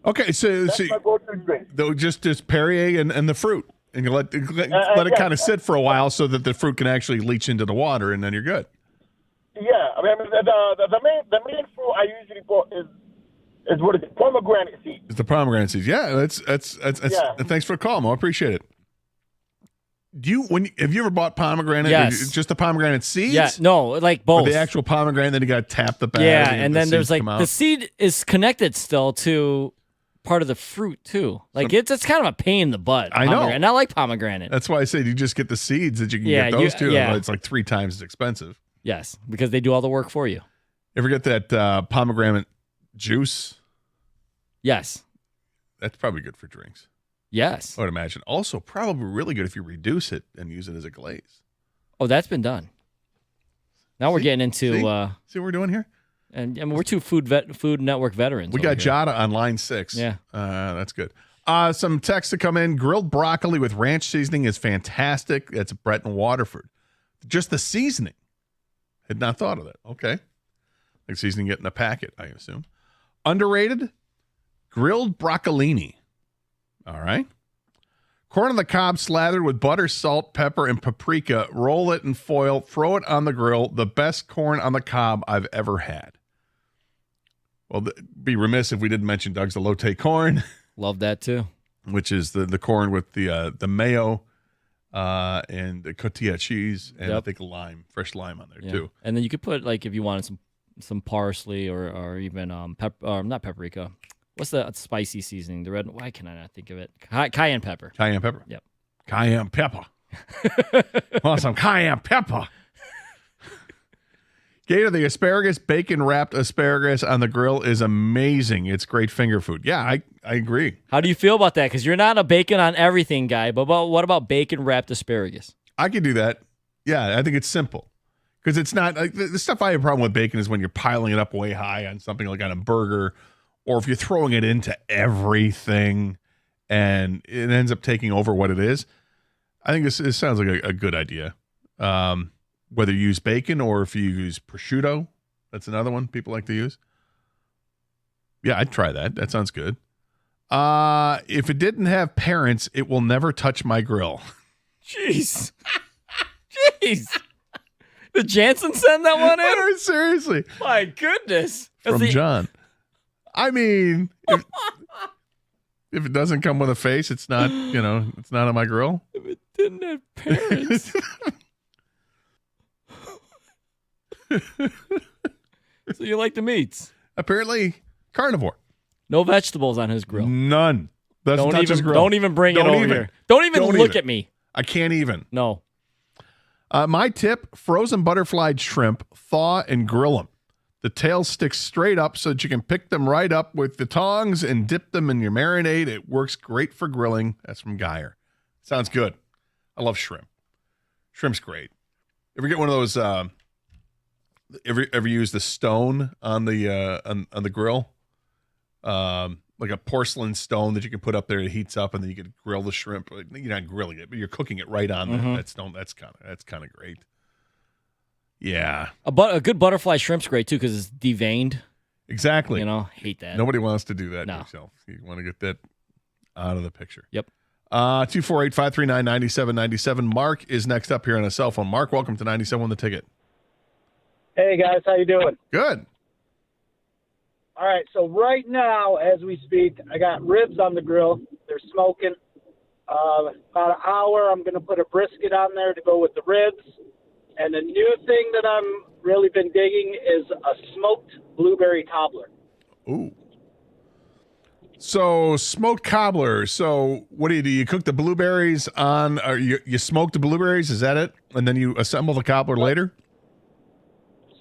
Okay, so my go-to drink. Though just Perrier and the fruit, and you let it kind of sit for a while so that the fruit can actually leach into the water, and then you're good. Yeah, I mean the main fruit I usually put is pomegranate seeds. It's the pomegranate seeds. Yeah, that's yeah. Thanks for the call, Mo. I appreciate it. Have you ever bought pomegranate? Yes. Just the pomegranate seeds? Yeah, no, like both. Or the actual pomegranate, then you got to tap the batter. Yeah, and then there's like the the seed is connected still to part of the fruit too. Like it's kind of a pain in the butt. I know. And I like pomegranate. That's why I said you just get the seeds that you can get those too. Yeah. It's like 3 times as expensive. Yes, because they do all the work for you. Ever get that pomegranate juice? Yes. That's probably good for drinks. Yes. I would imagine. Also, probably really good if you reduce it and use it as a glaze. Oh, that's been done. Now we're getting into see what we're doing here? And we're two Food Network veterans. We got Jada on line 6. Yeah. That's good. Some texts to come in. Grilled broccoli with ranch seasoning is fantastic. That's Brett in Waterford. Just the seasoning. Had not thought of that. Okay. Like seasoning it in a packet, I assume. Underrated? Grilled broccolini. All right. Corn on the cob slathered with butter, salt, pepper, and paprika. Roll it in foil. Throw it on the grill. The best corn on the cob I've ever had. Well, be remiss if we didn't mention Doug's elote corn. Love that too. Which is the corn with the mayo and the cotija cheese and I think fresh lime on there too. And then you could put like if you wanted some parsley or even not paprika. What's the spicy seasoning? The red. Why can I not think of it? Cayenne pepper. Cayenne pepper. Yep. Cayenne pepper. Want some cayenne pepper? Gator, the asparagus, bacon wrapped asparagus on the grill is amazing. It's great finger food. Yeah, I agree. How do you feel about that? Because you're not a bacon on everything guy, but what about bacon wrapped asparagus? I could do that. Yeah, I think it's simple. Because it's not like the stuff I have a problem with bacon is when you're piling it up way high on something like on a burger, or if you're throwing it into everything and it ends up taking over what it is. I think this sounds like a good idea. Whether you use bacon or if you use prosciutto, that's another one people like to use. Yeah, I'd try that. That sounds good. If it didn't have parents, it will never touch my grill. Jeez. Jeez. Did Jansen send that one in? Seriously. My goodness. From John. I mean, if it doesn't come with a face, it's not, it's not on my grill. If it didn't have parents. So you like the meats? Apparently, carnivore. No vegetables on his grill. None. Doesn't touch his grill. Don't even bring it over here. Don't even look at me. I can't even. No. My tip, frozen butterfly shrimp, thaw and grill them. The tail sticks straight up so that you can pick them right up with the tongs and dip them in your marinade. It works great for grilling. That's from Geyer. Sounds good. I love shrimp. Shrimp's great. Ever get one of those, ever use the stone on the grill? Like a porcelain stone that you can put up there. It heats up, and then you can grill the shrimp. You're not grilling it, but you're cooking it right on there. That stone. That's kind of great. Yeah, a good butterfly shrimp's great too because it's deveined. Exactly. Hate that. Nobody wants to do that yourself. You want to get that out of the picture. Yep. 248-539-9797. Mark is next up here on a cell phone. Mark, welcome to 97 on the Ticket. Hey guys, how you doing? Good. All right, so right now, as we speak, I got ribs on the grill. They're smoking. About an hour, I'm going to put a brisket on there to go with the ribs. And the new thing that I'm really been digging is a smoked blueberry cobbler. Ooh. So smoked cobbler. So what do? You cook the blueberries on, or you smoke the blueberries? Is that it? And then you assemble the cobbler later?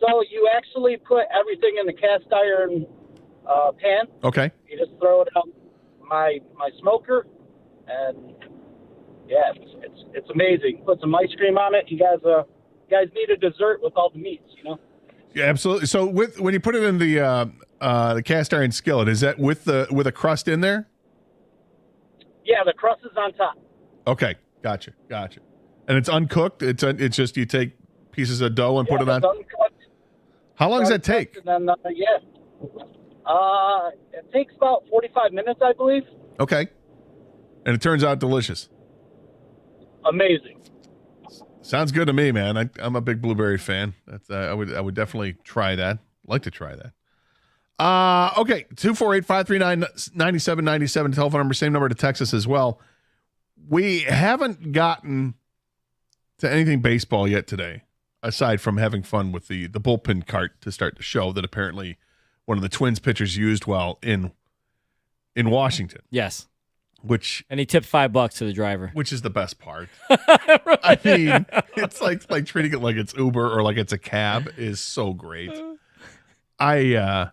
So you actually put everything in the cast iron pan. Okay. You just throw it out my smoker, and yeah, it's amazing. Put some ice cream on it. You guys need a dessert with all the meats, Yeah, absolutely. So when you put it in the cast iron skillet, is that with a crust in there? Yeah, the crust is on top. Okay, gotcha. And it's uncooked. It's just you take pieces of dough and put it on. It's uncooked. How long does that take? And then, it takes about 45 minutes, I believe. Okay. And it turns out delicious. Amazing. Sounds good to me, man. I'm a big blueberry fan. I would definitely try that. Like to try that. Okay, 248-539-9797 telephone number, same number to Texas as well. We haven't gotten to anything baseball yet today, aside from having fun with the bullpen cart to start the show that apparently one of the Twins pitchers used while in Washington. Yes. And he tipped $5 to the driver. Which is the best part. I mean, it's like treating it like it's Uber or like it's a cab is so great. It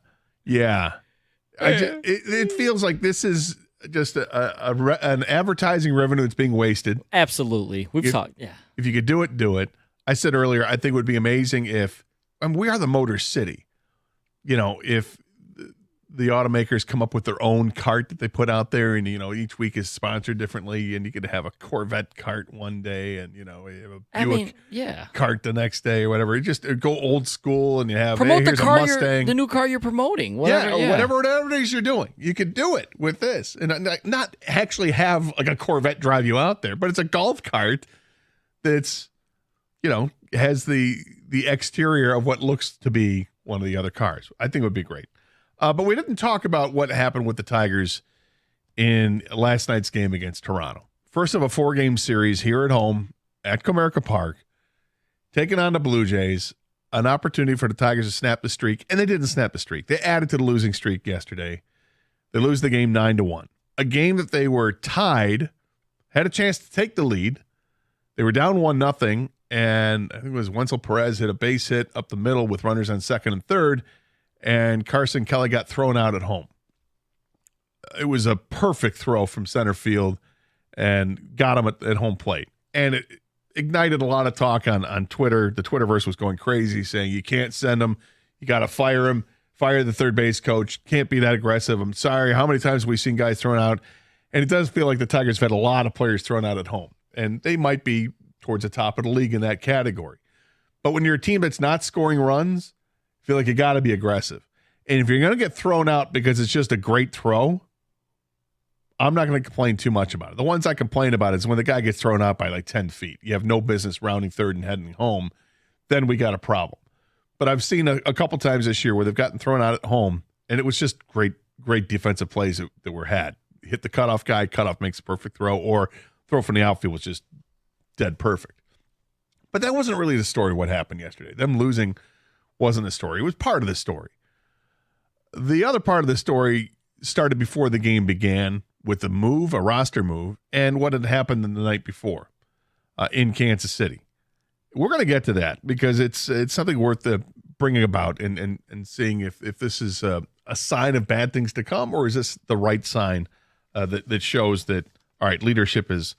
feels like this is just an advertising revenue that's being wasted. Absolutely. We've talked, yeah. If you could do it, do it. I said earlier, I think it would be amazing if, we are the Motor City. If the automakers come up with their own cart that they put out there, and each week is sponsored differently, and you could have a Corvette cart one day, and you have a Buick cart the next day or whatever. You just go old school, and you have promote here's the car, a Mustang, the new car you're promoting. Whatever it is you're doing, you could do it with this, and not actually have like a Corvette drive you out there, but it's a golf cart that's has the exterior of what looks to be one of the other cars. I think it would be great. But we didn't talk about what happened with the Tigers in last night's game against Toronto. First of a 4-game series here at home at Comerica Park, taking on the Blue Jays, an opportunity for the Tigers to snap the streak, and they didn't snap the streak. They added to the losing streak yesterday. They lose the game 9-1. A game that they were tied, had a chance to take the lead. They were down 1-0, and I think it was Wenzel Perez hit a base hit up the middle with runners on second and third, and Carson Kelly got thrown out at home. It was a perfect throw from center field and got him at home plate. And it ignited a lot of talk on Twitter. The Twitterverse was going crazy, saying you can't send him. You got to fire him. Fire the third base coach. Can't be that aggressive. I'm sorry. How many times have we seen guys thrown out? And it does feel like the Tigers have had a lot of players thrown out at home. And they might be towards the top of the league in that category. But when you're a team that's not scoring runs, I feel like you got to be aggressive. And if you're going to get thrown out because it's just a great throw, I'm not going to complain too much about it. The ones I complain about is when the guy gets thrown out by like 10 feet. You have no business rounding third and heading home. Then we got a problem. But I've seen a couple times this year where they've gotten thrown out at home, and it was just great defensive plays that were had. Hit the cutoff guy, cutoff makes a perfect throw, or throw from the outfield was just dead perfect. But that wasn't really the story of what happened yesterday. Them losing wasn't the story. It was part of the story. The other part of the story started before the game began with a roster move, and what had happened the night before in Kansas City. We're going to get to that because it's something worth bringing about and seeing if this is a sign of bad things to come, or is this the right sign that shows that, all right, leadership is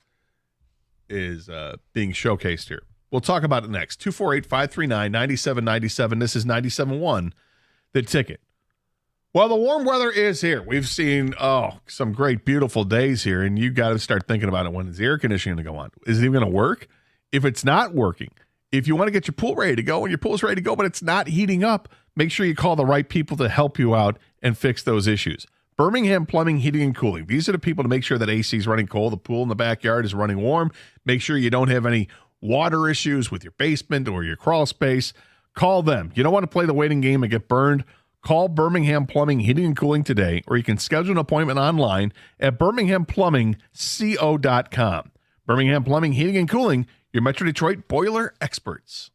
being showcased here. We'll talk about it next. 248-539-9797. This is 97.1, The Ticket. Well, the warm weather is here. We've seen, some great, beautiful days here, and you got to start thinking about it. When is the air conditioning going to go on? Is it even going to work? If it's not working, if you want to get your pool ready to go and your pool's ready to go, but it's not heating up, make sure you call the right people to help you out and fix those issues. Birmingham Plumbing, Heating, and Cooling. These are the people to make sure that AC is running cold, the pool in the backyard is running warm. Make sure you don't have any water issues with your basement or your crawl space. Call them. You don't want to play the waiting game and get burned. Call Birmingham Plumbing, Heating, and Cooling today, or you can schedule an appointment online at birminghamplumbingco.com. Birmingham Plumbing, Heating, and Cooling, your Metro Detroit boiler experts.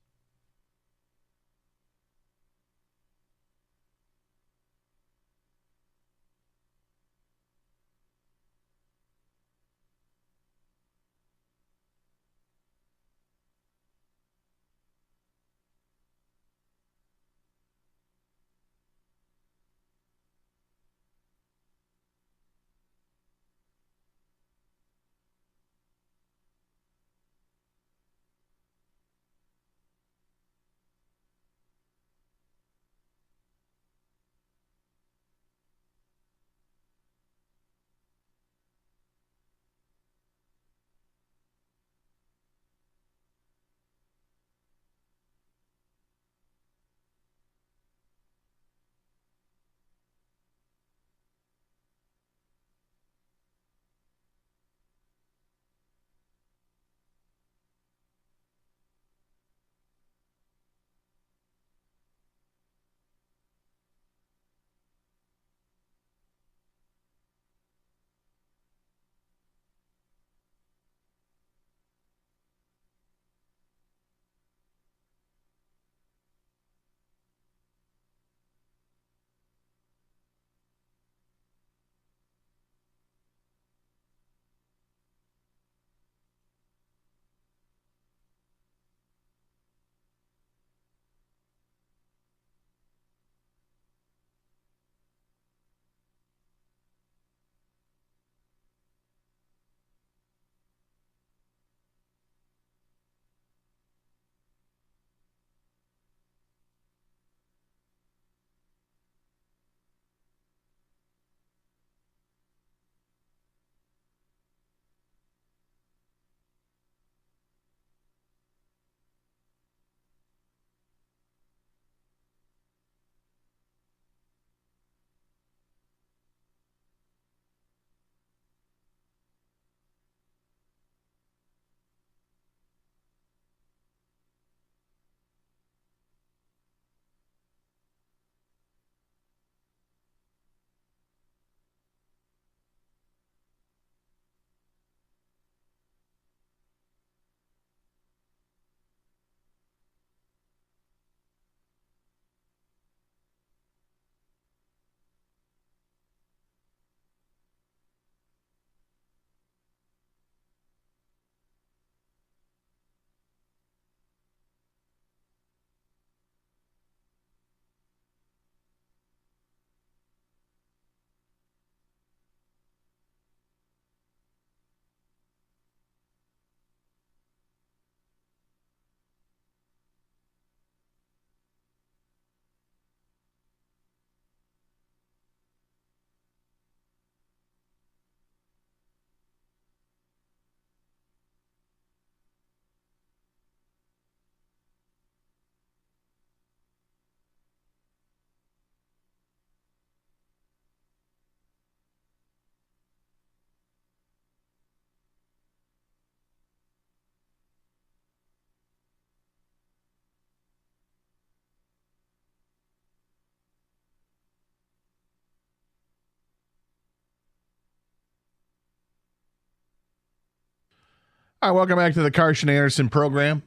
All right, welcome back to the Carson Anderson program.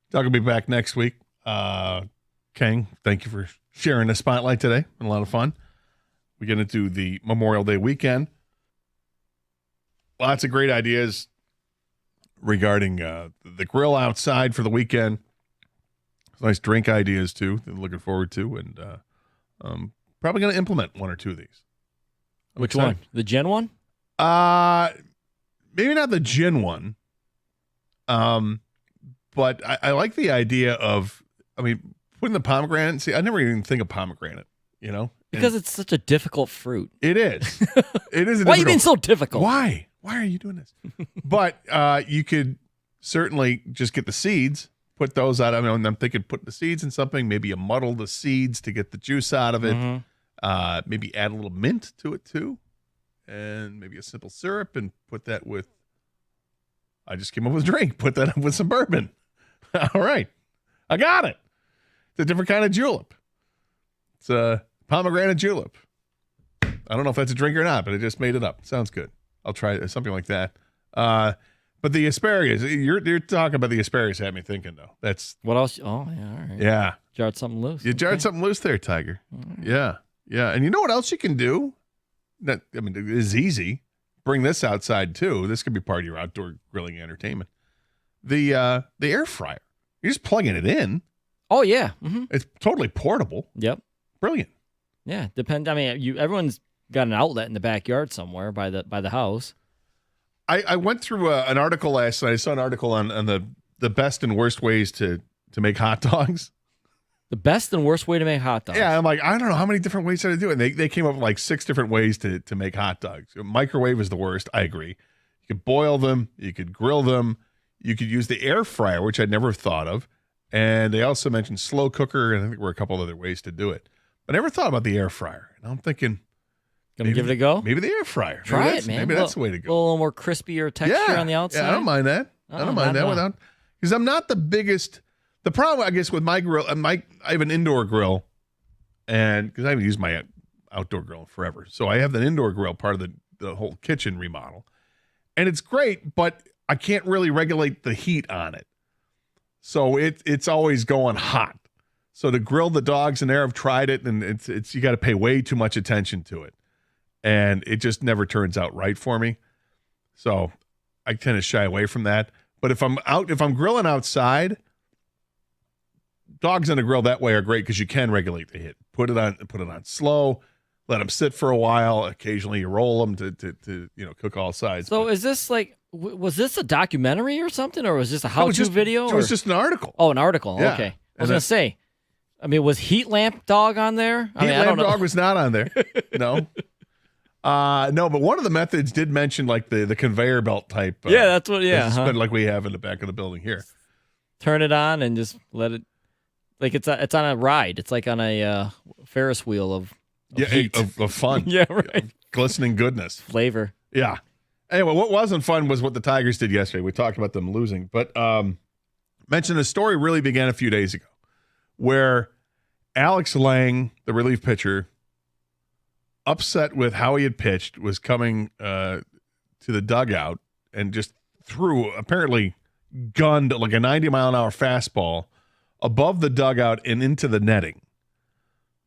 Doug will be back next week. King, thank you for sharing the spotlight today. Been a lot of fun. We get into the Memorial Day weekend. Lots of great ideas regarding the grill outside for the weekend. Nice drink ideas, too, that I'm looking forward to. And probably going to implement one or two of these. Which one? The gin one? Maybe not the gin one. But I like the idea of, putting the pomegranate. See, I never even think of pomegranate, Because it's such a difficult fruit. It is. It is. Why are you being so difficult? Why? Why are you doing this? But you could certainly just get the seeds, put those out. I'm thinking put the seeds in something. Maybe you muddle the seeds to get the juice out of it. Mm-hmm. Maybe add a little mint to it too. And maybe a simple syrup and put that with, I just came up with a drink. Put that up with some bourbon. All right. I got it. It's a different kind of julep. It's a pomegranate julep. I don't know if that's a drink or not, but I just made it up. Sounds good. I'll try something like that. But the asparagus, you're talking about the asparagus had me thinking, though. That's what else? Oh, yeah, all right. Yeah. Jarred something loose. You jarred something loose there, Tiger. Right. Yeah. Yeah. And you know what else you can do? It is easy. Bring this outside, too. This could be part of your outdoor grilling entertainment. The air fryer. You're just plugging it in. Oh, yeah. Mm-hmm. It's totally portable. Yep. Brilliant. Yeah. Everyone's got an outlet in the backyard somewhere by the house. I went through an article last night. I saw an article on the best and worst ways to make hot dogs. The best and worst way to make hot dogs. Yeah, I'm like, I don't know how many different ways to do it. And they came up with like 6 different ways to make hot dogs. Microwave is the worst. I agree. You could boil them. You could grill them. You could use the air fryer, which I'd never thought of. And they also mentioned slow cooker, and I think there were a couple other ways to do it. But I never thought about the air fryer. And I'm thinking, gonna give it a go? Maybe the air fryer. Try it, man. Maybe that's the way to go. A little more crispier texture on the outside. Yeah, I don't mind that. I don't mind that because I'm not the biggest. The problem, I guess, with my grill, I have an indoor grill, and because I haven't used my outdoor grill in forever, so I have the indoor grill part of the whole kitchen remodel, and it's great, but I can't really regulate the heat on it, so it's always going hot. So to grill the dogs in there, I've tried it, and it's you got to pay way too much attention to it, and it just never turns out right for me. So I tend to shy away from that. But if I'm grilling outside, dogs on a grill that way are great because you can regulate the heat. Put it on slow, let them sit for a while. Occasionally you roll them to cook all sides. So is this like, was this a documentary or something, or was this a how-to video? It was just an article. Oh, an article. Yeah. Okay. I was going to say, was Heat Lamp Dog on there? I don't know. Dog was not on there. No. No, but one of the methods did mention like the conveyor belt type. Yeah, that's what. Yeah, like we have in the back of the building here. Turn it on and just let it. Like it's on a ride. It's like on a Ferris wheel of heat. Of fun. Yeah, right. Glistening goodness, flavor. Yeah. Anyway, what wasn't fun was what the Tigers did yesterday. We talked about them losing, but mentioned the story really began a few days ago, where Alex Lang, the relief pitcher, upset with how he had pitched, was coming to the dugout and just apparently gunned like a 90-mile-an-hour fastball above the dugout and into the netting.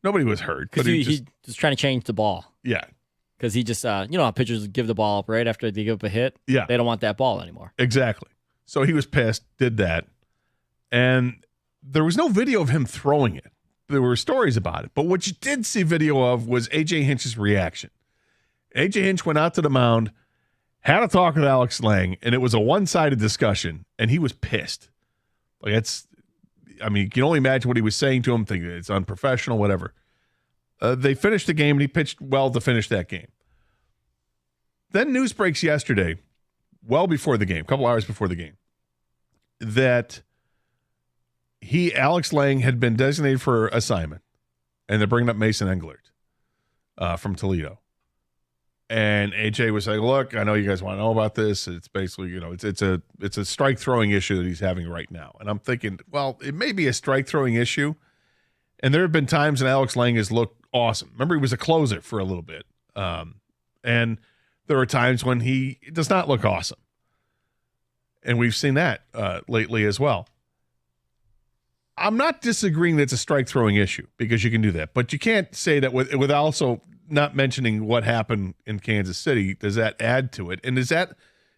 Nobody was hurt. Because he was trying to change the ball. Yeah. Because he just, how pitchers give the ball up right after they give up a hit? Yeah. They don't want that ball anymore. Exactly. So he was pissed, did that. And there was no video of him throwing it. There were stories about it. But what you did see video of was A.J. Hinch's reaction. A.J. Hinch went out to the mound, had a talk with Alex Lang, and it was a one-sided discussion, and he was pissed. You can only imagine what he was saying to him, thinking it's unprofessional, whatever. They finished the game, and he pitched well to finish that game. Then news breaks yesterday, well before the game, a couple hours before the game, that Alex Lang had been designated for assignment, and they're bringing up Mason Englert from Toledo. And AJ was like, look, I know you guys want to know about this. It's basically, it's a strike throwing issue that he's having right now. And I'm thinking, well, it may be a strike throwing issue. And there have been times when Alex Lang has looked awesome. Remember, he was a closer for a little bit. And there are times when he does not look awesome. And we've seen that lately as well. I'm not disagreeing that it's a strike throwing issue because you can do that, but you can't say that with also not mentioning what happened in Kansas City. Does that add to it? And is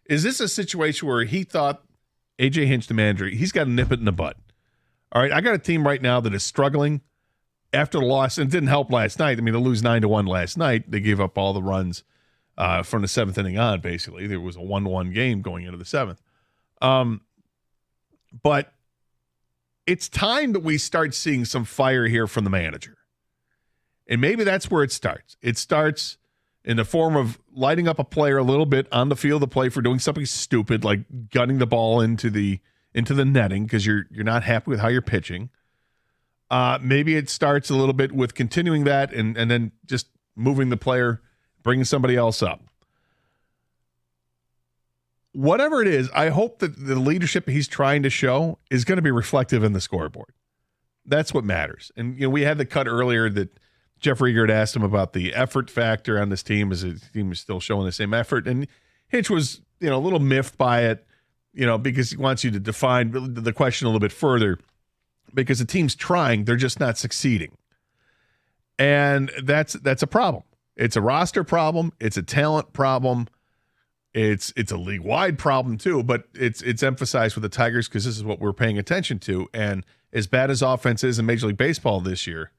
this a situation where he thought AJ Hinch, the manager, he's got to nip it in the bud? All right, I got a team right now that is struggling after the loss, and it didn't help last night. I mean, to lose 9-1 last night, they gave up all the runs from the seventh inning on. Basically, there was a 1-1 game going into the seventh. But it's time that we start seeing some fire here from the manager. And maybe that's where it starts. It starts in the form of lighting up a player a little bit on the field of play for doing something stupid like gunning the ball into the netting because you're not happy with how you're pitching. Maybe it starts a little bit with continuing that and then just moving the player, bringing somebody else up. Whatever it is, I hope that the leadership he's trying to show is going to be reflective in the scoreboard. That's what matters. And we had the cut earlier that Jeff Riegert asked him about the effort factor on this team. Is the team is still showing the same effort? And Hinch was a little miffed by it, because he wants you to define the question a little bit further. Because the team's trying, they're just not succeeding, and that's a problem. It's a roster problem. It's a talent problem. It's a league-wide problem too, but it's emphasized with the Tigers because this is what we're paying attention to. And as bad as offense is in Major League Baseball this year,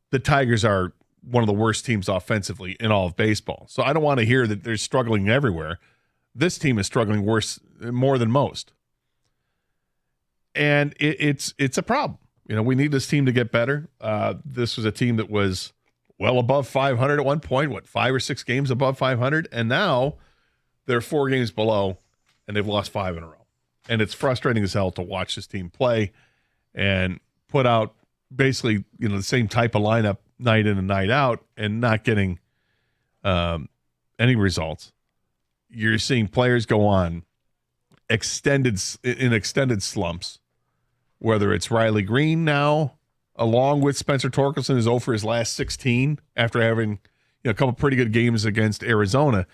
the Tigers are one of the worst teams offensively in all of baseball. So I don't want to hear that they're struggling everywhere. This team is struggling more than most. And it's a problem. We need this team to get better. This was a team that was well above 500 at one point, 5 or 6 games above 500, and now they're 4 games below, and they've lost 5 in a row. And it's frustrating as hell to watch this team play and put out basically the same type of lineup night in and night out and not getting any results. You're seeing players go on extended slumps, whether it's Riley Green now, along with Spencer Torkelson, is 0 for his last 16 after having a couple pretty good games against Arizona.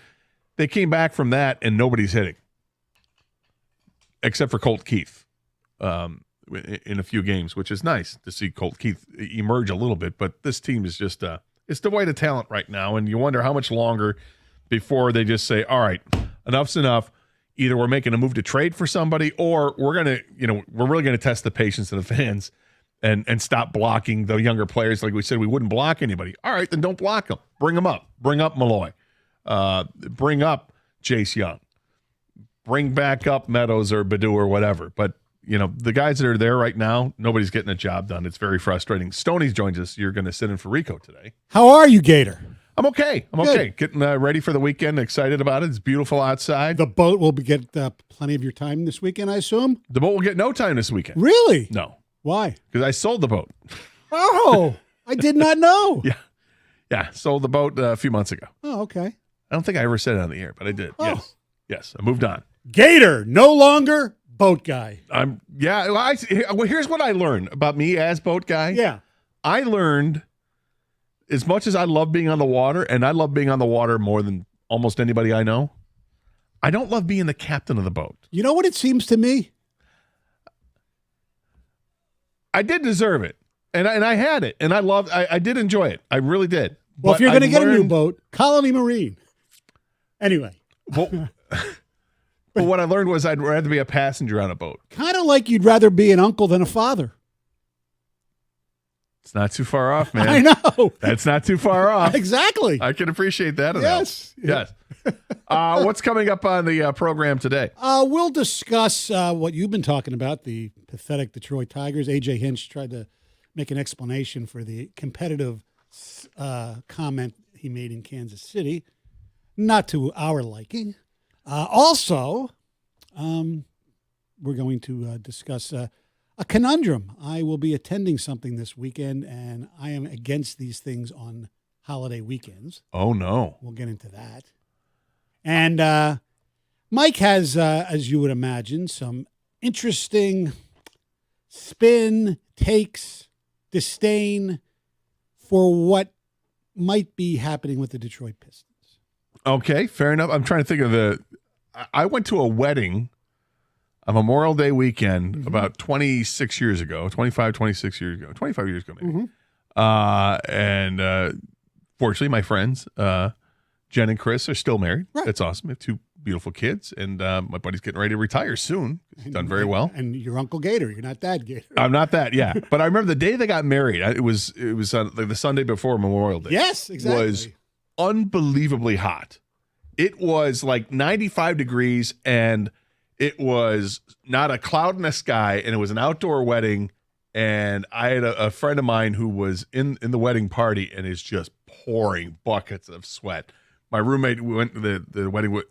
They came back from that, and nobody's hitting, except for Colt Keith in a few games, which is nice to see Colt Keith emerge a little bit. But this team is just it's devoid of talent right now, and you wonder how much longer before they just say, all right, enough's enough. Either we're making a move to trade for somebody, or we're gonna, we're really gonna test the patience of the fans and stop blocking the younger players. Like we said, we wouldn't block anybody. All right, then don't block them. Bring them up. Bring up Malloy. Bring up Jace Young. Bring back up Meadows or Baду or whatever. But the guys that are there right now, nobody's getting a job done. It's very frustrating. Stoney's joins us. You're going to sit in for Rico today. How are you, Gator? I'm okay. Getting ready for the weekend. Excited about it. It's beautiful outside. The boat will get plenty of your time this weekend, I assume? The boat will get no time this weekend. Really? No. Why? Because I sold the boat. Oh, I did not know. Yeah. Sold the boat a few months ago. Oh, okay. I don't think I ever said it on the air, but I did. Oh. Yes. I moved on. Gator, no longer boat guy. Well, here's what I learned about me as boat guy. Yeah. I learned, as much as I love being on the water, and I love being on the water more than almost anybody I know, I don't love being the captain of the boat. You know what it seems to me? I did deserve it, and I had it, and I did enjoy it. I really did. Well, if you're going to get a new boat, Colony Marine. Anyway. Well, but what I learned was I'd rather be a passenger on a boat. Kind of like you'd rather be an uncle than a father. It's not too far off, man. I know. That's not too far off. Exactly. I can appreciate that. Yes. Yes. What's coming up on the program today? We'll discuss what you've been talking about, the pathetic Detroit Tigers. AJ Hinch tried to make an explanation for the competitive comment he made in Kansas City. Not to our liking. Also, we're going to discuss a conundrum. I will be attending something this weekend, and I am against these things on holiday weekends. Oh, no. We'll get into that. And Mike has, as you would imagine, some interesting spin, takes, disdain for what might be happening with the Detroit Pistons. Okay, fair enough. I'm trying to think of I went to a wedding a Memorial Day weekend about 26 years ago, 25 years ago maybe. And fortunately, my friends, Jen and Chris, are still married. Right. That's awesome. They have two beautiful kids, and my buddy's getting ready to retire soon. He's done very well. And your Uncle Gator, you're not that Gator. I'm not that, yeah. But I remember the day they got married. It was like the Sunday before Memorial Day. Yes, exactly. Was unbelievably hot. It was like 95 degrees, and it was not a cloud in the sky, and it was an outdoor wedding. And I had a friend of mine who was in the wedding party and is just pouring buckets of sweat. My roommate, we went to the wedding.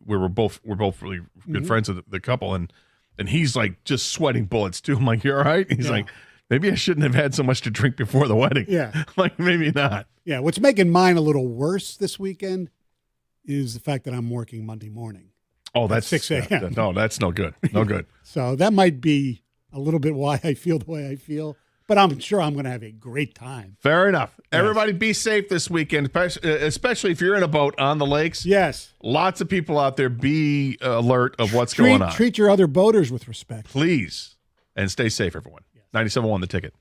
We're both really good friends of the couple, and he's like just sweating bullets too. I'm like, "You all right?" He's like, "Maybe I shouldn't have had so much to drink before the wedding." Yeah, like maybe not. Yeah, what's making mine a little worse this weekend is the fact that I'm working Monday morning. Oh, that's 6 a.m. No, that's no good. No good. So that might be a little bit why I feel the way I feel, but I'm sure I'm going to have a great time. Fair enough. Yes. Everybody be safe this weekend, especially if you're in a boat on the lakes. Yes. Lots of people out there. Be alert of what's going on. Treat your other boaters with respect. Please. And stay safe, everyone. Yes. 97.1 The Ticket.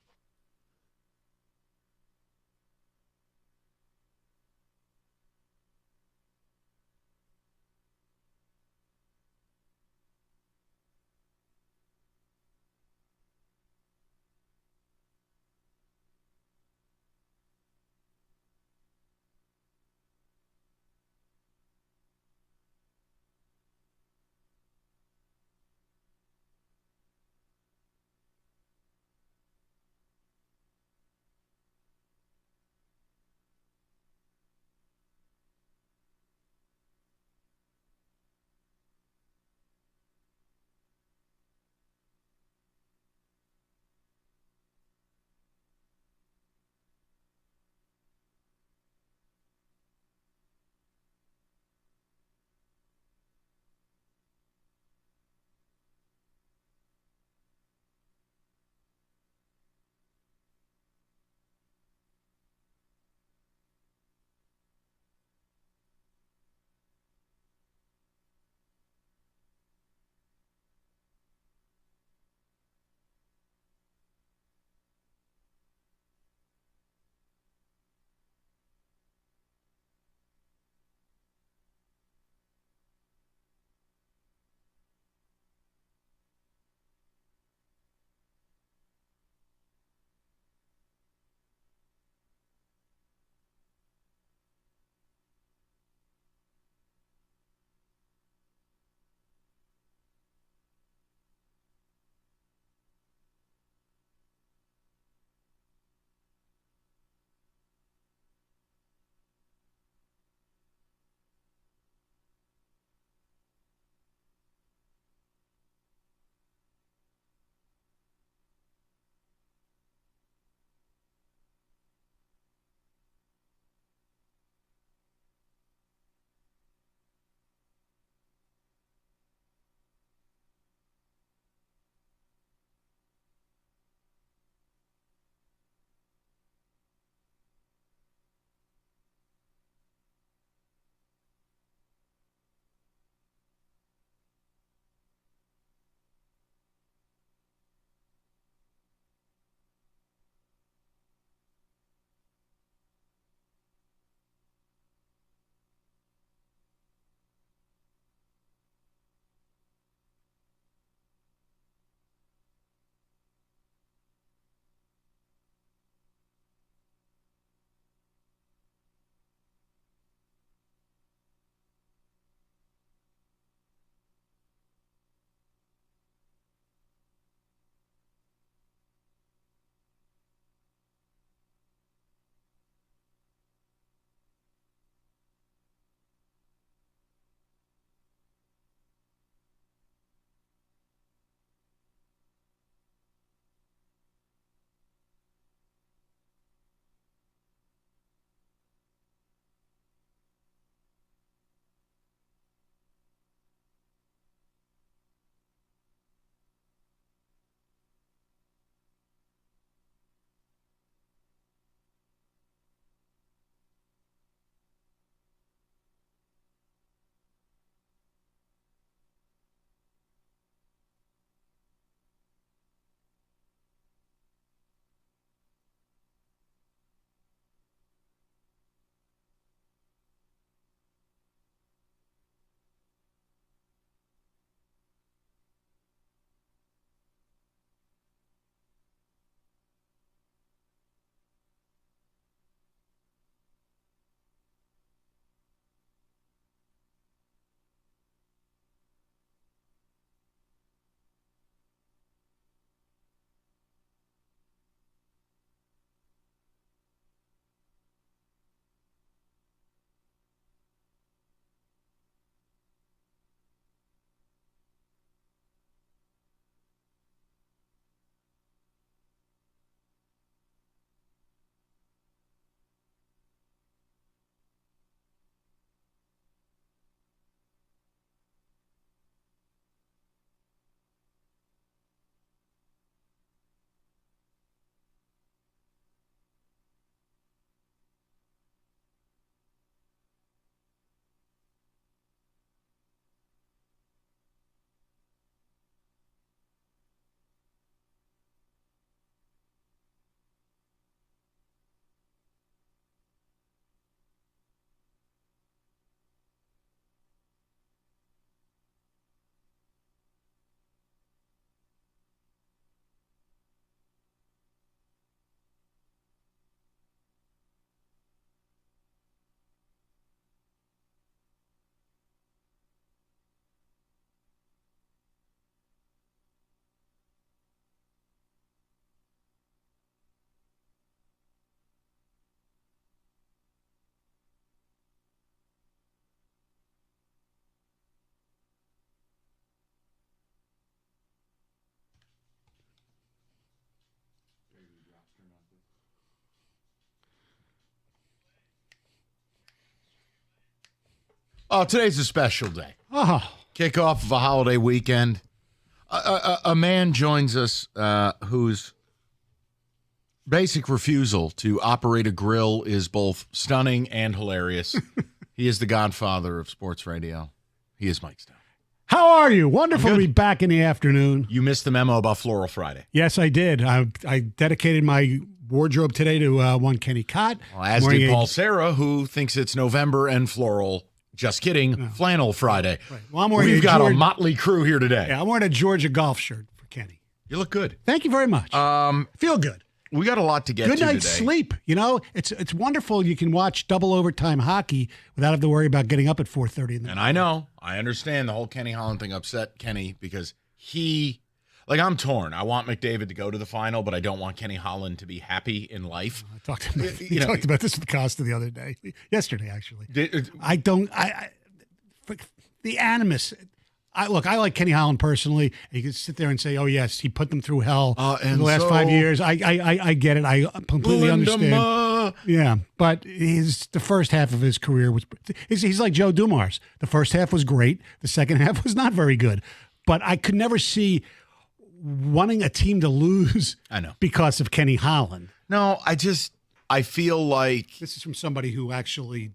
Oh, today's a special day. Oh. Kickoff of a holiday weekend. A man joins us whose basic refusal to operate a grill is both stunning and hilarious. He is the godfather of sports radio. He is Mike Stone. How are you? Wonderful to be back in the afternoon. You missed the memo about Floral Friday. Yes, I did. I dedicated my wardrobe today to one Kenny Cott. Well, as did Paul Serra, who thinks it's November and floral. Just kidding. Flannel Friday. Right. Well, we've got a motley crew here today. Yeah, I'm wearing a Georgia golf shirt for Kenny. You look good. Thank you very much. Feel good. We got a lot to get to today. Good night's sleep. You know, it's wonderful. You can watch double overtime hockey without having to worry about getting up at 4:30 in the morning. And I know. I understand the whole Kenny Holland thing upset Kenny because I'm torn. I want McDavid to go to the final, but I don't want Kenny Holland to be happy in life. I talked to him. Talked about this with Costa the other day. Yesterday, actually. The animus. I like Kenny Holland personally. You can sit there and say, "Oh yes, he put them through hell in the last 5 years." I get it. I completely understand. Yeah, but the first half of his career he's like Joe Dumars. The first half was great. The second half was not very good. But I could never see wanting a team to lose. I know because of Kenny Holland. No, I feel like this is from somebody who actually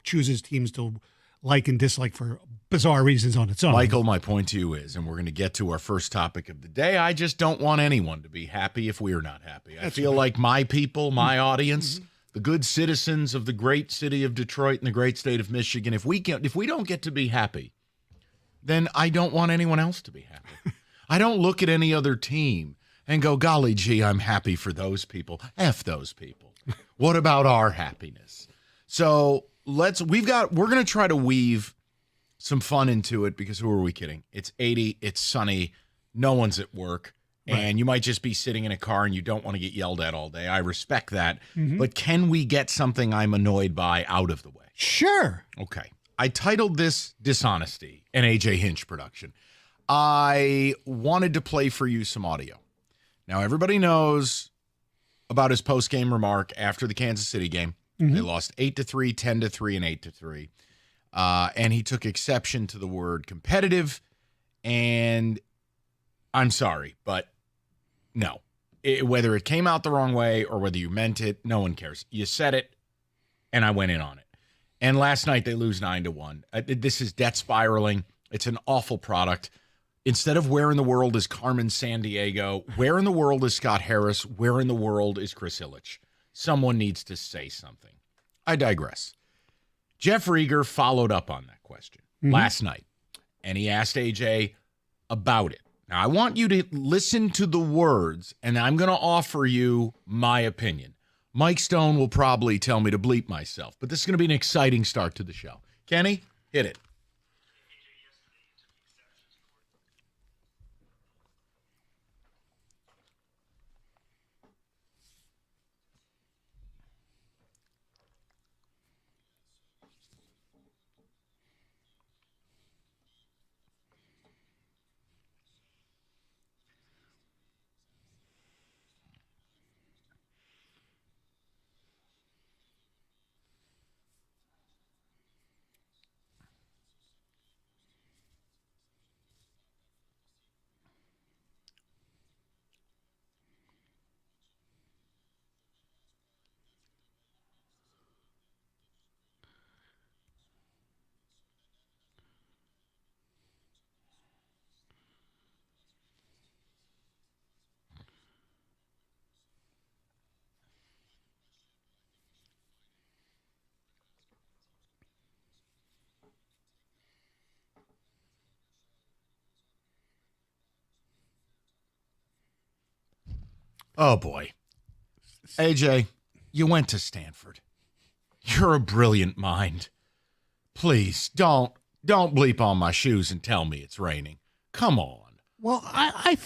chooses teams to like and dislike for bizarre reasons on its own. Michael, my point to you is, and we're going to get to our first topic of the day, I just don't want anyone to be happy if we're not happy. I feel like my people, my audience, the good citizens of the great city of Detroit and the great state of Michigan, if we don't get to be happy, then I don't want anyone else to be happy. I don't look at any other team and go, golly gee, I'm happy for those people. F those people. What about our happiness? So we're going to try to weave some fun into it because who are we kidding? It's 80, it's sunny, no one's at work, and you might just be sitting in a car and you don't want to get yelled at all day. I respect that. Mm-hmm. But can we get something I'm annoyed by out of the way? Sure. Okay. I titled this Dishonesty, an AJ Hinch production. I wanted to play for you some audio. Now, everybody knows about his post-game remark after the Kansas City game. Mm-hmm. They lost 8-3, 10-3, and 8-3. And he took exception to the word competitive. And I'm sorry, but no. Whether it came out the wrong way or whether you meant it, no one cares. You said it, and I went in on it. And last night they lose 9-1. This is debt spiraling. It's an awful product. Instead of where in the world is Carmen Sandiego, where in the world is Scott Harris, where in the world is Chris Ilitch? Someone needs to say something. I digress. Jeff Rieger followed up on that question last night, and he asked AJ about it. Now, I want you to listen to the words, and I'm going to offer you my opinion. Mike Stone will probably tell me to bleep myself, but this is going to be an exciting start to the show. Kenny, hit it. Oh, boy. AJ, you went to Stanford. You're a brilliant mind. Please, don't bleep on my shoes and tell me it's raining. Come on. Well,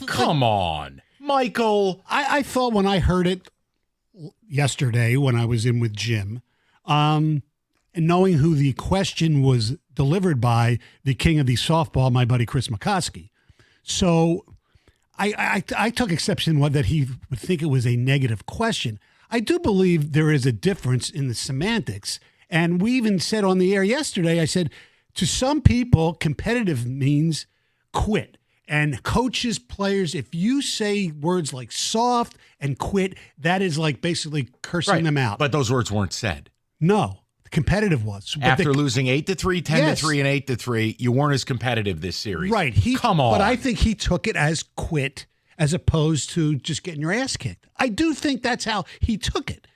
Come on. Michael. I thought when I heard it yesterday when I was in with Jim, and knowing who the question was delivered by, the king of the softball, my buddy Chris McCoskey. So I took exception that he would think it was a negative question. I do believe there is a difference in the semantics, And we even said on the air yesterday, I said, to some people, competitive means quit. And coaches, players, if you say words like soft and quit, that is like basically cursing them out. But those words weren't said. No, competitive was. But After losing 8-3, 10-3, and 8-3, you weren't as competitive this series. Right. Come on. But I think he took it as quit as opposed to just getting your ass kicked. I do think that's how he took it.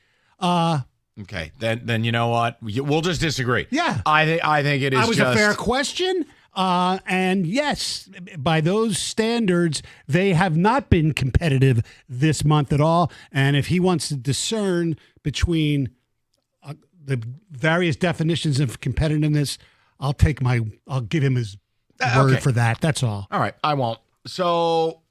Okay, then you know what? We'll just disagree. Yeah. I think it is. That was a fair question. And yes, by those standards, they have not been competitive this month at all. And if he wants to discern between the various definitions of competitiveness, I'll give him his word for that. That's all. All right, I won't. So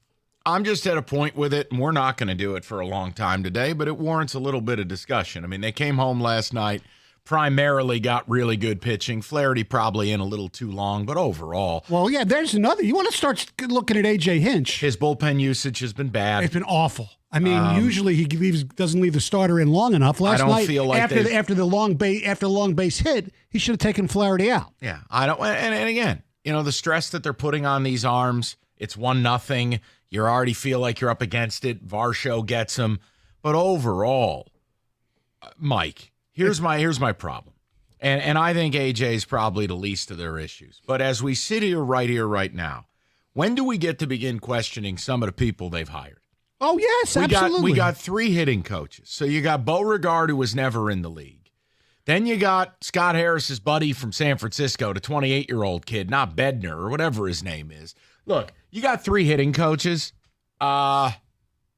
I'm just at a point with it, and we're not going to do it for a long time today, but it warrants a little bit of discussion. I mean, they came home last night, primarily got really good pitching. Flaherty probably in a little too long, but overall. Well, yeah, there's another. You want to start looking at A.J. Hinch. His bullpen usage has been bad. It's been awful. I mean, usually he doesn't leave the starter in long enough. Last night, feel like after the long base hit, he should have taken Flaherty out. Yeah, I don't. And again, the stress that they're putting on these arms. It's 1-0. You already feel like you're up against it. Varsho gets him, but overall, Mike, here's my problem, and I think AJ is probably the least of their issues. But as we sit here right now, when do we get to begin questioning some of the people they've hired? Oh, yes, absolutely. We got 3 hitting coaches. So you got Beauregard, who was never in the league. Then you got Scott Harris's buddy from San Francisco, the 28-year-old kid, not Bednar or whatever his name is. Look, you got 3 hitting coaches. I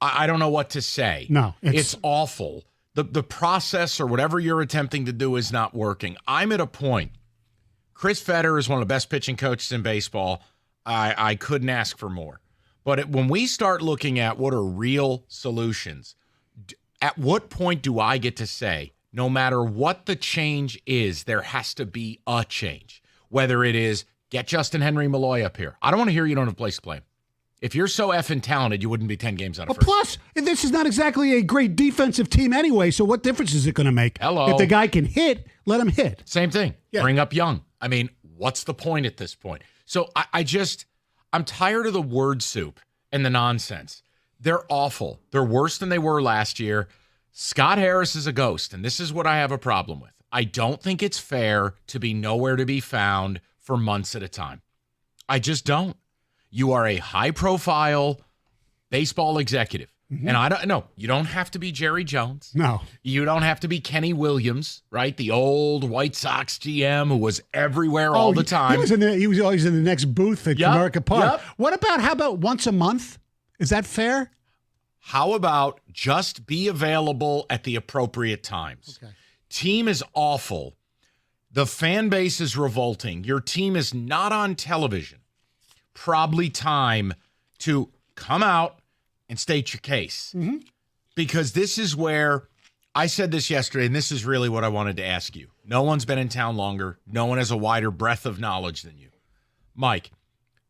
don't know what to say. No, it's awful. The process or whatever you're attempting to do is not working. I'm at a point. Chris Fetter is one of the best pitching coaches in baseball. I couldn't ask for more. But when we start looking at what are real solutions, at what point do I get to say, no matter what the change is, there has to be a change? Whether it is get Justin Henry Malloy up here. I don't want to hear you don't have a place to play him. If you're so effing talented, you wouldn't be 10 games out of first. Plus, this is not exactly a great defensive team anime, so what difference is it going to make? Hello. If the guy can hit, let him hit. Same thing. Yeah. Bring up Young. I mean, what's the point at this point? So I'm tired of the word soup and the nonsense. They're awful. They're worse than they were last year. Scott Harris is a ghost, and this is what I have a problem with. I don't think it's fair to be nowhere to be found for months at a time. I just don't. You are a high-profile baseball executive. Mm-hmm. And I don't know. You don't have to be Jerry Jones. No. You don't have to be Kenny Williams, right? The old White Sox GM who was everywhere all the time. He was always in the next booth at Comerica Park. Yep. How about once a month? Is that fair? How about just be available at the appropriate times? Okay. Team is awful. The fan base is revolting. Your team is not on television. Probably time to come out and state your case. Mm-hmm. Because this is where I said this yesterday, and this is really what I wanted to ask you. No one's been in town longer. No one has a wider breadth of knowledge than you. Mike,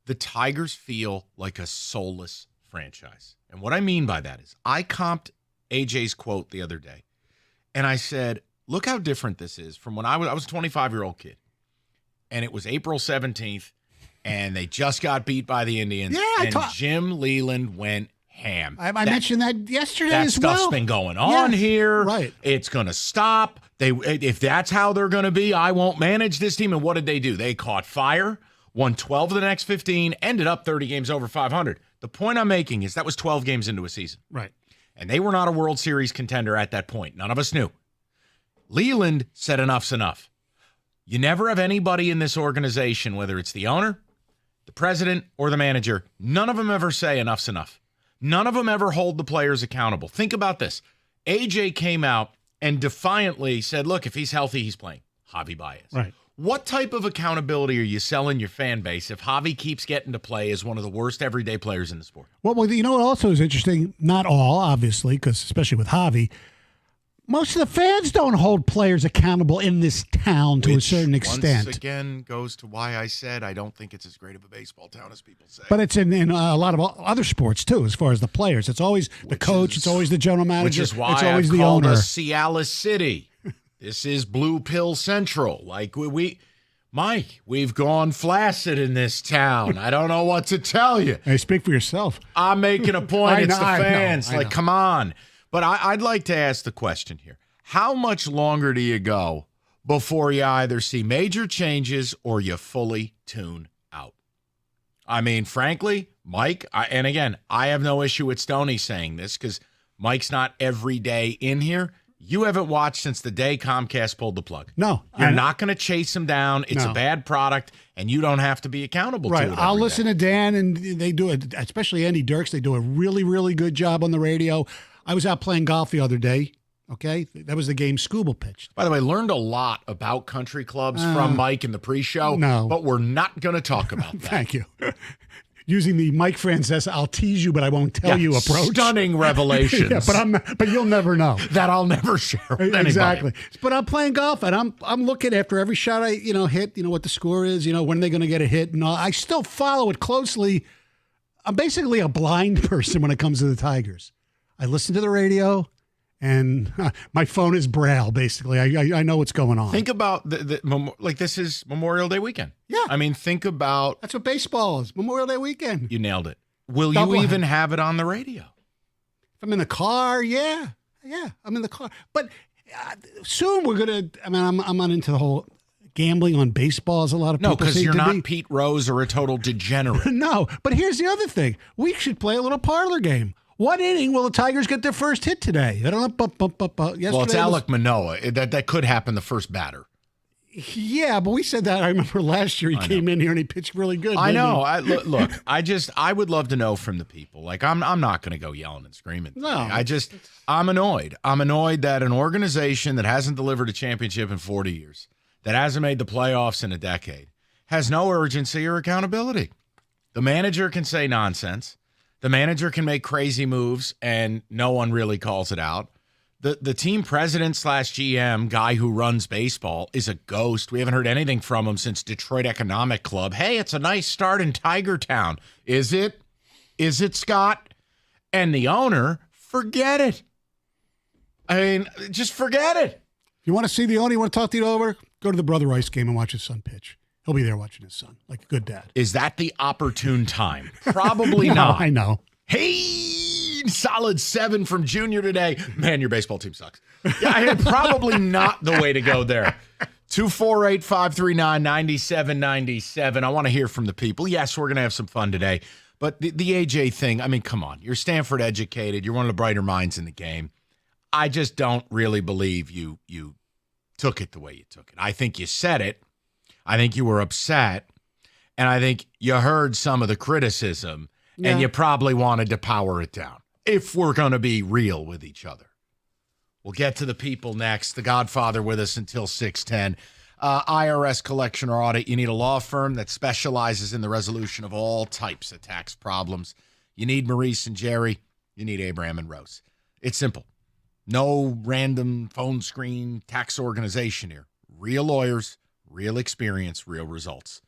the Tigers feel like a soulless franchise. And what I mean by that is I comped AJ's quote the other day, and I said, look how different this is from when I was a 25-year-old kid, and it was April 17th, and they just got beat by the Indians, Jim Leland went ham. I mentioned that yesterday that as well. That stuff's been going on here. Right. It's going to stop. If that's how they're going to be, I won't manage this team. And what did they do? They caught fire, won 12 of the next 15, ended up 30 games over 500. The point I'm making is that was 12 games into a season. Right. And they were not a World Series contender at that point. None of us knew. Leland said enough's enough. You never have anybody in this organization, whether it's the owner, the president, or the manager, none of them ever say enough's enough. None of them ever hold the players accountable. Think about this. AJ came out and defiantly said, look, if he's healthy, he's playing. Javi Baez. Right. What type of accountability are you selling your fan base if Javi keeps getting to play as one of the worst everyday players in the sport? Well, you know what also is interesting? Not all, obviously, because especially with Javi, most of the fans don't hold players accountable in this town to a certain extent. Once again, goes to why I said I don't think it's as great of a baseball town as people say. But it's in a lot of other sports, too, as far as the players. It's always the coach. It's always the general manager. Which is why it's always I've the called owner. us Cialis City. This is Blue Pill Central. Like Mike, we've gone flaccid in this town. I don't know what to tell you. Hey, speak for yourself. I'm making a point. It's the fans. I know. Come on. But I'd like to ask the question here. How much longer do you go before you either see major changes or you fully tune out? I mean, frankly, Mike, and again, I have no issue with Stoney saying this because Mike's not every day in here. You haven't watched since the day Comcast pulled the plug. No. You're not going to chase him down. It's No. a bad product, and you don't have to be accountable to it. I'll every listen day. to Dan, and they do it, especially Andy Dirks. They do a really, really good job on the radio. I was out playing golf the other day. Okay, that was the game Scooble pitched. By the way, learned a lot about country clubs from Mike in the pre-show. No. But we're not going to talk about that. Thank you. Using the Mike Frances, I'll tease you, but I won't tell you approach. Stunning revelations. But you'll never know. That I'll never share with anybody. Exactly. But I'm playing golf, and I'm looking after every shot I hit. What the score is. When are they going to get a hit? And all. I still follow it closely. I'm basically a blind person when it comes to the Tigers. I listen to the radio. And my phone is Braille, basically. I know what's going on. Think about this is Memorial Day weekend. Yeah. I mean, think about. That's what baseball is. Memorial Day weekend. You nailed it. Will Double you even have it on the radio? If I'm in the car, yeah, I'm in the car. But soon we're gonna. I mean, I'm not into the whole gambling on baseball, as a lot of people No, because seem you're to not be. Pete Rose or a total degenerate. No, but here's the other thing: we should play a little parlor game. What inning will the Tigers get their first hit today? I don't know. Well, it's Alec Manoah. That could happen the first batter. Yeah, but we said that. I remember last year he came in here and he pitched really good. I know. Look, I would love to know from the people. Like, I'm not going to go yelling and screaming today. No. I'm annoyed. I'm annoyed that an organization that hasn't delivered a championship in 40 years, that hasn't made the playoffs in a decade, has no urgency or accountability. The manager can say nonsense. The manager can make crazy moves and no one really calls it out. The team president / GM guy who runs baseball is a ghost. We haven't heard anything from him since Detroit Economic Club. Hey, it's a nice start in Tiger Town. Is it? Is it, Scott? And the owner, forget it. I mean, just forget it. If you want to see the owner, you want to talk to you over, go to the Brother Rice game and watch his son pitch. He'll be there watching his son, like a good dad. Is that the opportune time? Probably No, not. I know. Hey, solid 7 from Junior today. Man, your baseball team sucks. Yeah, probably not the way to go there. 248-539-9797. I want to hear from the people. Yes, we're going to have some fun today. But the AJ thing, I mean, come on. You're Stanford educated. You're one of the brighter minds in the game. I just don't really believe you took it the way you took it. I think you said it. I think you were upset, and I think you heard some of the criticism, and you probably wanted to power it down, if we're going to be real with each other. We'll get to the people next. The Godfather with us until 6:10. IRS collection or audit, you need a law firm that specializes in the resolution of all types of tax problems. You need Maurice and Jerry. You need Abraham and Rose. It's simple. No random phone screen tax organization here. Real lawyers. Real experience, real results.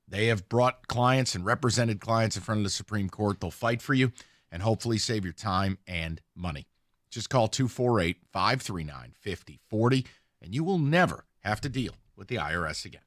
They have brought clients and represented clients in front of the Supreme Court. They'll fight for you and hopefully save your time and money. Just call 248-539-5040, and you will never have to deal with the IRS again.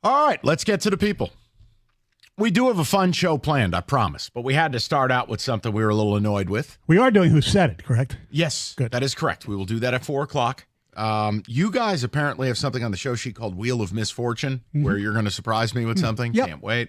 All right, let's get to the people. We do have a fun show planned, I promise, but we had to start out with something we were a little annoyed with. We are doing Who Said It, correct? Yes, Good. That is correct. We will do that at 4 o'clock. You guys apparently have something on the show sheet called Wheel of Misfortune, where you're going to surprise me with something. Yep. Can't wait.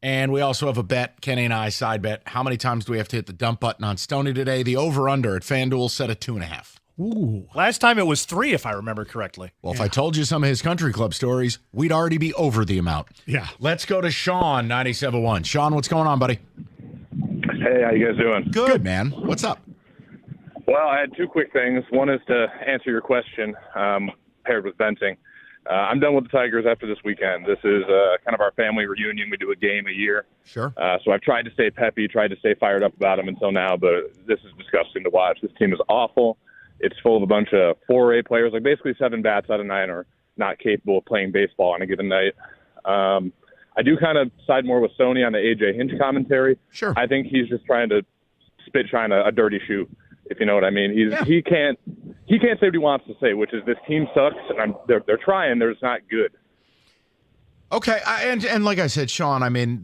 And we also have a bet, Kenny and I, side bet. How many times do we have to hit the dump button on Stoney today? The over-under at FanDuel set at 2.5. Ooh. Last time it was 3, if I remember correctly. Well, if I told you some of his country club stories, we'd already be over the amount. Yeah. Let's go to Sean, 97.1. Sean, what's going on, buddy? Hey, how you guys doing? Good, man. What's up? Well, I had 2 quick things. One is to answer your question, paired with venting. I'm done with the Tigers after this weekend. This is kind of our family reunion. We do a game a year. Sure. So I've tried to stay peppy, tried to stay fired up about them until now, but this is disgusting to watch. This team is awful. It's full of a bunch of 4A players. Like basically 7 bats out of 9 are not capable of playing baseball on a given night. I do kind of side more with Sony on the A.J. Hinch commentary. Sure. I think he's just trying to spit shine a dirty shoe, if you know what I mean. He can't say what he wants to say, which is this team sucks, and they're trying. They're just not good. Okay, and like I said, Sean, I mean,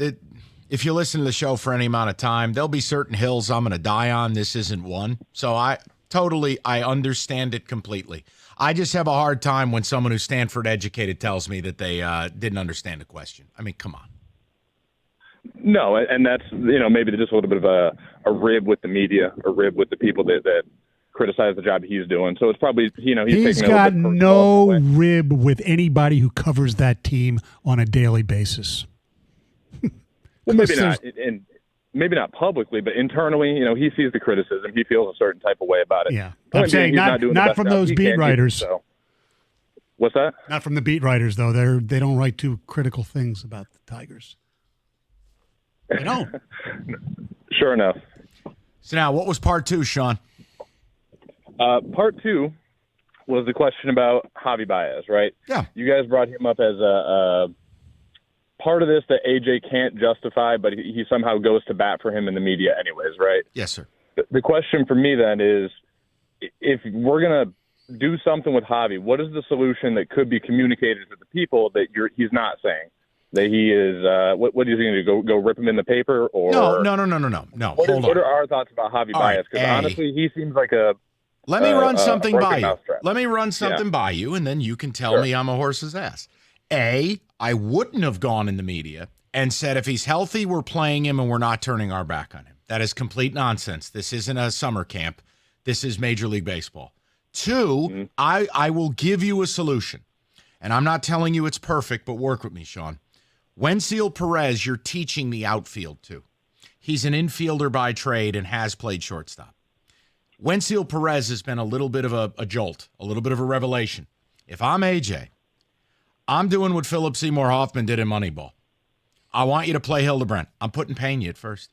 if you listen to the show for any amount of time, there'll be certain hills I'm going to die on. This isn't one. So I understand it completely. I just have a hard time when someone who's Stanford educated tells me that they didn't understand the question. I mean, come on. No, and that's, maybe just a little bit of a rib with the media, a rib with the people that criticize the job he's doing. So it's probably, he's got no rib with anybody who covers that team on a daily basis. Well, maybe not publicly, but internally, he sees the criticism. He feels a certain type of way about it. Yeah, I'm saying not from those beat writers. So. What's that? Not from the beat writers, though. They don't write too critical things about the Tigers. They don't. Sure enough. So now, what was part 2, Sean? Part 2 was the question about Javi Baez, right? Yeah. You guys brought him up as a part of this that AJ can't justify, but he somehow goes to bat for him in the media anyways, right? Yes, sir. The question for me then is, if we're going to do something with Javi, what is the solution that could be communicated to the people that he's not saying? That he is, what is he going to do? Go rip him in the paper? Or No. What are our thoughts about Javi Baez? Because honestly, he seems like a Let me run something by you. mousetrap. Let me run something by you, and then you can tell me I'm a horse's ass. I wouldn't have gone in the media and said if he's healthy, we're playing him and we're not turning our back on him. That is complete nonsense. This isn't a summer camp. This is Major League Baseball. 2, I will give you a solution. And I'm not telling you it's perfect, but work with me, Sean. Wensiel Perez, you're teaching the outfield to. He's an infielder by trade and has played shortstop. Wensiel Perez has been a little bit of a jolt, a little bit of a revelation. If I'm AJ, I'm doing what Philip Seymour Hoffman did in Moneyball. I want you to play Hildebrand. I'm putting Pena at first.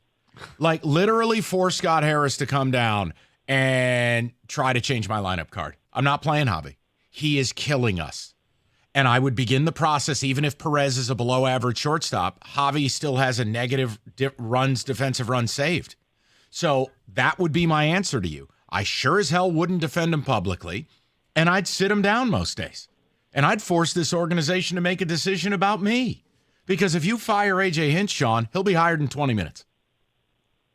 Like, literally force Scott Harris to come down and try to change my lineup card. I'm not playing Javi. He is killing us. And I would begin the process, even if Perez is a below-average shortstop, Javi still has a negative defensive run saved. So that would be my answer to you. I sure as hell wouldn't defend him publicly, and I'd sit him down most days. And I'd force this organization to make a decision about me. Because if you fire A.J. Hinch, Sean, he'll be hired in 20 minutes.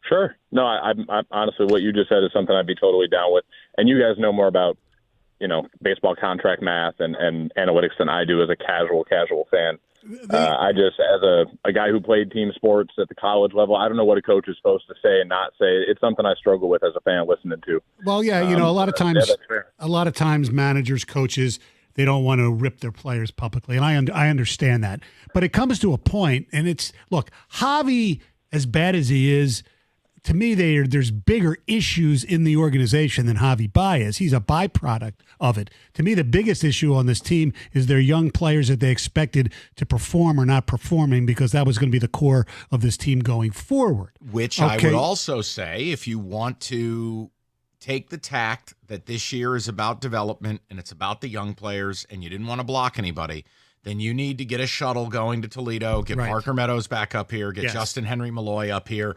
Sure. No, I'm honestly, what you just said is something I'd be totally down with. And you guys know more about, baseball contract math and analytics than I do as a casual fan. I just, as a guy who played team sports at the college level, I don't know what a coach is supposed to say and not say. It's something I struggle with as a fan listening to. Well, yeah, a lot of times managers, coaches, they don't want to rip their players publicly, and I understand that. But it comes to a point, and look, Javi, as bad as he is, to me, there's bigger issues in the organization than Javi Baez. He's a byproduct of it. To me, the biggest issue on this team is their young players that they expected to perform are not performing, because that was going to be the core of this team going forward. Which I would also say, if you want to take the tact that this year is about development and it's about the young players and you didn't want to block anybody, then you need to get a shuttle going to Toledo, get Parker Meadows back up here, get Justin Henry Malloy up here.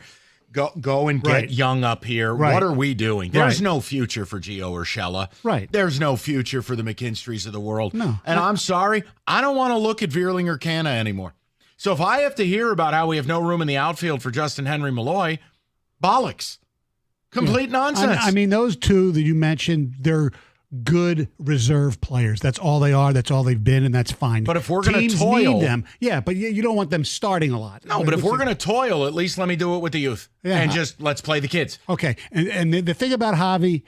Go and get Young up here. Right. What are we doing? There's Right. no future for Gio Urshela. Right. There's no future for the McKinstries of the world. No. And I'm sorry, I don't want to look at Vierling or Canna anymore. So if I have to hear about how we have no room in the outfield for Justin Henry Malloy, bollocks. Complete nonsense. I mean, those two that you mentioned, they're good reserve players. That's all they are. That's all they've been, and that's fine. But if we're going to Teams toil, need them. Yeah, but you don't want them starting a lot. No, but if we're going to toil, at least let me do it with the youth. Yeah. And just let's play the kids. Okay. And the thing about Javi,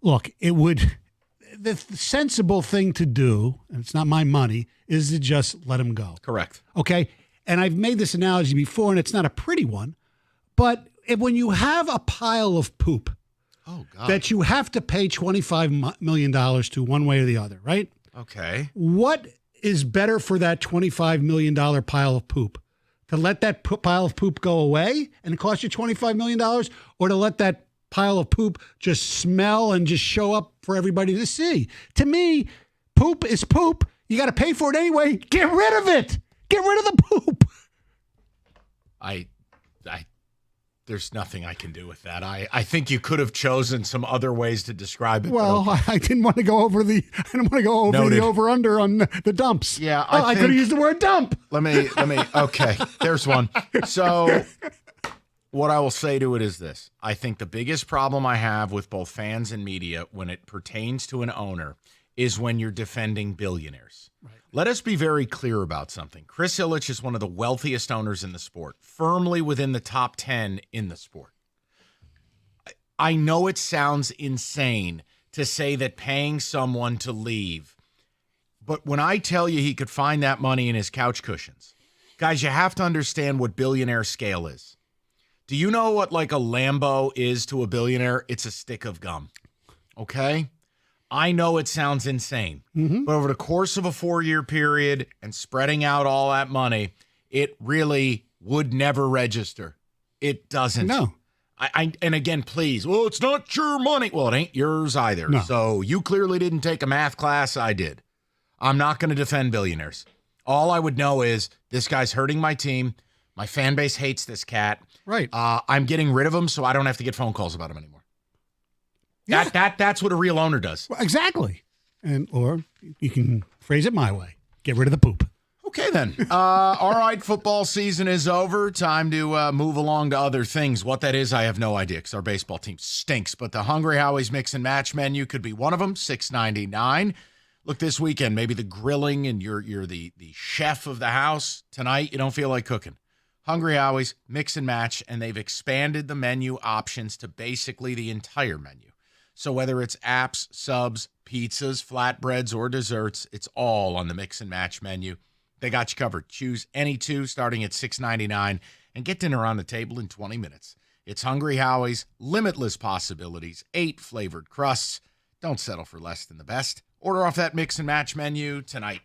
look, the sensible thing to do, and it's not my money, is to just let him go. Correct. Okay. And I've made this analogy before, and it's not a pretty one, but when you have a pile of poop that you have to pay $25 million to one way or the other, right? Okay. What is better for that $25 million pile of poop? To let that pile of poop go away and it cost you $25 million, or to let that pile of poop just smell and just show up for everybody to see? To me, poop is poop. You got to pay for it anyway. Get rid of it. Get rid of the poop. There's nothing I can do with that. I think you could have chosen some other ways to describe it. Well, I didn't want to go over the over under on the dumps. Yeah, I could have used the word dump. Let me. Okay, there's one. So, what I will say to it is this: I think the biggest problem I have with both fans and media when it pertains to an owner is when you're defending billionaires. Right. Let us be very clear about something. Chris Ilitch is one of the wealthiest owners in the sport, firmly within the top 10 in the sport. I know it sounds insane to say that paying someone to leave, but when I tell you he could find that money in his couch cushions, guys, you have to understand what billionaire scale is. Do you know what like a Lambo is to a billionaire? It's a stick of gum. Okay? I know it sounds insane, but over the course of a 4-year period and spreading out all that money, it really would never register. It doesn't. No. And again, please, well, it's not your money. Well, it ain't yours either. No. So you clearly didn't take a math class. I did. I'm not going to defend billionaires. All I would know is this guy's hurting my team. My fan base hates this cat. Right. I'm getting rid of him so I don't have to get phone calls about him anymore. Yeah. That's what a real owner does. Well, exactly. Or you can phrase it my way. Get rid of the poop. Okay, then. All right, football season is over. Time to move along to other things. What that is, I have no idea because our baseball team stinks. But the Hungry Howie's Mix and Match menu could be one of them, $6.99. Look, this weekend, maybe the grilling and you're the chef of the house. Tonight, you don't feel like cooking. Hungry Howie's Mix and Match, and they've expanded the menu options to basically the entire menu. So whether it's apps, subs, pizzas, flatbreads, or desserts, it's all on the Mix and Match menu. They got you covered. Choose any two starting at $6.99 and get dinner on the table in 20 minutes. It's Hungry Howie's, limitless possibilities, 8 flavored crusts. Don't settle for less than the best. Order off that Mix and Match menu tonight.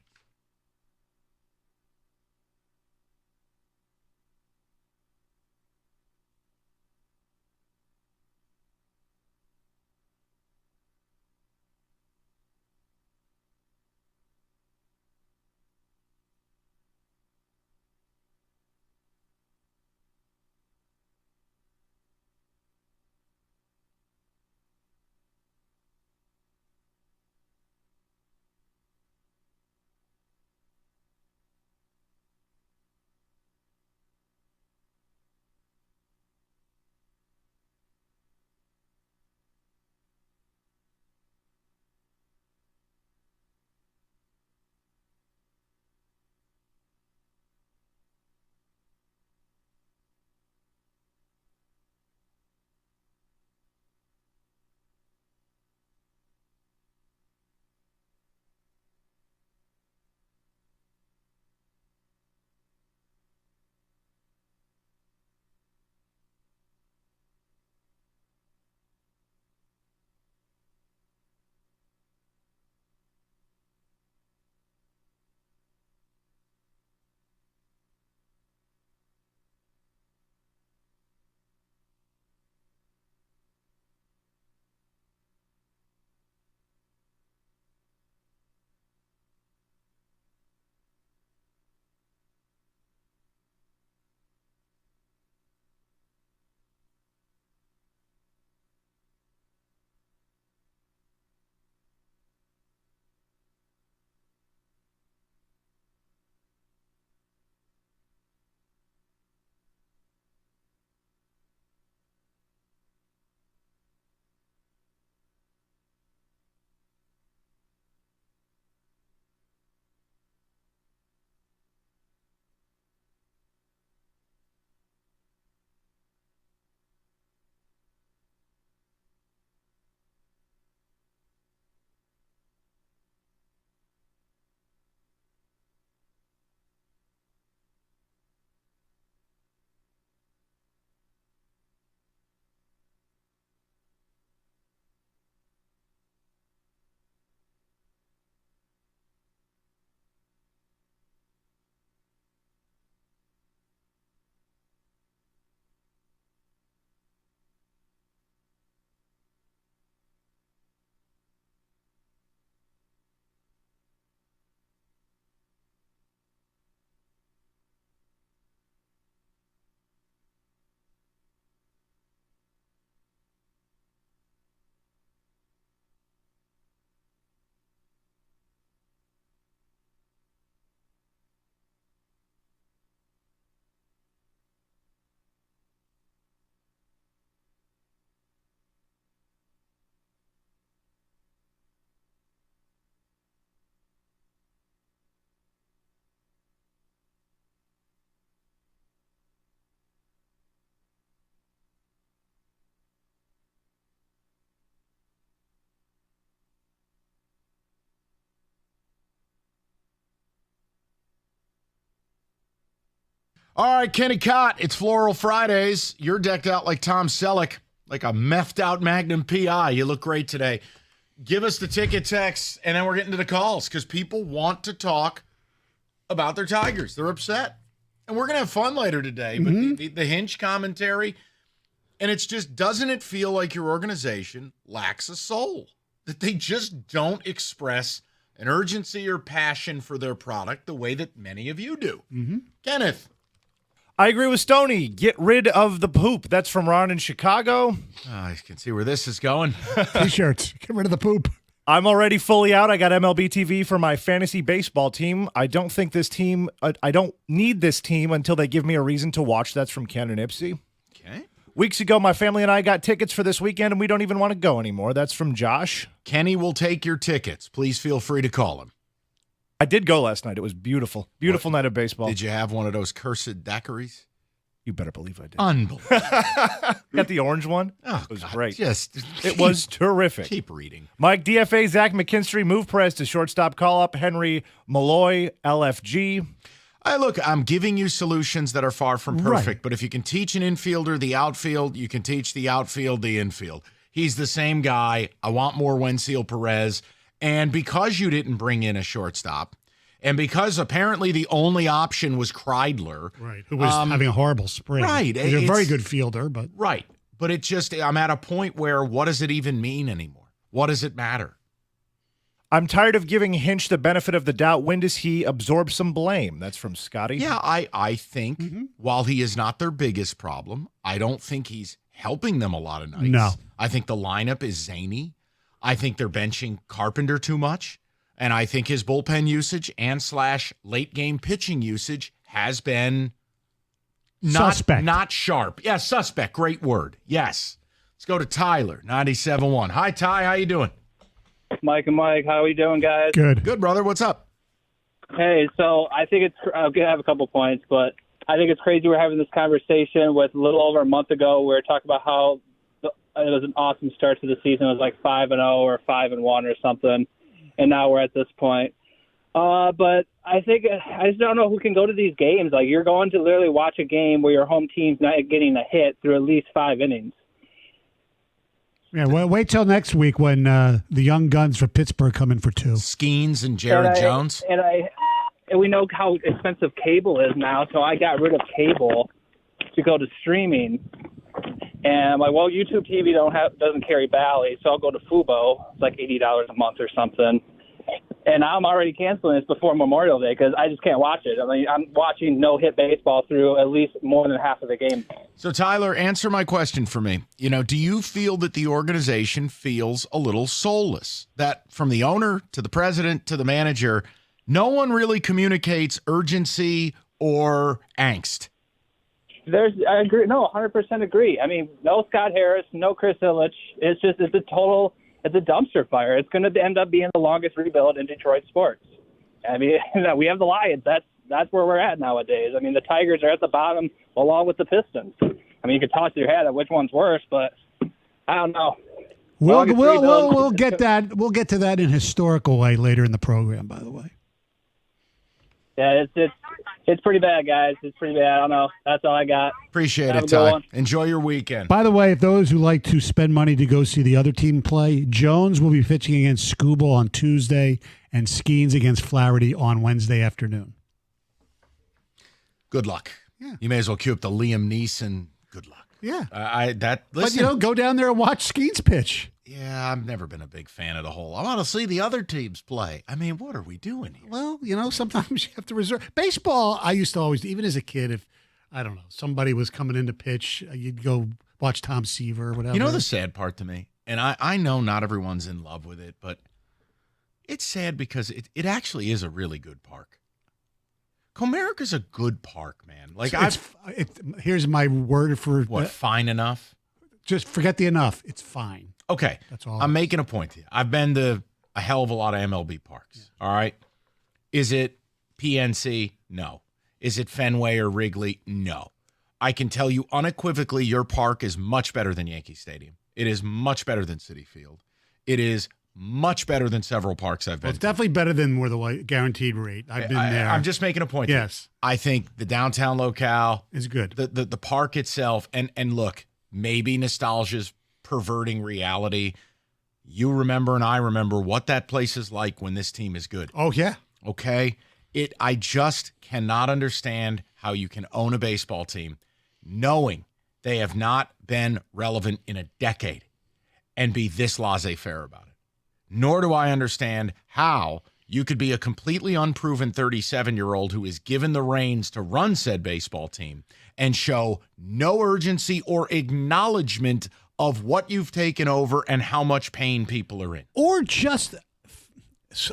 All right, Kenny Cott, it's Floral Fridays. You're decked out like Tom Selleck, like a methed out Magnum PI. You look great today. Give us the ticket text, and then we're getting to the calls because people want to talk about their Tigers. They're upset. And we're going to have fun later today. But the Hinch commentary, and it's just, doesn't it feel like your organization lacks a soul? That they just don't express an urgency or passion for their product the way that many of you do. Kenneth. I agree with Stoney. Get rid of the poop. That's from Ron in Chicago. I can see where this is going. T-shirts. Get rid of the poop. I'm already fully out. I got MLB TV for my fantasy baseball team. I don't think this team, I don't need this team until they give me a reason to watch. That's from Ken and Ipsy. Okay. Weeks ago, my family and I got tickets for this weekend, and we don't even want to go anymore. That's from Josh. Kenny will take your tickets. Please feel free to call him. I did go last night. It was beautiful. Beautiful night of baseball. Did you have one of those cursed daiquiris? You better believe I did. Unbelievable. Got the orange one. Oh, it was God, great. it was terrific. Keep reading. Mike DFA, Zach McKinstry, move Perez to shortstop call-up. Henry Malloy, LFG. Look, I'm giving you solutions that are far from perfect, but if you can teach an infielder the outfield, you can teach the outfield the infield. He's the same guy. I want more Wenzel Perez. And because you didn't bring in a shortstop, and because apparently the only option was Kreidler. Right, who was having a horrible spring. Right. He's a very good fielder, but. Right. But it just, I'm at a point where what does it even mean anymore? What does it matter? I'm tired of giving Hinch the benefit of the doubt. When does he absorb some blame? That's from Scotty. Yeah, I think while he is not their biggest problem, I don't think he's helping them a lot of nights. No. I think the lineup is zany. I think they're benching Carpenter too much. And I think his bullpen usage and / late game pitching usage has been not sharp. Yeah, suspect. Great word. Yes. Let's go to Tyler, 97.1. Hi, Ty. How you doing? Mike and Mike, how are you doing, guys? Good. Good, brother. What's up? Hey, so I think it's – I have a couple points, but I think it's crazy we're having this conversation with a little over a month ago. We were talking about how it was an awesome start to the season. It was like 5-0 or 5-1 or something, and now we're at this point. But I think I just don't know who can go to these games. Like, you're going to literally watch a game where your home team's not getting a hit through at least 5 innings. Yeah, well, wait till next week when the young guns for Pittsburgh come in for 2. Skeens and Jared Jones. And we know how expensive cable is now, so I got rid of cable to go to streaming. And I'm like, well, YouTube TV doesn't carry Bally, so I'll go to Fubo. It's like $80 a month or something. And I'm already canceling this before Memorial Day because I just can't watch it. I mean, I'm watching no-hit baseball through at least more than half of the game. So, Tyler, answer my question for me. Do you feel that the organization feels a little soulless? That from the owner to the president to the manager, no one really communicates urgency or angst? I agree. No, 100% agree. I mean, no Scott Harris, no Chris Ilitch. It's a dumpster fire. It's going to end up being the longest rebuild in Detroit sports. I mean, we have the Lions. That's where we're at nowadays. I mean, the Tigers are at the bottom along with the Pistons. I mean, you could toss your head at which one's worse, but I don't know. We'll get that. We'll get to that in historical way later in the program. By the way. Yeah, it's pretty bad, guys. It's pretty bad. I don't know. That's all I got. Appreciate it, Ty. Enjoy your weekend. By the way, if those who like to spend money to go see the other team play, Jones will be pitching against Scooble on Tuesday and Skeens against Flaherty on Wednesday afternoon. Good luck. Yeah. You may as well cue up the Liam Neeson. Good luck. Yeah. Listen, but, go down there and watch Skeens pitch. Yeah, I've never been a big fan of the whole. I want to see the other teams play. I mean, what are we doing here? Well, sometimes you have to reserve. Baseball, I used to always, even as a kid, if, I don't know, somebody was coming in to pitch, you'd go watch Tom Seaver or whatever. You know the sad part to me, and I know not everyone's in love with it, but it's sad because it actually is a really good park. Comerica's a good park, man. Like here's my word for fine enough? Just forget the enough. It's fine. Okay. That's all. I'm making a point to you. I've been to a hell of a lot of MLB parks. Yeah. All right. Is it PNC? No. Is it Fenway or Wrigley? No. I can tell you unequivocally your park is much better than Yankee Stadium. It is much better than Citi Field. It is much better than several parks I've been Well, it's definitely better than where the guaranteed rate. I've been there. I'm just making a point. Yes. I think the downtown locale is good. The park itself, and look, maybe nostalgia's perverting reality. You remember and I remember what that place is like when this team is good. Oh, yeah. Okay? I just cannot understand how you can own a baseball team knowing they have not been relevant in a decade and be this laissez-faire about it. Nor do I understand how you could be a completely unproven 37-year-old who is given the reins to run said baseball team and show no urgency or acknowledgement of what you've taken over and how much pain people are in. Or just,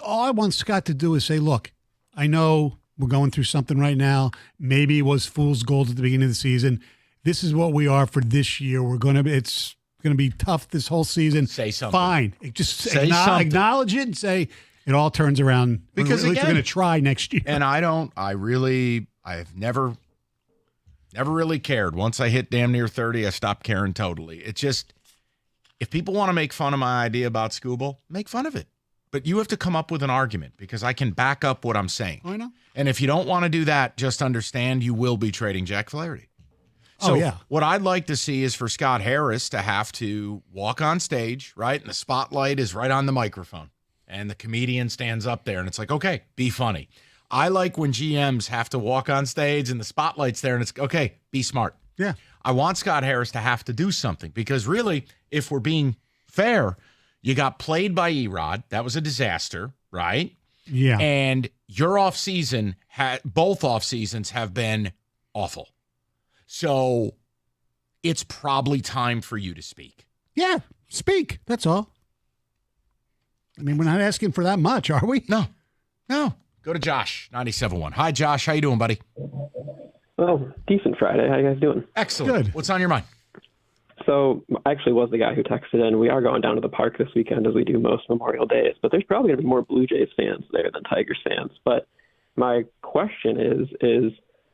all I want Scott to do is say, look, I know we're going through something right now. Maybe it was fool's gold at the beginning of the season. This is what we are for this year. It's going to be tough this whole season. Say something. Fine. Just say something. Acknowledge it and say it all turns around. Because at least we're going to try next year. And I've never really cared. Once I hit damn near 30, I stopped caring totally. It's just, if people want to make fun of my idea about Scooble, make fun of it. But you have to come up with an argument because I can back up what I'm saying. I know. And if you don't want to do that, just understand you will be trading Jack Flaherty. So what I'd like to see is for Scott Harris to have to walk on stage, right? And the spotlight is right on the microphone. And the comedian stands up there and it's like, okay, be funny. I like when GMs have to walk on stage and the spotlight's there and it's, okay, be smart. Yeah. I want Scott Harris to have to do something because really, if we're being fair, you got played by Erod. That was a disaster, right? Yeah. And your offseason, both off seasons have been awful. So it's probably time for you to speak. Yeah, speak. That's all. I mean, we're not asking for that much, are we? No. Go to Josh, 97.1. Hi, Josh. How you doing, buddy? Well, decent Friday. How you guys doing? Excellent. Good. What's on your mind? So I actually was the guy who texted in. We are going down to the park this weekend as we do most Memorial Days, but there's probably going to be more Blue Jays fans there than Tigers fans. But my question is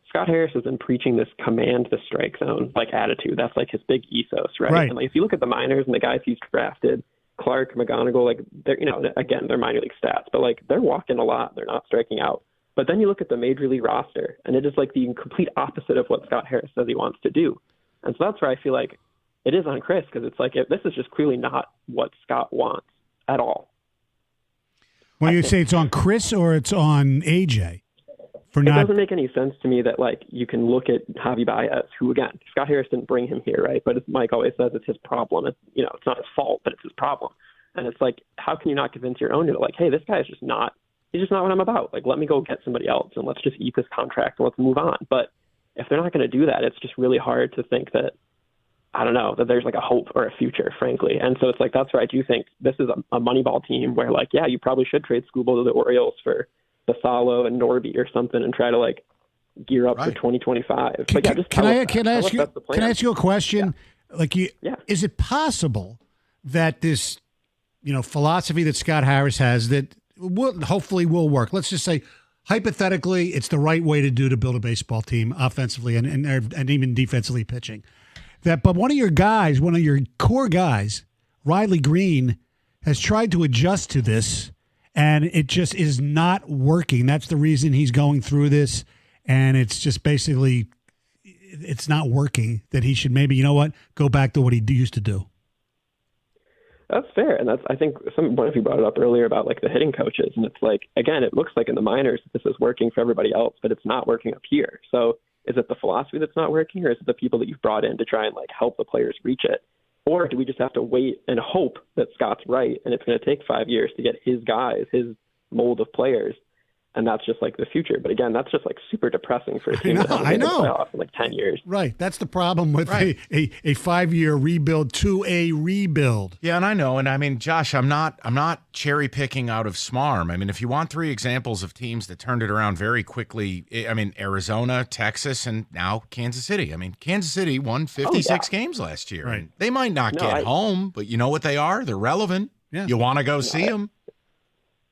Scott Harris has been preaching this command the strike zone attitude. That's his big ethos, right? And if you look at the minors and the guys he's drafted, Clark, McGonigal, they're again, they're minor league stats, but they're walking a lot. They're not striking out. But then you look at the major league roster, and it is the complete opposite of what Scott Harris says he wants to do. And so that's where I feel like it is on Chris, because it's this is just clearly not what Scott wants at all. Well, you say it's on Chris or it's on AJ? It doesn't make any sense to me that you can look at Javi Baez, who again, Scott Harris didn't bring him here, right? But as Mike always says, it's his problem. It's it's not his fault, but it's his problem. And it's how can you not convince your owner that hey, this guy is just not what I'm about. Let me go get somebody else and let's just eat this contract and let's move on. But if they're not going to do that, it's just really hard to think that that there's a hope or a future, frankly. And so it's that's where I do think this is a Moneyball team where you probably should trade Scooble to the Orioles for Basalo and Norby or something and try to gear up for 2025. But can I ask you a question? Yeah. Is it possible that this, philosophy that Scott Harris has that hopefully will work? Let's just say hypothetically, it's the right way to build a baseball team offensively and even defensively pitching. But one of your core guys, Riley Green, has tried to adjust to this. And it just is not working. That's the reason he's going through this. And it's just basically, it's not working, that he should maybe, go back to what he used to do. That's fair. And I think one of you brought it up earlier about the hitting coaches. And it's again, it looks like in the minors, this is working for everybody else, but it's not working up here. So is it the philosophy that's not working, or is it the people that you've brought in to try and help the players reach it? Or do we just have to wait and hope that Scott's right and it's going to take 5 years to get his guys, his mold of players, and that's just the future? But again, that's just super depressing for a team that hasn't made the playoffs in 10 years. Right. That's the problem with a 5-year rebuild to a rebuild. Yeah, and I know. And I mean, Josh, I'm not cherry picking out of SMARM. I mean, if you want 3 examples of teams that turned it around very quickly, I mean, Arizona, Texas, and now Kansas City. I mean, Kansas City won 56 games last year. Right. They might not get home, but you know what they are? They're relevant. Yeah. You want to go see them.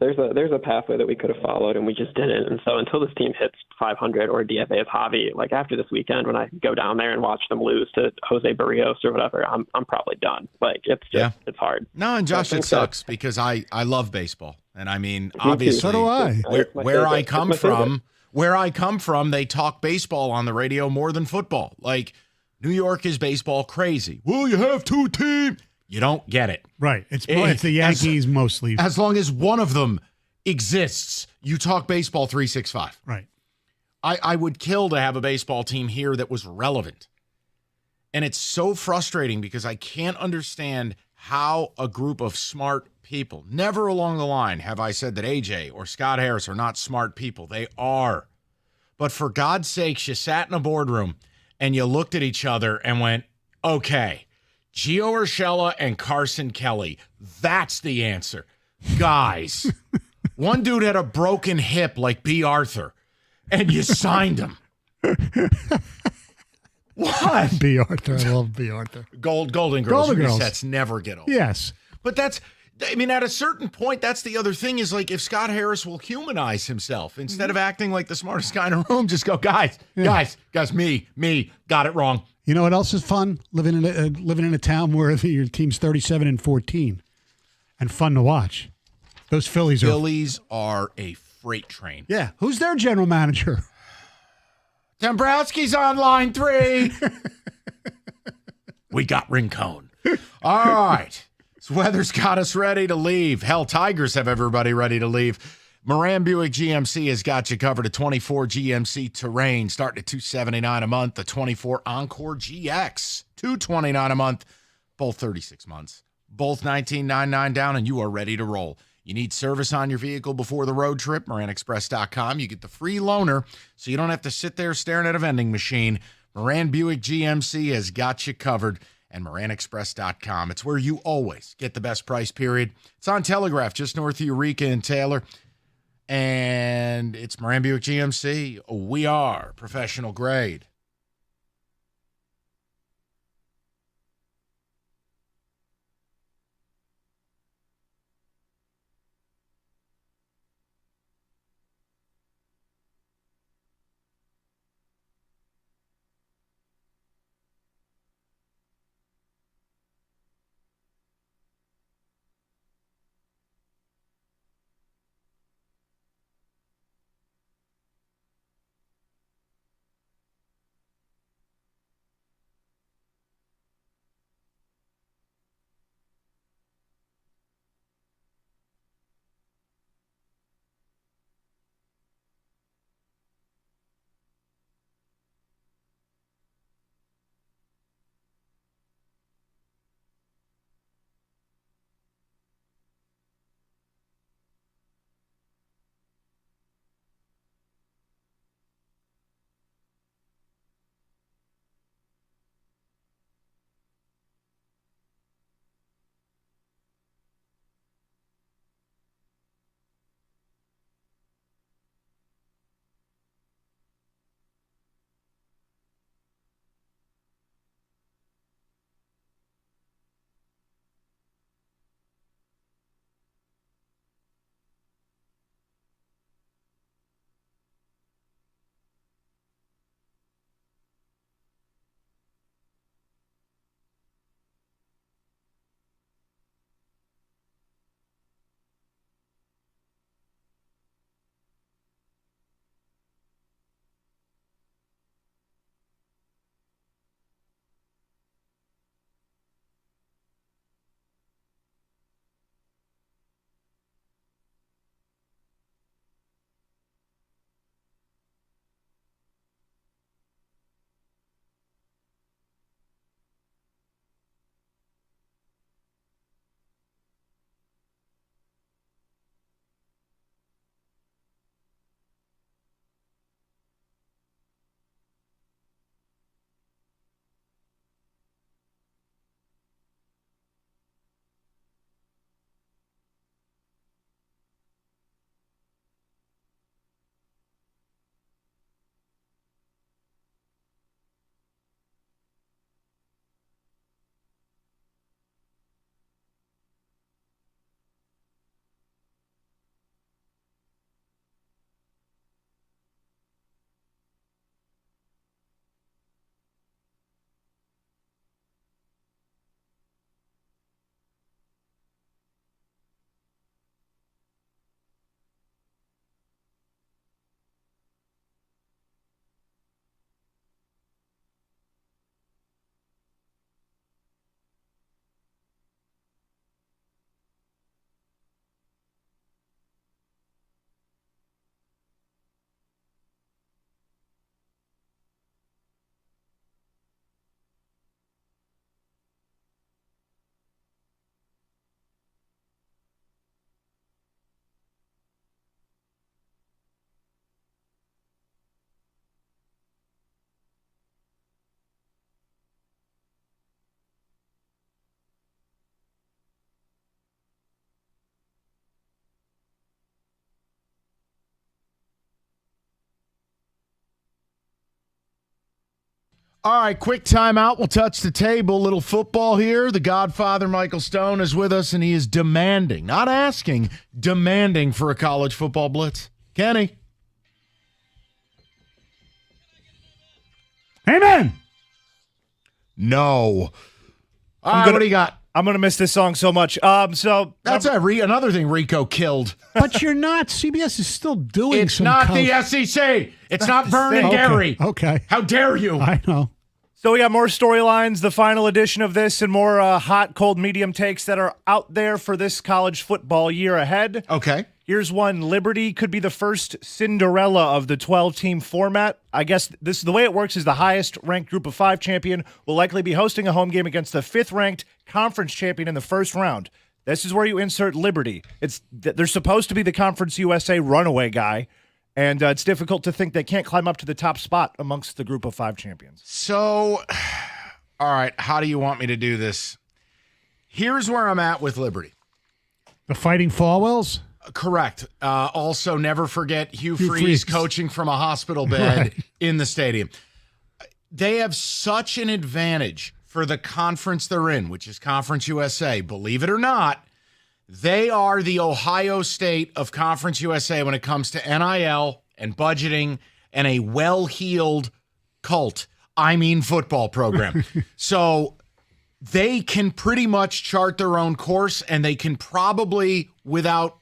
there's a pathway that we could have followed and we just didn't. And so until this team hits 500 or DFA is Javi, like after this weekend when I go down there and watch them lose to Jose Barrios or whatever, I'm probably done. Like it's just it's hard. No, and Josh, it sucks because I love baseball, and I mean too. obviously So do I. Where I come from, they talk baseball on the radio more than football. Like New York is baseball crazy. Well, you have two teams. You don't get it. Right. It's the Yankees mostly. As long as one of them exists, you talk baseball 365. Right. I would kill to have a baseball team here that was relevant. And it's so frustrating because I can't understand how a group of smart people, never along the line have I said that AJ or Scott Harris are not smart people. They are. But for God's sakes, you sat in a boardroom and you looked at each other and went, okay, Gio Urshela and Carson Kelly. That's the answer. Guys, one dude had a broken hip like B. Arthur, and you signed him. What? B. Arthur. I love B. Arthur. Golden Girls resets never get old. Yes. But at a certain point, that's the other thing is like if Scott Harris will humanize himself instead of acting like the smartest guy in a room, just go, guys, me, got it wrong. You know what else is fun? Living in a town where your team's 37-14 and fun to watch. Those Phillies are a freight train. Yeah. Who's their general manager? Dombrowski's on line 3. We got Rincon. All right. So weather's got us ready to leave. Hell, Tigers have everybody ready to leave. Moran Buick GMC has got you covered. A 24 GMC Terrain starting at $279 a month. The 24 Encore GX, $229 a month. Both 36 months. Both $19.99 down, and you are ready to roll. You need service on your vehicle before the road trip, MoranExpress.com. You get the free loaner, so you don't have to sit there staring at a vending machine. Moran Buick GMC has got you covered, and MoranExpress.com. It's where you always get the best price, period. It's on Telegraph, just north of Eureka and Taylor. And it's Moran Buick GMC. We are professional grade. All right, quick timeout. We'll touch the table. Little football here. The Godfather, Michael Stone, is with us, and he is demanding, not asking, demanding for a college football blitz. Kenny. Amen. No. All right, what do you got? I'm going to miss this song so much. That's another thing Rico killed. But you're not. CBS is still doing It's some not college- the SEC. It's not Vernon Gary. Okay. How dare you? I know. So we got more storylines, the final edition of this, and more hot, cold, medium takes that are out there for this college football year ahead. Okay. Here's one. Liberty could be the first Cinderella of the 12-team format. I guess the way it works is the highest-ranked Group of 5 champion will likely be hosting a home game against the 5th-ranked conference champion in the first round. This is where you insert Liberty. They're supposed to be the Conference USA runaway guy, and it's difficult to think they can't climb up to the top spot amongst the Group of 5 champions. So, all right, how do you want me to do this? Here's where I'm at with Liberty. The Fighting Falwells? Correct. Also, never forget Hugh Freeze coaching from a hospital bed in the stadium. They have such an advantage for the conference they're in, which is Conference USA. Believe it or not, they are the Ohio State of Conference USA when it comes to NIL and budgeting and a well-heeled football program. So they can pretty much chart their own course, and they can probably, without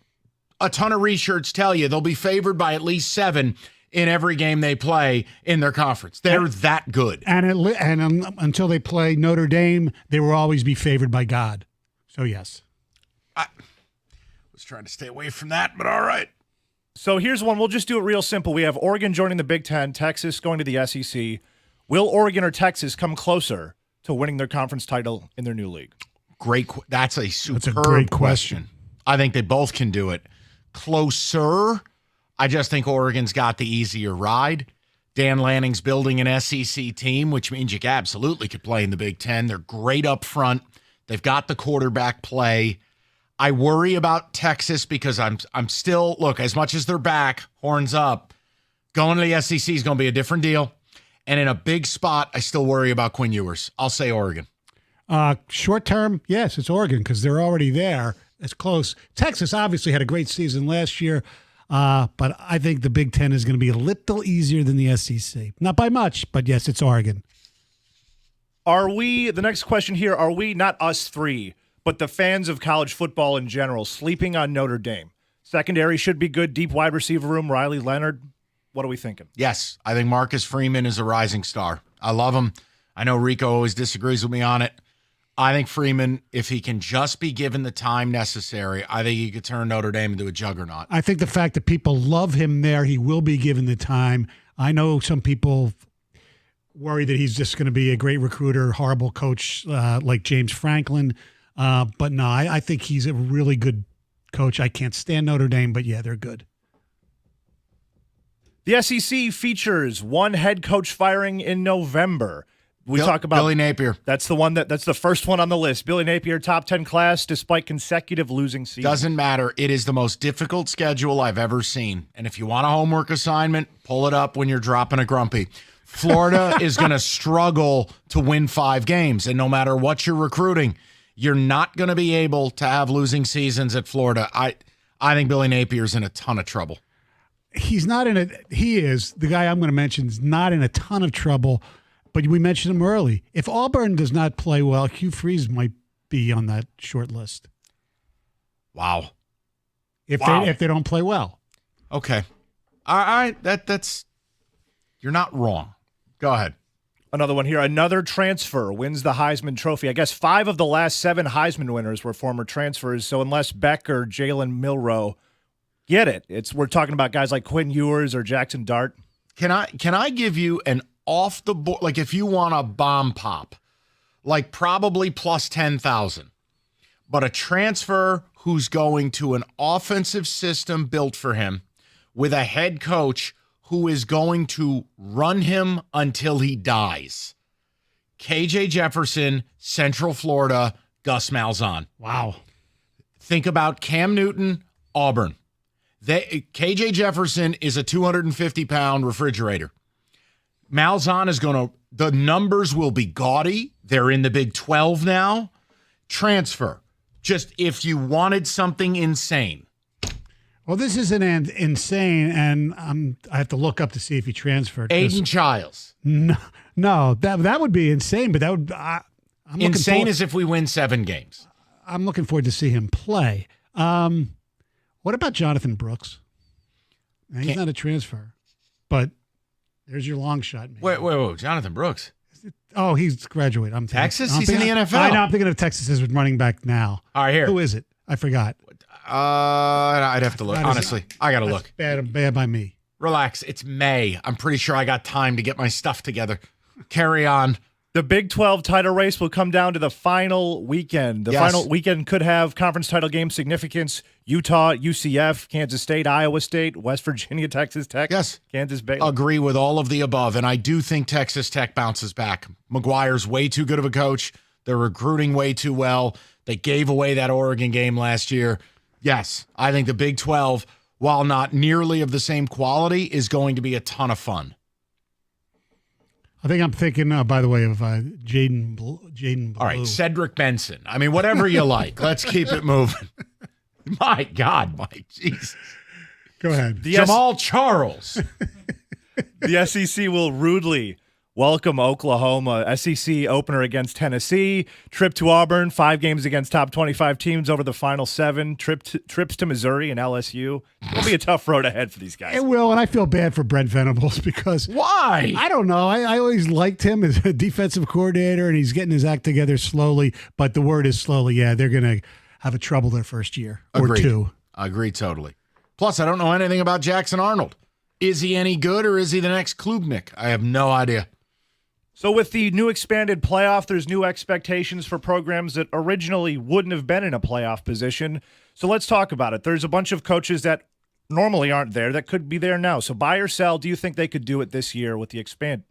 a ton of research, tell you they'll be favored by at least 7 in every game they play in their conference. They're that good. And until they play Notre Dame, they will always be favored by God. So, yes. I was trying to stay away from that, but all right. So here's one. We'll just do it real simple. We have Oregon joining the Big Ten, Texas going to the SEC. Will Oregon or Texas come closer to winning their conference title in their new league? That's a superb great question. I think they both can do it. Closer, I just think Oregon's got the easier ride. Dan Lanning's building an SEC team, which means you absolutely could play in the Big Ten. They're great up front. They've got the quarterback play. I worry about Texas because I'm still, look, as much as they're back, horns up, going to the SEC is going to be a different deal. And in a big spot, I still worry about Quinn Ewers. I'll say Oregon. Short term, yes, it's Oregon because they're already there. It's close. Texas obviously had a great season last year, but I think the Big Ten is going to be a little easier than the SEC. Not by much, but yes, it's Oregon. The next question here, are we, not us three, but the fans of college football in general, sleeping on Notre Dame? Secondary should be good, deep wide receiver room, Riley Leonard. What are we thinking? Yes, I think Marcus Freeman is a rising star. I love him. I know Rico always disagrees with me on it. I think Freeman, if he can just be given the time necessary, I think he could turn Notre Dame into a juggernaut. I think the fact that people love him there, he will be given the time. I know some people worry that he's just going to be a great recruiter, horrible coach like James Franklin. But no, I think he's a really good coach. I can't stand Notre Dame, but yeah, they're good. The SEC features one head coach firing in November. We talk about Billy Napier. That's the first one on the list. Billy Napier, top 10 class, despite consecutive losing seasons. Doesn't matter. It is the most difficult schedule I've ever seen. And if you want a homework assignment, pull it up when you're dropping a grumpy. Florida is going to struggle to win 5 games. And no matter what you're recruiting, you're not going to be able to have losing seasons at Florida. I think Billy Napier's in a ton of trouble. He is. The guy I'm going to mention is not in a ton of trouble. But we mentioned him early. If Auburn does not play well, Hugh Freeze might be on that short list. Wow. If they don't play well. Okay. All right. That's you're not wrong. Go ahead. Another one here. Another transfer wins the Heisman Trophy. I guess 5 of the last 7 Heisman winners were former transfers. So unless Beck or Jalen Milroe get it, we're talking about guys like Quinn Ewers or Jackson Dart. Can I give you an off the board, like if you want a bomb pop, like probably plus 10,000, but a transfer who's going to an offensive system built for him with a head coach who is going to run him until he dies. KJ Jefferson, Central Florida, Gus Malzahn. Wow. Think about Cam Newton, Auburn. KJ Jefferson is a 250-pound refrigerator. Malzahn is going to the numbers will be gaudy. They're in the Big 12 now. Transfer. Just if you wanted something insane. Well, this isn't insane, and I have to look up to see if he transferred. Aiden Childs. No, that would be insane, but that would I'm insane as if we win 7 games. I'm looking forward to see him play. What about Jonathan Brooks? Now, he's not a transfer, but there's your long shot. Maybe. Wait, Jonathan Brooks. Oh, he's graduated. Texas? He's in the NFL. I know. I'm thinking of Texas as running back now. All right, here. Who is it? I forgot. I'd have to look. Honestly, I got to look. Bad by me. Relax. It's May. I'm pretty sure I got time to get my stuff together. Carry on. The Big 12 title race will come down to the final weekend. The final weekend could have conference title game significance. Utah, UCF, Kansas State, Iowa State, West Virginia, Texas Tech, Kansas Baylor. Agree with all of the above, and I do think Texas Tech bounces back. McGuire's way too good of a coach. They're recruiting way too well. They gave away that Oregon game last year. Yes, I think the Big 12, while not nearly of the same quality, is going to be a ton of fun. I think I'm thinking, by the way, of Jaden Blue. All right, Cedric Benson. I mean, whatever you like. Let's keep it moving. My God, Mike. Jesus. Go ahead. Jamal Charles. The SEC will rudely welcome Oklahoma. SEC opener against Tennessee. Trip to Auburn. 5 games against top 25 teams over the final 7. Trips to Missouri and LSU. It'll be a tough road ahead for these guys. It will, and I feel bad for Brent Venables because... Why? I don't know. I always liked him as a defensive coordinator, and he's getting his act together slowly, but the word is slowly. Yeah, they're going to have a trouble their first year or 2. I agree totally. Plus, I don't know anything about Jackson Arnold. Is he any good, or is he the next Klubnik? I have no idea. So with the new expanded playoff, there's new expectations for programs that originally wouldn't have been in a playoff position. So let's talk about it. There's a bunch of coaches that normally aren't there that could be there now. So buy or sell, do you think they could do it this year with the expand?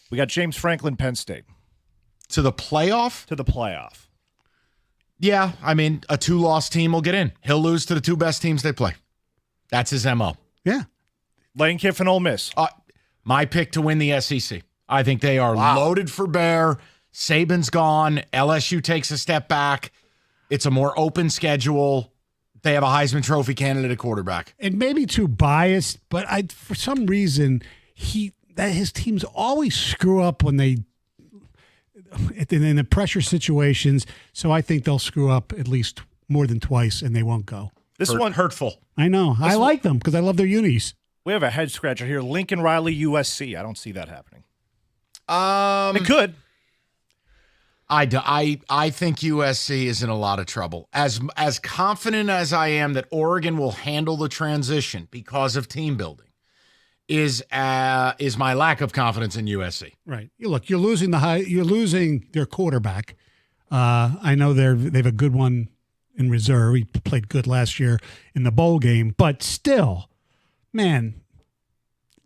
We got James Franklin, Penn State. To the playoff? To the playoff. Yeah, I mean, a 2-loss team will get in. He'll lose to the 2 best teams they play. That's his MO. Yeah. Lane Kiffin, Ole Miss. My pick to win the SEC. I think they are loaded for bear. Saban's gone. LSU takes a step back. It's a more open schedule. They have a Heisman Trophy candidate at quarterback. And maybe too biased, but for some reason his teams always screw up when they in the pressure situations. So I think they'll screw up at least more than twice, and they won't go. This one hurtful. I know. I like them because I love their unis. We have a head scratcher here. Lincoln Riley, USC. I don't see that happening. It could. I think USC is in a lot of trouble. As confident as I am that Oregon will handle the transition because of team building, is my lack of confidence in USC. Right. You're losing their quarterback. I know they have a good one in reserve. He played good last year in the bowl game, but still, man.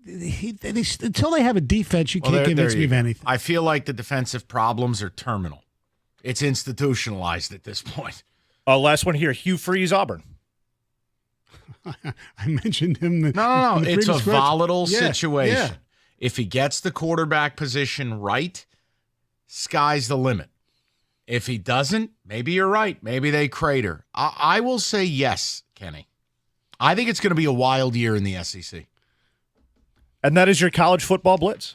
Until they have a defense, you can't convince me of anything. I feel like the defensive problems are terminal. It's institutionalized at this point. Last one here, Hugh Freeze, Auburn. I mentioned him. No. It's a volatile situation. Yeah. If he gets the quarterback position right, sky's the limit. If he doesn't, maybe you're right. Maybe they crater. I will say yes, Kenny. I think it's going to be a wild year in the SEC. And that is your college football blitz.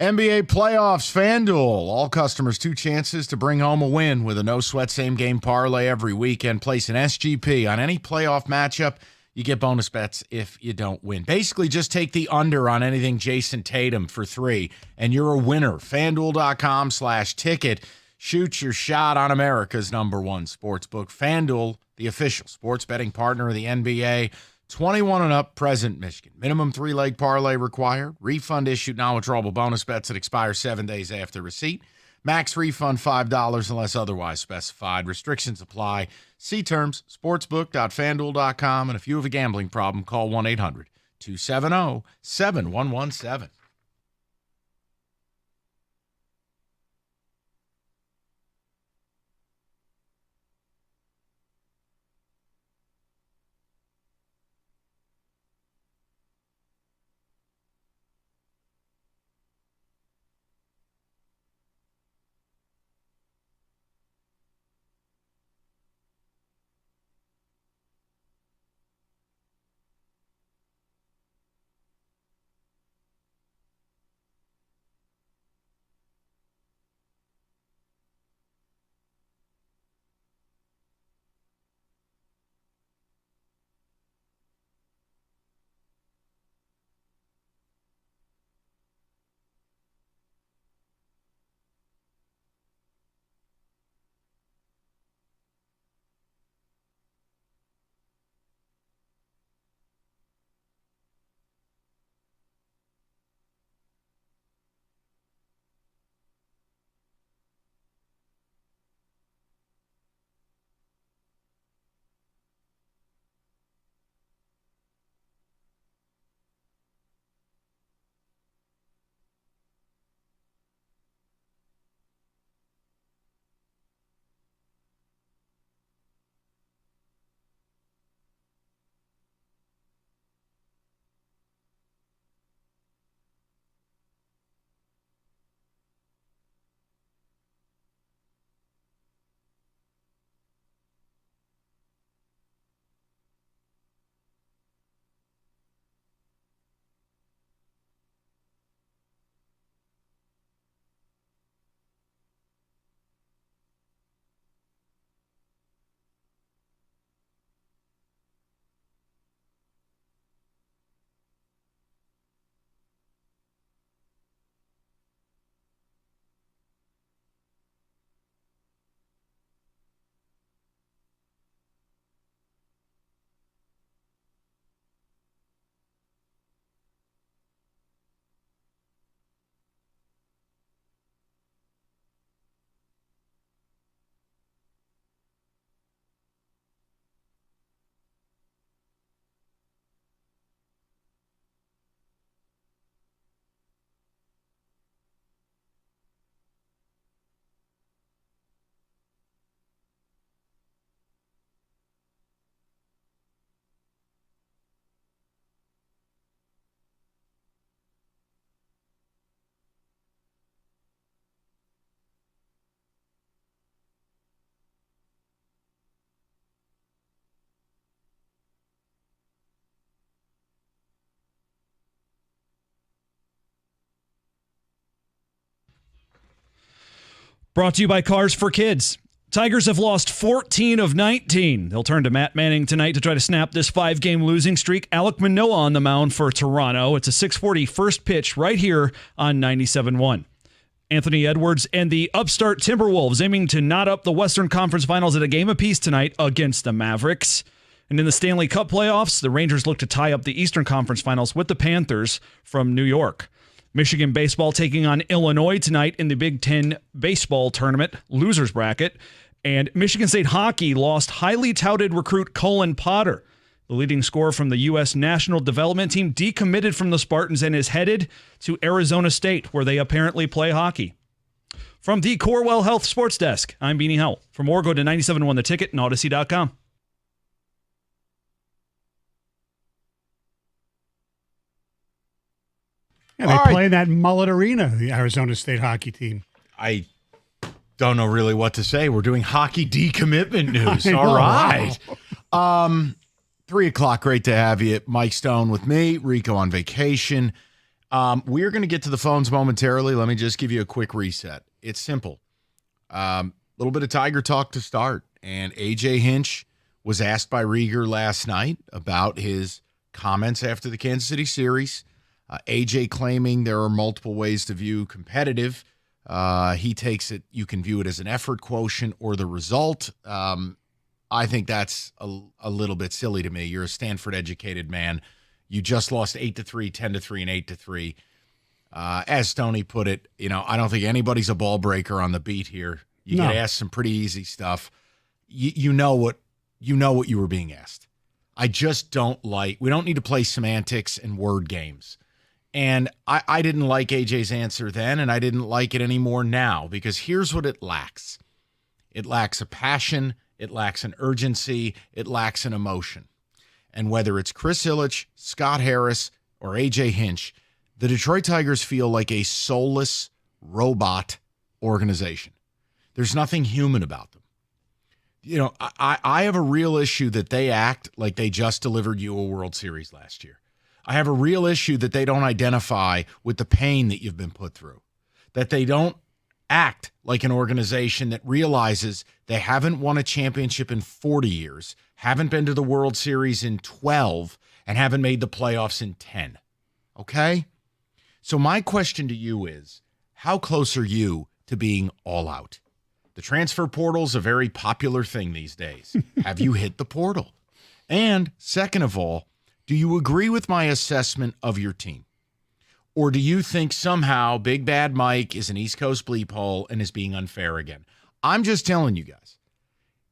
NBA playoffs, FanDuel. All customers 2 chances to bring home a win with a no-sweat same-game parlay every weekend. Place an SGP on any playoff matchup. You get bonus bets if you don't win. Basically, just take the under on anything Jason Tatum for 3, and you're a winner. FanDuel.com/ticket. Shoot your shot on America's #1 sportsbook. FanDuel, the official sports betting partner of the NBA. 21 and up, present Michigan. Minimum 3-leg parlay required. Refund issued, non-withdrawable bonus bets that expire 7 days after receipt. Max refund $5 unless otherwise specified. Restrictions apply. See terms, sportsbook.fanduel.com. And if you have a gambling problem, call 1-800-270-7117. Brought to you by Cars for Kids. Tigers have lost 14 of 19. They'll turn to Matt Manning tonight to try to snap this 5-game losing streak. Alek Manoah on the mound for Toronto. It's a 6:40 first pitch right here on 97.1. Anthony Edwards and the upstart Timberwolves aiming to knot up the Western Conference Finals at a game apiece tonight against the Mavericks. And in the Stanley Cup playoffs, the Rangers look to tie up the Eastern Conference Finals with the Panthers from New York. Michigan baseball taking on Illinois tonight in the Big Ten baseball tournament losers bracket. And Michigan State hockey lost highly touted recruit Colin Potter. The leading scorer from the U.S. National Development Team decommitted from the Spartans and is headed to Arizona State, where they apparently play hockey. From the Corewell Health Sports Desk, I'm Beanie Howell. For more, go to 97.1 The Ticket and Odyssey.com. Yeah, they play in that Mullet Arena, the Arizona State hockey team. I don't know really what to say. We're doing hockey decommitment news. All right. 3 o'clock, great to have you. Mike Stone with me, Rico on vacation. We're going to get to the phones momentarily. Let me just give you a quick reset. It's simple. A little bit of Tiger talk to start. And A.J. Hinch was asked by Rieger last night about his comments after the Kansas City series. A.J. claiming there are multiple ways to view competitive. He takes it, you can view it as an effort quotient or the result. I think that's a little bit silly to me. You're a Stanford-educated man. You just lost 8-3, 10-3, and 8-3. As Stoney put it, I don't think anybody's a ball breaker on the beat here. You get asked some pretty easy stuff. You know what you were being asked. I just don't like. We don't need to play semantics and word games. And I didn't like AJ's answer then, and I didn't like it anymore now, because here's what it lacks. It lacks a passion, it lacks an urgency, it lacks an emotion. And whether it's Chris Ilitch, Scott Harris, or AJ Hinch, the Detroit Tigers feel like a soulless robot organization. There's nothing human about them. I have a real issue that they act like they just delivered you a World Series last year. I have a real issue that they don't identify with the pain that you've been put through, that they don't act like an organization that realizes they haven't won a championship in 40 years, haven't been to the World Series in 12, and haven't made the playoffs in 10. Okay? So my question to you is, how close are you to being all out? The transfer portal's a very popular thing these days. Have you hit the portal? And second of all, do you agree with my assessment of your team? Or do you think somehow Big Bad Mike is an East Coast bleep hole and is being unfair again? I'm just telling you guys,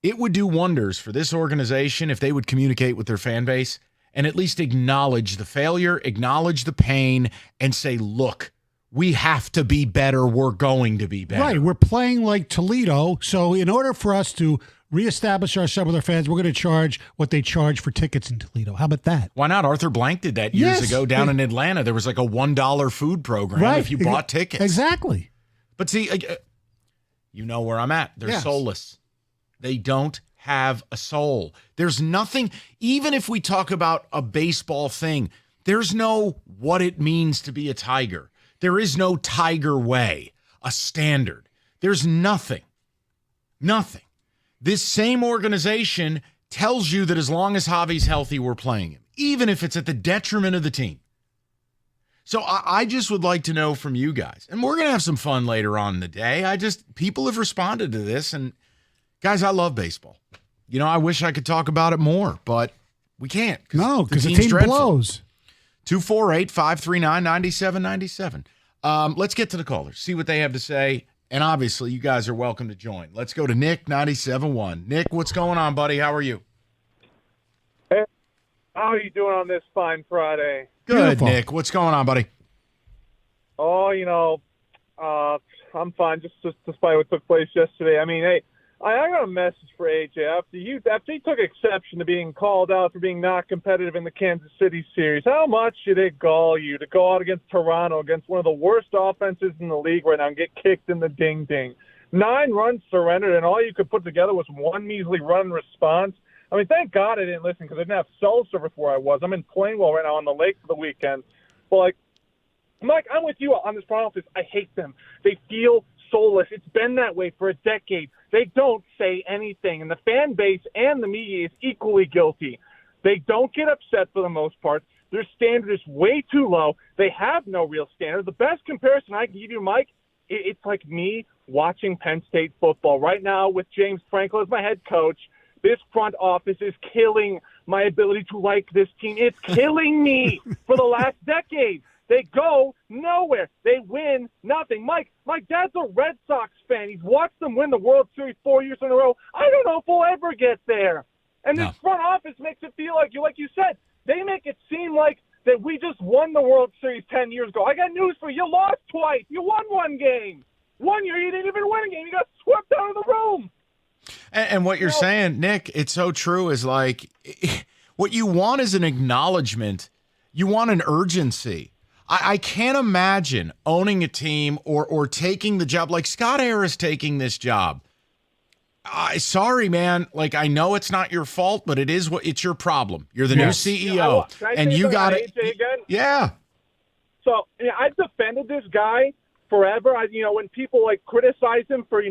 it would do wonders for this organization if they would communicate with their fan base and at least acknowledge the failure, acknowledge the pain, and say, look, we have to be better. We're going to be better. Right. We're playing like Toledo. So in order for us to reestablish ourselves with our fans, we're going to charge what they charge for tickets in Toledo. How about that? Why not? Arthur Blank did that years ago down in Atlanta. There was like a $1 food program if you bought tickets. Exactly. But see, you know where I'm at. They're soulless. They don't have a soul. There's nothing, even if we talk about a baseball thing, there's no what it means to be a Tiger. There is no Tiger way, a standard. There's nothing. Nothing. This same organization tells you that as long as Javi's healthy, we're playing him, even if it's at the detriment of the team. So I just would like to know from you guys, and we're going to have some fun later on in the day. People have responded to this, and guys, I love baseball. I wish I could talk about it more, but we can't. No, because the team blows. 248-539-9797. Let's get to the callers, see what they have to say. And obviously, you guys are welcome to join. Let's go to Nick, 97.1. Nick, what's going on, buddy? How are you? Hey, how are you doing on this fine Friday? Good, beautiful. Nick. What's going on, buddy? Oh, I'm fine, just despite what took place yesterday. I mean, hey, I got a message for AJ. After he took exception to being called out for being not competitive in the Kansas City series, how much did it gall you to go out against Toronto, against one of the worst offenses in the league right now, and get kicked in the ding-ding? 9 runs surrendered, and all you could put together was one measly run response. I mean, thank God I didn't listen, because I didn't have cell service where I was. I'm in Plainwell right now on the lake for the weekend. But, Mike, I'm with you on this front office. I hate them. They feel soulless. It's been that way for a decade. They don't say anything, and the fan base and the media is equally guilty. They don't get upset for the most part. Their standard is way too low. They have no real standard. The best comparison I can give you, Mike, it's like me watching Penn State football right now with James Franco as my head coach. This front office is killing my ability to like this team. It's killing me for the last decade. They go nowhere. They win nothing. Mike, my dad's a Red Sox fan. He's watched them win the World Series 4 years in a row. I don't know if we'll ever get there. And this front office makes it feel like you said, they make it seem like that we just won the World Series 10 years ago. I got news for you. You lost twice. You won one game. 1 year you didn't even win a game. You got swept out of the room. And what you're saying, Nick, it's so true, is like what you want is an acknowledgement. You want an urgency. I can't imagine owning a team or taking the job like Scott Harris taking this job. Sorry, man. Like, I know it's not your fault, but it's your problem. You're the new CEO, and you got it. Yeah. So I've defended this guy forever. When people criticize him for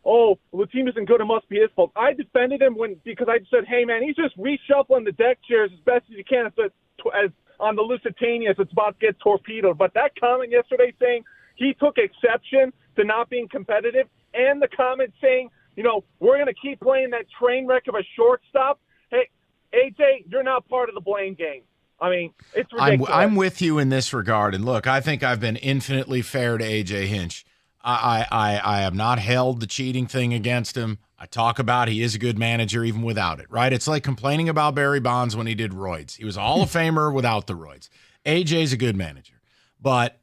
oh, well, the team isn't good, it must be his fault. I defended him because I said, hey, man, he's just reshuffling the deck chairs as best as he can as on the Lusitania as it's about to get torpedoed. But that comment yesterday saying he took exception to not being competitive, and the comment saying, we're going to keep playing that train wreck of a shortstop. Hey, AJ, you're not part of the blame game. I mean, it's ridiculous. I'm with you in this regard. And look, I think I've been infinitely fair to AJ Hinch. I have not held the cheating thing against him. I talk about he is a good manager even without it, right? It's like complaining about Barry Bonds when he did roids. He was a Hall of Famer without the roids. AJ's a good manager. But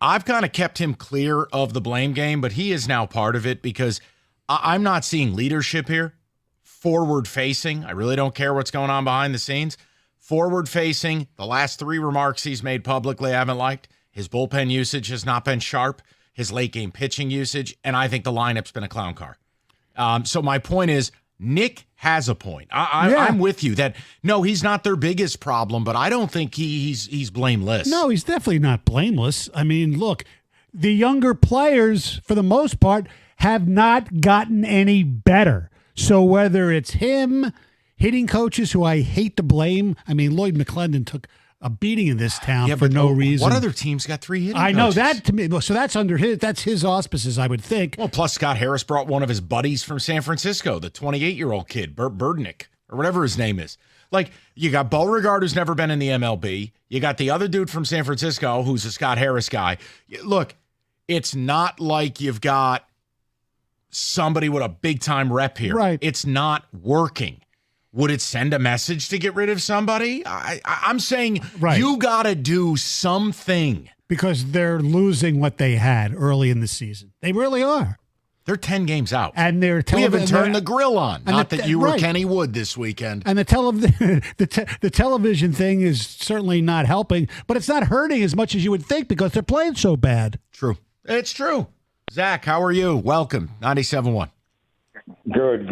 I've kind of kept him clear of the blame game, but he is now part of it because I'm not seeing leadership here. Forward-facing. I really don't care what's going on behind the scenes. Forward-facing. The last 3 remarks he's made publicly I haven't liked. His bullpen usage has not been sharp. His late-game pitching usage, and I think the lineup's been a clown car. So my point is, Nick has a point. I'm with you that, no, he's not their biggest problem, but I don't think he's blameless. No, he's definitely not blameless. I mean, look, the younger players, for the most part, have not gotten any better. So whether it's him, hitting coaches who I hate to blame, I mean, Lloyd McClendon took a beating in this town for no reason. What other team's got 3 hitting coaches? I know that to me. So that's his auspices, I would think. Well, plus Scott Harris brought one of his buddies from San Francisco, the 28-year-old kid, Birdnick, or whatever his name is. Like, you got Beauregard, who's never been in the MLB. You got the other dude from San Francisco, who's a Scott Harris guy. Look, it's not like you've got somebody with a big-time rep here. Right. It's not working. Would it send a message to get rid of somebody? I'm saying you got to do something. Because they're losing what they had early in the season. They really are. They're 10 games out. And we haven't turned the grill on. Not that you were Kenny Wood this weekend. And the television thing is certainly not helping, but it's not hurting as much as you would think because they're playing so bad. True. It's true. Zach, how are you? Welcome. 97.1. Good.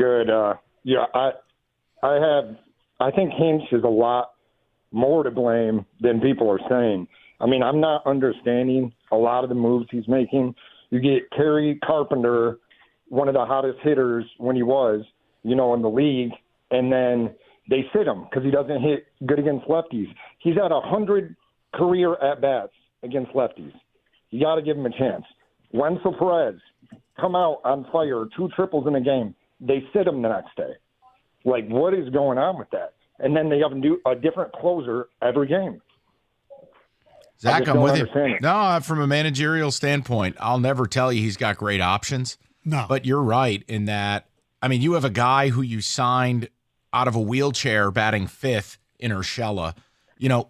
I think Hinch is a lot more to blame than people are saying. I mean, I'm not understanding a lot of the moves he's making. You get Kerry Carpenter, one of the hottest hitters when he was, in the league, and then they sit him because he doesn't hit good against lefties. He's had 100 career at-bats against lefties. You got to give him a chance. Wenzel Perez, come out on fire, 2 triples in a game. They sit him the next day. Like, what is going on with that? And then they have a different closer every game. Zach, I'm with you. No, from a managerial standpoint, I'll never tell you he's got great options. No. But you're right in that, I mean, you have a guy who you signed out of a wheelchair batting 5th in Urshela.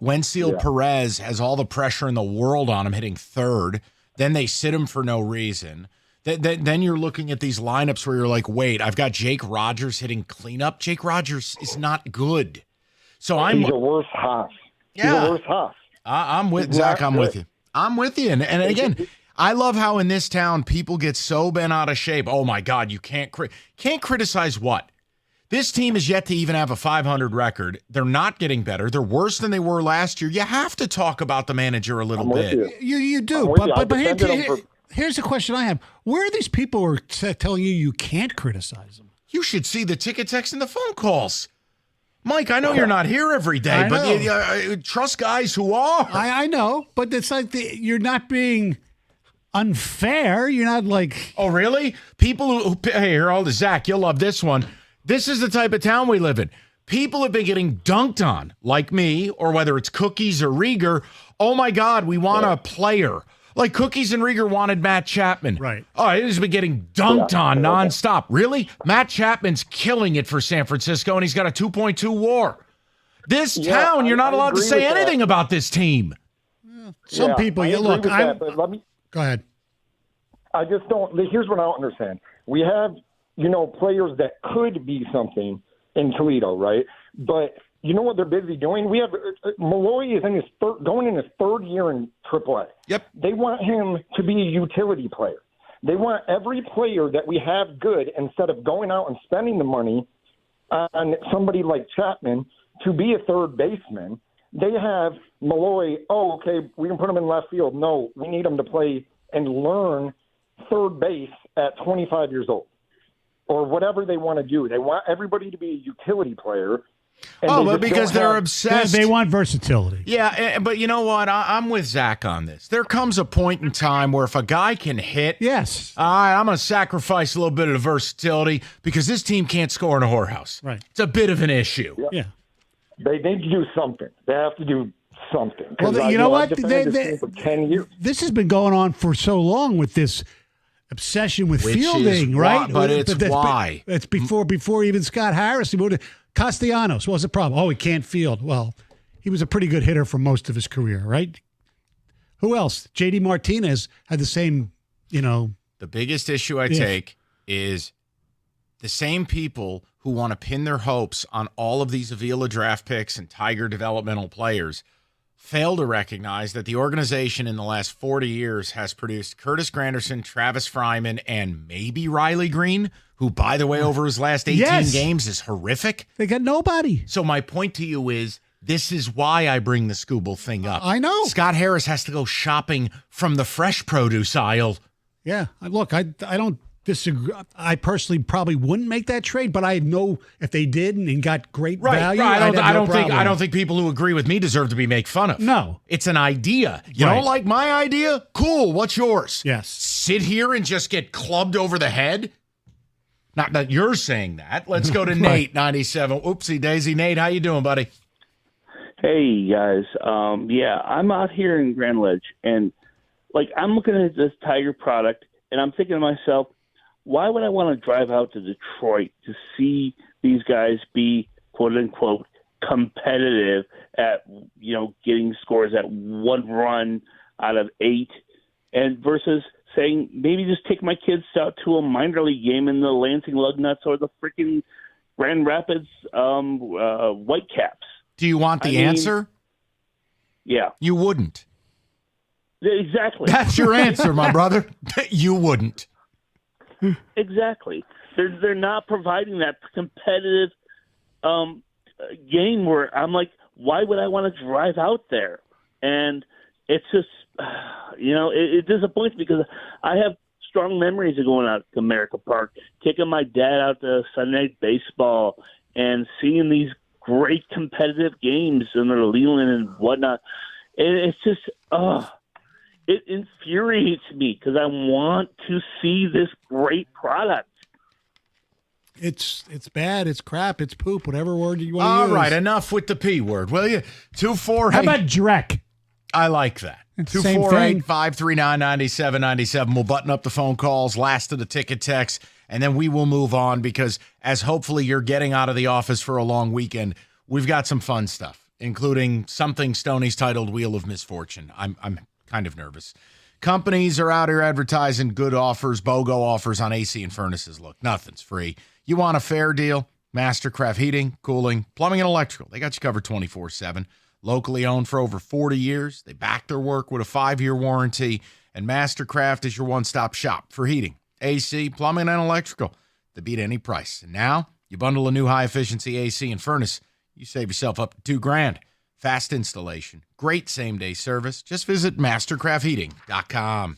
Wenzel Perez has all the pressure in the world on him hitting 3rd. Then they sit him for no reason. Then you're looking at these lineups where you're like, wait, I've got Jake Rogers hitting cleanup. Jake Rogers is not good. So he's a worse Haas. Yeah. He's a worse Haas. I'm with Zach. I'm with you. I'm with you. And again, I love how in this town people get so bent out of shape. Oh my God, you can't criticize what? This team is yet to even have a 500 record. They're not getting better. They're worse than they were last year. You have to talk about the manager a little bit. You do, Here's a question I have. Where are these people who are telling you can't criticize them? You should see the ticket text and the phone calls. Mike, I know you're not here every day, but you trust guys who are. I know, but it's like you're not being unfair. You're not like... Oh, really? People who hey, here, hold it, Zach, you'll love this one. This is the type of town we live in. People have been getting dunked on, like me, or whether it's Cookies or Rieger. Oh, my God, we want a player. Like Cookies and Rieger wanted Matt Chapman. Right. Oh, he's been getting dunked on nonstop. Really? Matt Chapman's killing it for San Francisco, and he's got a 2.2 WAR. This town, you're not allowed to say anything about this team. Some people, look. Go ahead. I just don't. Here's what I don't understand. We have, players that could be something in Toledo, right? But you know what they're busy doing? We have Malloy is going in his third year in AAA. Yep. They want him to be a utility player. They want every player that we have good, instead of going out and spending the money on somebody like Chapman to be a third baseman. They have Malloy, we can put him in left field. No, we need him to play and learn third base at 25 years old, or whatever they want to do. They want everybody to be a utility player. But because they're obsessed. They want versatility. Yeah, but you know what? I'm with Zach on this. There comes a point in time where if a guy can hit, yes, I'm going to sacrifice a little bit of the versatility because this team can't score in a whorehouse. Right. It's a bit of an issue. Yeah. They need to do something. They have to do something. Well, you know what? I've defended this team for 10 years. This has been going on for so long with this obsession with fielding, right? But it's why. It's before even Scott Harris. He moved to Castellanos. What was the problem? Oh, he can't field. Well, he was a pretty good hitter for most of his career, right? Who else? J.D. Martinez had the same, The biggest issue I take is the same people who want to pin their hopes on all of these Avila draft picks and Tiger developmental players fail to recognize that the organization in the last 40 years has produced Curtis Granderson, Travis Fryman, and maybe Riley Green, who, by the way, over his last 18 games is horrific. They got nobody. So my point to you is this is why I bring the Scooble thing up. I know. Scott Harris has to go shopping from the fresh produce aisle. Yeah. Look, I don't disagree. I personally probably wouldn't make that trade, but I know if they did and got great value. I don't think people who agree with me deserve to be made fun of. No. It's an idea. You don't like my idea? Cool. What's yours? Yes. Sit here and just get clubbed over the head? Not that you're saying that. Let's go to Nate, 97. Oopsie daisy. Nate, how you doing, buddy? Hey, guys. I'm out here in Grand Ledge, and, I'm looking at this Tiger product, and I'm thinking to myself, why would I want to drive out to Detroit to see these guys be, quote-unquote, competitive at, getting scores at 1 run out of 8, and versus saying maybe just take my kids out to a minor league game in the Lansing Lugnuts or the freaking Grand Rapids Whitecaps. Do you want the answer? Yeah. You wouldn't. Exactly. That's your answer, my brother. You wouldn't. Exactly. They're not providing that competitive game where I'm like, why would I want to drive out there? And it's just, it disappoints me because I have strong memories of going out to America Park, taking my dad out to Sunday Night Baseball and seeing these great competitive games in the Leland and whatnot. And it's just, it infuriates me because I want to see this great product. It's bad. It's crap. It's poop. Whatever word you want to use. All right, enough with the P word, will you? 248. How about dreck? I like that. 248-539-9797. We'll button up the phone calls, last of the ticket text, and then we will move on because as hopefully you're getting out of the office for a long weekend, we've got some fun stuff, including something Stoney's titled Wheel of Misfortune. I'm kind of nervous. Companies are out here advertising good offers, BOGO offers on AC and furnaces. Look, nothing's free. You want a fair deal? Mastercraft Heating, Cooling, Plumbing, and Electrical. They got you covered 24/7. Locally owned for over 40 years. They back their work with a 5-year warranty. And Mastercraft is your one-stop shop for heating, AC, plumbing, and electrical. They beat any price. And now you bundle a new high-efficiency AC and furnace, you save yourself up to $2,000. Fast installation, great same-day service. Just visit mastercraftheating.com.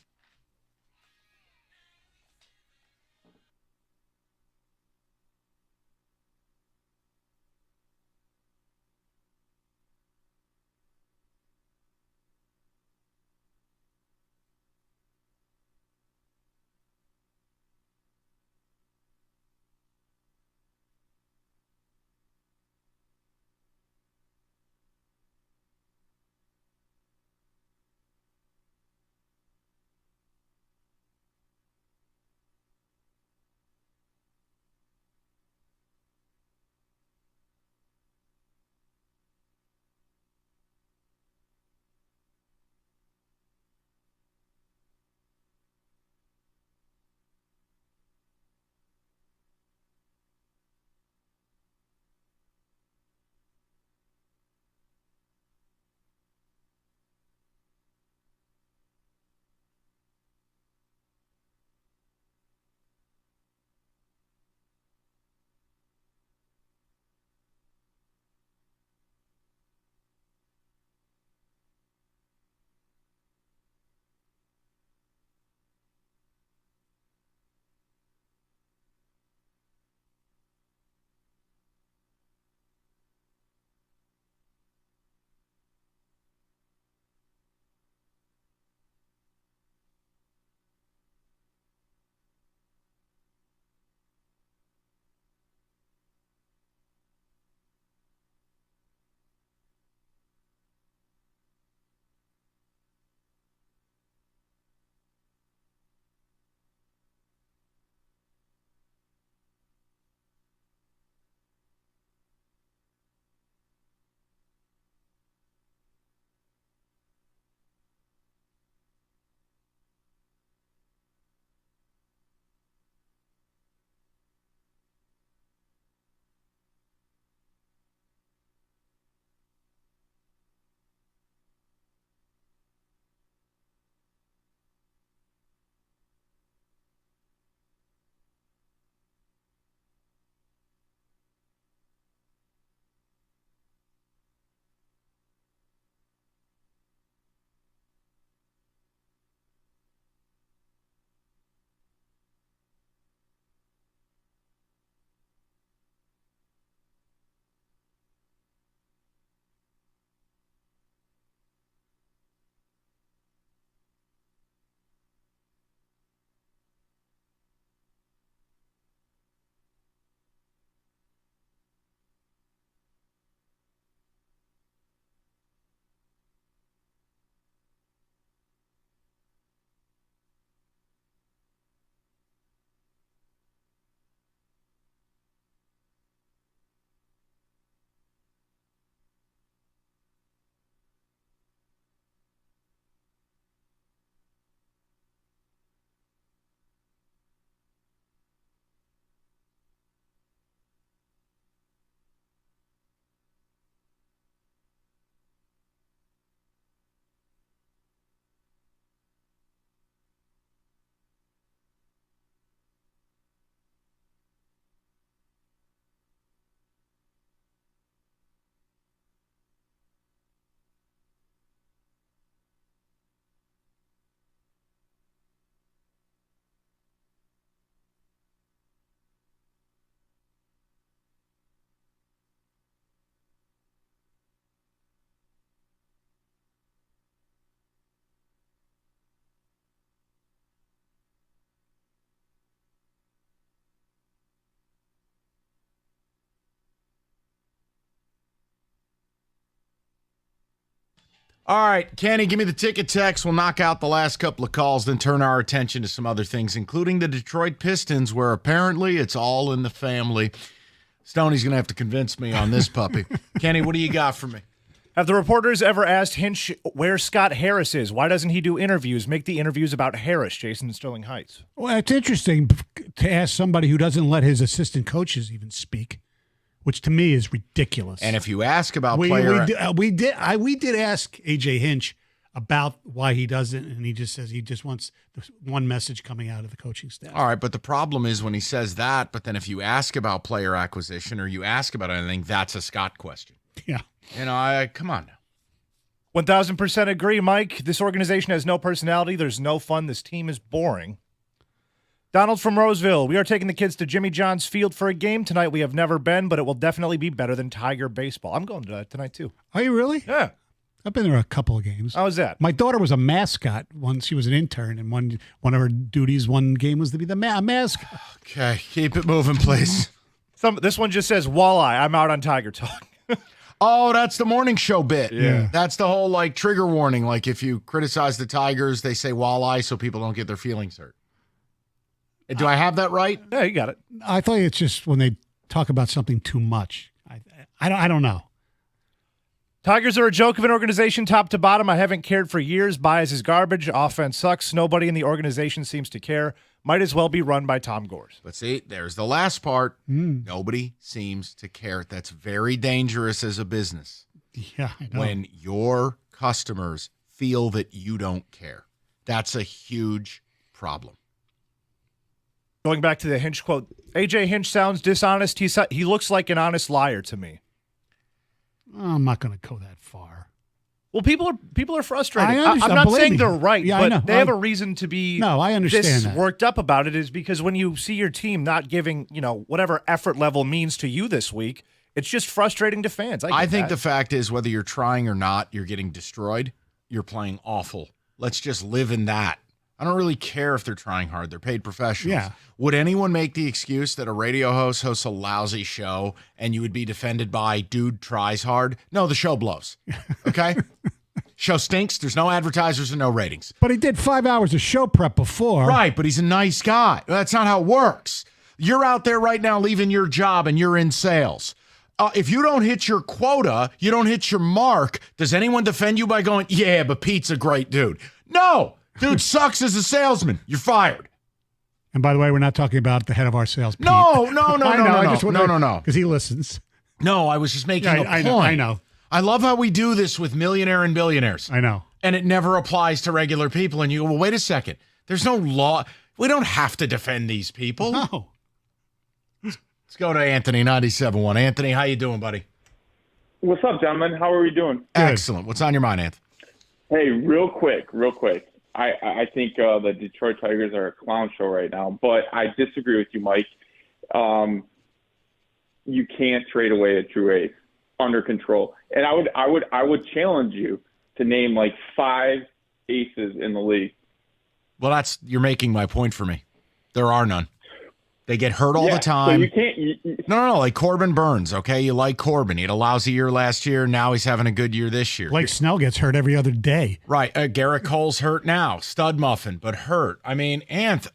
All right, Kenny, give me the ticket text. We'll knock out the last couple of calls, then turn our attention to some other things, including the Detroit Pistons, where apparently it's all in the family. Stoney's going to have to convince me on this puppy. Kenny, what do you got for me? Have the reporters ever asked Hinch where Scott Harris is? Why doesn't he do interviews? Make the interviews about Harris, Jason, in Sterling Heights. Well, it's interesting to ask somebody who doesn't let his assistant coaches even speak, which to me is ridiculous. And if you ask about we did ask AJ Hinch about why he doesn't, and he just says he just wants one message coming out of the coaching staff. All right, but the problem is when he says that, but then if you ask about player acquisition or you ask about anything, that's a Scott question. Yeah. Come on now. 1,000% agree, Mike. This organization has no personality. There's no fun. This team is boring. Donald from Roseville. We are taking the kids to Jimmy John's Field for a game tonight. We have never been, but it will definitely be better than Tiger baseball. I'm going to that tonight, too. Are you really? Yeah. I've been there a couple of games. How was that? My daughter was a mascot when she was an intern, and one of her duties one game was to be the mascot. Okay, keep it moving, please. This one just says, walleye. I'm out on Tiger talk. Oh, that's the morning show bit. Yeah. That's the whole, trigger warning. Like, if you criticize the Tigers, they say walleye so people don't get their feelings hurt. Do I have that right? Yeah, you got it. I thought it's just when they talk about something too much. I don't know. Tigers are a joke of an organization top to bottom. I haven't cared for years. Bias is garbage. Offense sucks. Nobody in the organization seems to care. Might as well be run by Tom Gores. But see, there's the last part. Nobody seems to care. That's very dangerous as a business. Yeah, I know. When your customers feel that you don't care. That's a huge problem. Going back to the Hinch quote, AJ Hinch sounds dishonest. He looks like an honest liar to me. I'm not going to go that far. Well, people are frustrated. I understand. I'm not Believe saying me. they're right, Yeah, I but know. they have a reason to be I understand this that. worked up about it is because when you see your team not giving, whatever effort level means to you this week, it's just frustrating to fans. I think the fact is whether you're trying or not, you're getting destroyed. You're playing awful. Let's just live in that. I don't really care if they're trying hard. They're paid professionals. Yeah. Would anyone make the excuse that a radio host hosts a lousy show and you would be defended by dude tries hard? No, the show blows. Okay? Show stinks. There's no advertisers and no ratings. But he did 5 hours of show prep before. Right, but he's a nice guy. That's not how it works. You're out there right now leaving your job and you're in sales. If you don't hit your quota, you don't hit your mark, does anyone defend you by going, yeah, but Pete's a great dude? No. Dude sucks as a salesman. You're fired. And by the way, we're not talking about the head of our sales. Pete. No. Because he listens. No, I was just making a point. I know. I love how we do this with millionaire and billionaires. I know. And it never applies to regular people. And you go, well, wait a second. There's no law. We don't have to defend these people. No. Let's go to Anthony, 97.1. Anthony, how you doing, buddy? What's up, gentlemen? How are we doing? Excellent. What's on your mind, Anthony? Hey, real quick. I think the Detroit Tigers are a clown show right now, but I disagree with you, Mike. You can't trade away a true ace under control. And I would challenge you to name 5 aces in the league. Well, you're making my point for me. There are none. They get hurt all the time. So you can't. No. Like Corbin Burns, okay? You like Corbin. He had a lousy year last year. Now he's having a good year this year. Blake Snell gets hurt every other day. Right. Garrett Cole's hurt now. Stud muffin, but hurt. I mean,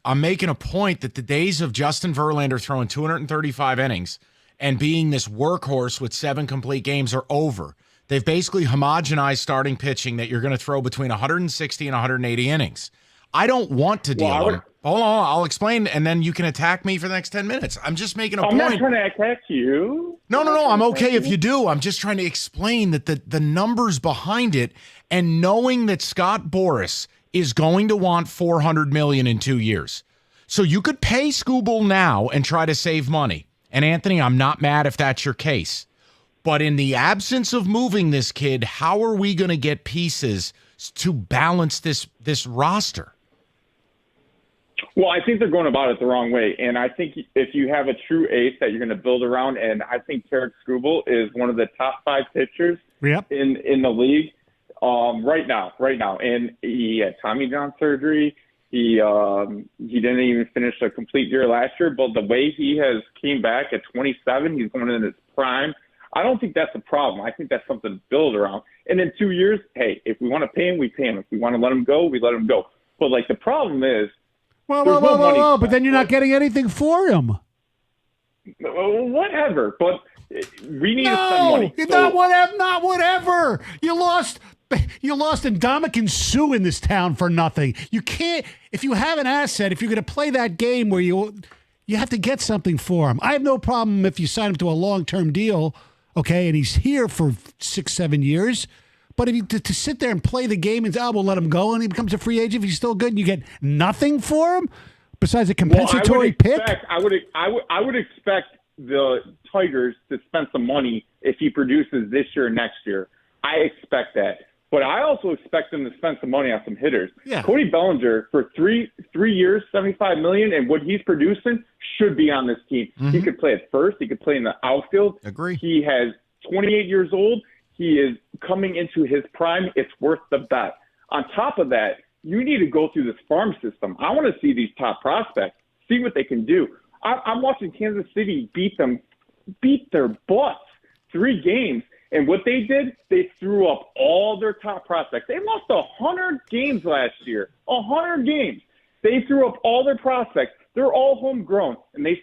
I'm making a point that the days of Justin Verlander throwing 235 innings and being this workhorse with 7 complete games are over. They've basically homogenized starting pitching that you're going to throw between 160 and 180 innings. I don't want to deal with it. Hold on, I'll explain, and then you can attack me for the next 10 minutes. I'm just making a point. I'm not trying to attack you. No. I'm okay if you do. I'm just trying to explain that the numbers behind it and knowing that Scott Boras is going to want $400 million in 2 years. So you could pay Skubal now and try to save money. And Anthony, I'm not mad if that's your case. But in the absence of moving this kid, how are we going to get pieces to balance this roster? Well, I think they're going about it the wrong way. And I think if you have a true ace that you're going to build around, and I think Tarek Skubal is one of the top 5 pitchers in the league right now. And he had Tommy John surgery. He didn't even finish a complete year last year. But the way he has came back at 27, he's going in his prime. I don't think that's a problem. I think that's something to build around. And in 2 years, hey, if we want to pay him, we pay him. If we want to let him go, we let him go. But, like, the problem is Whoa, but then you're not getting anything for him. whatever. But we need to spend money. Not whatever. You lost Ndamukong Suh in this town for nothing. You can't, if you have an asset, if you're going to play that game where you have to get something for him. I have no problem if you sign him to a long-term deal, okay, and he's here for 6-7 years. But if you to sit there and play the game and say, we'll let him go, and he becomes a free agent if he's still good, and you get nothing for him besides a compensatory pick. I would expect the Tigers to spend some money if he produces this year or next year. I expect that. But I also expect them to spend some money on some hitters. Yeah. Cody Bellinger, for three years, $75 million, and what he's producing should be on this team. Mm-hmm. He could play at first. He could play in the outfield. Agree. He has 28 years old. He is coming into his prime. It's worth the bet. On top of that, you need to go through this farm system. I want to see these top prospects, see what they can do. I'm watching Kansas City beat their butts 3 games. And what they did, they threw up all their top prospects. They lost 100 games last year. 100 games. They threw up all their prospects. They're all homegrown. And they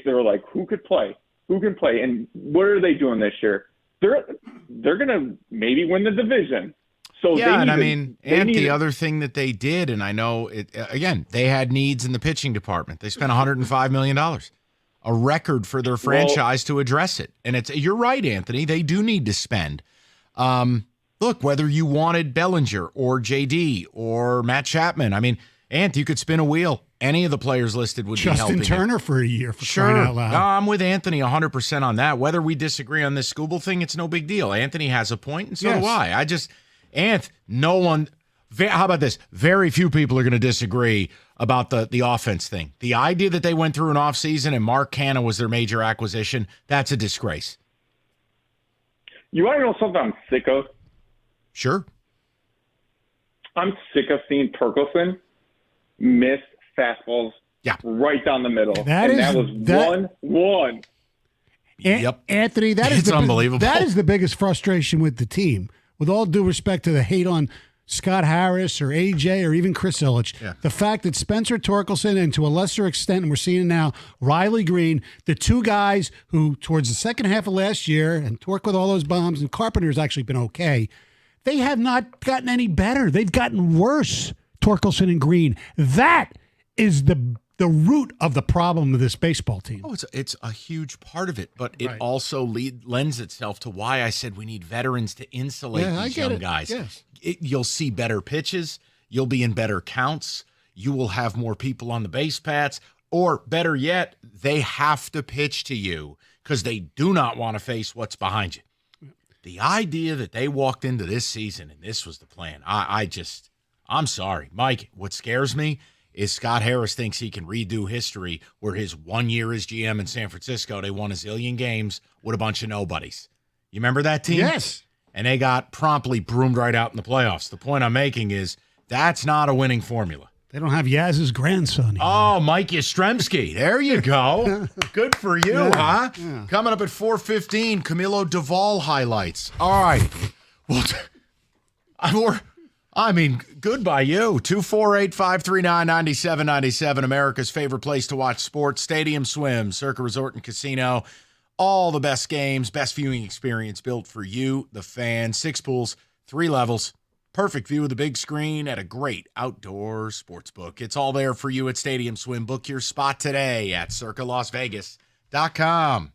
were like, who could play? Who can play? And what are they doing this year? They're going to maybe win the division. So yeah, the other thing that they did, and I know it again, they had needs in the pitching department. They spent $105 million, a record for their franchise to address it. And you're right, Anthony. They do need to spend. Look, whether you wanted Bellinger or JD or Matt Chapman, you could spin a wheel. Any of the players listed would be helping. Justin Turner for a year, for sure. crying out loud. No, I'm with Anthony 100% on that. Whether we disagree on this Scooble thing, it's no big deal. Anthony has a point, and so do I. How about this? Very few people are going to disagree about the offense thing. The idea that they went through an offseason and Mark Canha was their major acquisition, that's a disgrace. You want to know something I'm sick of? Sure. I'm sick of seeing Torkelson miss fastballs right down the middle. That was 1-1. Yep. Anthony, It's unbelievable. That is the biggest frustration with the team. With all due respect to the hate on Scott Harris or AJ or even Chris Ilitch, the fact that Spencer Torkelson and to a lesser extent, and we're seeing it now, Riley Green, the two guys who towards the second half of last year, and Tork with all those bombs, and Carpenter's actually been okay, they have not gotten any better. They've gotten worse, Torkelson and Green. That is the root of the problem of this baseball team. Oh, it's a huge part of it, but it also lends itself to why I said we need veterans to insulate these young guys. Yes. You'll see better pitches. You'll be in better counts. You will have more people on the base paths. Or better yet, they have to pitch to you because they do not want to face what's behind you. The idea that they walked into this season and this was the plan, I'm sorry. Mike, what scares me is Scott Harris thinks he can redo history where his 1 year as GM in San Francisco, they won a zillion games with a bunch of nobodies. You remember that team? Yes. And they got promptly broomed right out in the playoffs. The point I'm making is that's not a winning formula. They don't have Yaz's grandson either. Oh, Mike Yastrzemski. There you go. Good for you, huh? Yeah. Coming up at 4:15, Camilo Duvall highlights. All right. Well, good by you. 248-539-9797, America's favorite place to watch sports. Stadium Swim, Circa Resort and Casino. All the best games, best viewing experience built for you, the fan. 6 pools, 3 levels. Perfect view of the big screen at a great outdoor sports book. It's all there for you at Stadium Swim. Book your spot today at circalasvegas.com.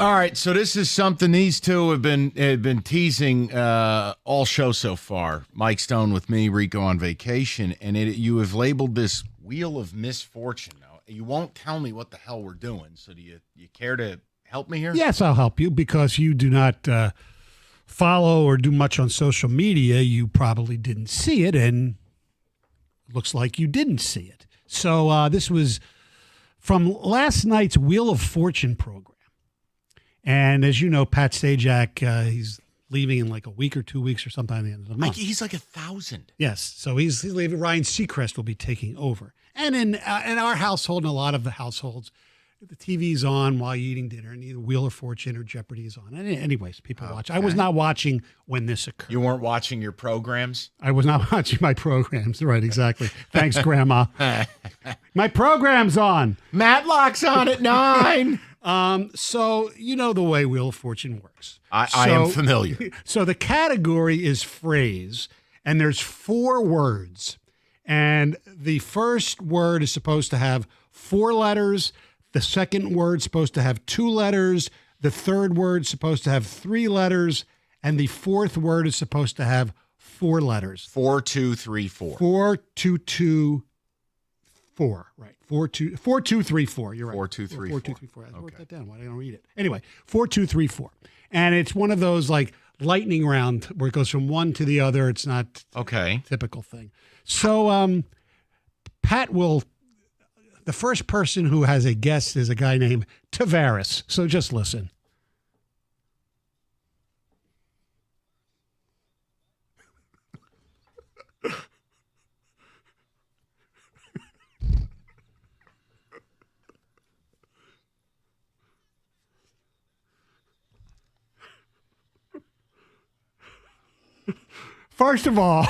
All right, so this is something these two have been teasing all show so far. Mike Stone with me, Rico on vacation, and you have labeled this Wheel of Misfortune. Now, you won't tell me what the hell we're doing, so do you care to help me here? Yes, I'll help you because you do not follow or do much on social media. You probably didn't see it, and looks like you didn't see it. So this was from last night's Wheel of Fortune program. And as you know, Pat Sajak, he's leaving in like a week or 2 weeks or something at the end of the month. He's like 1,000. Yes, so he's leaving. Ryan Seacrest will be taking over. And in our household and a lot of the households, the TV's on while you're eating dinner, and either Wheel of Fortune or Jeopardy is on. And anyways, people watch. I was not watching when this occurred. You weren't watching your programs? I was not watching my programs. Right, exactly. Thanks, Grandma. My program's on. Matlock's on at 9. So you know the way Wheel of Fortune works. I am familiar. So the category is phrase, and there's 4 words. And the first word is supposed to have 4 letters. The second word's supposed to have 2 letters. The third word's supposed to have 3 letters. And the fourth word is supposed to have 4 letters. 4, 2, 3, 4. 4, 2, 2, 4. Right. 4, 2, 3, 4. You're right. 4, 2, 3, 4, 2, 3, 4. I wrote that down. Why did I don't read it? Anyway, 4, 2, 3, 4. And it's one of those like lightning round where it goes from one to the other. It's not a typical thing. So Pat will, the first person who has a guess is a guy named Tavares. So just listen. First of all,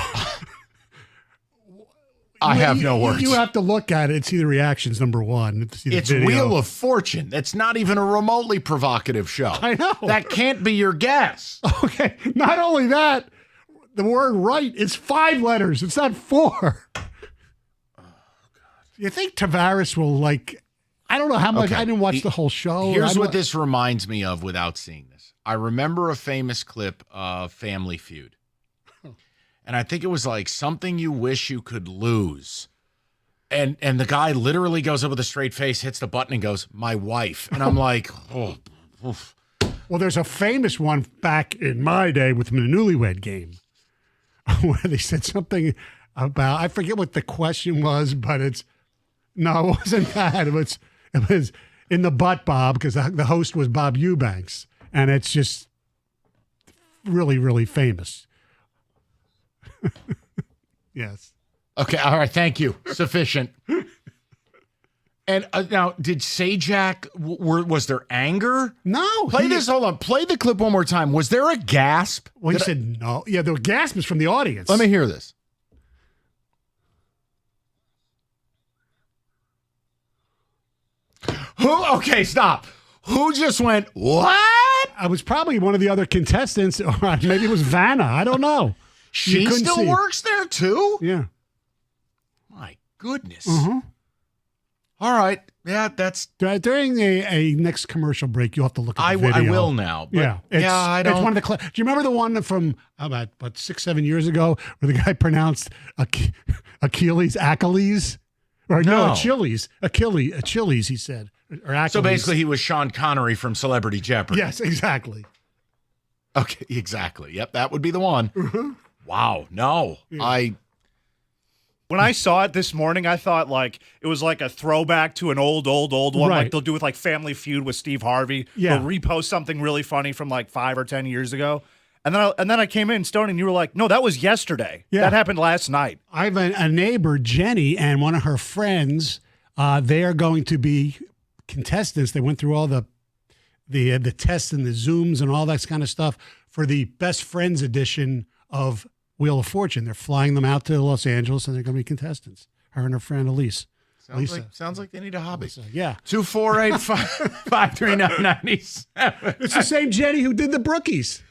I have no words. You have to look at it and see the reactions, number one. It's Wheel of Fortune. That's not even a remotely provocative show. I know. That can't be your guess. Okay. Not only that, the word right is 5 letters. It's not 4. Oh, God. You think Tavares will I don't know how much. I didn't watch the whole show. Here's what this reminds me of without seeing this. I remember a famous clip of Family Feud. And I think it was like something you wish you could lose. And the guy literally goes up with a straight face, hits the button and goes, "My wife." And I'm like, oh. Oof. Well, there's a famous one back in my day with the Newlywed Game where they said something about, I forget what the question was, but it wasn't that. It was in the butt, Bob, because the host was Bob Eubanks. And it's just really, really famous. Yes. Okay. All right. Thank you. Sufficient. And now, did Sajak, was there anger? No. Hold on. Play the clip one more time. Was there a gasp? Well, he said no. Yeah, the gasp is from the audience. Let me hear this. Who? Okay, stop. Who just went, what? I was probably one of the other contestants, or maybe it was Vanna. I don't know. She still works there too? Yeah. My goodness. Uh-huh. All right. Yeah, that's during a next commercial break. You'll have to look at the video. I will now. But I don't. It's one of the. Do you remember the one from about 6-7 years ago where the guy pronounced Achilles? Or no, Achilles. Achilles. He said. Or Achilles. So basically, he was Sean Connery from Celebrity Jeopardy. Yes, exactly. Okay, exactly. Yep, that would be the one. Mm-hmm. Wow. No, yeah. When I saw it this morning, I thought it was like a throwback to an old one, right. like they'll do with Family Feud with Steve Harvey. Yeah. They'll repost something really funny from 5 or 10 years ago. And then I came in, Stoney, and you were like, no, that was yesterday. Yeah. That happened last night. I have a neighbor, Jenny, and one of her friends. They are going to be contestants. They went through all the tests and the Zooms and all that kind of stuff for the Best Friends edition of Wheel of Fortune. They're flying them out to Los Angeles, and they're going to be contestants. Her and her friend Elise. Sounds like they need a hobby. Yeah. 248-539-97. It's the same Jenny who did the Brookies.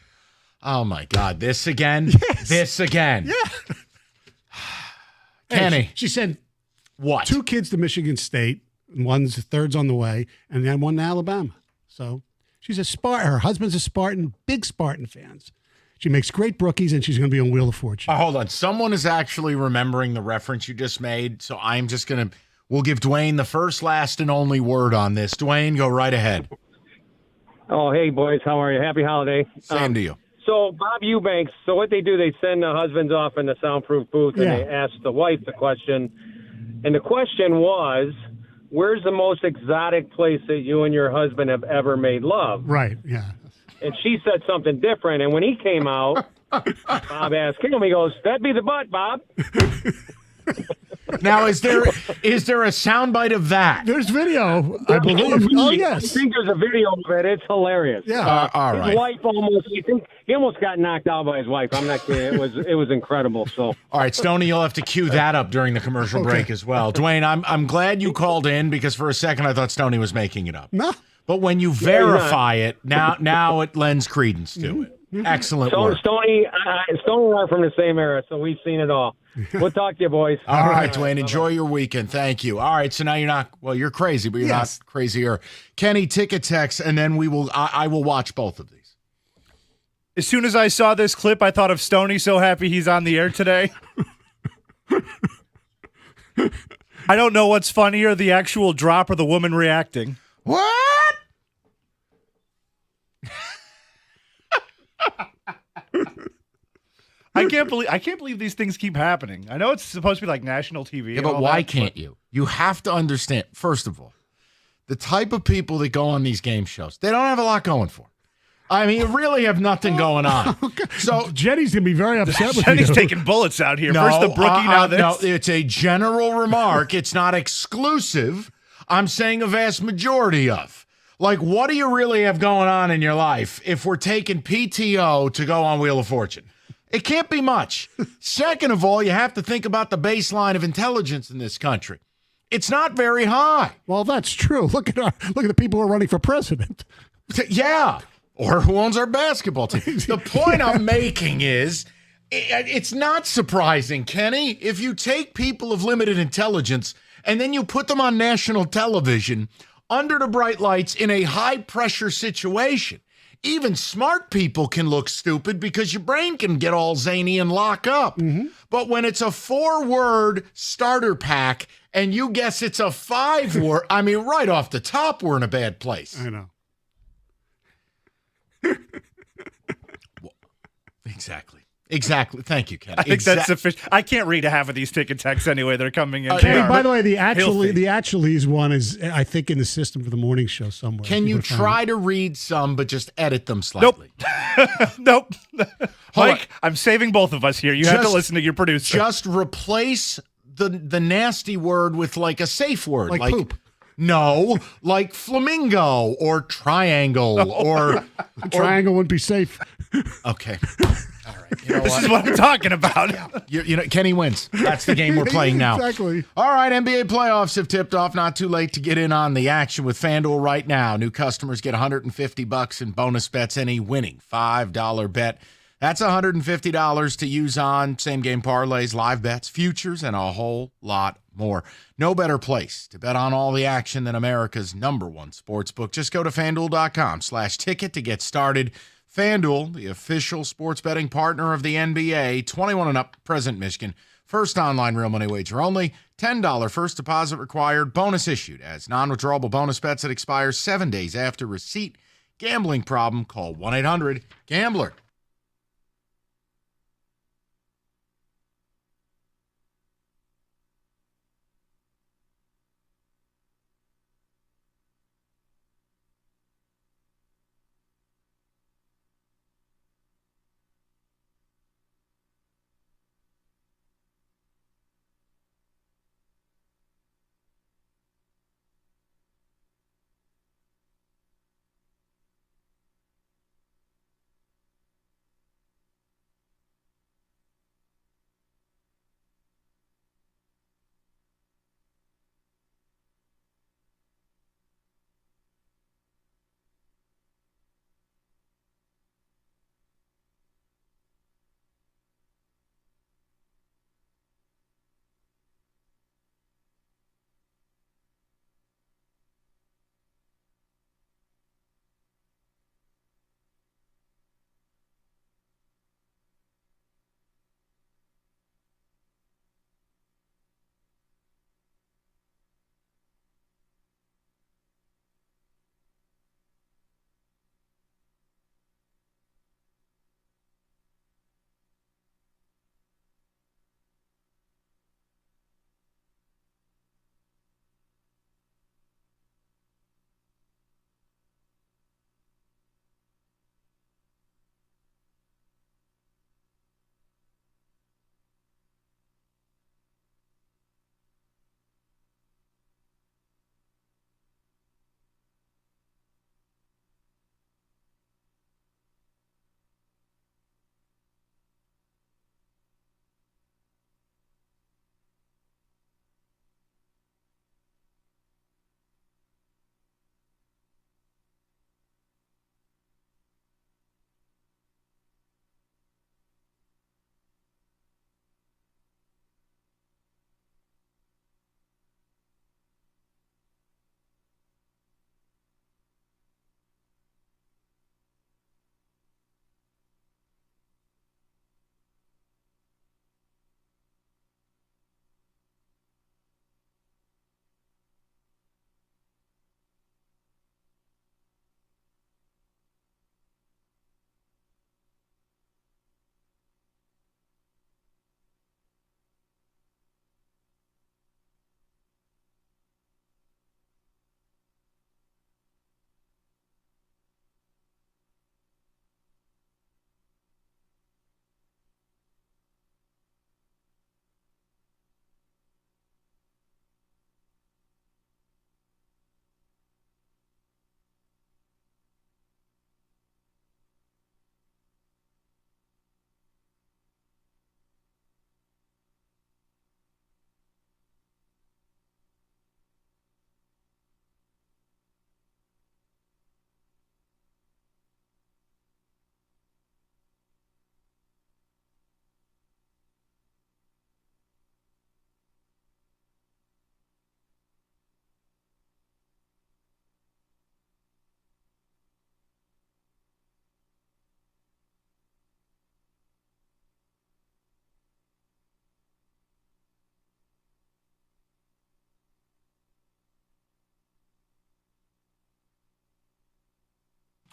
Oh my God! This again? Yes. This again? Yeah. Kenny, she sent what? 2 kids to Michigan State. Third's on the way, and then one to Alabama. So She's a Spartan. Her husband's a Spartan, big Spartan fans. She makes great brookies, and she's going to be on Wheel of Fortune. Hold on. Someone is actually remembering the reference you just made, so I'm just going to – we'll give Dwayne the first, last, and only word on this. Dwayne, go right ahead. Oh, hey, boys. How are you? Happy holiday. Same to you. So, Bob Eubanks, so what they do, they send the husbands off in the soundproof booth, and they ask the wife the question. And the question was, where's the most exotic place that you and your husband have ever made love? Right, yeah. And she said something different. And when he came out, Bob asked him, he goes, that'd be the butt, Bob. Now, is there a soundbite of that? There's video, I believe. Oh, yes. I think there's a video of it. It's hilarious. Yeah. All right. His wife he almost got knocked out by his wife. I'm not kidding. It was incredible. So. All right, Stoney, you'll have to cue that up during the commercial break as well. Dwayne, I'm glad you called in because for a second I thought Stoney was making it up. No. But when you verify it, now it lends credence to it. Excellent work. Stoney and I are from the same era, so we've seen it all. We'll talk to you, boys. All right, Dwayne, enjoy your weekend. Thank you. All right, so now you're crazy, but you're not crazier. Kenny, ticket text, and then I will watch both of these. As soon as I saw this clip, I thought of Stoney. So happy he's on the air today. I don't know what's funnier, the actual drop or the woman reacting. What? I can't believe these things keep happening. I know it's supposed to be like national TV. Yeah, but why can't you? You have to understand, first of all, the type of people that go on these game shows, they don't have a lot going for. I mean, you really have nothing going on. So Jenny's going to be very upset with you. Jenny's taking bullets out here. First the brookie, now this. No, it's a general remark. It's not exclusive. I'm saying a vast majority of. Like, what do you really have going on in your life if we're taking PTO to go on Wheel of Fortune? It can't be much. Second of all, you have to think about the baseline of intelligence in this country. It's not very high. Well, that's true. Look at the people who are running for president. Yeah. Or who owns our basketball team. The point I'm making is it's not surprising, Kenny, if you take people of limited intelligence and then you put them on national television under the bright lights in a high-pressure situation. Even smart people can look stupid because your brain can get all zany and lock up. Mm-hmm. But when it's a 4-word starter pack and you guess it's a 5-word, I mean, right off the top, we're in a bad place. I know. Exactly. Thank you, Ken. I think that's sufficient. I can't read half of these ticket texts anyway. They're coming in. Kenny, by the way, the actuallys one is, I think, in the system for the morning show somewhere. Can you try to read some, but just edit them slightly? Nope. Mike, I'm saving both of us here. You have to listen to your producer. Just replace the nasty word with like a safe word. Like poop. No, like flamingo or triangle or triangle wouldn't be safe. Okay. All right. This is what I'm talking about. You know, Kenny wins. That's the game we're playing now. Exactly. All right, NBA playoffs have tipped off. Not too late to get in on the action with FanDuel right now. New customers get $150 in bonus bets, any winning $5 bet. That's $150 to use on same-game parlays, live bets, futures, and a whole lot more. No better place to bet on all the action than America's #1 sportsbook. Just go to FanDuel.com/ticket to get started. FanDuel, the official sports betting partner of the NBA, 21 and up, present Michigan. First online real money wager only. $10 first deposit required. Bonus issued as non-withdrawable bonus bets that expire 7 days after receipt. Gambling problem? Call 1-800-GAMBLER.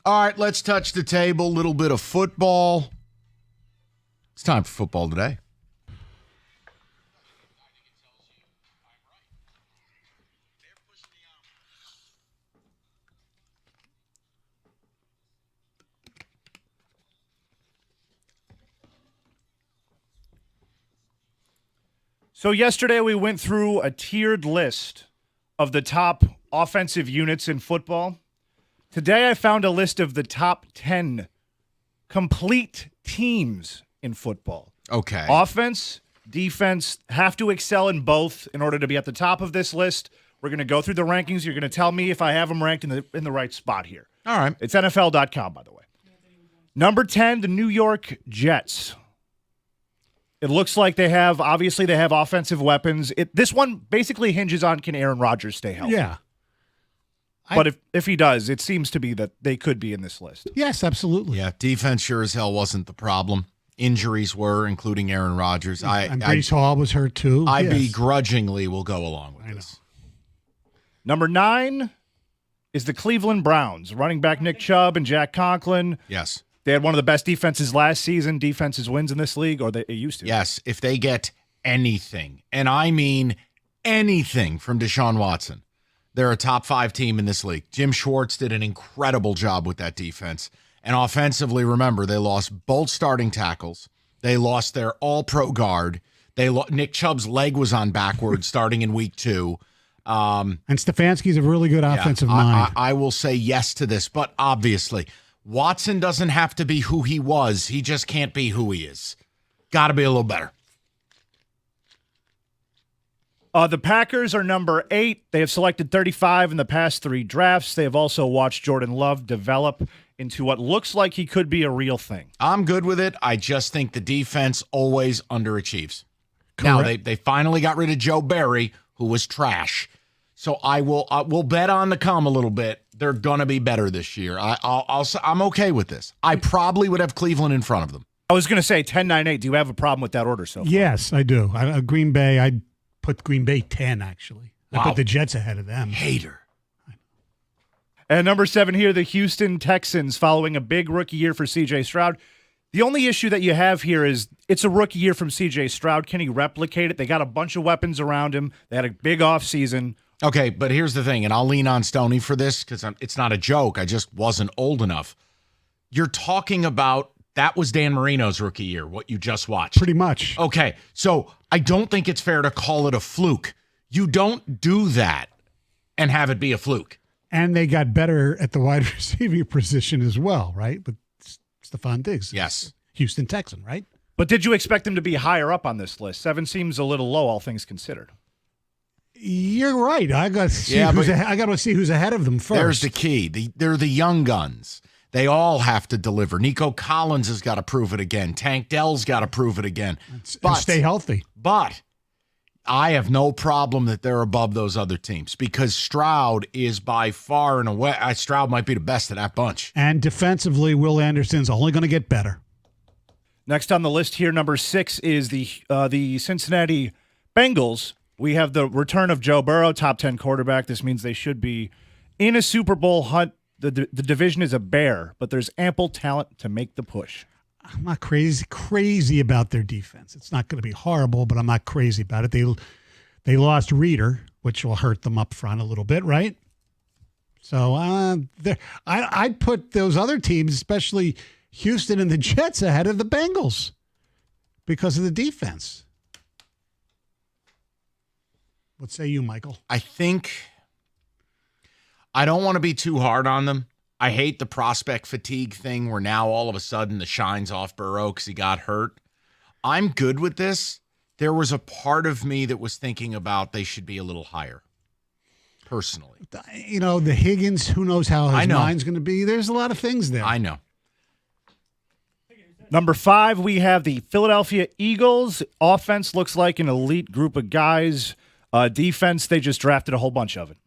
All right, let's touch the table. A little bit of football. It's time for football today. So yesterday we went through a tiered list of the top offensive units in football. Today I found a list of the top 10 complete teams in football. Okay. Offense, defense, have to excel in both in order to be at the top of this list. We're going to go through the rankings. You're going to tell me if I have them ranked in the right spot here. All right. It's NFL.com, by the way. Number 10, the New York Jets. It looks like they have offensive weapons. This one basically hinges on, can Aaron Rodgers stay healthy? Yeah. But if he does, it seems to be that they could be in this list. Yes, absolutely. Yeah, defense sure as hell wasn't the problem. Injuries were, including Aaron Rodgers. And Breece Hall was hurt too. I Yes. begrudgingly will go along with this. Number 9 is the Cleveland Browns. Running back Nick Chubb and Jack Conklin. Yes. They had one of the best defenses last season. Defenses wins in this league, or they used to. Yes, if they get anything, and I mean anything from Deshaun Watson, they're a top 5 team in this league. Jim Schwartz did an incredible job with that defense. And offensively, remember, they lost both starting tackles. They lost their all-pro guard. Nick Chubb's leg was on backwards starting in week 2. And Stefanski's a really good offensive mind. I will say yes to this, but obviously, Watson doesn't have to be who he was. He just can't be who he is. Got to be a little better. The Packers are number 8. They have selected 35 in the past 3 drafts. They have also watched Jordan Love develop into what looks like he could be a real thing. I'm good with it. I just think the defense always underachieves. Now, they finally got rid of Joe Barry, who was trash. So we'll bet on the come a little bit. They're going to be better this year. I'm okay with this. I probably would have Cleveland in front of them. I was going to say 10-9-8. Do you have a problem with that order so far? Yes, I do. Green Bay, I'd put Green Bay 10, actually. I put the Jets ahead of them. Hater. And number 7 here, the Houston Texans, following a big rookie year for C.J. Stroud. The only issue that you have here is it's a rookie year from C.J. Stroud. Can he replicate it? They got a bunch of weapons around him. They had a big offseason. Okay, but here's the thing, and I'll lean on Stoney for this because it's not a joke. I just wasn't old enough. You're talking about that was Dan Marino's rookie year, what you just watched. Pretty much. Okay, so I don't think it's fair to call it a fluke. You don't do that and have it be a fluke. And they got better at the wide receiver position as well, right? But Stephon Diggs. Yes. Houston Texan, right? But did you expect them to be higher up on this list? 7 seems a little low, all things considered. You're right. I got to see who's ahead of them first. There's the key. They're the young guns. They all have to deliver. Nico Collins has got to prove it again. Tank Dell's got to prove it again. And stay healthy. But I have no problem that they're above those other teams because Stroud is by far and away. Stroud might be the best of that bunch. And defensively, Will Anderson's only going to get better. Next on the list here, number 6 is the Cincinnati Bengals. We have the return of Joe Burrow, top 10 quarterback. This means they should be in a Super Bowl hunt. The division is a bear, but there's ample talent to make the push. I'm not crazy about their defense. It's not going to be horrible, but I'm not crazy about it. They lost Reeder, which will hurt them up front a little bit, right? So I'd put those other teams, especially Houston and the Jets, ahead of the Bengals because of the defense. What say you, Michael? I think I don't want to be too hard on them. I hate the prospect fatigue thing where now all of a sudden the shine's off Burrow because he got hurt. I'm good with this. There was a part of me that was thinking about they should be a little higher, personally. You know, the Higgins, who knows how his mind's going to be. There's a lot of things there. I know. Number 5, we have the Philadelphia Eagles. Offense looks like an elite group of guys. Defense, they just drafted a whole bunch of it.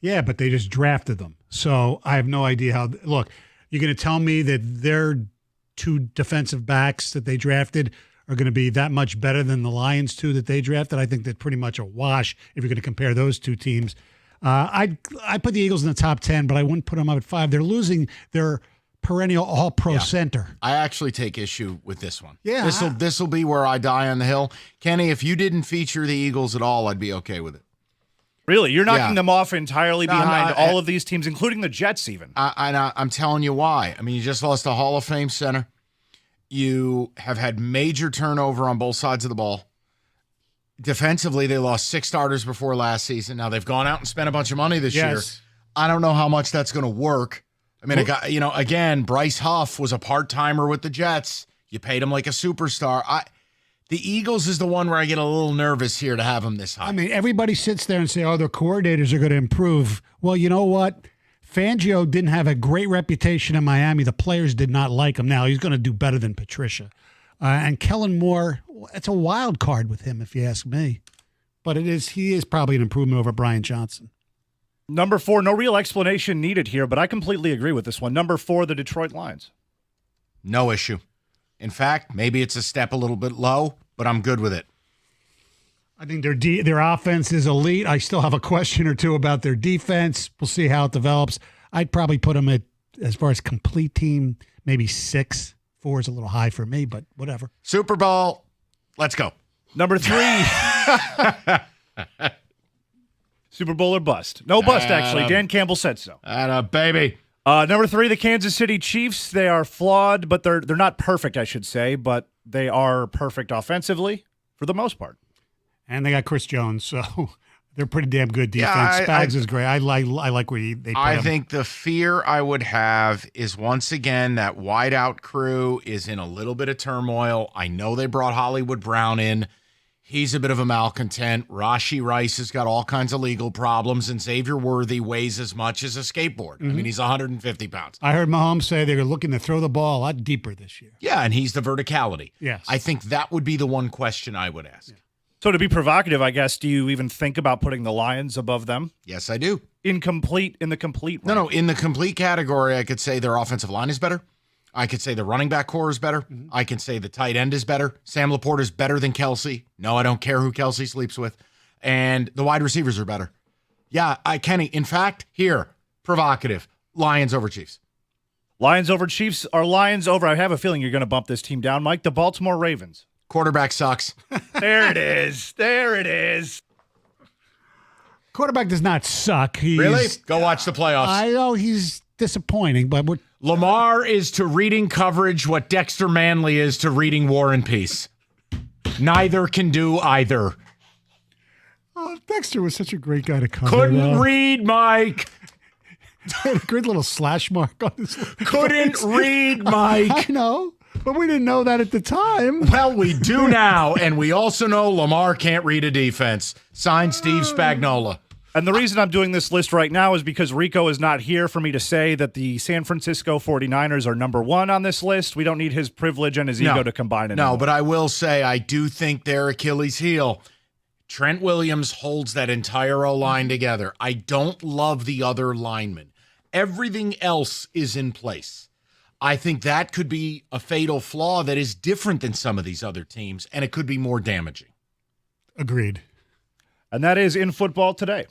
Yeah, but they just drafted them. So I have no idea how. Look, you're going to tell me that their 2 defensive backs that they drafted are going to be that much better than the Lions 2 that they drafted? I think that's pretty much a wash if you're going to compare those 2 teams. I put the Eagles in the top 10, but I wouldn't put them up at 5. They're losing their perennial all-pro center. I actually take issue with this one. Yeah. This will be where I die on the hill. Kenny, if you didn't feature the Eagles at all, I'd be okay with it. Really? You're knocking them off entirely behind all of these teams, including the Jets even. I'm telling you why. I mean, you just lost a Hall of Fame center. You have had major turnover on both sides of the ball. Defensively, they lost 6 starters before last season. Now, they've gone out and spent a bunch of money this year. I don't know how much that's going to work. I mean, again, Bryce Huff was a part-timer with the Jets. You paid him like a superstar. The Eagles is the one where I get a little nervous here to have them this high. I mean, everybody sits there and say, their coordinators are going to improve. Well, you know what? Fangio didn't have a great reputation in Miami. The players did not like him. Now, he's going to do better than Patricia. And Kellen Moore, it's a wild card with him, if you ask me. But he is probably an improvement over Brian Johnson. Number 4, no real explanation needed here, but I completely agree with this one. Number 4, the Detroit Lions. No issue. In fact, maybe it's a step a little bit low, but I'm good with it. I think their offense is elite. I still have a question or two about their defense. We'll see how it develops. I'd probably put them at, as far as complete team, maybe 6. 4 is a little high for me, but whatever. Super Bowl, let's go. Number 3. Super Bowl or bust. No bust, actually. Dan Campbell said so. Baby. Number 3, the Kansas City Chiefs. They are flawed, but they're not perfect, I should say, but they are perfect offensively for the most part. And they got Chris Jones, so they're pretty damn good defense. Spags is great. I like where they put him. think the fear I would have is, once again, that wideout crew is in a little bit of turmoil. I know they brought Hollywood Brown in. He's a bit of a malcontent. Rashi Rice has got all kinds of legal problems, and Xavier Worthy weighs as much as a skateboard. I mean, he's 150 pounds. I heard Mahomes say they're looking to throw the ball a lot deeper this year. Yeah, and he's the verticality. Yes. I think that would be the one question I would ask. Yeah. So to be provocative, I guess, do you even think about putting the Lions above them? Yes, I do. In the complete rank? No, in the complete category, I could say their offensive line is better. I could say the running back core is better. I can say the tight end is better. Sam Laporte is better than Kelsey. No, I don't care who Kelsey sleeps with. And the wide receivers are better. Yeah, Kenny, in fact, here, provocative, Lions over Chiefs. Lions over Chiefs are Lions over. I have a feeling you're going to bump this team down, Mike. The Baltimore Ravens. Quarterback sucks. There it is. There it is. Quarterback does not suck. Really? Go watch the playoffs. I know he's disappointing, but Lamar is to reading coverage what Dexter Manley is to reading War and Peace. Neither can do either. Oh, Dexter was such a great guy to cover. Couldn't read, Mike. Had a great little slash mark on his. Couldn't read, Mike. I know. But we didn't know that at the time. Well, we do now, and we also know Lamar can't read a defense. Signed, Steve Spagnuolo. And the reason I'm doing this list right now is because Rico is not here for me to say that the San Francisco 49ers are number 1 on this list. We don't need his privilege and his ego to combine it. No, but I will say I do think their Achilles heel, Trent Williams holds that entire O-line together. I don't love the other linemen. Everything else is in place. I think that could be a fatal flaw that is different than some of these other teams, and it could be more damaging. Agreed. And that is In Football Today.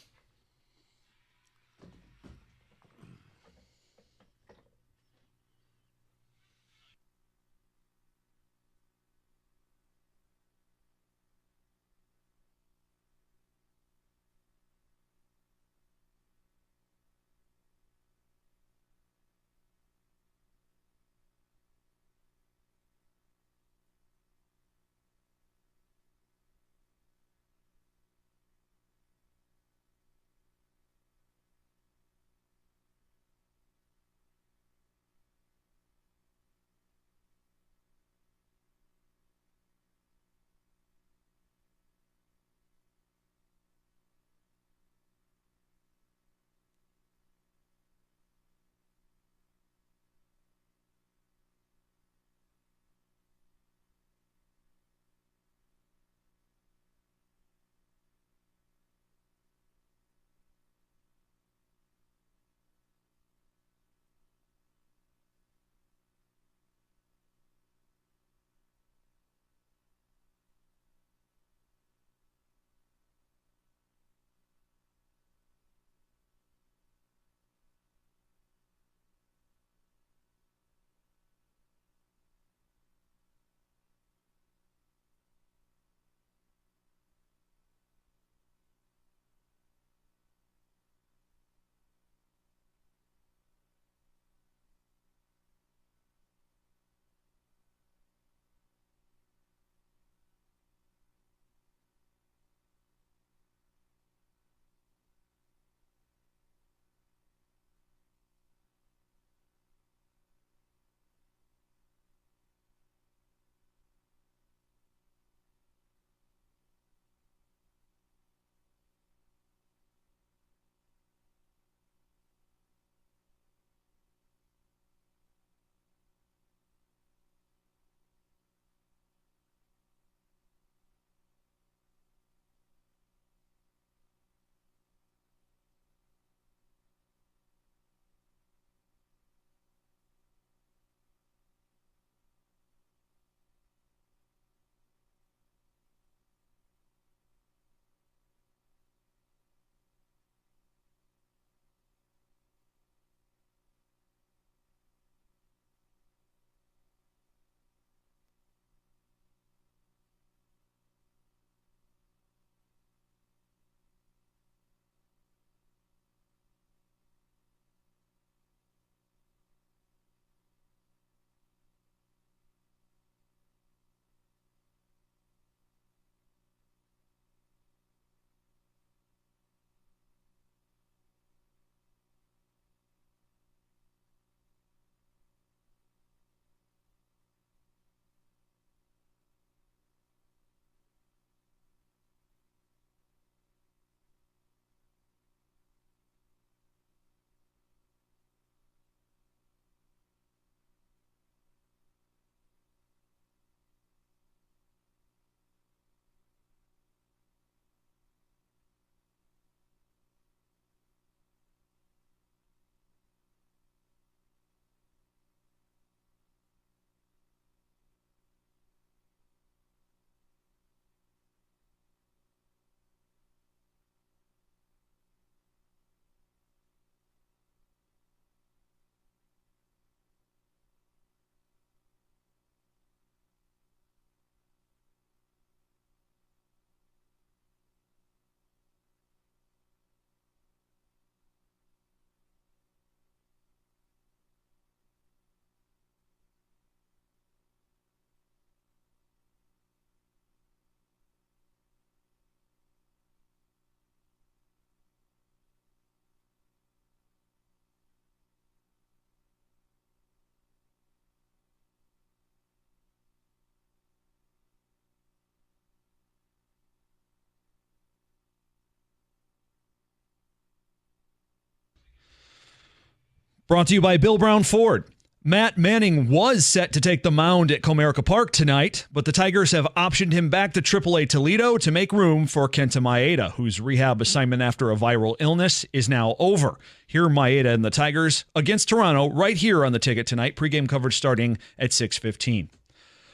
Brought to you by Bill Brown Ford. Matt Manning was set to take the mound at Comerica Park tonight, but the Tigers have optioned him back to AAA Toledo to make room for Kenta Maeda, whose rehab assignment after a viral illness is now over. Hear Maeda and the Tigers against Toronto right here on the Ticket tonight. Pregame coverage starting at 6:15.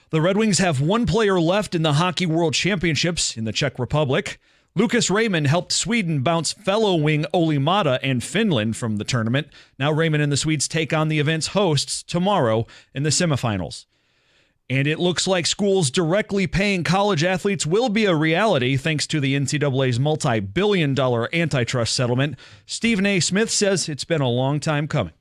The Red Wings have one player left in the Hockey World Championships in the Czech Republic. Lucas Raymond helped Sweden bounce fellow wing Olli Mata and Finland from the tournament. Now Raymond and the Swedes take on the event's hosts tomorrow in the semifinals. And it looks like schools directly paying college athletes will be a reality thanks to the NCAA's multi-billion-dollar antitrust settlement. Stephen A. Smith says it's been a long time coming.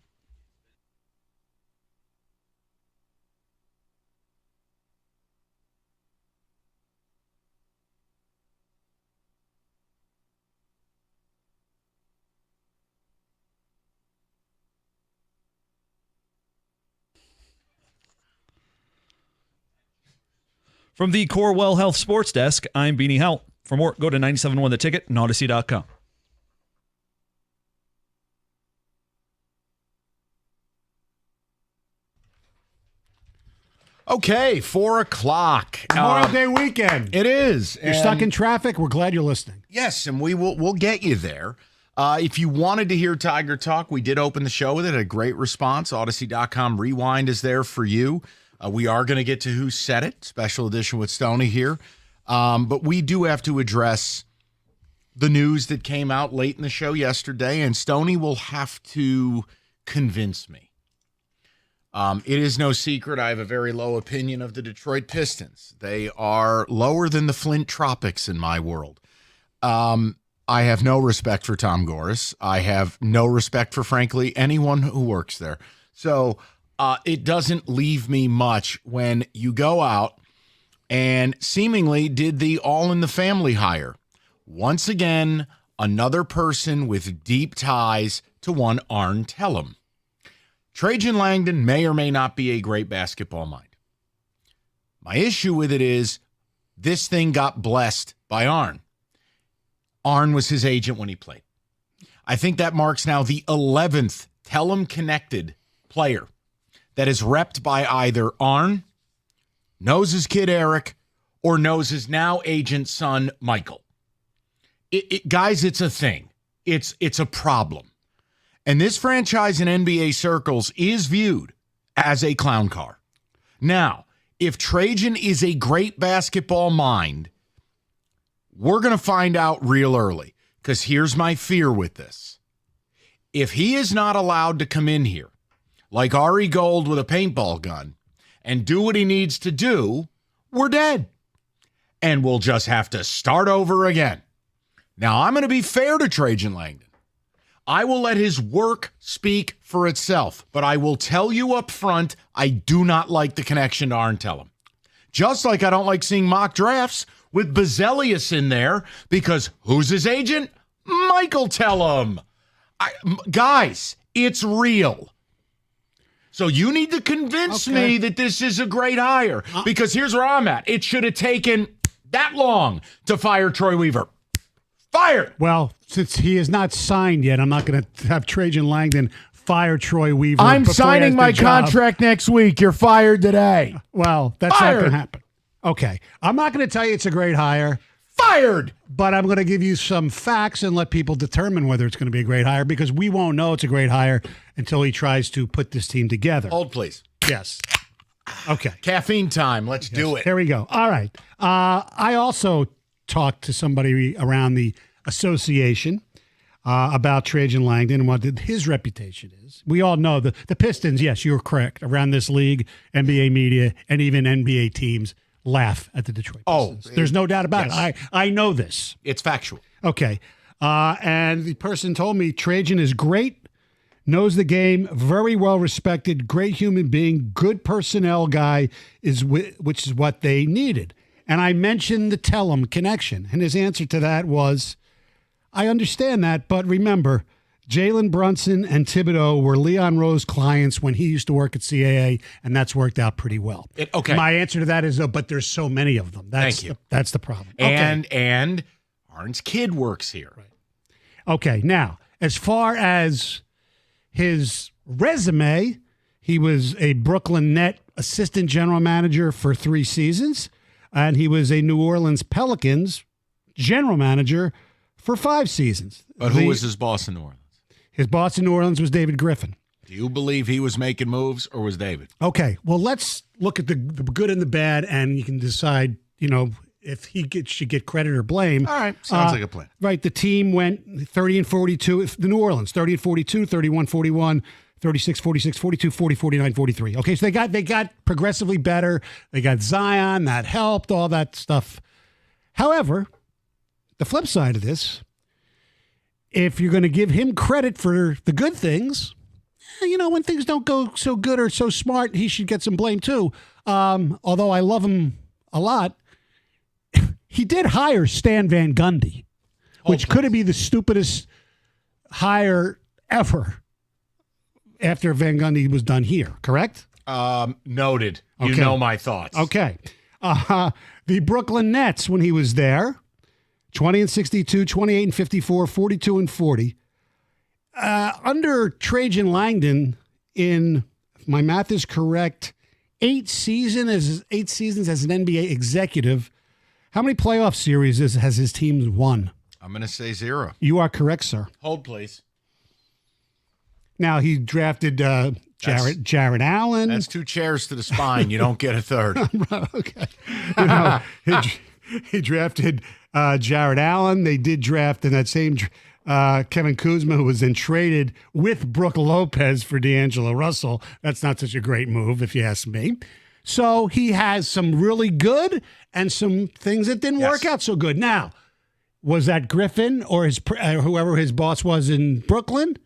From the Corewell Health Sports Desk, I'm Beanie Howell. For more, go to 97.1 The Ticket and Odyssey.com. Okay, 4 o'clock. Memorial Day weekend. It is. You're stuck in traffic. We're glad you're listening. Yes, and we'll get you there. If you wanted to hear Tiger Talk, we did open the show with it. A great response. Odyssey.com Rewind is there for you. We are going to get to Who Said It, special edition with Stoney here. But we do have to address the news that came out late in the show yesterday, and Stoney will have to convince me. It is no secret I have a very low opinion of the Detroit Pistons. They are lower than the Flint Tropics in my world. I have no respect for Tom Gores. I have no respect for, frankly, anyone who works there. So it doesn't leave me much when you go out and seemingly did the all in the family hire. Once again, another person with deep ties to one Arn Tellem. Trajan Langdon may or may not be a great basketball mind. My issue with it is this thing got blessed by Arn. Arn was his agent when he played. I think that marks now the 11th Tellem-connected player that is repped by either Arn, knows his kid Eric, or knows his now agent son Michael. Guys, it's a thing. It's a problem. And this franchise in NBA circles is viewed as a clown car. Now, if Trajan is a great basketball mind, we're going to find out real early, because here's my fear with this. If he is not allowed to come in here like Ari Gold with a paintball gun and do what he needs to do, we're dead. And we'll just have to start over again. Now, I'm going to be fair to Trajan Langdon. I will let his work speak for itself, but I will tell you up front, I do not like the connection to Arn Tellem. Just like I don't like seeing mock drafts with Bezelius in there, because who's his agent? Michael Tellem. Guys, it's real. So you need to convince me that this is a great hire, because here's where I'm at. It should have taken that long to fire Troy Weaver. Fired. Well, since he is not signed yet, I'm not going to have Trajan Langdon fire Troy Weaver. I'm signing my contract next week. You're fired today. Well, that's not going to happen. Okay. I'm not going to tell you it's a great hire. Fired. But I'm going to give you some facts and let people determine whether it's going to be a great hire, because we won't know it's a great hire until he tries to put this team together. Hold, please. Yes. Okay. Caffeine time. Let's do it. Here we go. All right. I also talked to somebody around the association about Trajan Langdon and what his reputation is. We all know the Pistons, yes, you're correct, around this league, NBA media, and even NBA teams laugh at the Detroit Pistons. There's no doubt about it. I know this. It's factual. Okay. And the person told me Trajan is great, knows the game, very well respected, great human being, good personnel guy, which is what they needed. And I mentioned the Tellem connection, and his answer to that was, I understand that, but remember, Jalen Brunson and Thibodeau were Leon Rose clients when he used to work at CAA, and that's worked out pretty well. Okay. My answer to that is, but there's so many of them. Thank you. That's the problem. And Arn's kid works here. Right. Okay, now, as far as his resume, he was a Brooklyn Net assistant general manager for 3 seasons, and he was a New Orleans Pelicans general manager for 5 seasons. But who was his boss in New Orleans? His boss in New Orleans was David Griffin. Do you believe he was making moves, or was David? Okay, well, let's look at the good and the bad, and you can decide, if he should get credit or blame. All right, sounds like a plan. Right, the team went 30 and 42. The New Orleans 30 and 42, 31, 41, 36, 46, 42, 40, 49, 43. Okay, so they got progressively better. They got Zion, that helped, all that stuff. However, the flip side of this, if you're going to give him credit for the good things, when things don't go so good or so smart, he should get some blame too. Although I love him a lot, he did hire Stan Van Gundy, which could be the stupidest hire ever after Van Gundy was done here, correct? Noted. You Okay. know my thoughts. Okay. The Brooklyn Nets, when he was there, 20 and 62, 28 and 54, 42 and 40. Under Trajan Langdon, if my math is correct, 8 seasons as an NBA executive. How many playoff series has his team won? I'm going to say 0. You are correct, sir. Hold, please. Now, he drafted Jared Allen. That's 2 chairs to the spine. You don't get a third. Okay. He drafted Jared Allen. They did draft in that same Kevin Kuzma, who was then traded with Brooke Lopez for D'Angelo Russell. That's not such a great move, if you ask me. So he has some really good and some things that didn't work out so good. Now, was that Griffin or whoever his boss was in Brooklyn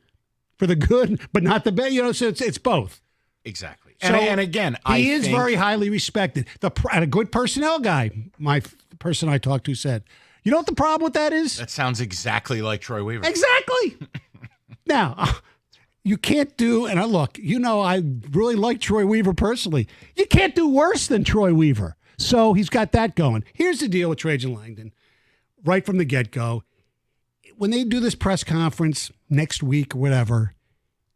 for the good, but not the bad? So it's both. Exactly. So And again, he is very highly respected. And a good personnel guy. The person I talked to said, you know what the problem with that is? That sounds exactly like Troy Weaver. Exactly. Now, you can't do, and I really like Troy Weaver personally. You can't do worse than Troy Weaver. So he's got that going. Here's the deal with Trajan Langdon. Right from the get-go, when they do this press conference next week or whatever,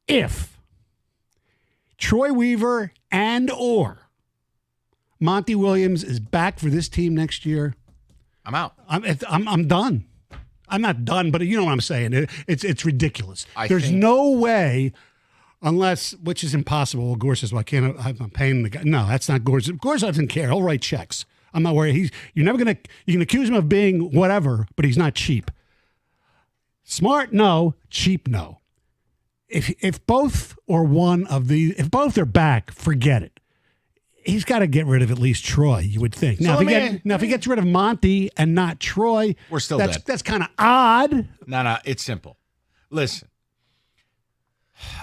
if Troy Weaver and or Monty Williams is back for this team next year, I'm out. I'm done. I'm not done, but you know what I'm saying. It's ridiculous. There's no way, unless, which is impossible. Well, Gore says, "Well, I'm paying the guy." No, that's not Gore. Gore doesn't care. He'll write checks. I'm not worried. You can accuse him of being whatever, but he's not cheap. Smart, no. Cheap, no. If both are back, forget it. He's got to get rid of at least Troy, you would think. Now, if he gets rid of Monty and not Troy, we're still dead. That's kind of odd. No, it's simple. Listen,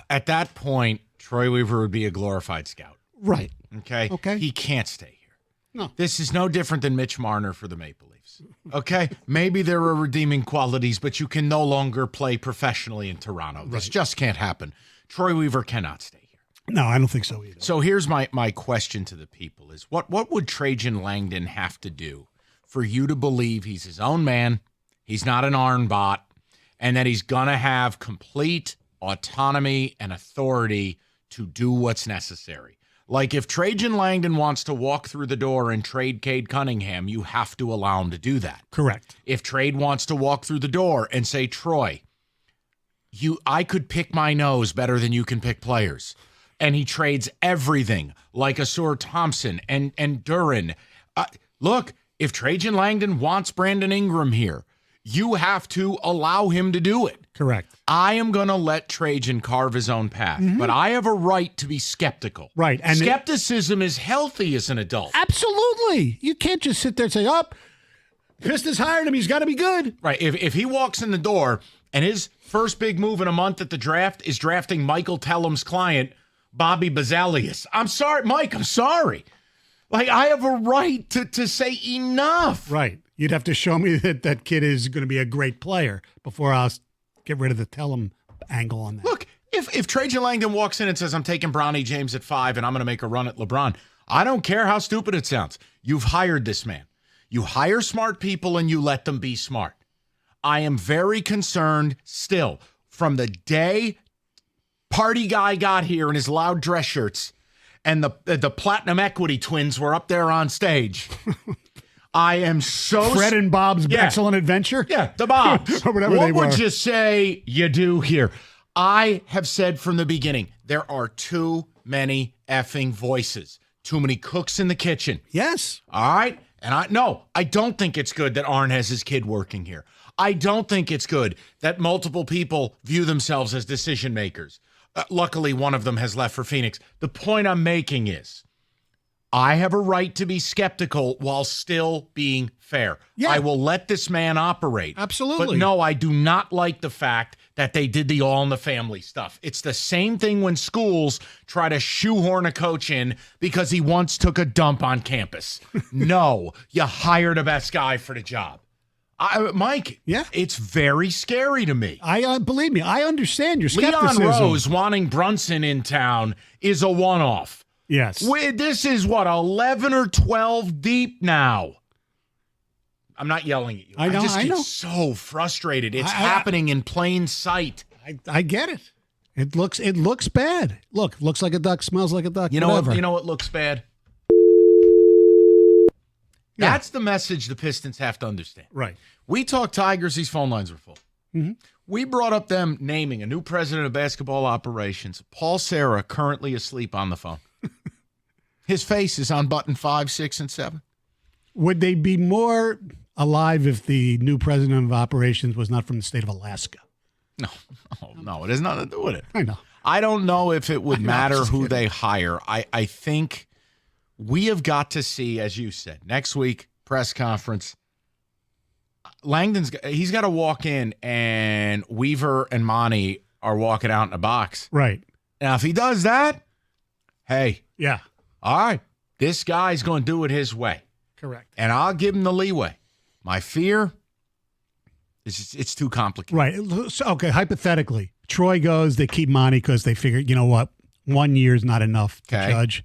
at that point, Troy Weaver would be a glorified scout. Right. Okay? Okay. He can't stay here. No. This is no different than Mitch Marner for the Maple Leafs. Okay? Maybe there are redeeming qualities, but you can no longer play professionally in Toronto. This just can't happen. Troy Weaver cannot stay here. No, I don't think so either. So here's my question to the people is, what would Trajan Langdon have to do for you to believe he's his own man, he's not an ARN bot, and that he's going to have complete autonomy and authority to do what's necessary? Like, if Trajan Langdon wants to walk through the door and trade Cade Cunningham, you have to allow him to do that. Correct. If Trade wants to walk through the door and say, Troy, I could pick my nose better than you can pick players, and he trades everything like Asur Thompson and Duran. Look, if Trajan Langdon wants Brandon Ingram here, you have to allow him to do it. Correct. I am going to let Trajan carve his own path, but I have a right to be skeptical. Right. And skepticism is healthy as an adult. Absolutely. You can't just sit there and say, Pistons hired him. He's got to be good. Right. If he walks in the door and his first big move in a month at the draft is drafting Michael Tellum's client, Bobby Bazalius. I'm sorry, Mike. I'm sorry. Like, I have a right to say enough. Right. You'd have to show me that kid is going to be a great player before I'll get rid of the Tellum angle on that. Look, if Trajan Langdon walks in and says, I'm taking Bronny James at 5 and I'm going to make a run at LeBron, I don't care how stupid it sounds. You've hired this man. You hire smart people and you let them be smart. I am very concerned still from the day party guy got here in his loud dress shirts, and the Platinum Equity twins were up there on stage. I am so Fred and Bob's Excellent Adventure? Yeah, the Bobs. Or whatever what they were. would you say you do here? I have said from the beginning, there are too many effing voices. Too many cooks in the kitchen. Yes. All right? And I don't think it's good that Arn has his kid working here. I don't think it's good that multiple people view themselves as decision makers. Luckily, one of them has left for Phoenix. The point I'm making is I have a right to be skeptical while still being fair. Yeah. I will let this man operate. Absolutely. But no, I do not like the fact that they did the all in the family stuff. It's the same thing when schools try to shoehorn a coach in because he once took a dump on campus. No, you hired a best guy for the job. Mike, it's very scary to me. Believe me, I understand your skepticism. Leon Rose wanting Brunson in town is a one-off. Yes. This is 11 or 12 deep now. I'm not yelling at you. I know, just I get know. so frustrated. It's happening in plain sight. I get it. It looks bad. Looks like a duck, smells like a duck. You know whatever. what? You know what looks bad? Yeah. That's the message the Pistons have to understand. Right. We talked Tigers. These phone lines were full. Mm-hmm. We brought up them naming a new president of basketball operations. Paul Serra currently asleep on the phone. His face is on button 5, 6, and 7. Would they be more alive if the new president of operations was not from the state of Alaska? No, it has nothing to do with it. I know. I don't know if it would matter who they hire. I think we have got to see, as you said, next week, press conference. He's got to walk in, and Weaver and Monty are walking out in a box. Right. Now, if he does that, hey. Yeah. All right. This guy's going to do it his way. Correct. And I'll give him the leeway. My fear is it's too complicated. Right. So, okay, hypothetically, Troy goes, they keep Monty because they figured, you know what, 1 year is not enough to judge.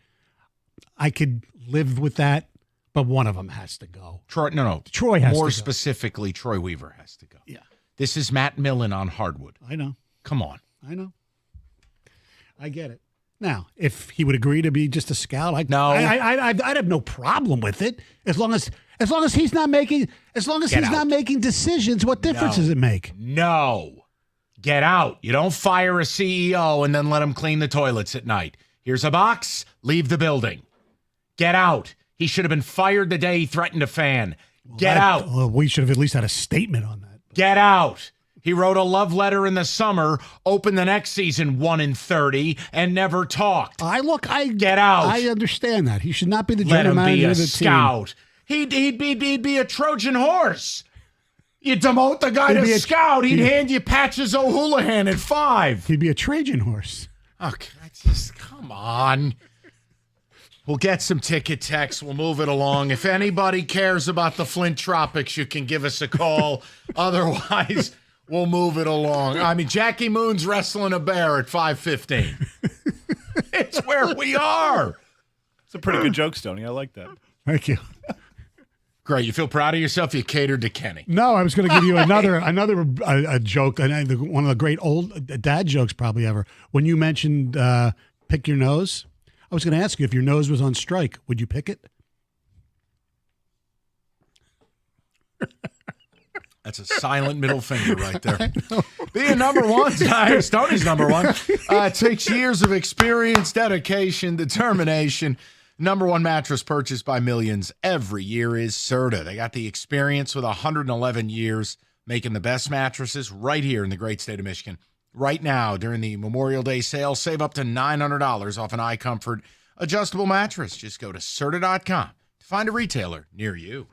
I could live with that, but one of them has to go. Troy has to go. More specifically, Troy Weaver has to go. Yeah. This is Matt Millen on hardwood. I know. Come on. I know. I get it. Now, if he would agree to be just a scout, I'd have no problem with it as long as he's not making not making decisions. What difference does it make? No, get out. You don't fire a CEO and then let him clean the toilets at night. Here's a box. Leave the building. Get out. He should have been fired the day he threatened a fan. Get out. Well, we should have at least had a statement on that. Get out. He wrote a love letter in the summer, opened the next season 1-30, and never talked. Get out. I understand that. He should not be the Let general him be manager a of the scout. He'd be a Trojan horse. You demote the guy to scout, he'd hand you Patches O'Houlihan at 5. He'd be a Trajan horse. Okay, just come on. We'll get some ticket text. We'll move it along. If anybody cares about the Flint Tropics, you can give us a call. Otherwise, we'll move it along. I mean, Jackie Moon's wrestling a bear at 5:15. It's where we are. It's a pretty good joke, Stoney. I like that. Thank you. Great. You feel proud of yourself? You catered to Kenny. No, I was going to give you another joke, and one of the great old dad jokes probably ever. When you mentioned pick your nose, I was going to ask you if your nose was on strike, would you pick it? That's a silent middle finger right there. Being number one, Tony's number one. It takes years of experience, dedication, determination. Number one mattress purchased by millions every year is Serta. They got the experience with 111 years making the best mattresses right here in the great state of Michigan. Right now, during the Memorial Day sale, save up to $900 off an iComfort adjustable mattress. Just go to Serta.com to find a retailer near you.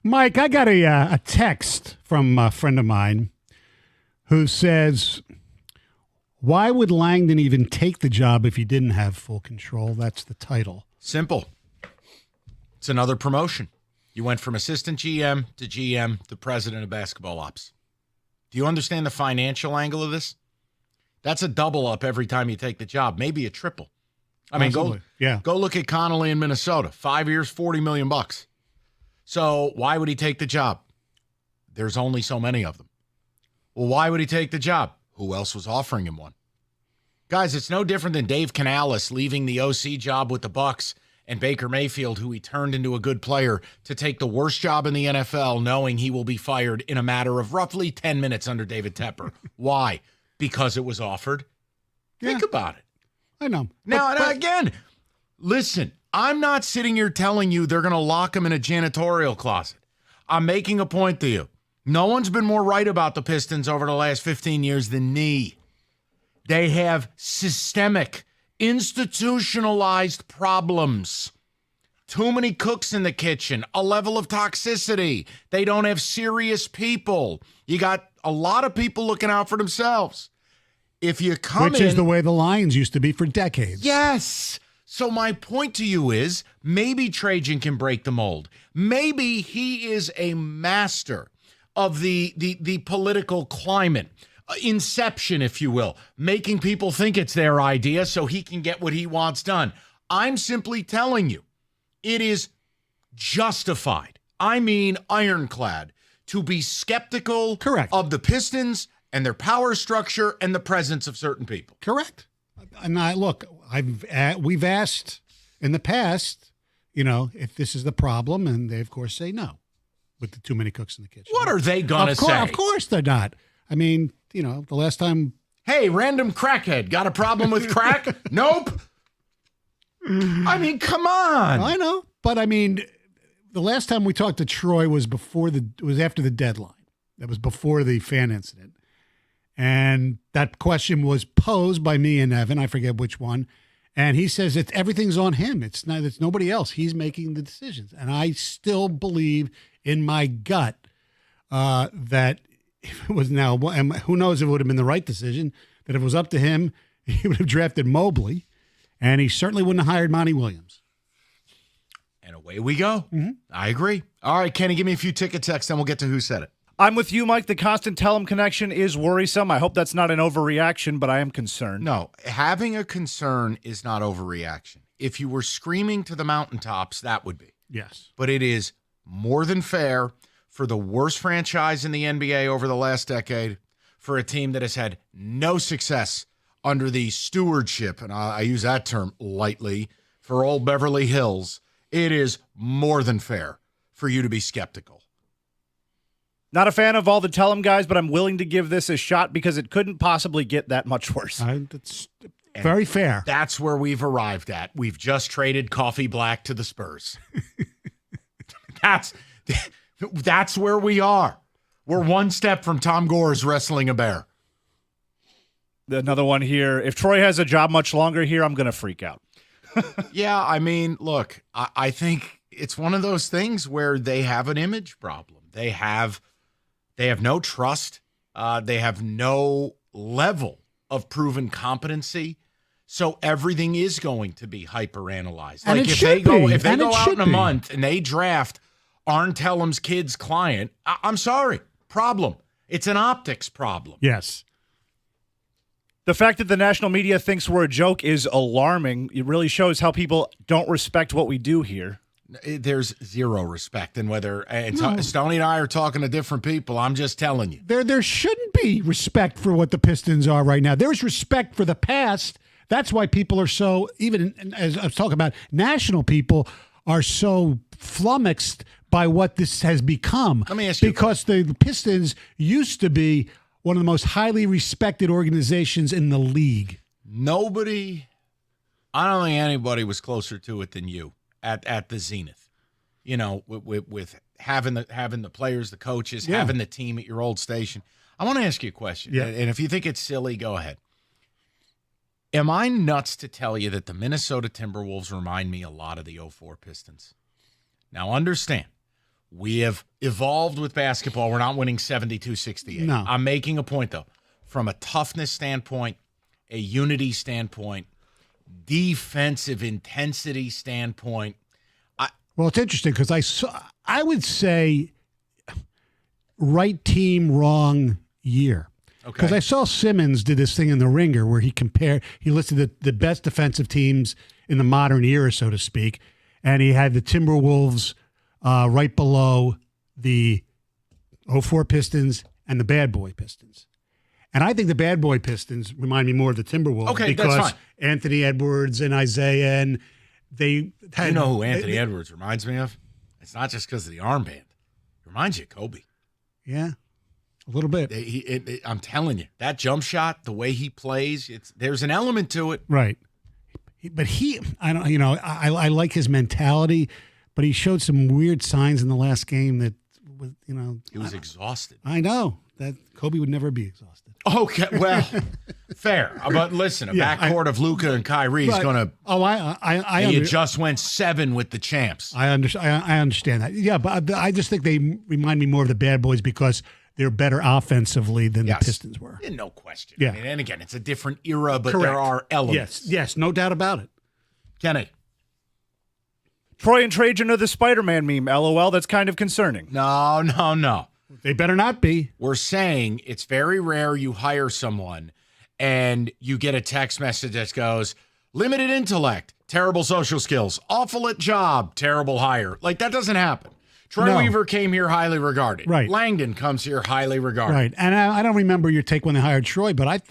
Mike, I got a text from a friend of mine who says, why would Langdon even take the job if he didn't have full control? That's the title. Simple. It's another promotion. You went from assistant GM to president of basketball ops. Do you understand the financial angle of this? That's a double up every time you take the job, maybe a triple. I mean, go look at Connolly in Minnesota. 5 years, $40 million. So why would he take the job? There's only so many of them. Well, why would he take the job? Who else was offering him one? Guys, it's no different than Dave Canales leaving the OC job with the Bucks and Baker Mayfield, who he turned into a good player, to take the worst job in the NFL, knowing he will be fired in a matter of roughly 10 minutes under David Tepper. Why? Because it was offered. Think about it. I know. Now, again, listen, I'm not sitting here telling you they're going to lock him in a janitorial closet. I'm making a point to you. No one's been more right about the Pistons over the last 15 years than me. They have systemic, institutionalized problems. Too many cooks in the kitchen, a level of toxicity. They don't have serious people. You got a lot of people looking out for themselves. If you come Which is the way the Lions used to be for decades. Yes. So my point to you is maybe Trajan can break the mold. Maybe he is a master of the political climate. Inception, if you will, making people think it's their idea so he can get what he wants done. I'm simply telling you, it is justified, I mean ironclad, to be skeptical of the Pistons and their power structure and the presence of certain people. Correct. And we've asked in the past, if this is the problem, and they, of course, say no with the too many cooks in the kitchen. What are they going to say? Of course they're not. I mean, the last time. Hey, random crackhead, got a problem with crack? Nope. I mean, come on. I know. But I mean, the last time we talked to Troy was after the deadline. That was before the fan incident. And that question was posed by me and Evan. I forget which one. And he says that everything's on him. It's nobody else. He's making the decisions. And I still believe in my gut that if it was now, and who knows if it would have been the right decision, that if it was up to him, he would have drafted Mobley, and he certainly wouldn't have hired Monty Williams. And away we go. Mm-hmm. I agree. All right, Kenny, give me a few ticket texts, then we'll get to who said it. I'm with you, Mike. The constant tell-em connection is worrisome. I hope that's not an overreaction, but I am concerned. No, having a concern is not overreaction. If you were screaming to the mountaintops, that would be. Yes. But it is more than fair for the worst franchise in the NBA over the last decade, for a team that has had no success under the stewardship, and I use that term lightly, for old Beverly Hills. It is more than fair for you to be skeptical. Not a fan of all the tell-em guys, but I'm willing to give this a shot because it couldn't possibly get that much worse. That's very fair. That's where we've arrived at. We've just traded Coffee Black to the Spurs. That's where we are. We're one step from Tom Gore's wrestling a bear. Another one here. If Troy has a job much longer here, I'm going to freak out. Yeah, I mean, look, I think it's one of those things where they have an image problem. They have no trust. They have no level of proven competency. So everything is going to be hyper-analyzed. And like if they go out in a month and they draft Arn Tellem's kid's client, I'm sorry, problem. It's an optics problem. Yes. The fact that the national media thinks we're a joke is alarming. It really shows how people don't respect what we do here. There's zero respect, and Stoney and I are talking to different people. I'm just telling you. There shouldn't be respect for what the Pistons are right now. There's respect for the past. That's why people are so, even as I was talking about, national people are so flummoxed by what this has become. Let me ask you, because the Pistons used to be one of the most highly respected organizations in the league. I don't think anybody was closer to it than you at the zenith. With having the players, the coaches, having the team at your old station. I want to ask you a question, and if you think it's silly, go ahead. Am I nuts to tell you that the Minnesota Timberwolves remind me a lot of the 04 Pistons? Now, understand, We have evolved with basketball. We're not winning 72-68. No. I'm making a point, though. From a toughness standpoint, a unity standpoint, defensive intensity standpoint. Well, it's interesting because I would say right team, wrong year. Because I saw Simmons did this thing in The Ringer where he listed the best defensive teams in the modern era, so to speak, and he had the Timberwolves right below the 04 Pistons and the Bad Boy Pistons. And I think the Bad Boy Pistons remind me more of the Timberwolves because that's fine. Anthony Edwards and Isaiah, and they had... You know who Anthony Edwards reminds me of? It's not just because of the armband. It reminds you of Kobe. Yeah, a little bit. I'm telling you, that jump shot, the way he plays, there's an element to it. Right. But I like his mentality, but he showed some weird signs in the last game that, he was exhausted. I know that Kobe would never be exhausted. Okay, well, fair. But listen, a backcourt of Luka and Kyrie is going to. Oh, You just went 7 with the champs. I understand that. Yeah, but I just think they remind me more of the Bad Boys because they're better offensively than the Pistons were. Yeah, no question. Yeah. I mean, and again, it's a different era, but Correct. there are elements. Yes, no doubt about it. Kenny. Troy and Trajan are the Spider-Man meme. LOL. That's kind of concerning. No. They better not be. We're saying it's very rare you hire someone and you get a text message that goes, limited intellect, terrible social skills, awful at job, terrible hire. Like, that doesn't happen. Troy Weaver came here highly regarded. Right. Langdon comes here highly regarded. Right. And I don't remember your take when they hired Troy, but I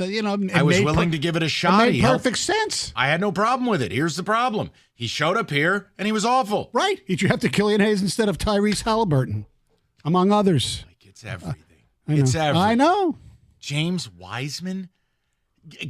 was willing to give it a shot. It made perfect sense. I had no problem with it. Here's the problem. He showed up here and he was awful. Right. He drafted Killian Hayes instead of Tyrese Halliburton, among others. It's everything. It's everything. I know. James Wiseman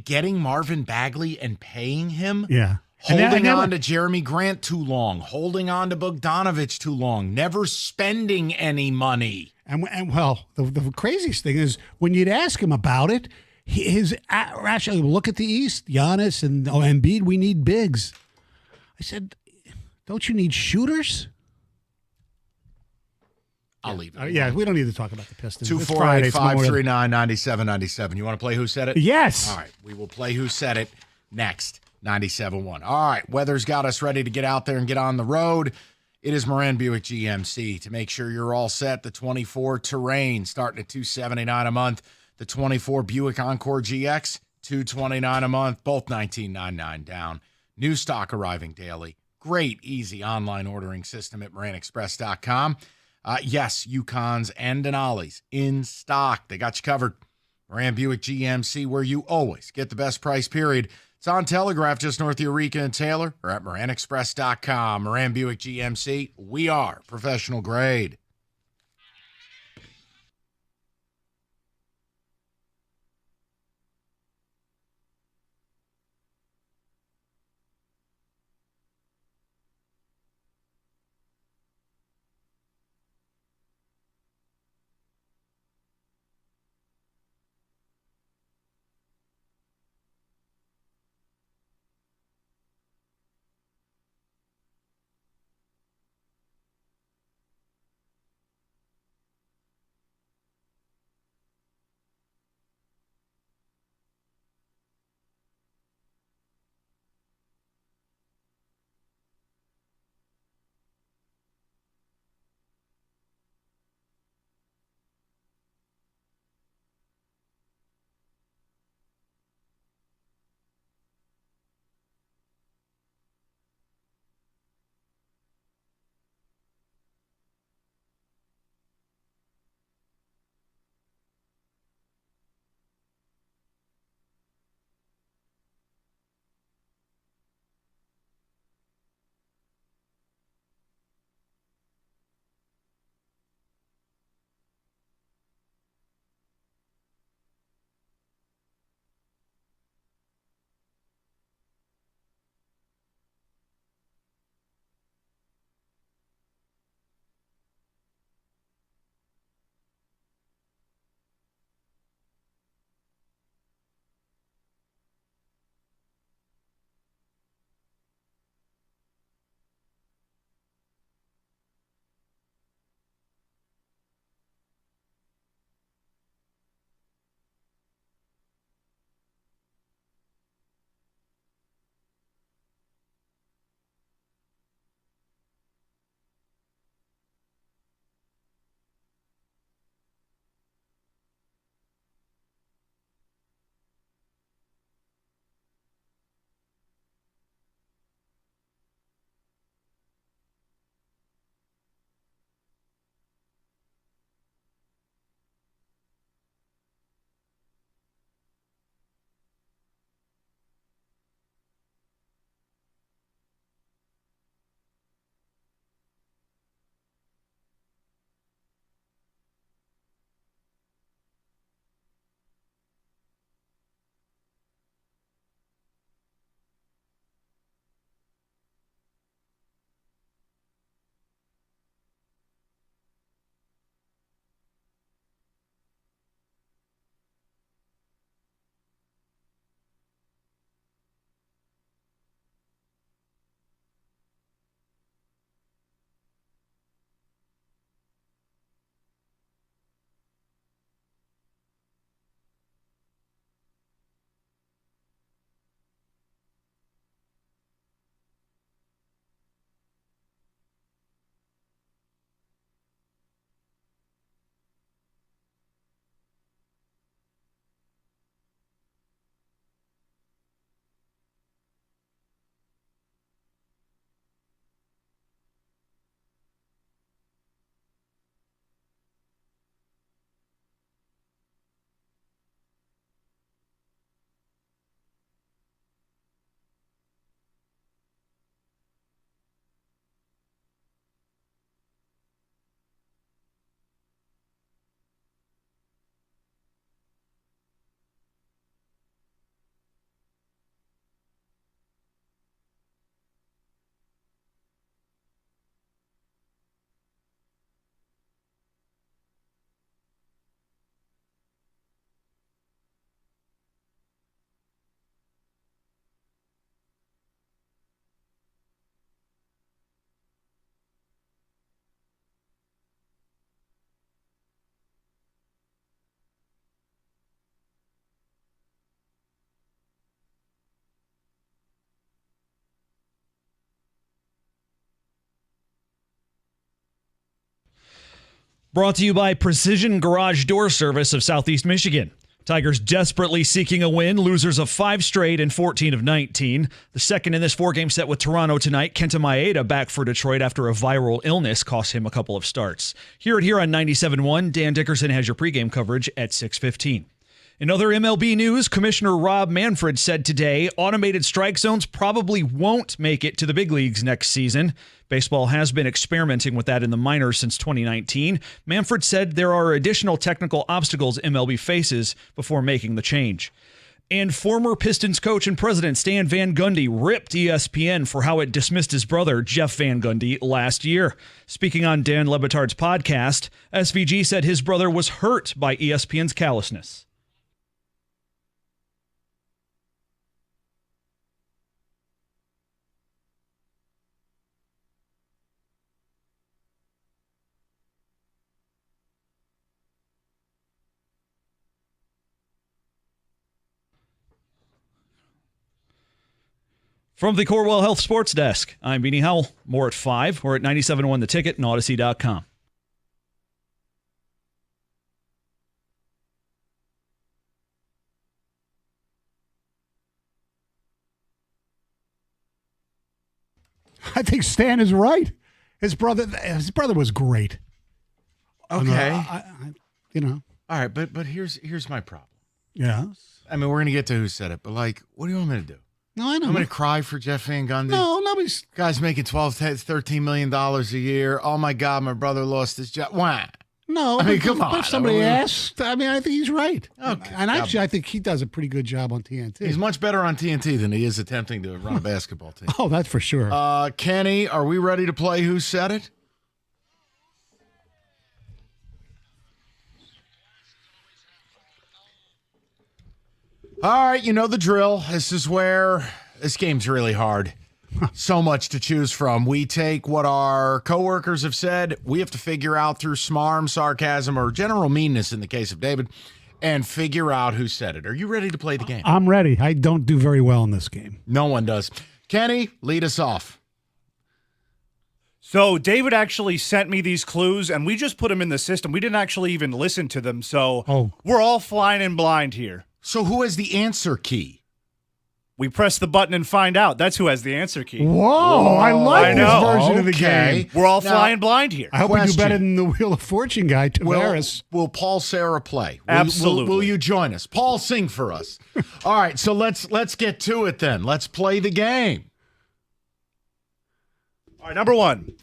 getting Marvin Bagley and paying him. Yeah. Holding on to Jeremy Grant too long. Holding on to Bogdanovich too long. Never spending any money. And the craziest thing is when you'd ask him about it, his rationale, look at the East, Giannis and Embiid, we need bigs. I said, don't you need shooters? I'll leave it. Yeah, we don't need to talk about the Pistons. 248-539-9797. You want to play Who Said It? Yes. All right. We will play Who Said It next. 97.1. All right. Weather's got us ready to get out there and get on the road. It is Moran Buick GMC. To make sure you're all set, the 24 Terrain starting at $279 a month. The 24 Buick Encore GX, $229 a month. Both $19.99 down. New stock arriving daily. Great, easy online ordering system at MoranExpress.com. Yes, Yukons and Denali's in stock. They got you covered. Moran Buick GMC, where you always get the best price, period. It's on Telegraph just north of Eureka and Taylor, or at MoranExpress.com. Moran Buick GMC, we are professional grade. Brought to you by Precision Garage Door Service of Southeast Michigan. Tigers desperately seeking a win, losers of 5 straight and 14 of 19. The second in this 4-game set with Toronto tonight, Kenta Maeda back for Detroit after a viral illness cost him a couple of starts. Here on 97.1, Dan Dickerson has your pregame coverage at 6:15. In other MLB news, Commissioner Rob Manfred said today automated strike zones probably won't make it to the big leagues next season. Baseball has been experimenting with that in the minors since 2019. Manfred said there are additional technical obstacles MLB faces before making the change. And former Pistons coach and president Stan Van Gundy ripped ESPN for how it dismissed his brother, Jeff Van Gundy, last year. Speaking on Dan Le Batard's podcast, SVG said his brother was hurt by ESPN's callousness. From the Corewell Health Sports Desk, I'm Beanie Howell. More at 5 or at 97.1 The Ticket and Odyssey.com. I think Stan is right. His brother was great. Okay. All right, but here's my problem. Yeah. I mean, we're going to get to who said it, but what do you want me to do? No, I know. I'm going to cry for Jeff Van Gundy. No, nobody's. Guy's making $13 million a year. Oh, my God, my brother lost his job. Why? No, I mean, come on. If somebody asked, I think he's right. Okay. And actually, I think he does a pretty good job on TNT. He's much better on TNT than he is attempting to run a basketball team. Oh, that's for sure. Kenny, are we ready to play Who Said It? All right, you know the drill. This is where this game's really hard. So much to choose from. We take what our coworkers have said. We have to figure out through smarm, sarcasm, or general meanness in the case of David, and figure out who said it. Are you ready to play the game? I'm ready. I don't do very well in this game. No one does. Kenny, lead us off. So David actually sent me these clues, and we just put them in the system. We didn't actually even listen to them, so we're all flying in blind here. So who has the answer key? We press the button and find out. That's who has the answer key. Whoa, I like this version of the game. We're all flying blind here. I hope we do better than the Wheel of Fortune guy, Tavares. Will Paul Sarah play? Absolutely. Will you join us? Paul, sing for us. All right, so let's get to it then. Let's play the game. All right, number 1.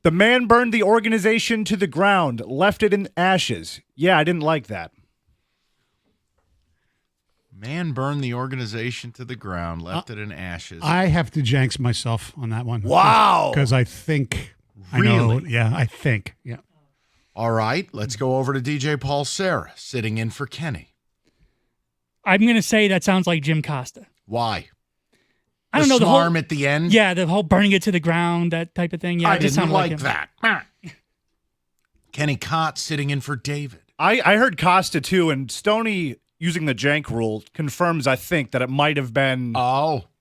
The man burned the organization to the ground, left it in ashes. Yeah, I didn't like that. Man burned the organization to the ground, left it in ashes. I have to jinx myself on that one. Wow. Because I think I know. Yeah, I think. Yeah. All right, let's go over to DJ Paul Sarah, sitting in for Kenny. I'm going to say that sounds like Jim Costa. Why? I don't know. The whole at the end? Yeah, the whole burning it to the ground, that type of thing. Yeah, I it just didn't sounded like him. that. Kenny Cott sitting in for David. I heard Costa too, and Stoney, using the jank rule, confirms, I think, that it might have been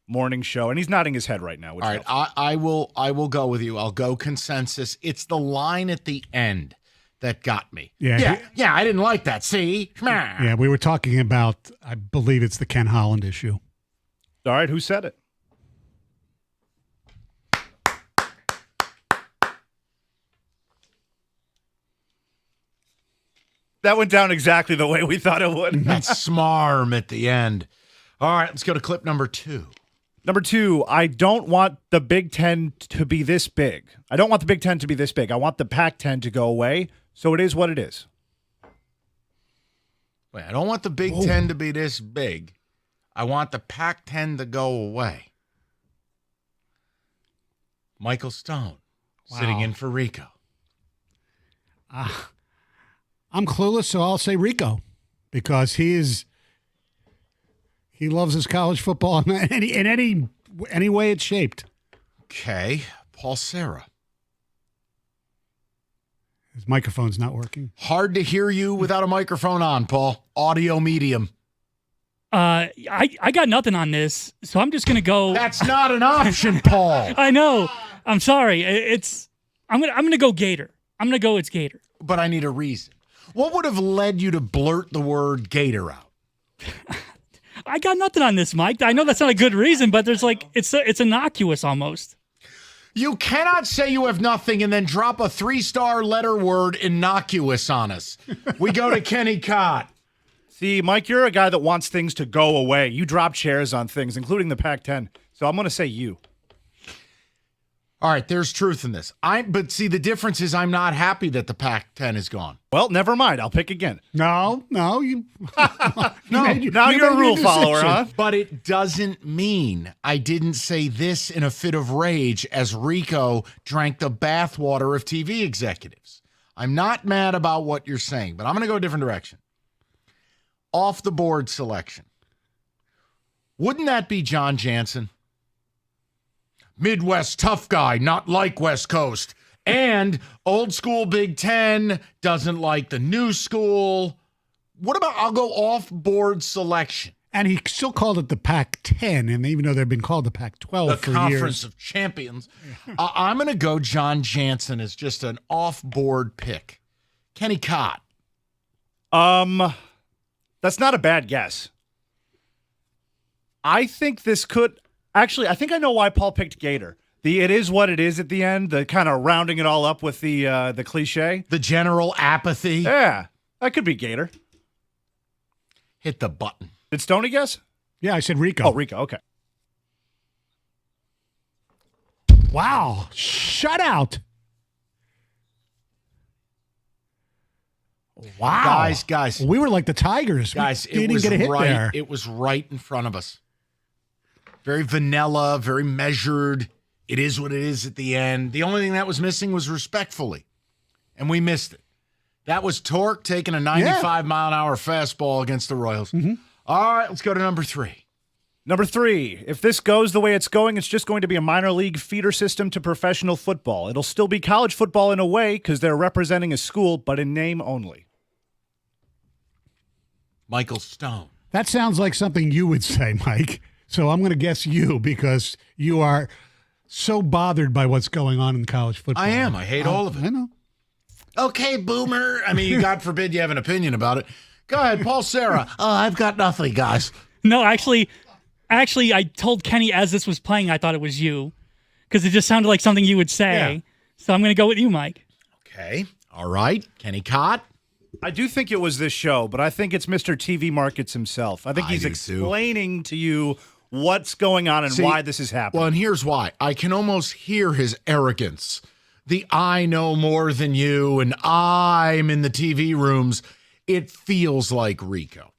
morning show, and he's nodding his head right now. Which all right, I will go with you. I'll go consensus. It's the line at the end that got me. Yeah, I didn't like that. See? Yeah, we were talking about, I believe it's the Ken Holland issue. All right, who said it? That went down exactly the way we thought it would. That smarm at the end. All right, let's go to clip number 2. Number 2, I don't want the Big Ten to be this big. I don't want the Big Ten to be this big. I want the Pac-10 to go away, so it is what it is. Wait, I don't want the Big Ten to be this big. I want the Pac-10 to go away. Michael Stone, sitting in for Rico. I'm clueless, so I'll say Rico, because he loves his college football in any way it's shaped. Okay, Paul Sarah. His microphone's not working. Hard to hear you without a microphone on, Paul. Audio medium. I got nothing on this, so I'm just gonna go. That's not an option, Paul. I know. I'm sorry. I'm gonna go Gator. I'm going to go it's Gator. But I need a reason. What would have led you to blurt the word Gator out? I got nothing on this, Mike. I know that's not a good reason, but there's it's innocuous almost. You cannot say you have nothing and then drop a 3-star letter word innocuous on us. We go to Kenny Cott. See, Mike, you're a guy that wants things to go away. You drop chairs on things, including the Pac-10. So I'm going to say you. All right, there's truth in this. But see, the difference is I'm not happy that the Pac-10 is gone. Well, never mind. I'll pick again. No, you. Now you're a rule follower, huh? But it doesn't mean I didn't say this in a fit of rage as Rico drank the bathwater of TV executives. I'm not mad about what you're saying, but I'm going to go a different direction. Off the board selection. Wouldn't that be John Jansen? Midwest tough guy, not like West Coast. And old school Big Ten, doesn't like the new school. What about, I'll go off-board selection. And he still called it the Pac-10, and even though they've been called the Pac-12 for years. The Conference of Champions. I'm going to go John Jansen as just an off-board pick. Kenny Cott. That's not a bad guess. I think this could... Actually, I think I know why Paul picked Gator. The "it is what it is" at the end, the kind of rounding it all up with the cliche. The general apathy. Yeah, that could be Gator. Hit the button. Did Stoney guess? Yeah, I said Rico. Oh, Rico, okay. Wow, shutout. Wow. Guys. We were like the Tigers. Guys, we didn't get a hit there. It was right in front of us. Very vanilla, very measured. It is what it is at the end. The only thing that was missing was respectfully, and we missed it. That was torque taking a 95-mile-an-hour fastball against the Royals. Mm-hmm. All right, let's go to number 3. Number 3, if this goes the way it's going, it's just going to be a minor league feeder system to professional football. It'll still be college football in a way because they're representing a school, but in name only. Michael Stone. That sounds like something you would say, Mike. So I'm going to guess you because you are so bothered by what's going on in college football. I am. I hate all of it. I know. Okay, boomer. I mean, God forbid you have an opinion about it. Go ahead, Paul Serra. I've got nothing, guys. No, actually, I told Kenny as this was playing, I thought it was you because it just sounded like something you would say. Yeah. So I'm going to go with you, Mike. Okay. All right. Kenny Cott. I do think it was this show, but I think it's Mr. TV Markets himself. I think he's explaining to you what's going on and why this is happening. Well, and here's why. I can almost hear his arrogance. The I know more than you and I'm in the TV rooms. It feels like Rico.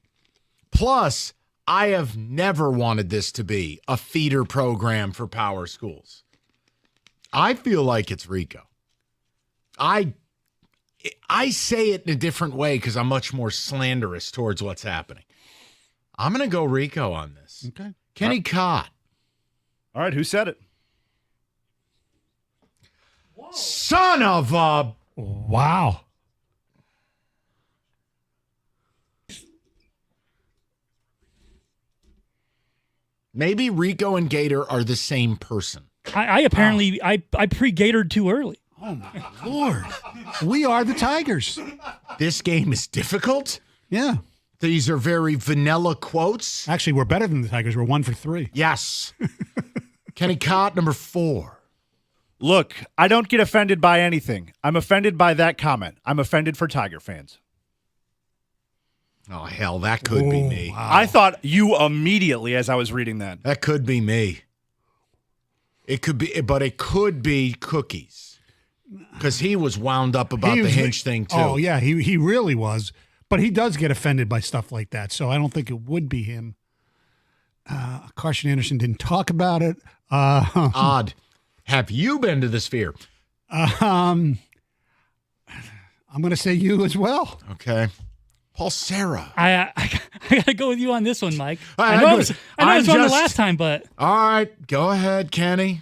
Plus, I have never wanted this to be a feeder program for power schools. I feel like it's Rico. I say it in a different way because I'm much more slanderous towards what's happening. I'm going to go Rico on this. Okay. Kenny Cott. All right, who said it? Whoa. Son of a... Wow. Maybe Rico and Gator are the same person. I apparently I pre-Gatored too early. Oh, my Lord. We are the Tigers. This game is difficult? Yeah. These are very vanilla quotes. Actually, we're better than the Tigers. We're 1 for 3. Yes. Kenny Cott, number 4. Look, I don't get offended by anything. I'm offended by that comment. I'm offended for Tiger fans. Oh, hell, that could be me. Wow. I thought you immediately as I was reading that. That could be me. It could be, but it could be Cookies. Because he was wound up about the Hinch thing, too. Oh, yeah, he really was. But he does get offended by stuff like that, so I don't think it would be him. Carson Anderson didn't talk about it. Odd. Have you been to the Sphere? I'm going to say you as well. Okay. Paul Serra. I got to go with you on this one, Mike. I know it's wrong the last time, but... All right, go ahead, Kenny.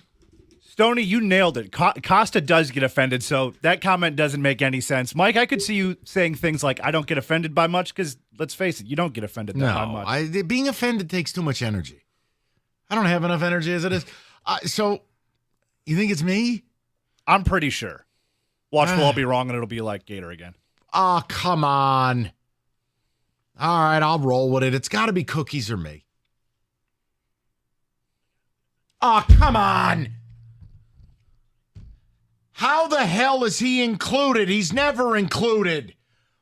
Stoney, you nailed it. Costa does get offended, so that comment doesn't make any sense. Mike, I could see you saying things like, I don't get offended by much, because let's face it, you don't get offended by much. Being offended takes too much energy. I don't have enough energy as it is. So, you think it's me? I'm pretty sure. Watch, we'll all be wrong, and it'll be like Gator again. Oh, come on. All right, I'll roll with it. It's got to be cookies or me. Oh, come on. How the hell is he included? He's never included.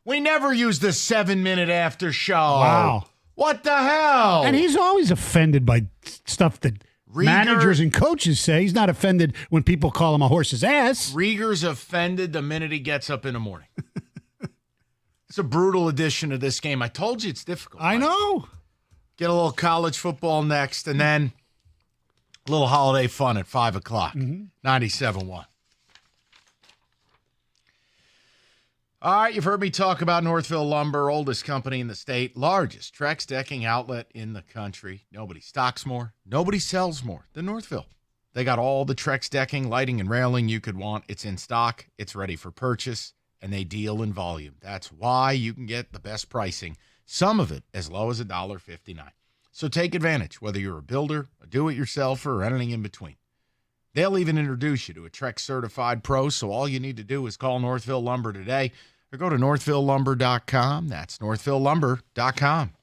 We never use the 7-minute after show. Wow. What the hell? And he's always offended by stuff that managers and coaches say. He's not offended when people call him a horse's ass. Rieger's offended the minute he gets up in the morning. It's a brutal edition of this game. I told you it's difficult. I know. Get a little college football next, and then a little holiday fun at 5 o'clock. 97.1. All right, you've heard me talk about Northville Lumber, oldest company in the state, largest Trex decking outlet in the country. Nobody stocks more, nobody sells more than Northville. They got all the Trex decking, lighting, and railing you could want. It's in stock, it's ready for purchase, and they deal in volume. That's why you can get the best pricing, some of it as low as $1.59. So take advantage, whether you're a builder, a do-it-yourselfer, or anything in between. They'll even introduce you to a Trex certified pro, so all you need to do is call Northville Lumber today or go to northvillelumber.com. That's northvillelumber.com.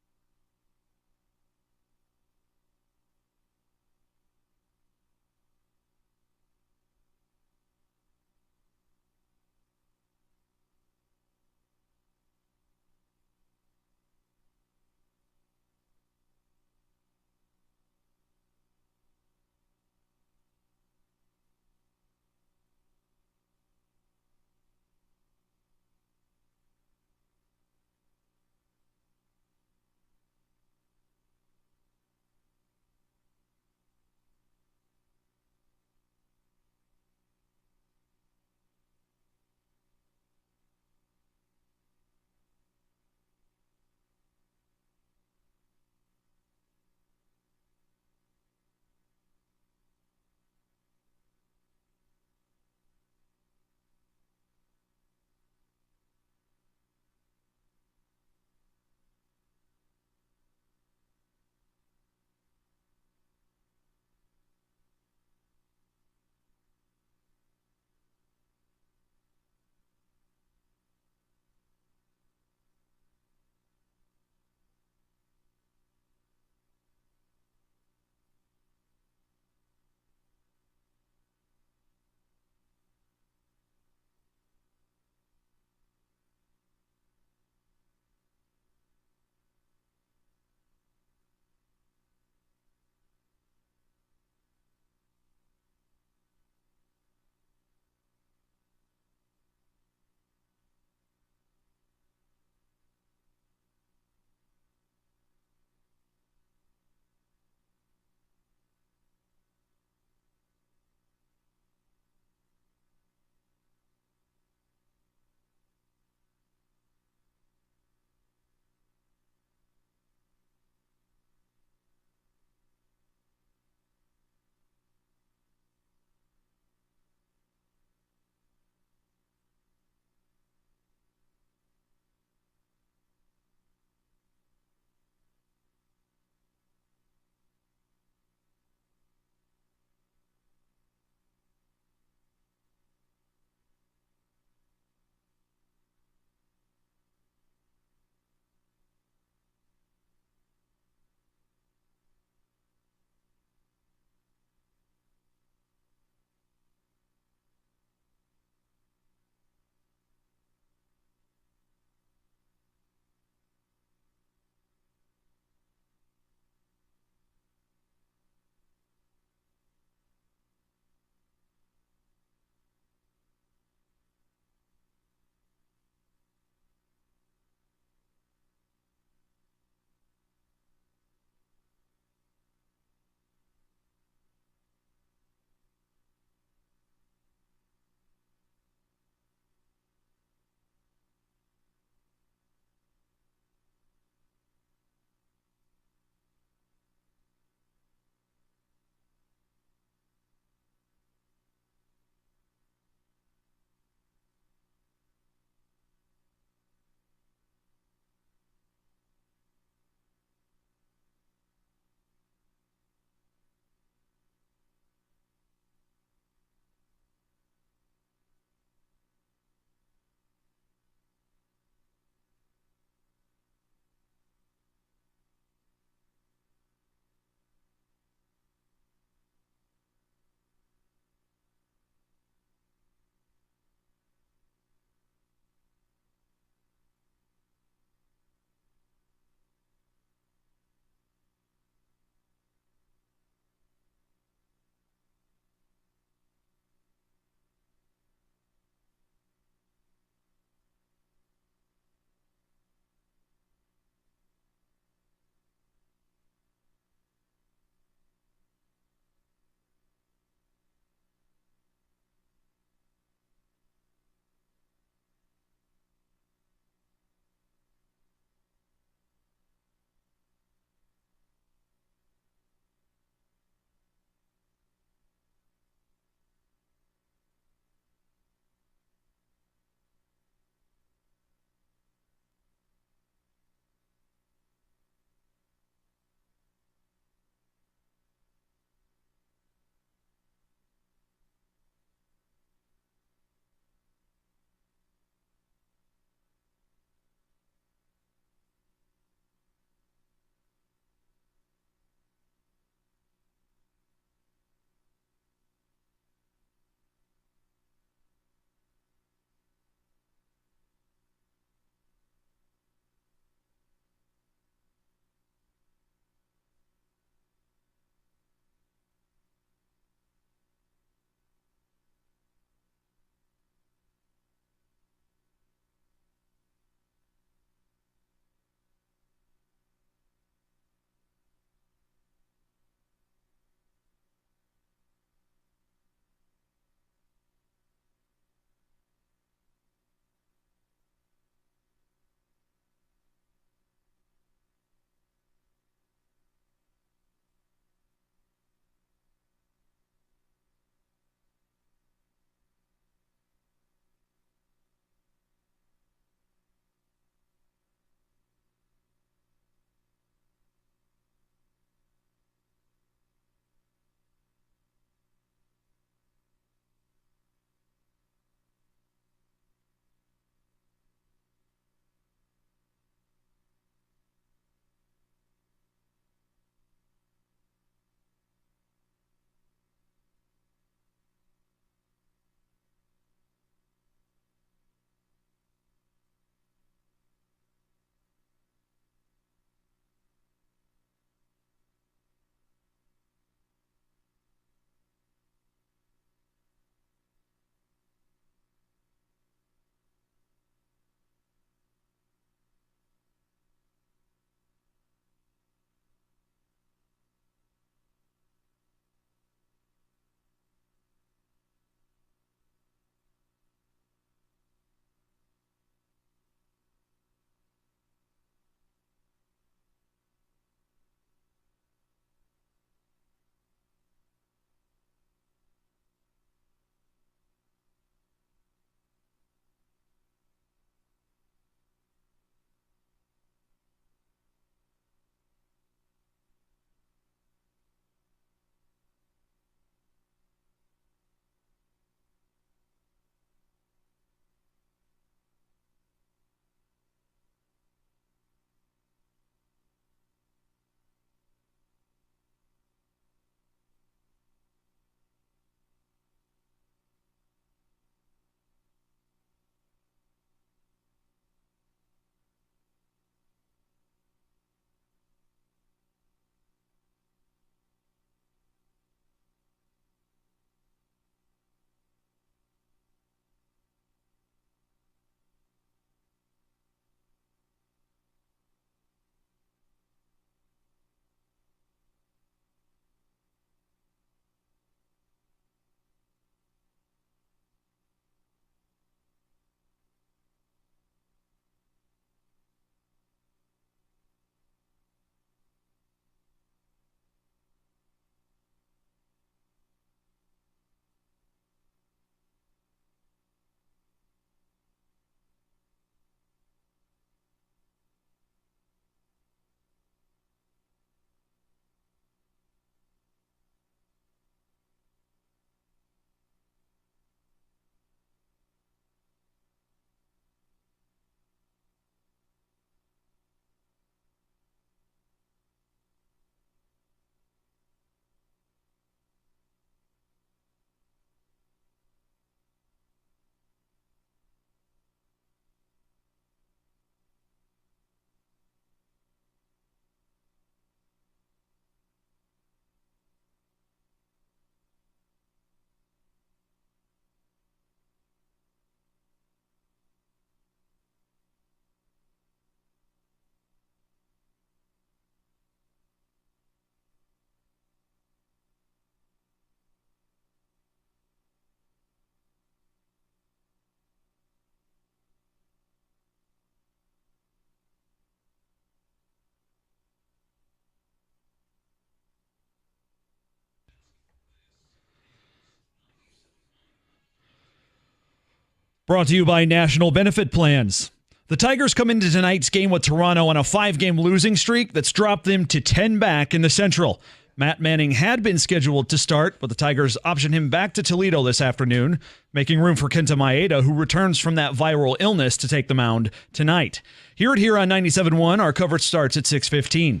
Brought to you by National Benefit Plans. The Tigers come into tonight's game with Toronto on a 5-game losing streak that's dropped them to 10 back in the Central. Matt Manning had been scheduled to start, but the Tigers optioned him back to Toledo this afternoon, making room for Kenta Maeda, who returns from that viral illness to take the mound tonight. Here on 97.1, our coverage starts at 6:15.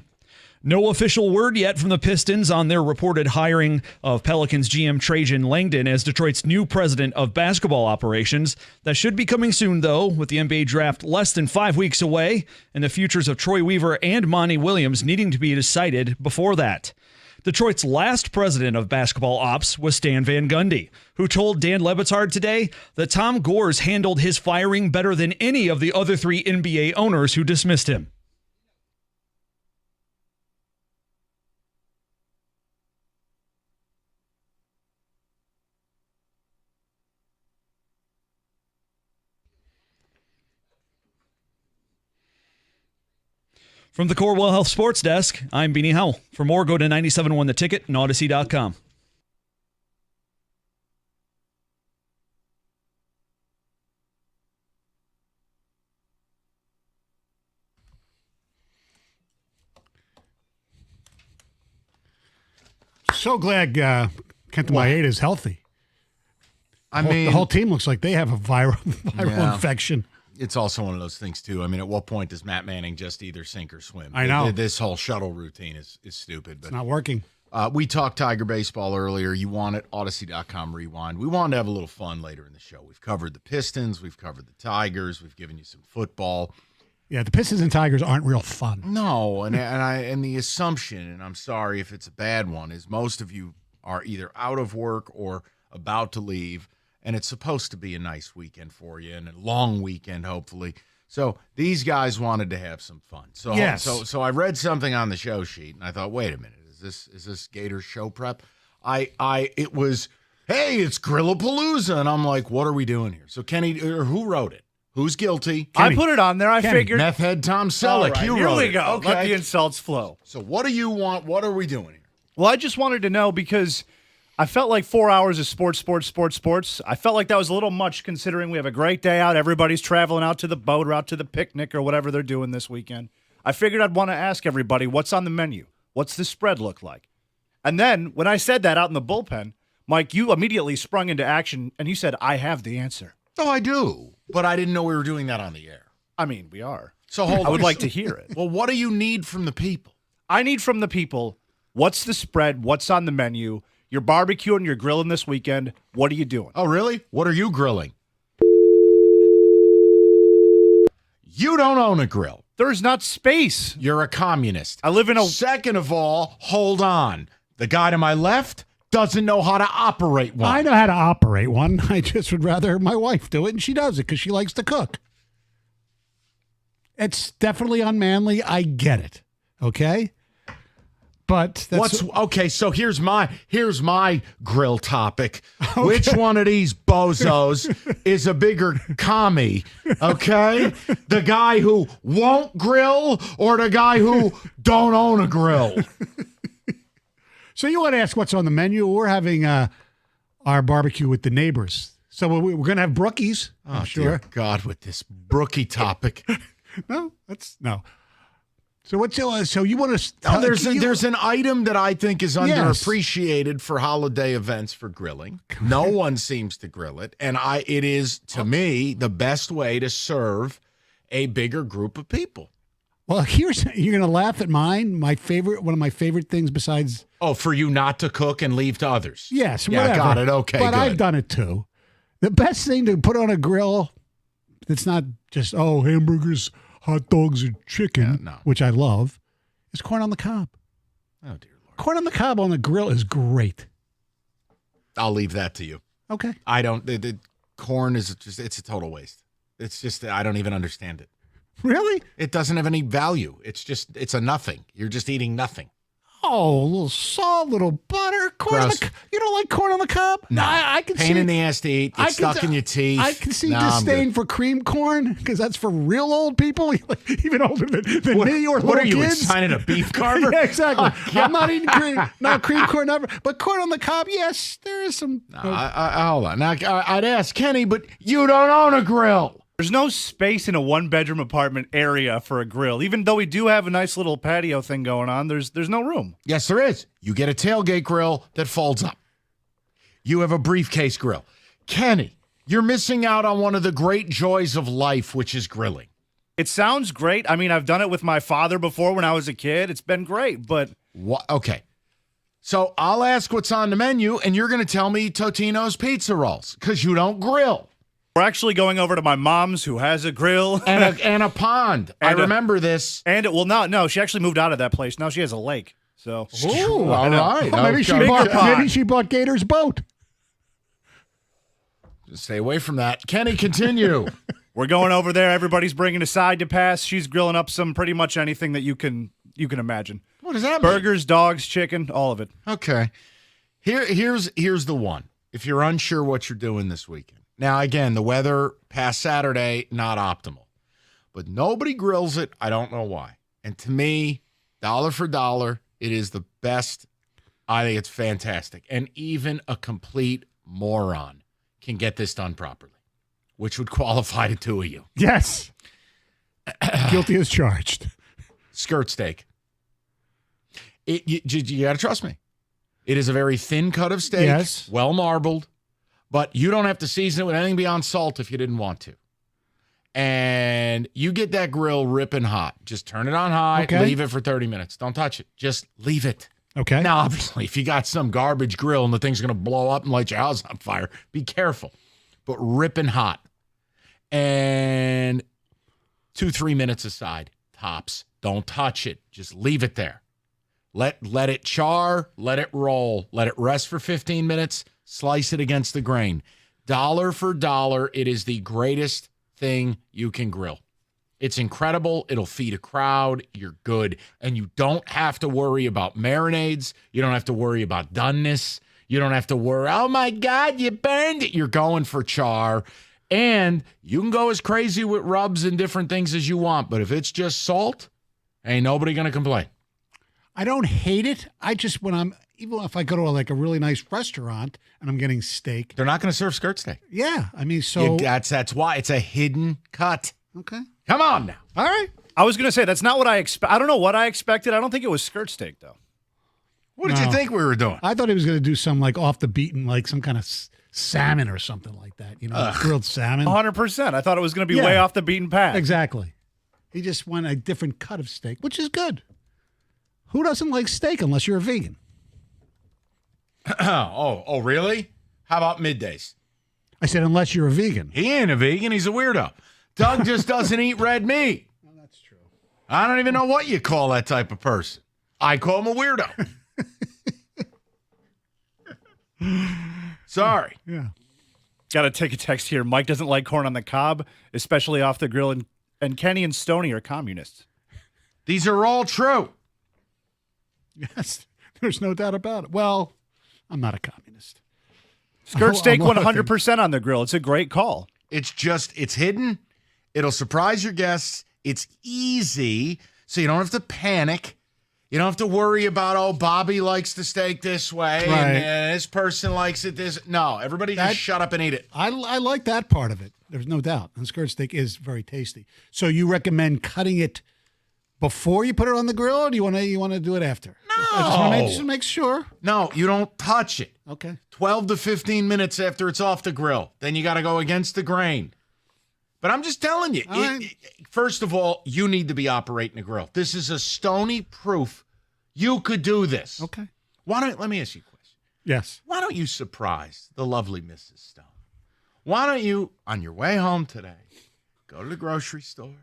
No official word yet from the Pistons on their reported hiring of Pelicans GM Trajan Langdon as Detroit's new president of basketball operations. That should be coming soon, though, with the NBA draft less than 5 weeks away and the futures of Troy Weaver and Monty Williams needing to be decided before that. Detroit's last president of basketball ops was Stan Van Gundy, who told Dan Le Batard today that Tom Gores handled his firing better than any of the other 3 NBA owners who dismissed him. From the Corewell Health Sports Desk, I'm Beanie Howell. For more, go to 97.1 The Ticket and Odyssey.com. So glad Kenta Maeda is healthy. I mean, the whole team looks like they have a viral infection. It's also one of those things, too. I mean, at what point does Matt Manning just either sink or swim? I know. This whole shuttle routine is stupid. But it's not working. We talked Tiger baseball earlier. You want it, Odyssey.com rewind. We wanted to have a little fun later in the show. We've covered the Pistons. We've covered the Tigers. We've given you some football. Yeah, the Pistons and Tigers aren't real fun. No, and the assumption, and I'm sorry if it's a bad one, is most of you are either out of work or about to leave. And it's supposed to be a nice weekend for you and a long weekend, hopefully. So these guys wanted to have some fun. So yes. So I read something on the show sheet and I thought, wait a minute, is this Gators show prep? It was, hey, it's Grillapalooza, and I'm like, what are we doing here? So Kenny, or who wrote it? Who's guilty? Kenny. I put it on there. I figured. Meth head Tom Selleck. Right, you here wrote we it. go. Okay. Let the insults flow. So what do you want? What are we doing here? Well, I just wanted to know because I felt like 4 hours of sports. I felt like that was a little much considering we have a great day out. Everybody's traveling out to the boat or out to the picnic or whatever they're doing this weekend. I figured I'd want to ask everybody, what's on the menu? What's the spread look like? And then when I said that out in the bullpen, Mike, you immediately sprung into action and you said, I have the answer. Oh, I do. But I didn't know we were doing that on the air. I mean, we are. So hold on. I would like to hear it. Well, what do you need from the people? I need from the people, what's the spread? What's on the menu? You're barbecuing, you're grilling this weekend. What are you doing? Oh, really? What are you grilling? You don't own a grill. There's not space. You're a communist. I live in a... Second of all, hold on. The guy to my left doesn't know how to operate one. I know how to operate one. I just would rather my wife do it, and she does it because she likes to cook. It's definitely unmanly. I get it. Okay? But that's okay, so here's my grill topic. Okay. Which one of these bozos is a bigger commie? Okay? The guy who won't grill or the guy who don't own a grill? So you want to ask what's on the menu? We're having our barbecue with the neighbors. So we're going to have brookies. Oh, sure. Dear God, with this brookie topic. No. So what's so you want to? No, there's an item that I think is underappreciated for holiday events for grilling. No one seems to grill it, and it is to me the best way to serve a bigger group of people. Well, you're going to laugh at mine. One of my favorite things besides for you not to cook and leave to others. Yes, yeah, whatever. Got it. Okay, but good. I've done it too. The best thing to put on a grill that's not just hamburgers, hot dogs, and chicken, which I love, is corn on the cob. Oh, dear Lord. Corn on the cob on the grill is great. I'll leave that to you. Okay. I don't. The corn is it's a total waste. It's just I don't even understand it. Really? It doesn't have any value. It's a nothing. You're just eating nothing. No, a little salt, a little butter, corn on Gross. the. You don't like corn on the cob? No, I can pain see in the ass to eat. It's stuck in your teeth. I can see No, I'm disdain good. for cream corn because that's for real old people, even older than me or little What are you, kids. signing a beef carver? Yeah, exactly. Oh, I'm not eating cream corn ever, but corn on the cob. Yes, there is some. Hold on. Now, I'd ask Kenny, but you don't own a grill. There's no space in a one-bedroom apartment area for a grill. Even though we do have a nice little patio thing going on, there's no room. Yes, there is. You get a tailgate grill that folds up. You have a briefcase grill. Kenny, you're missing out on one of the great joys of life, which is grilling. It sounds great. I mean, I've done it with my father before when I was a kid. It's been great, but... Okay. So I'll ask what's on the menu, and you're going to tell me Totino's pizza rolls, because you don't grill. We're actually going over to my mom's, who has a grill. And a pond. I remember this. And no, she actually moved out of that place. Now she has a lake. So, Ooh, all right. Maybe she bought Gator's boat. Stay away from that. Kenny, continue. We're going over there. Everybody's bringing a side to pass. She's grilling up some pretty much anything that you can imagine. What does that mean? Burgers, dogs, chicken, all of it. Okay. Here's the one. If you're unsure what you're doing this weekend. Now, again, the weather past Saturday, not optimal. But nobody grills it. I don't know why. And to me, dollar for dollar, it is the best. I think it's fantastic. And even a complete moron can get this done properly, which would qualify the two of you. Yes. Guilty as charged. Skirt steak. You got to trust me. It is a very thin cut of steak, yes, well marbled, but you don't have to season it with anything beyond salt if you didn't want to. And you get that grill ripping hot. Just turn it on high, leave it for 30 minutes. Don't touch it. Just leave it. Okay. Now, obviously, if you got some garbage grill and the thing's going to blow up and light your house on fire, be careful. But ripping hot. And 2-3 minutes aside, tops. Don't touch it. Just leave it there. Let it char, let it roll, let it rest for 15 minutes, slice it against the grain. Dollar for dollar, it is the greatest thing you can grill. It's incredible. It'll feed a crowd. You're good. And you don't have to worry about marinades. You don't have to worry about doneness. You don't have to worry, oh my God, you burned it. You're going for char. And you can go as crazy with rubs and different things as you want. But if it's just salt, ain't nobody going to complain. I don't hate it. I just, even if I go to a really nice restaurant and I'm getting steak. They're not going to serve skirt steak. Yeah. I mean, so. That's why it's a hidden cut. Okay. Come on now. All right. I was going to say, that's not what I expect. I don't know what I expected. I don't think it was skirt steak, though. What did you think we were doing? I thought he was going to do some off the beaten, some kind of salmon or something like that. Grilled salmon. 100%. I thought it was going to be way off the beaten path. Exactly. He just went a different cut of steak, which is good. Who doesn't like steak unless you're a vegan? Oh, really? How about middays? I said unless you're a vegan. He ain't a vegan. He's a weirdo. Doug just doesn't eat red meat. Well, that's true. I don't even know what you call that type of person. I call him a weirdo. Sorry. Yeah. Got to take a text here. Mike doesn't like corn on the cob, especially off the grill, and Kenny and Stoney are communists. These are all true. Yes, there's no doubt about it. Well, I'm not a communist. Skirt steak 100% on the grill. It's a great call. It's hidden. It'll surprise your guests. It's easy, so you don't have to panic. You don't have to worry about, Bobby likes the steak this way, and this person likes it this. No, everybody just shut up and eat it. I like that part of it. There's no doubt. And skirt steak is very tasty. So you recommend cutting it before you put it on the grill, or do you want to do it after? No. I just want to make sure. No, you don't touch it. Okay. 12 to 15 minutes after it's off the grill. Then you got to go against the grain. But I'm just telling you, first of all, you need to be operating a grill. This is a Stoney proof. You could do this. Okay. Let me ask you a question. Yes. Why don't you surprise the lovely Mrs. Stone? Why don't you, on your way home today, go to the grocery store?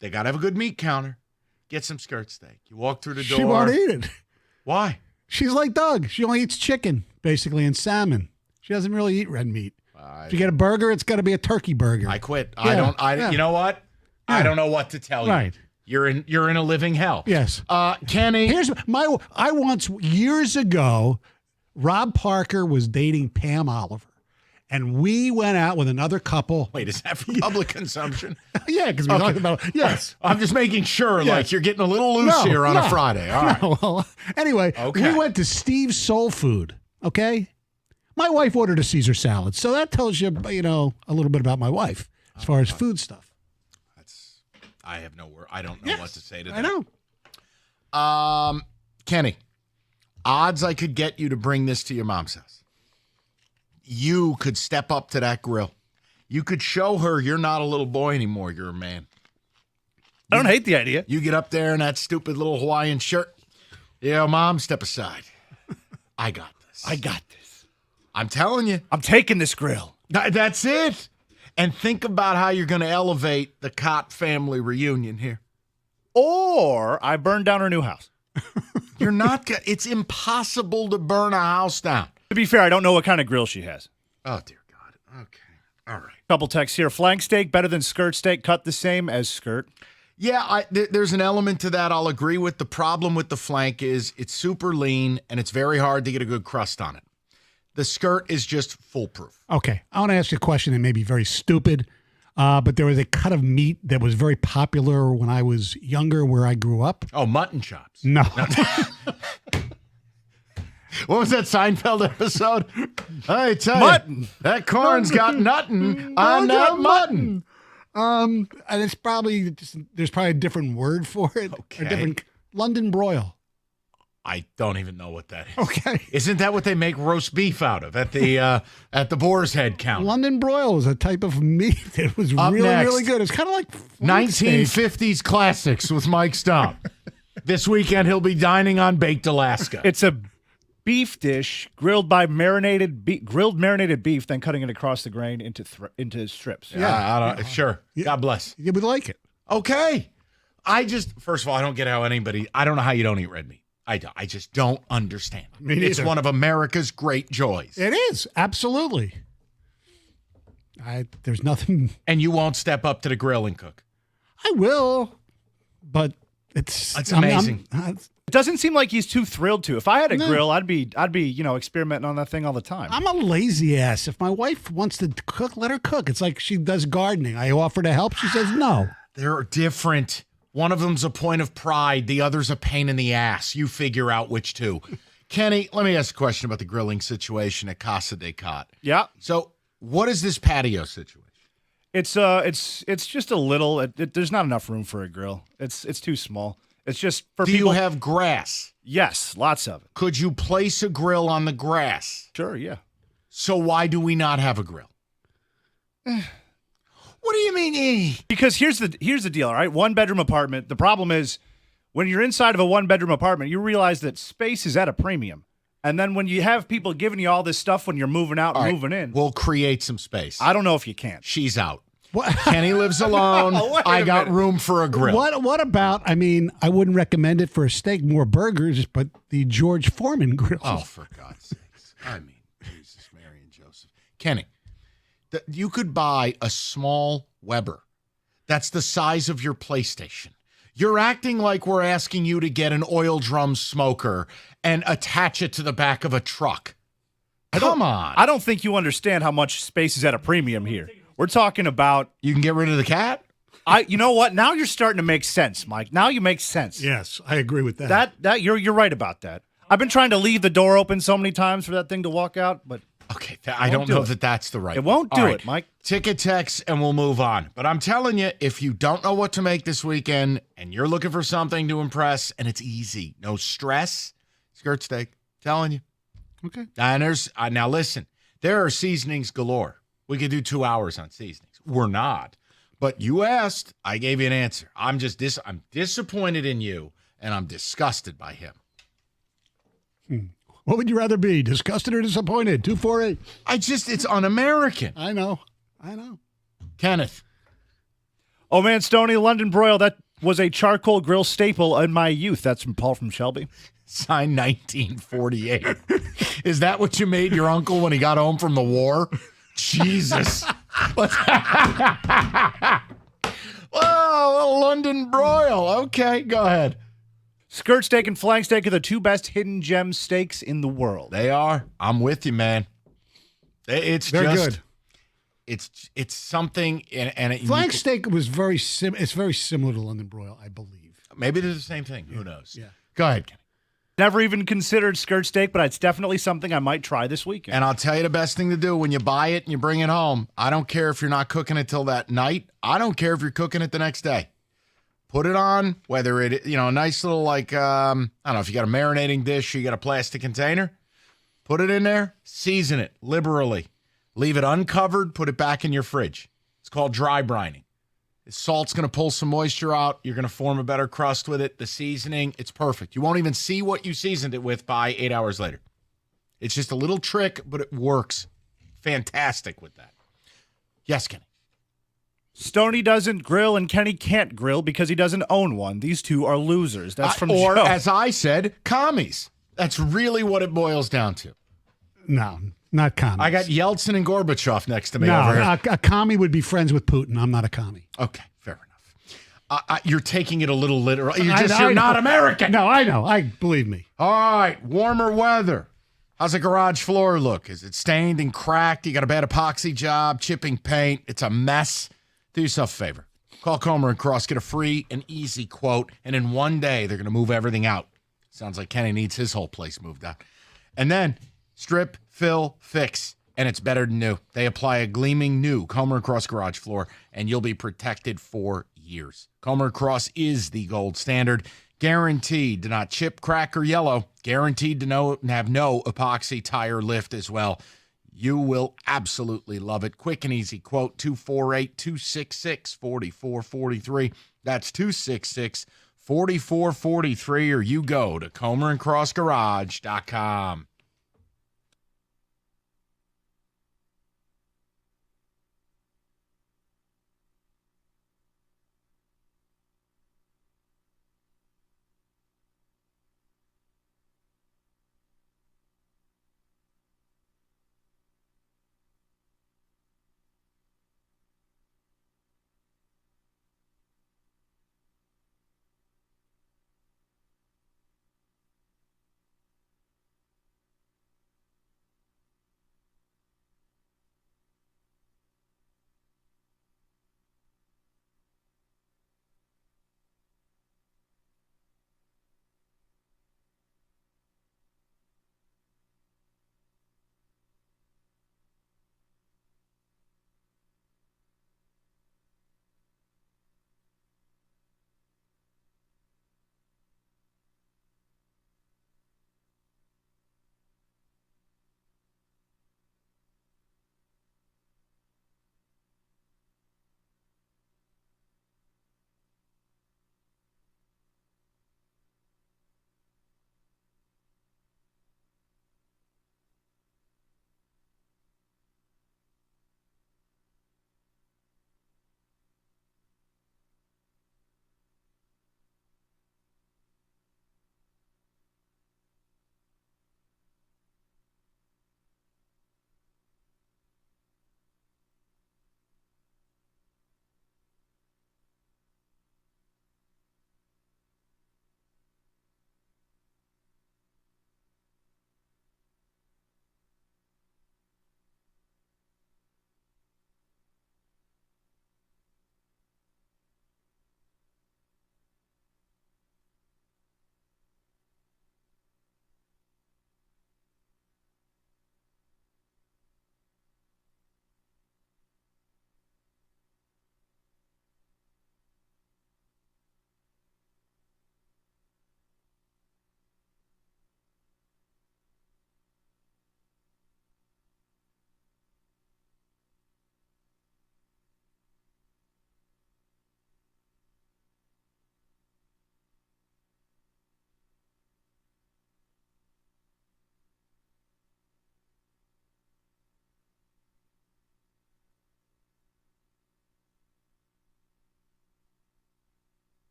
They got to have a good meat counter. Get some skirt steak. You walk through the door. She won't eat it. Why? She's like Doug. She only eats chicken, basically, and salmon. She doesn't really eat red meat. If you get a burger, it's got to be a turkey burger. I quit. Yeah, You know what? I don't know what to tell you. Right. You're in a living hell. Yes. Kenny. I once, years ago, Rob Parker was dating Pam Oliver. And we went out with another couple. Wait, is that for public consumption? Yeah, because we're talking about, yes. I'm just making sure, like, you're getting a little loose here on a Friday. All right. Well, anyway, we went to Steve's Soul Food, okay? My wife ordered a Caesar salad. So that tells you, a little bit about my wife as far as food stuff. I have no word. I don't know what to say to that. I know. Kenny, odds I could get you to bring this to your mom's house. You could step up to that grill. You could show her you're not a little boy anymore. You're a man. I don't hate the idea. You get up there in that stupid little Hawaiian shirt. Yeah, Mom, step aside. I got this. I got this. I'm telling you. I'm taking this grill. That's it. And think about how you're going to elevate the Cott family reunion here. Or I burn down her new house. You're not. It's impossible to burn a house down. To be fair, I don't know what kind of grill she has. Oh, dear God. Okay. All right. Couple texts here. Flank steak better than skirt steak, cut the same as skirt. Yeah, there's an element to that I'll agree with. The problem with the flank is it's super lean and it's very hard to get a good crust on it. The skirt is just foolproof. Okay. I want to ask you a question that may be very stupid, but there was a cut of meat that was very popular when I was younger where I grew up. Oh, mutton chops. No. What was that Seinfeld episode? I tell mutton. You, that corn's got nuttin' on that mutton. And it's probably there's probably a different word for it. Okay. A different London broil. I don't even know what that is. Okay. Isn't that what they make roast beef out of at the Boar's Head counter? London broil is a type of meat that was really good. It's kind of like 1950s classics with Mike Stump. This weekend he'll be dining on Baked Alaska. It's a beef dish grilled marinated beef, then cutting it across the grain into strips. Yeah, sure. God bless. You would like it. Okay. First of all, I don't get how I don't know how you don't eat red meat. I just don't understand. Me neither. It's one of America's great joys. It is. Absolutely. There's nothing. And you won't step up to the grill and cook. I will, but it's amazing. It doesn't seem like he's too thrilled to. If I had a grill, I'd be experimenting on that thing all the time. I'm a lazy ass. If my wife wants to cook, let her cook. It's like she does gardening. I offer to help. She says no. They're different. One of them's a point of pride. The other's a pain in the ass. You figure out which two. Kenny, let me ask a question about the grilling situation at Casa de Cott. Yeah. So what is this patio situation? It's just a little. There's not enough room for a grill. It's too small. It's just for people. Do you have grass? Yes, lots of it. Could you place a grill on the grass? Sure, yeah. So why do we not have a grill? What do you mean? Because here's the deal, all right? 1-bedroom apartment. The problem is when you're inside of a 1-bedroom apartment, you realize that space is at a premium. And then when you have people giving you all this stuff when you're moving out and moving in. We'll create some space. I don't know if you can. She's out. Kenny lives alone. I got room for a grill. What about, I wouldn't recommend it for a steak, more burgers, but the George Foreman grill. Oh, for God's sakes. Jesus, Mary and Joseph. Kenny, you could buy a small Weber. That's the size of your PlayStation. You're acting like we're asking you to get an oil drum smoker and attach it to the back of a truck. Come on. I don't think you understand how much space is at a premium here. We're talking about... You can get rid of the cat? You know what? Now you're starting to make sense, Mike. Now you make sense. Yes, I agree with that. That you're right about that. I've been trying to leave the door open so many times for that thing to walk out, but... Okay, I don't know that that's the right It won't do it, Mike. Ticket text and we'll move on. But I'm telling you, if you don't know what to make this weekend and you're looking for something to impress and it's easy, no stress, skirt steak, telling you. Okay. And now listen, there are seasonings galore. We could do 2 hours on seasonings. We're not. But you asked, I gave you an answer. I'm disappointed in you and I'm disgusted by him. What would you rather be, disgusted or disappointed? 248. It's un-American. I know. Kenneth. Oh, man, Stoney, London broil, that was a charcoal grill staple in my youth. That's from Paul from Shelby. Signed 1948. Is that what you made your uncle when he got home from the war? Jesus. Whoa, London broil. Okay, go ahead. Skirt steak and flank steak are the two best hidden gem steaks in the world. They are. I'm with you, man. They're good. It's something, and Flank steak was it's very similar to London broil, I believe. Maybe they're the same thing. Who knows? Yeah. Go ahead, Kenny. Never even considered skirt steak, but it's definitely something I might try this weekend. And I'll tell you the best thing to do when you buy it and you bring it home. I don't care if you're not cooking it till that night. I don't care if you're cooking it the next day. Put it on, whether it, a nice little I don't know if you got a marinating dish or you got a plastic container. Put it in there, season it liberally. Leave it uncovered, put it back in your fridge. It's called dry brining. The salt's going to pull some moisture out. You're going to form a better crust with it. The seasoning, it's perfect. You won't even see what you seasoned it with by 8 hours later. It's just a little trick, but it works fantastic with that. Yes, Kenny. Stoney doesn't grill and Kenny can't grill because he doesn't own one. These two are losers. That's from Or, Joe. as I said, commies. That's really what it boils down to. No, not commie. I got Yeltsin and Gorbachev next to me No, over here. a commie would be friends with Putin. I'm not a commie. Okay, fair enough. You're taking it a little literal. You're I not know. American. No, I know. Believe me. All right, warmer weather. How's the garage floor look? Is it stained and cracked? You got a bad epoxy job, chipping paint. It's a mess. Do yourself a favor. Call Comer and Cross, get a free and easy quote, and in one day, they're going to move everything out. Sounds like Kenny needs his whole place moved out. And then strip, fill, fix, and it's better than new. They apply a gleaming new Comer and Cross garage floor, and you'll be protected for years. Comer and Cross is the gold standard. Guaranteed to not chip, crack, or yellow. Guaranteed to have no epoxy tire lift as well. You will absolutely love it. Quick and easy quote, 248-266-4443. That's 266-4443, or you go to comerandcrossgarage.com.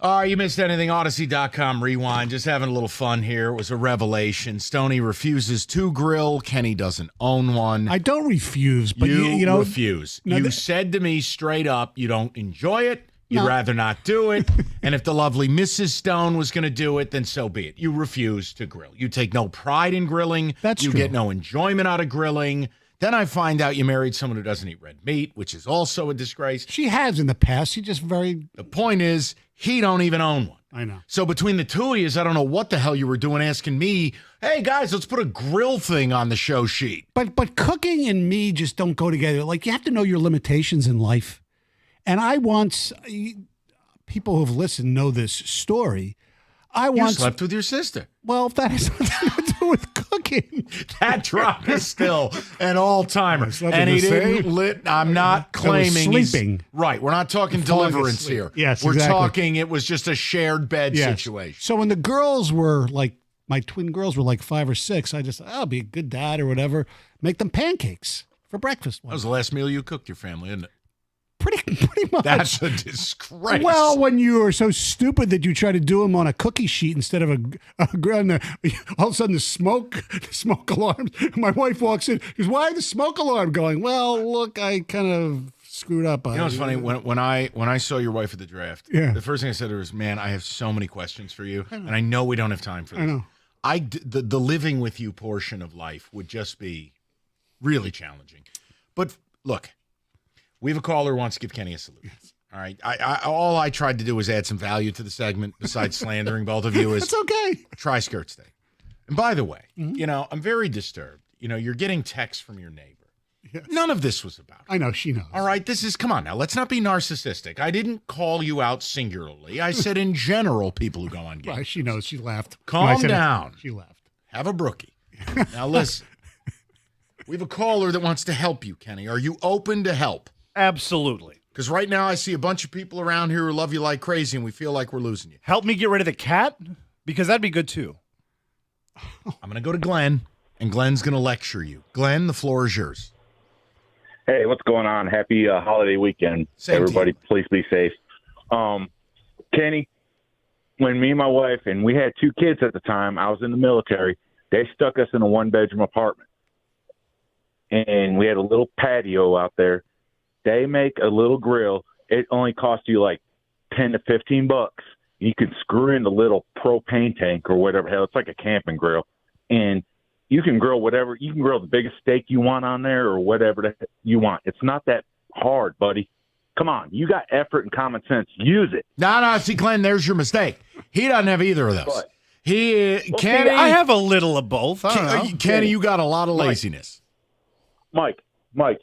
You missed anything, Odyssey.com rewind. Just having a little fun here. It was a revelation. Stoney refuses to grill. Kenny doesn't own one. I don't refuse, but you know, refuse. No, you said to me straight up, you don't enjoy it. You'd rather not do it. And if the lovely Mrs. Stone was going to do it, then so be it. You refuse to grill. You take no pride in grilling. That's you true. get no enjoyment out of grilling. Then I find out you married someone who doesn't eat red meat, which is also a disgrace. She has in the past. She just very. The point is, he don't even own one. I know. So between the two of you, I don't know what the hell you were doing asking me, hey, guys, let's put a grill thing on the show sheet. But cooking and me just don't go together. Like, you have to know your limitations in life. And I once, people who've listened know this story. You slept with your sister. Well, that has nothing to do with cooking. That drop is still an all-timer. And he didn't I'm not claiming sleeping. Right. We're not talking Falling deliverance asleep. here. Yes, We're exactly. talking it was just a shared bed situation. So when the girls were like, my twin girls were like 5 or 6, I just, I'll be a good dad or whatever. Make them pancakes for breakfast. That was the last meal you cooked your family, isn't it? Pretty much. That's a disgrace. Well, when you are so stupid that you try to do them on a cookie sheet instead of a grill, all of a sudden the smoke alarm. My wife walks in. She goes, "Why the smoke alarm going?" Well, look, I kind of screwed up. You know what's funny? When I saw your wife at the draft, Yeah. the first thing I said to her was, "Man, I have so many questions for you, and I know we don't have time for this." I know. The living with you portion of life would just be really challenging. But look, we have a caller who wants to give Kenny a salute. All right. All I tried to do was add some value to the segment besides slandering both of you. Is It's okay. Try Skirts Day. And by the way, I'm very disturbed. You're getting texts from your neighbor. Yes. None of this was about it. I know, she knows. All right, come on now. Let's not be narcissistic. I didn't call you out singularly. I said in general, people who go on games. Right, she knows. She laughed. Calm When I said it, down. She laughed. Have a brookie. Now listen. We have a caller that wants to help you, Kenny. Are you open to help? Absolutely. Because right now I see a bunch of people around here who love you like crazy, and we feel like we're losing you. Help me get rid of the cat? Because that'd be good too. I'm going to go to Glenn, and Glenn's going to lecture you. Glenn, the floor is yours. Hey, what's going on? Happy holiday weekend, Same to everybody. Please be safe. Kenny, when me and my wife, and we had 2 kids at the time, I was in the military, they stuck us in a 1-bedroom apartment. And we had a little patio out there. They make a little grill. It only costs you like $10 to $15. You can screw in the little propane tank or whatever. Hell, it's like a camping grill. And you can grill whatever. You can grill the biggest steak you want on there or whatever you want. It's not that hard, buddy. Come on. You got effort and common sense. Use it. No. See, Glenn, there's your mistake. He doesn't have either of those. What? Kenny, I have a little of both. I don't know. Kenny, you got a lot of laziness. Mike, Mike,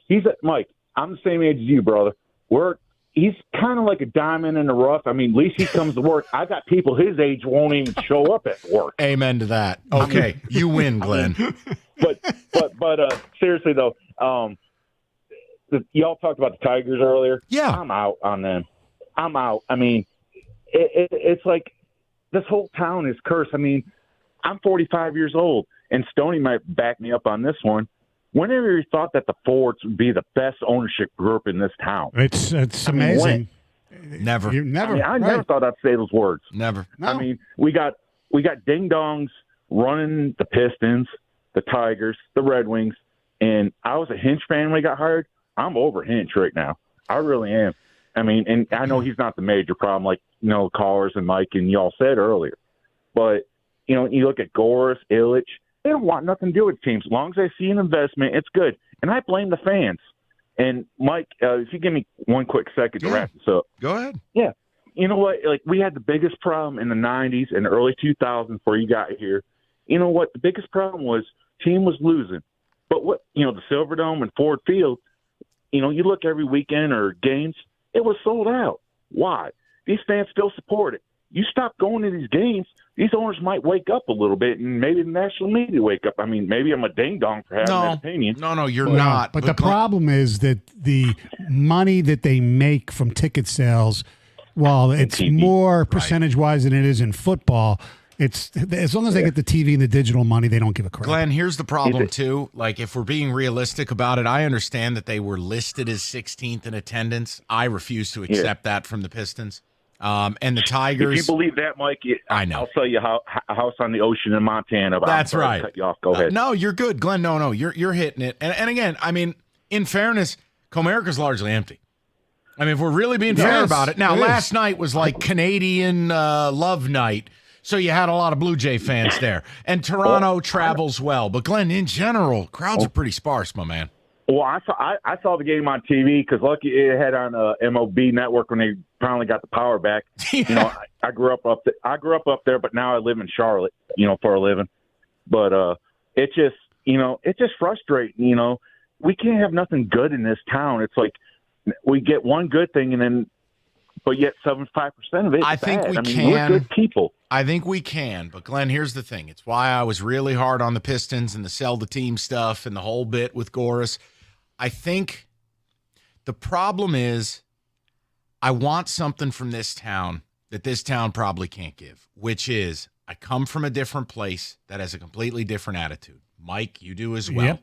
I'm the same age as you, brother. He's kind of like a diamond in the rough. I mean, at least he comes to work. I got people his age won't even show up at work. Amen to that. Okay, you win, Glenn. But seriously though, y'all talked about the Tigers earlier. Yeah, I'm out on them. I'm out. I mean, it's like this whole town is cursed. I mean, I'm 45 years old, and Stoney might back me up on this one. Whenever you thought that the Fords would be the best ownership group in this town? It's amazing. Never. I never thought I'd say those words. Never. No. I mean, we got ding dongs running the Pistons, the Tigers, the Red Wings, and I was a Hinch fan when he got hired. I'm over Hinch right now. I really am. I mean, and I know he's not the major problem, like callers and Mike and y'all said earlier, but you look at Goris, Illich. They don't want nothing to do with teams. As long as they see an investment, it's good. And I blame the fans. And, Mike, if you give me one quick second to wrap this up. Go ahead. Yeah. You know what? Like, we had the biggest problem in the 90s and early 2000s before you got here. You know what? The biggest problem was team was losing. But the Silverdome and Ford Field, you look every weekend or games, it was sold out. Why? These fans still support it. You stop going to these games, these owners might wake up a little bit, and maybe the national media wake up. I mean, maybe I'm a ding-dong for having that opinion. No, you're not. But the problem is that the money that they make from ticket sales, while it's more percentage-wise than it is in football, it's as long as they get the TV and the digital money, they don't give a crap. Glenn, here's the problem, too. Like, if we're being realistic about it, I understand that they were listed as 16th in attendance. I refuse to accept that from the Pistons. And the Tigers. If you believe that, Mike, I know. I'll sell you a house on the ocean in Montana. But That's I'm sorry right. to cut you off. Go ahead. No, you're good, Glenn. No, you're hitting it. And again, I mean, in fairness, Comerica's largely empty. I mean, if we're really being fair about it. Now, last night was like Canadian love night, so you had a lot of Blue Jay fans there. And Toronto travels well. But, Glenn, in general, crowds are pretty sparse, my man. Well, I saw the game on TV because lucky it had on MLB Network when they finally got the power back. Yeah. You know, I grew up up there, but now I live in Charlotte. You know, for a living. But it's just frustrating. You know, we can't have nothing good in this town. It's like we get one good thing but yet 75% of it is I think bad. we mean, can. We're good people. I think we can. But, Glenn, here's the thing. It's why I was really hard on the Pistons and the sell the team stuff and the whole bit with Goris. I think the problem is I want something from this town that this town probably can't give, which is I come from a different place that has a completely different attitude. Mike, you do as well. Yep.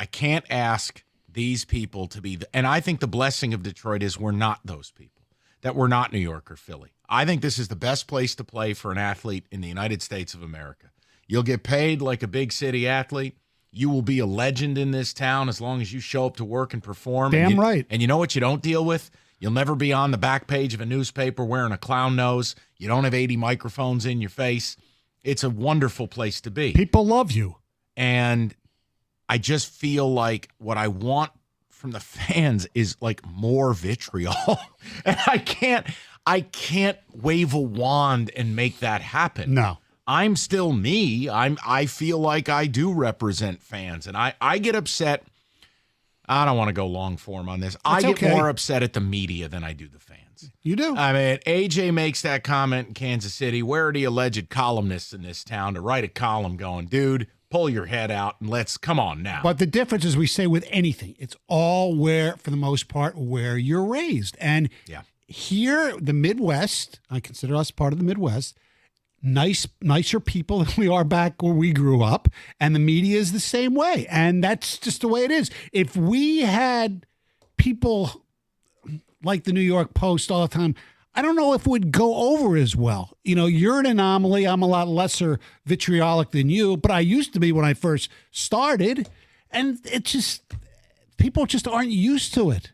I can't ask these people to be and I think the blessing of Detroit is we're not those people, that we're not New York or Philly. I think this is the best place to play for an athlete in the United States of America. You'll get paid like a big city athlete. You will be a legend in this town as long as you show up to work and perform. Damn right. And you know what you don't deal with? You'll never be on the back page of a newspaper wearing a clown nose. You don't have 80 microphones in your face. It's a wonderful place to be. People love you. And I just feel like what I want from the fans is like more vitriol. And I can't wave a wand and make that happen. No. I'm still me. I feel like I do represent fans, and I get upset. I don't want to go long form on this. I get more upset at the media than I do the fans. You do. I mean, AJ makes that comment in Kansas City. Where are the alleged columnists in this town to write a column going, dude, pull your head out and come on now. But the difference is we say with anything, it's all for the most part, where you're raised. And here, the Midwest, I consider us part of the Midwest, nicer people than we are back where we grew up, and the media is the same way, and that's just the way it is. If we had people like the New York Post all the time, I don't know if it would go over as well. You know, you're an anomaly. I'm a lot lesser vitriolic than you, but I used to be when I first started, and it just people just aren't used to it.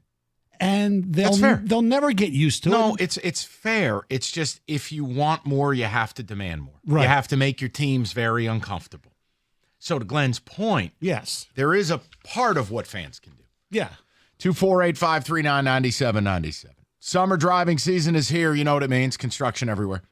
And they'll never get used to it. No, it's fair. It's just if you want more, you have to demand more. Right. You have to make your teams very uncomfortable. So to Glenn's point, yes, there is a part of what fans can do. Yeah. 248-539-9797. Summer driving season is here. You know what it means. Construction everywhere.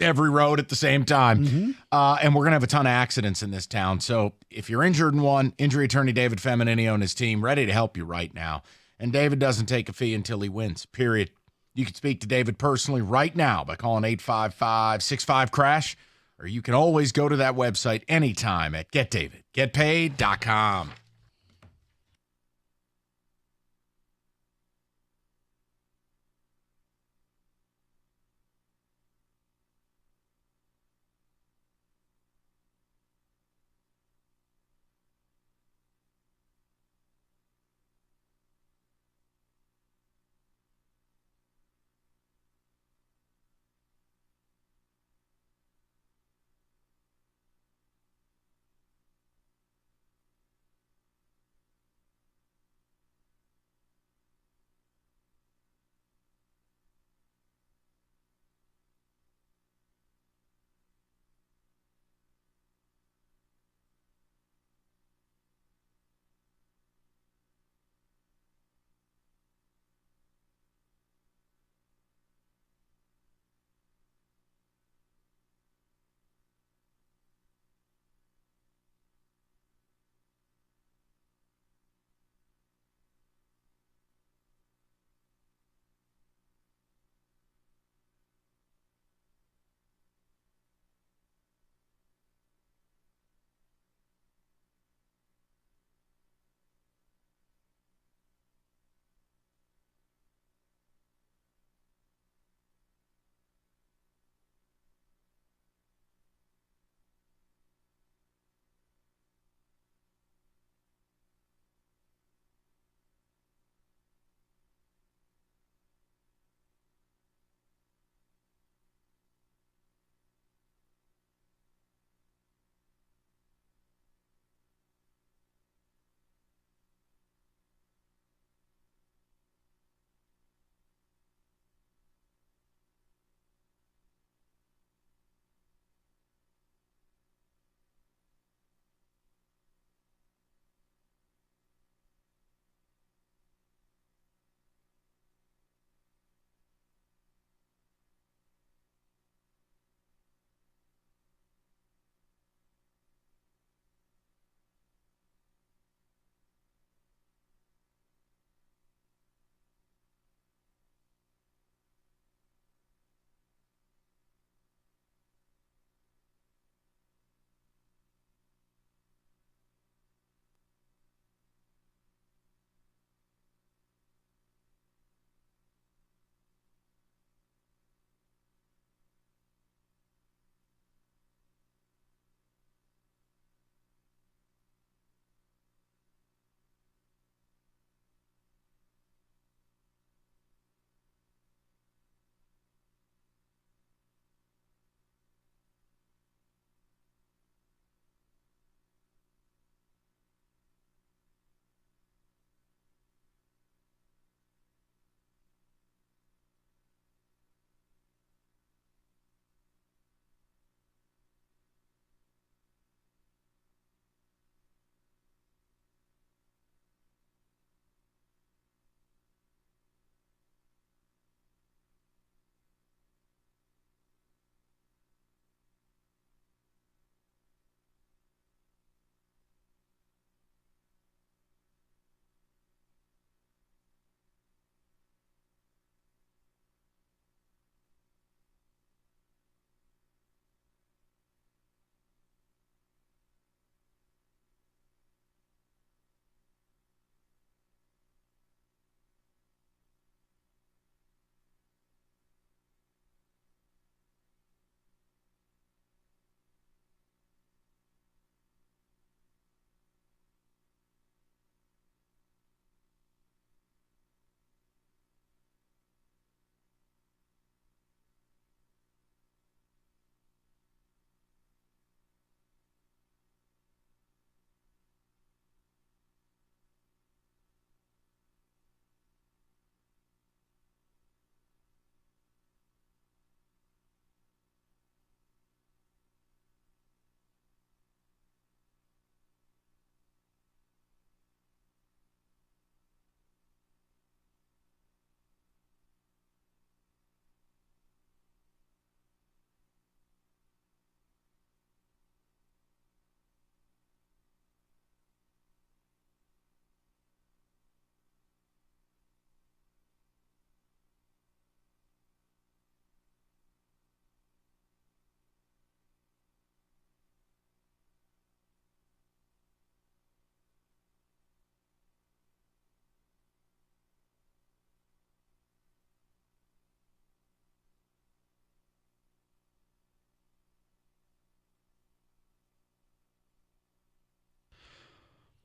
Every road at the same time. Mm-hmm. And we're going to have a ton of accidents in this town. So if you're injured in one, injury attorney David Femininio and his team ready to help you right now. And David doesn't take a fee until he wins, period. You can speak to David personally right now by calling 855-65-CRASH, or you can always go to that website anytime at getdavidgetpaid.com.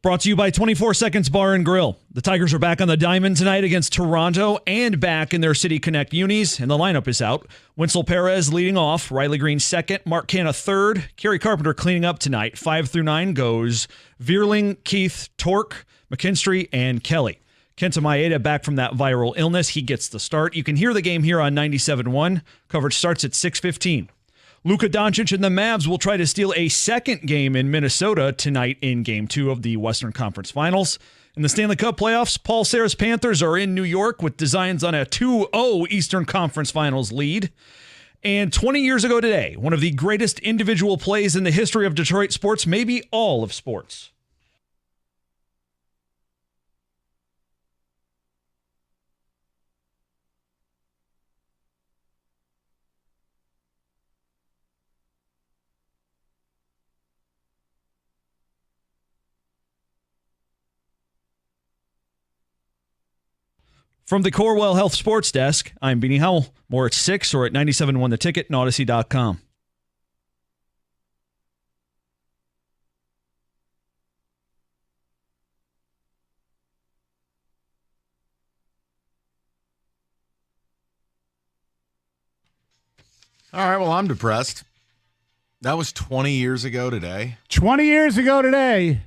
Brought to you by 24 Seconds Bar and Grill. The Tigers are back on the diamond tonight against Toronto and back in their City Connect unis, and the lineup is out. Winsel Perez leading off, Riley Green second, Mark Canha third, Kerry Carpenter cleaning up tonight. 5 through 9 goes Vierling, Keith, Torque, McKinstry, and Kelly. Kenta Maeda back from that viral illness. He gets the start. You can hear the game here on 97.1. Coverage starts at 6:15. Luka Doncic and the Mavs will try to steal a second game in Minnesota tonight in Game 2 of the Western Conference Finals. In the Stanley Cup playoffs, Paul Serra's Panthers are in New York with designs on a 2-0 Eastern Conference Finals lead. And 20 years ago today, one of the greatest individual plays in the history of Detroit sports, maybe all of sports. From the Corewell Health Sports Desk, I'm Beanie Howell. More at 6 or at 97.1 The Ticket and Odyssey.com. All right, well, I'm depressed. That was 20 years ago today. 20 years ago today.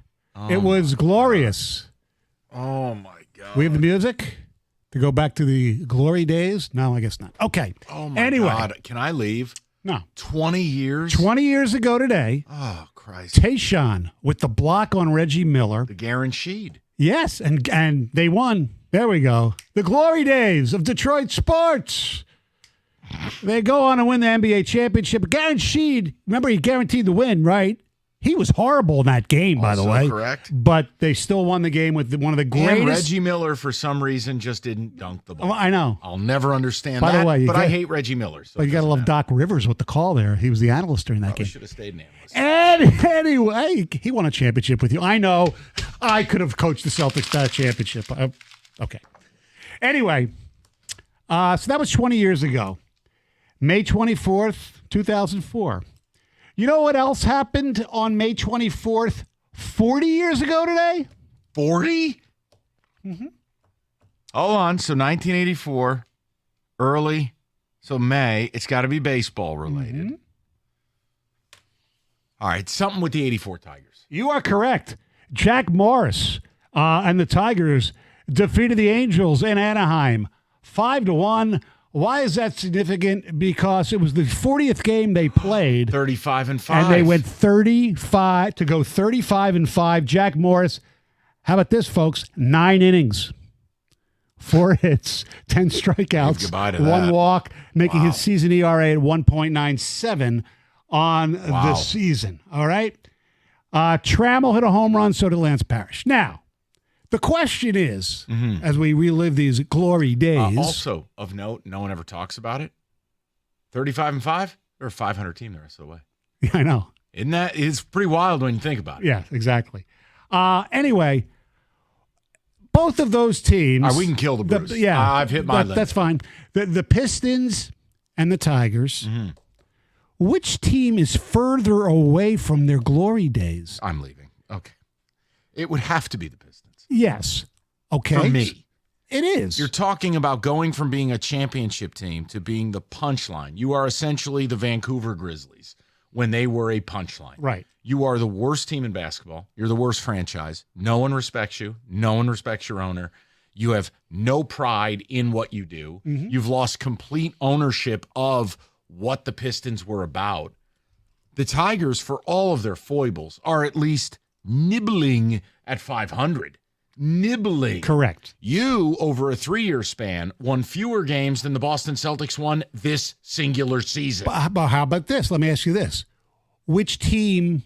It was glorious. Oh, my God. We have the music to go back to the glory days? No, I guess not. Okay. Oh, my anyway, God. Can I leave? No. 20 years? 20 years ago today. Oh, Christ. Tayshaun with the block on Reggie Miller. The guaranteed. Yes, and they won. There we go. The glory days of Detroit sports. They go on to win the NBA championship. Guaranteed. Remember, he guaranteed the win, right? He was horrible in that game, by the way. Correct. But they still won the game with one of the greatest. And Reggie Miller, for some reason, just didn't dunk the ball. Oh, I know. I'll never understand By that. the way, but I hate Reggie Miller. So but you got to love Doc Rivers with the call there. He was the analyst during that Probably game. should have stayed an analyst. And anyway, he won a championship with you. I know. I could have coached the Celtics to that championship. Okay. Anyway, so that was 20 years ago. May 24th, 2004. You know what else happened on May 24th, 40 years ago today? 40? Mm-hmm. Hold on. So 1984, early. So May. It's got to be baseball related. Mm-hmm. All right. Something with the 84 Tigers. You are correct. Jack Morris and the Tigers defeated the Angels in Anaheim 5-1. Why is that significant? Because it was the 40th game they played. 35-5. And they went 35-5. Jack Morris, how about this, folks? 9 innings, 4 hits, 10 strikeouts, Goodbye to 1 that. walk, making his season ERA at 1.97 on the season. All right? Trammell hit a home run, so did Lance Parrish. Now, the question is, as we relive these glory days. Also, of note, no one ever talks about it. 35-5? They're a 500 team the rest of the way. Yeah, I know. Isn't that? It's pretty wild when you think about it. Yeah, exactly. Anyway, both of those teams. All right, we can kill the Bruce. I've hit my limit. That's fine. The Pistons and the Tigers. Which team is further away from their glory days? I'm leaving. Okay. It would have to be the Pistons. Yes. Okay. For me. It is. You're talking about going from being a championship team to being the punchline. You are essentially the Vancouver Grizzlies when they were a punchline. Right. You are the worst team in basketball. You're the worst franchise. No one respects you. No one respects your owner. You have no pride in what you do. You've lost complete ownership of what the Pistons were about. The Tigers, for all of their foibles, are at least nibbling at 500. Nibbling. Correct. You, over a 3-year span, won fewer games than the Boston Celtics won this singular season. But how about this? Let me ask you this. Which team,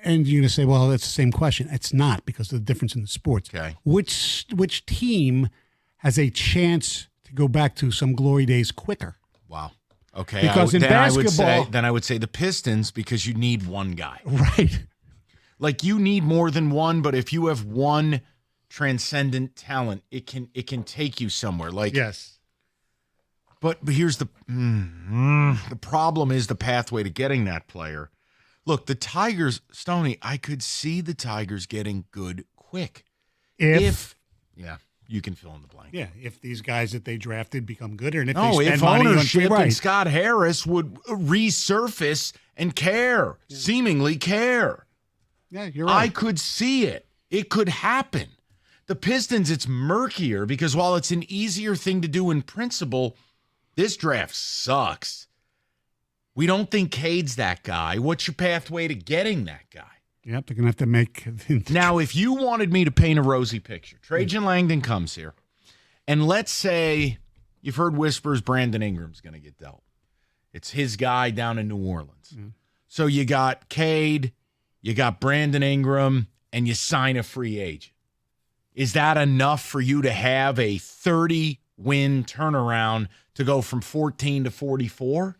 and you're going to say, well, that's the same question. It's not, because of the difference in the sports. Okay. Which team has a chance to go back to some glory days quicker? Wow. Okay. Because in basketball. Then I would say the Pistons, because you need one guy. Right. Like, you need more than one, but if you have one transcendent talent, it can take you somewhere. Like, yes. But here's the problem is the pathway to getting that player. Look, the Tigers, Stoney, I could see the Tigers getting good quick. If yeah, you can fill in the blank. Yeah, if these guys that they drafted become good, and if No, they spend if money ownership on and Scott Harris would resurface and care, seemingly care. Yeah, you're right. I could see it. It could happen. The Pistons, it's murkier because while it's an easier thing to do in principle, this draft sucks. We don't think Cade's that guy. What's your pathway to getting that guy? Yep, they're going to have to make. Now, if you wanted me to paint a rosy picture, Trajan Langdon comes here, and let's say you've heard whispers Brandon Ingram's going to get dealt. It's his guy down in New Orleans. So you got Cade, you got Brandon Ingram, and you sign a free agent. Is that enough for you to have a 30-win turnaround to go from 14 to 44?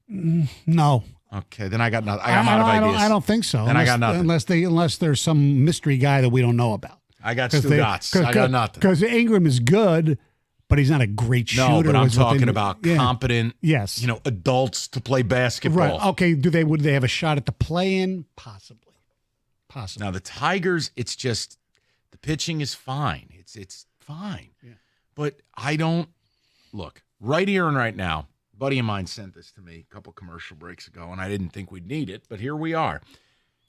No. Okay, then I got nothing. I'm out of ideas. I don't think so. Then I got nothing. Unless there's some mystery guy that we don't know about. I got Stugotz. I got nothing. Because Ingram is good, but he's not a great shooter. No, but I'm talking about competent, yes, adults to play basketball. Right. Okay. Would they have a shot at the play-in? Possibly. Now the Tigers, it's just the pitching is fine. It's fine. Yeah. But I don't look right here and right now. A buddy of mine sent this to me a couple commercial breaks ago, and I didn't think we'd need it, but here we are.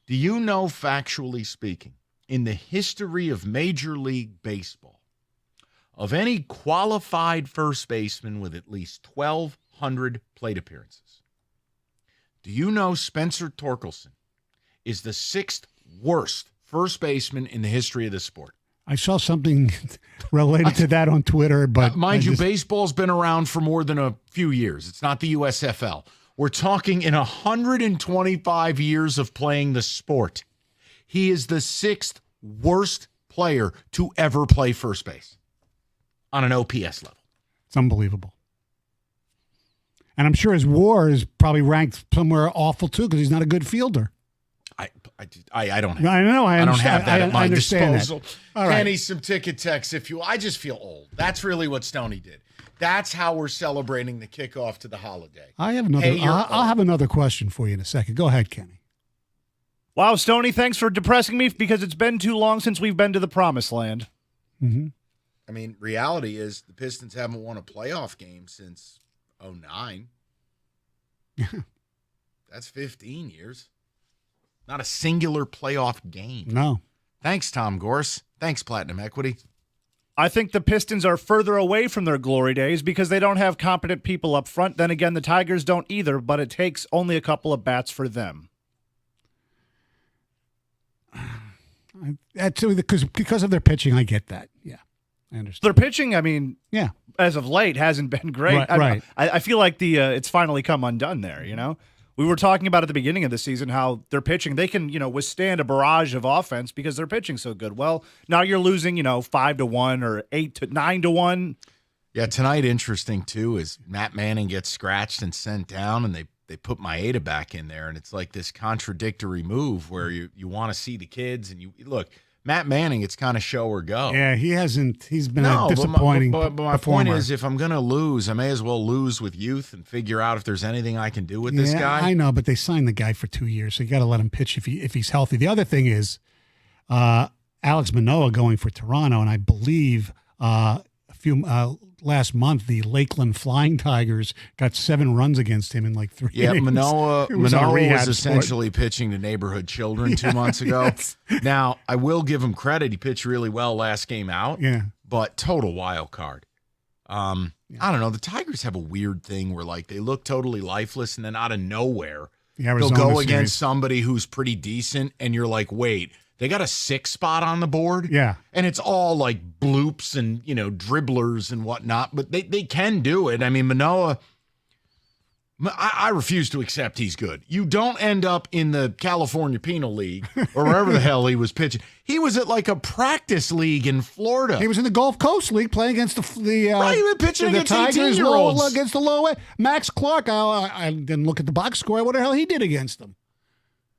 Do you know, factually speaking, in the history of Major League Baseball, of any qualified first baseman with at least 1,200 plate appearances, do you know Spencer Torkelson is the 6th worst first baseman in the history of the sport? I saw something related to that on Twitter, but mind you, baseball's been around for more than a few years. It's not the USFL. We're talking in 125 years of playing the sport. He is the 6th worst player to ever play first base on an OPS level. It's unbelievable. And I'm sure his WAR is probably ranked somewhere awful too because he's not a good fielder. I don't have. I know. I don't have that at my disposal. All right. Kenny, some ticket text if you. I just feel old. That's really what Stoney did. That's how we're celebrating the kickoff to the holiday. I have another. I'll have another question for you in a second. Go ahead, Kenny. Wow, Stoney, thanks for depressing me because it's been too long since we've been to the promised land. Mm-hmm. I mean, reality is the Pistons haven't won a playoff game since 2009. That's 15 years. Not a singular playoff game. No. Thanks, Tom Gorse. Thanks, Platinum Equity. I think the Pistons are further away from their glory days because they don't have competent people up front. Then again, the Tigers don't either, but it takes only a couple of bats for them. Because of their pitching, I get that. Yeah, I understand. Their pitching, I mean, yeah, as of late, hasn't been great. Right. I feel like it's finally come undone there, you know? We were talking about at the beginning of the season how their pitching, they can, withstand a barrage of offense because their pitching's so good. Well, now you're losing, 5-1 or 9-1. Yeah, tonight, interesting, too, is Matt Manning gets scratched and sent down, and they put Maeda back in there, and it's like this contradictory move where you want to see the kids, and you look, Matt Manning, it's kind of show or go. Yeah, he's been a disappointing but my performer. point is, if I'm going to lose, I may as well lose with youth and figure out if there's anything I can do with this guy. I know, but they signed the guy for 2 years, so you got to let him pitch if he's healthy. The other thing is Alex Manoah going for Toronto, and I believe last month the Lakeland Flying Tigers got 7 runs against him in like 3 innings. Yeah, Manoah was essentially pitching to neighborhood children 2 months ago. Yes. Now, I will give him credit. He pitched really well last game out. Yeah. But total wild card. I don't know. The Tigers have a weird thing where like they look totally lifeless and then out of nowhere they'll go against somebody who's pretty decent and you're like, wait, they got a 6 spot on the board. Yeah. And it's all like bloops and, dribblers and whatnot, but they can do it. I mean, Manoah, I refuse to accept he's good. You don't end up in the California Penal League or wherever the hell he was pitching. He was at like a practice league in Florida. He was in the Gulf Coast League playing against the right, he was pitching the against Tigers 18-year-olds. against the low end. Max Clark, I didn't look at the box score. What the hell he did against them?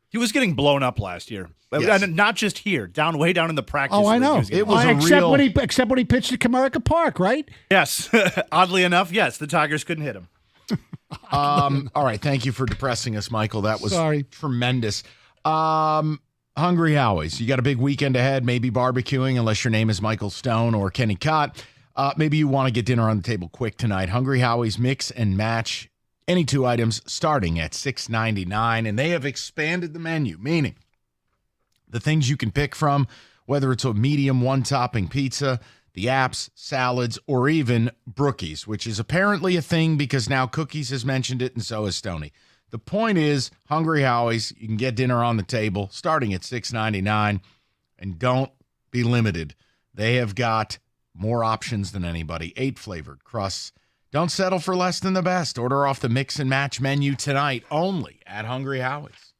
He was getting blown up last year. Yes. And not just here, way down in the practice. Oh, I know. It was except when he pitched at Comerica Park, right? Yes. Oddly enough, yes, the Tigers couldn't hit him. All right. Thank you for depressing us, Michael. That was tremendous. Hungry Howie's. You got a big weekend ahead, maybe barbecuing, unless your name is Michael Stone or Kenny Cott. Maybe you want to get dinner on the table quick tonight. Hungry Howie's mix and match any two items starting at $6.99, and they have expanded the menu, meaning the things you can pick from, whether it's a medium one-topping pizza, the apps, salads, or even brookies, which is apparently a thing because now Cookies has mentioned it and so has Stoney. The point is, Hungry Howie's, you can get dinner on the table starting at $6.99, and don't be limited. They have got more options than anybody. 8 flavored crusts. Don't settle for less than the best. Order off the mix and match menu tonight only at Hungry Howie's.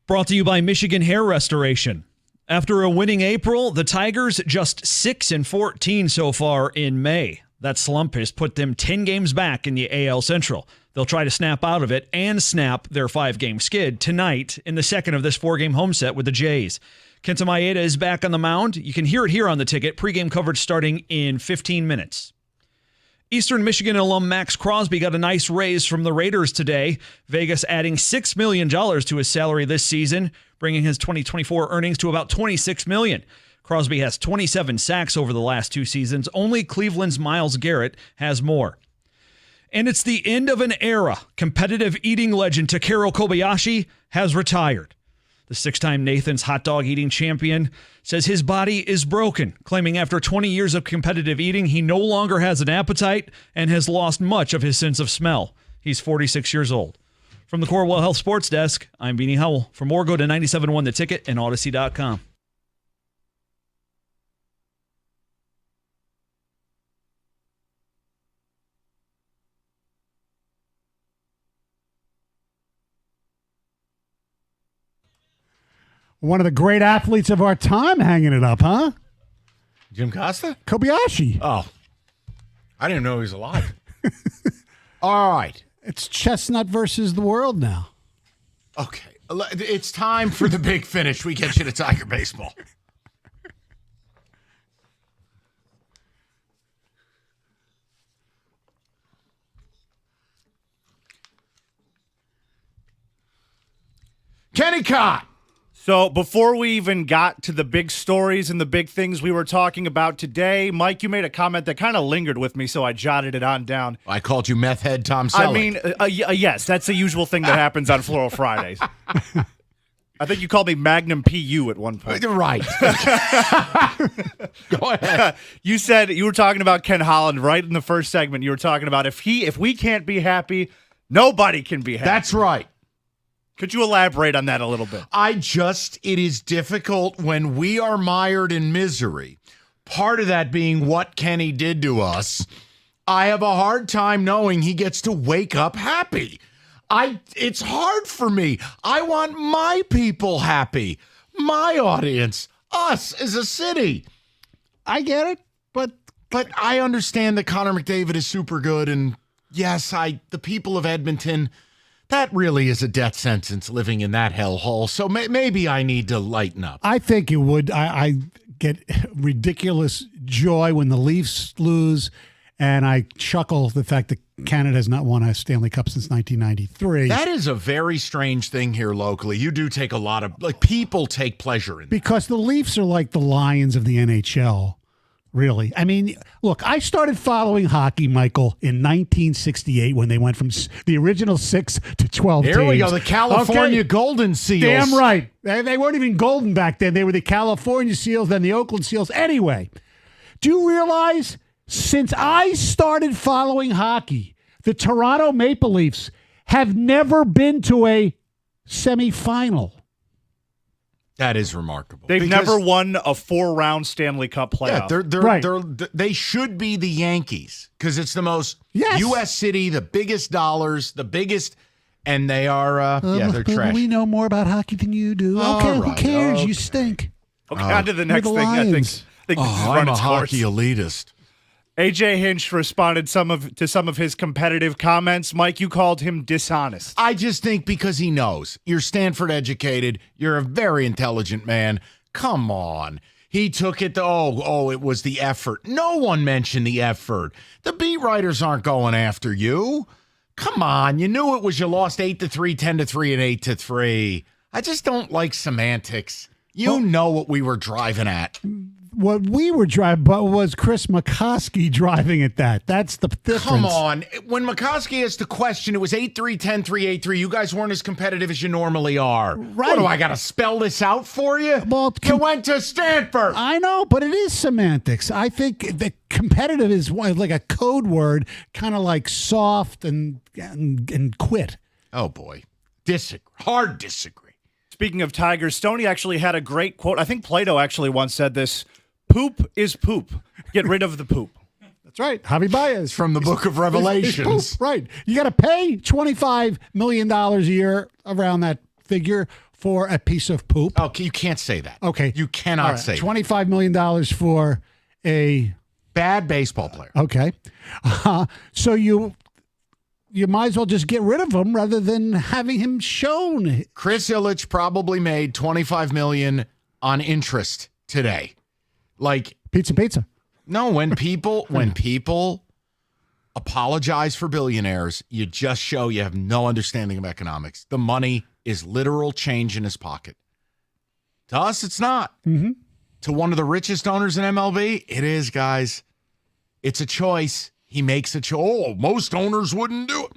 Brought to you by Michigan Hair Restoration. After a winning April, the Tigers just 6-14 so far in May. That slump has put them 10 games back in the AL Central. They'll try to snap out of it and snap their 5-game skid tonight in the second of this 4-game home set with the Jays. Kenta Maeda is back on the mound. You can hear it here on the ticket. Pre-game coverage starting in 15 minutes. Eastern Michigan alum Max Crosby got a nice raise from the Raiders today. Vegas adding $6 million to his salary this season, bringing his 2024 earnings to about $26 million. Crosby has 27 sacks over the last 2 seasons. Only Cleveland's Myles Garrett has more. And it's the end of an era. Competitive eating legend Takeru Kobayashi has retired. The 6-time Nathan's hot dog eating champion says his body is broken, claiming after 20 years of competitive eating, he no longer has an appetite and has lost much of his sense of smell. He's 46 years old. From the Corewell Health Sports Desk, I'm Beanie Howell. For more, go to 97.1 The Ticket and Odyssey.com. One of the great athletes of our time hanging it up, huh? Jim Costa? Kobayashi. Oh. I didn't know he was alive. All right. It's Chestnut versus the world now. Okay. It's time for the big finish. We get you to Tiger baseball. Kenny Cott. So before we even got to the big stories and the big things we were talking about today, Mike, you made a comment that kind of lingered with me, so I jotted it on down. I called you meth head Tom Selleck. I mean, yes, that's a usual thing that happens on Floral Fridays. I think you called me Magnum PU at one point. Right. Go ahead. You said you were talking about Ken Holland right in the first segment. You were talking about if we can't be happy, nobody can be happy. That's right. Could you elaborate on that a little bit? It is difficult when we are mired in misery. Part of that being what Kenny did to us. I have a hard time knowing he gets to wake up happy. It's hard for me. I want my people happy. My audience. Us as a city. I get it, but I understand that Connor McDavid is super good, and yes, the people of Edmonton, that really is a death sentence living in that hellhole. So maybe I need to lighten up. I think it would. I get ridiculous joy when the Leafs lose, and I chuckle the fact that Canada has not won a Stanley Cup since 1993. That is a very strange thing here locally. You do take a lot of, people take pleasure in that. Because the Leafs are like the Lions of the NHL. Really. I mean, look, I started following hockey, Michael, in 1968 when they went from the original 6 to 12 teams. There we go, the California Golden Seals. Damn right. They weren't even golden back then. They were the California Seals, then the Oakland Seals. Anyway, do you realize since I started following hockey, the Toronto Maple Leafs have never been to a semifinal? That is remarkable. They've never won a 4-round Stanley Cup playoff. Yeah, they should be the Yankees because it's the most U.S. city, the biggest dollars, the biggest, and they are, they're trash. We know more about hockey than you do. Okay, who cares? Okay. You stink. Okay, on to the next thing. Lions. I think I'm a hockey elitist. AJ Hinch responded to some of his competitive comments. Mike, you called him dishonest. I just think because he knows. You're Stanford educated. You're a very intelligent man. Come on. He took it to, it was the effort. No one mentioned the effort. The beat writers aren't going after you. Come on. You knew it was you lost 8-3, 10-3, and 8-3. I just don't like semantics. You know what we were driving at. What we were driving, but was Chris McCoskey driving at that. That's the difference. Come on. When McCoskey asked the question, it was 8-3, 10-3, 8-3. You guys weren't as competitive as you normally are. Right. What, do I got to spell this out for you? Well, you went to Stanford. I know, but it is semantics. I think the competitive is like a code word, kind of like soft and quit. Oh, boy. Hard disagree. Speaking of Tigers, Stoney actually had a great quote. I think Plato actually once said this. Poop is poop. Get rid of the poop. That's right. Javi Baez. From the book of Revelations. Right. You got to pay $25 million a year, around that figure, for a piece of poop. Oh, you can't say that. Okay. You cannot say that. $25 million for a bad baseball player. Okay. So you might as well just get rid of him rather than having him shown. Chris Ilitch probably made $25 million on interest today. Like pizza. No, when people apologize for billionaires, you just show you have no understanding of economics. The money is literal change in his pocket. To us, it's not. Mm-hmm. To one of the richest owners in MLB, it is, guys. It's a choice. He makes a choice. Oh, most owners wouldn't do it.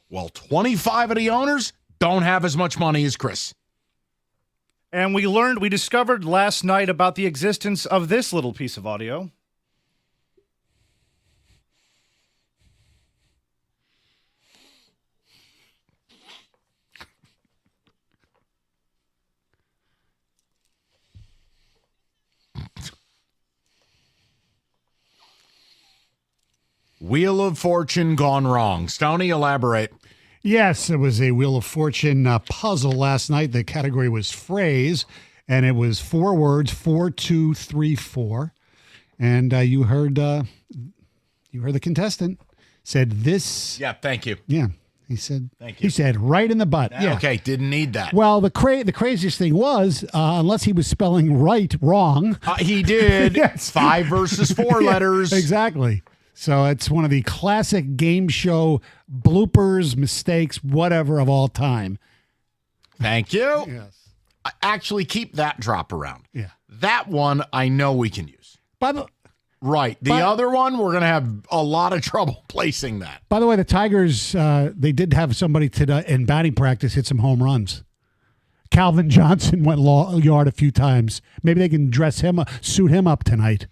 Well, 25 of the owners don't have as much money as Chris. And we discovered last night about the existence of this little piece of audio. Wheel of Fortune gone wrong. Stoney, elaborate. Yes, it was a Wheel of Fortune puzzle last night. The category was phrase, and it was 4 words, 4, 2, 3, 4. And you heard the contestant said this. Yeah, thank you. Yeah, he said. Thank you. He said right in the butt. Yeah. Okay, didn't need that. Well, the craziest thing was, unless he was spelling right wrong. He did. Yes. 5 versus 4 letters. Exactly. So it's one of the classic game show bloopers, mistakes, whatever of all time. Thank you. Yes. Actually, keep that drop around. Yeah. That one I know we can use. Right. The But- other one, we're going to have a lot of trouble placing that. By the way, the Tigers, they did have somebody today in batting practice hit some home runs. Calvin Johnson went yard a few times. Maybe they can suit him up tonight.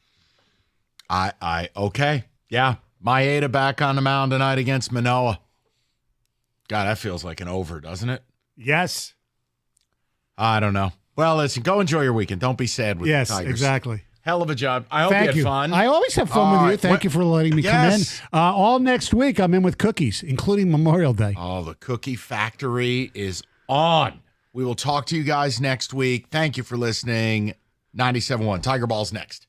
Okay. Yeah. Maeda back on the mound tonight against Manoah. God, that feels like an over, doesn't it? Yes. I don't know. Well, listen, go enjoy your weekend. Don't be sad with the Tigers. Yes, exactly. Hell of a job. I hope Thank you had fun. I always have fun with you. Thank you for letting me Yes. come in. All next week, I'm in with cookies, including Memorial Day. Oh, the cookie factory is on. We will talk to you guys next week. Thank you for listening. 97.1 Tiger Ball's next.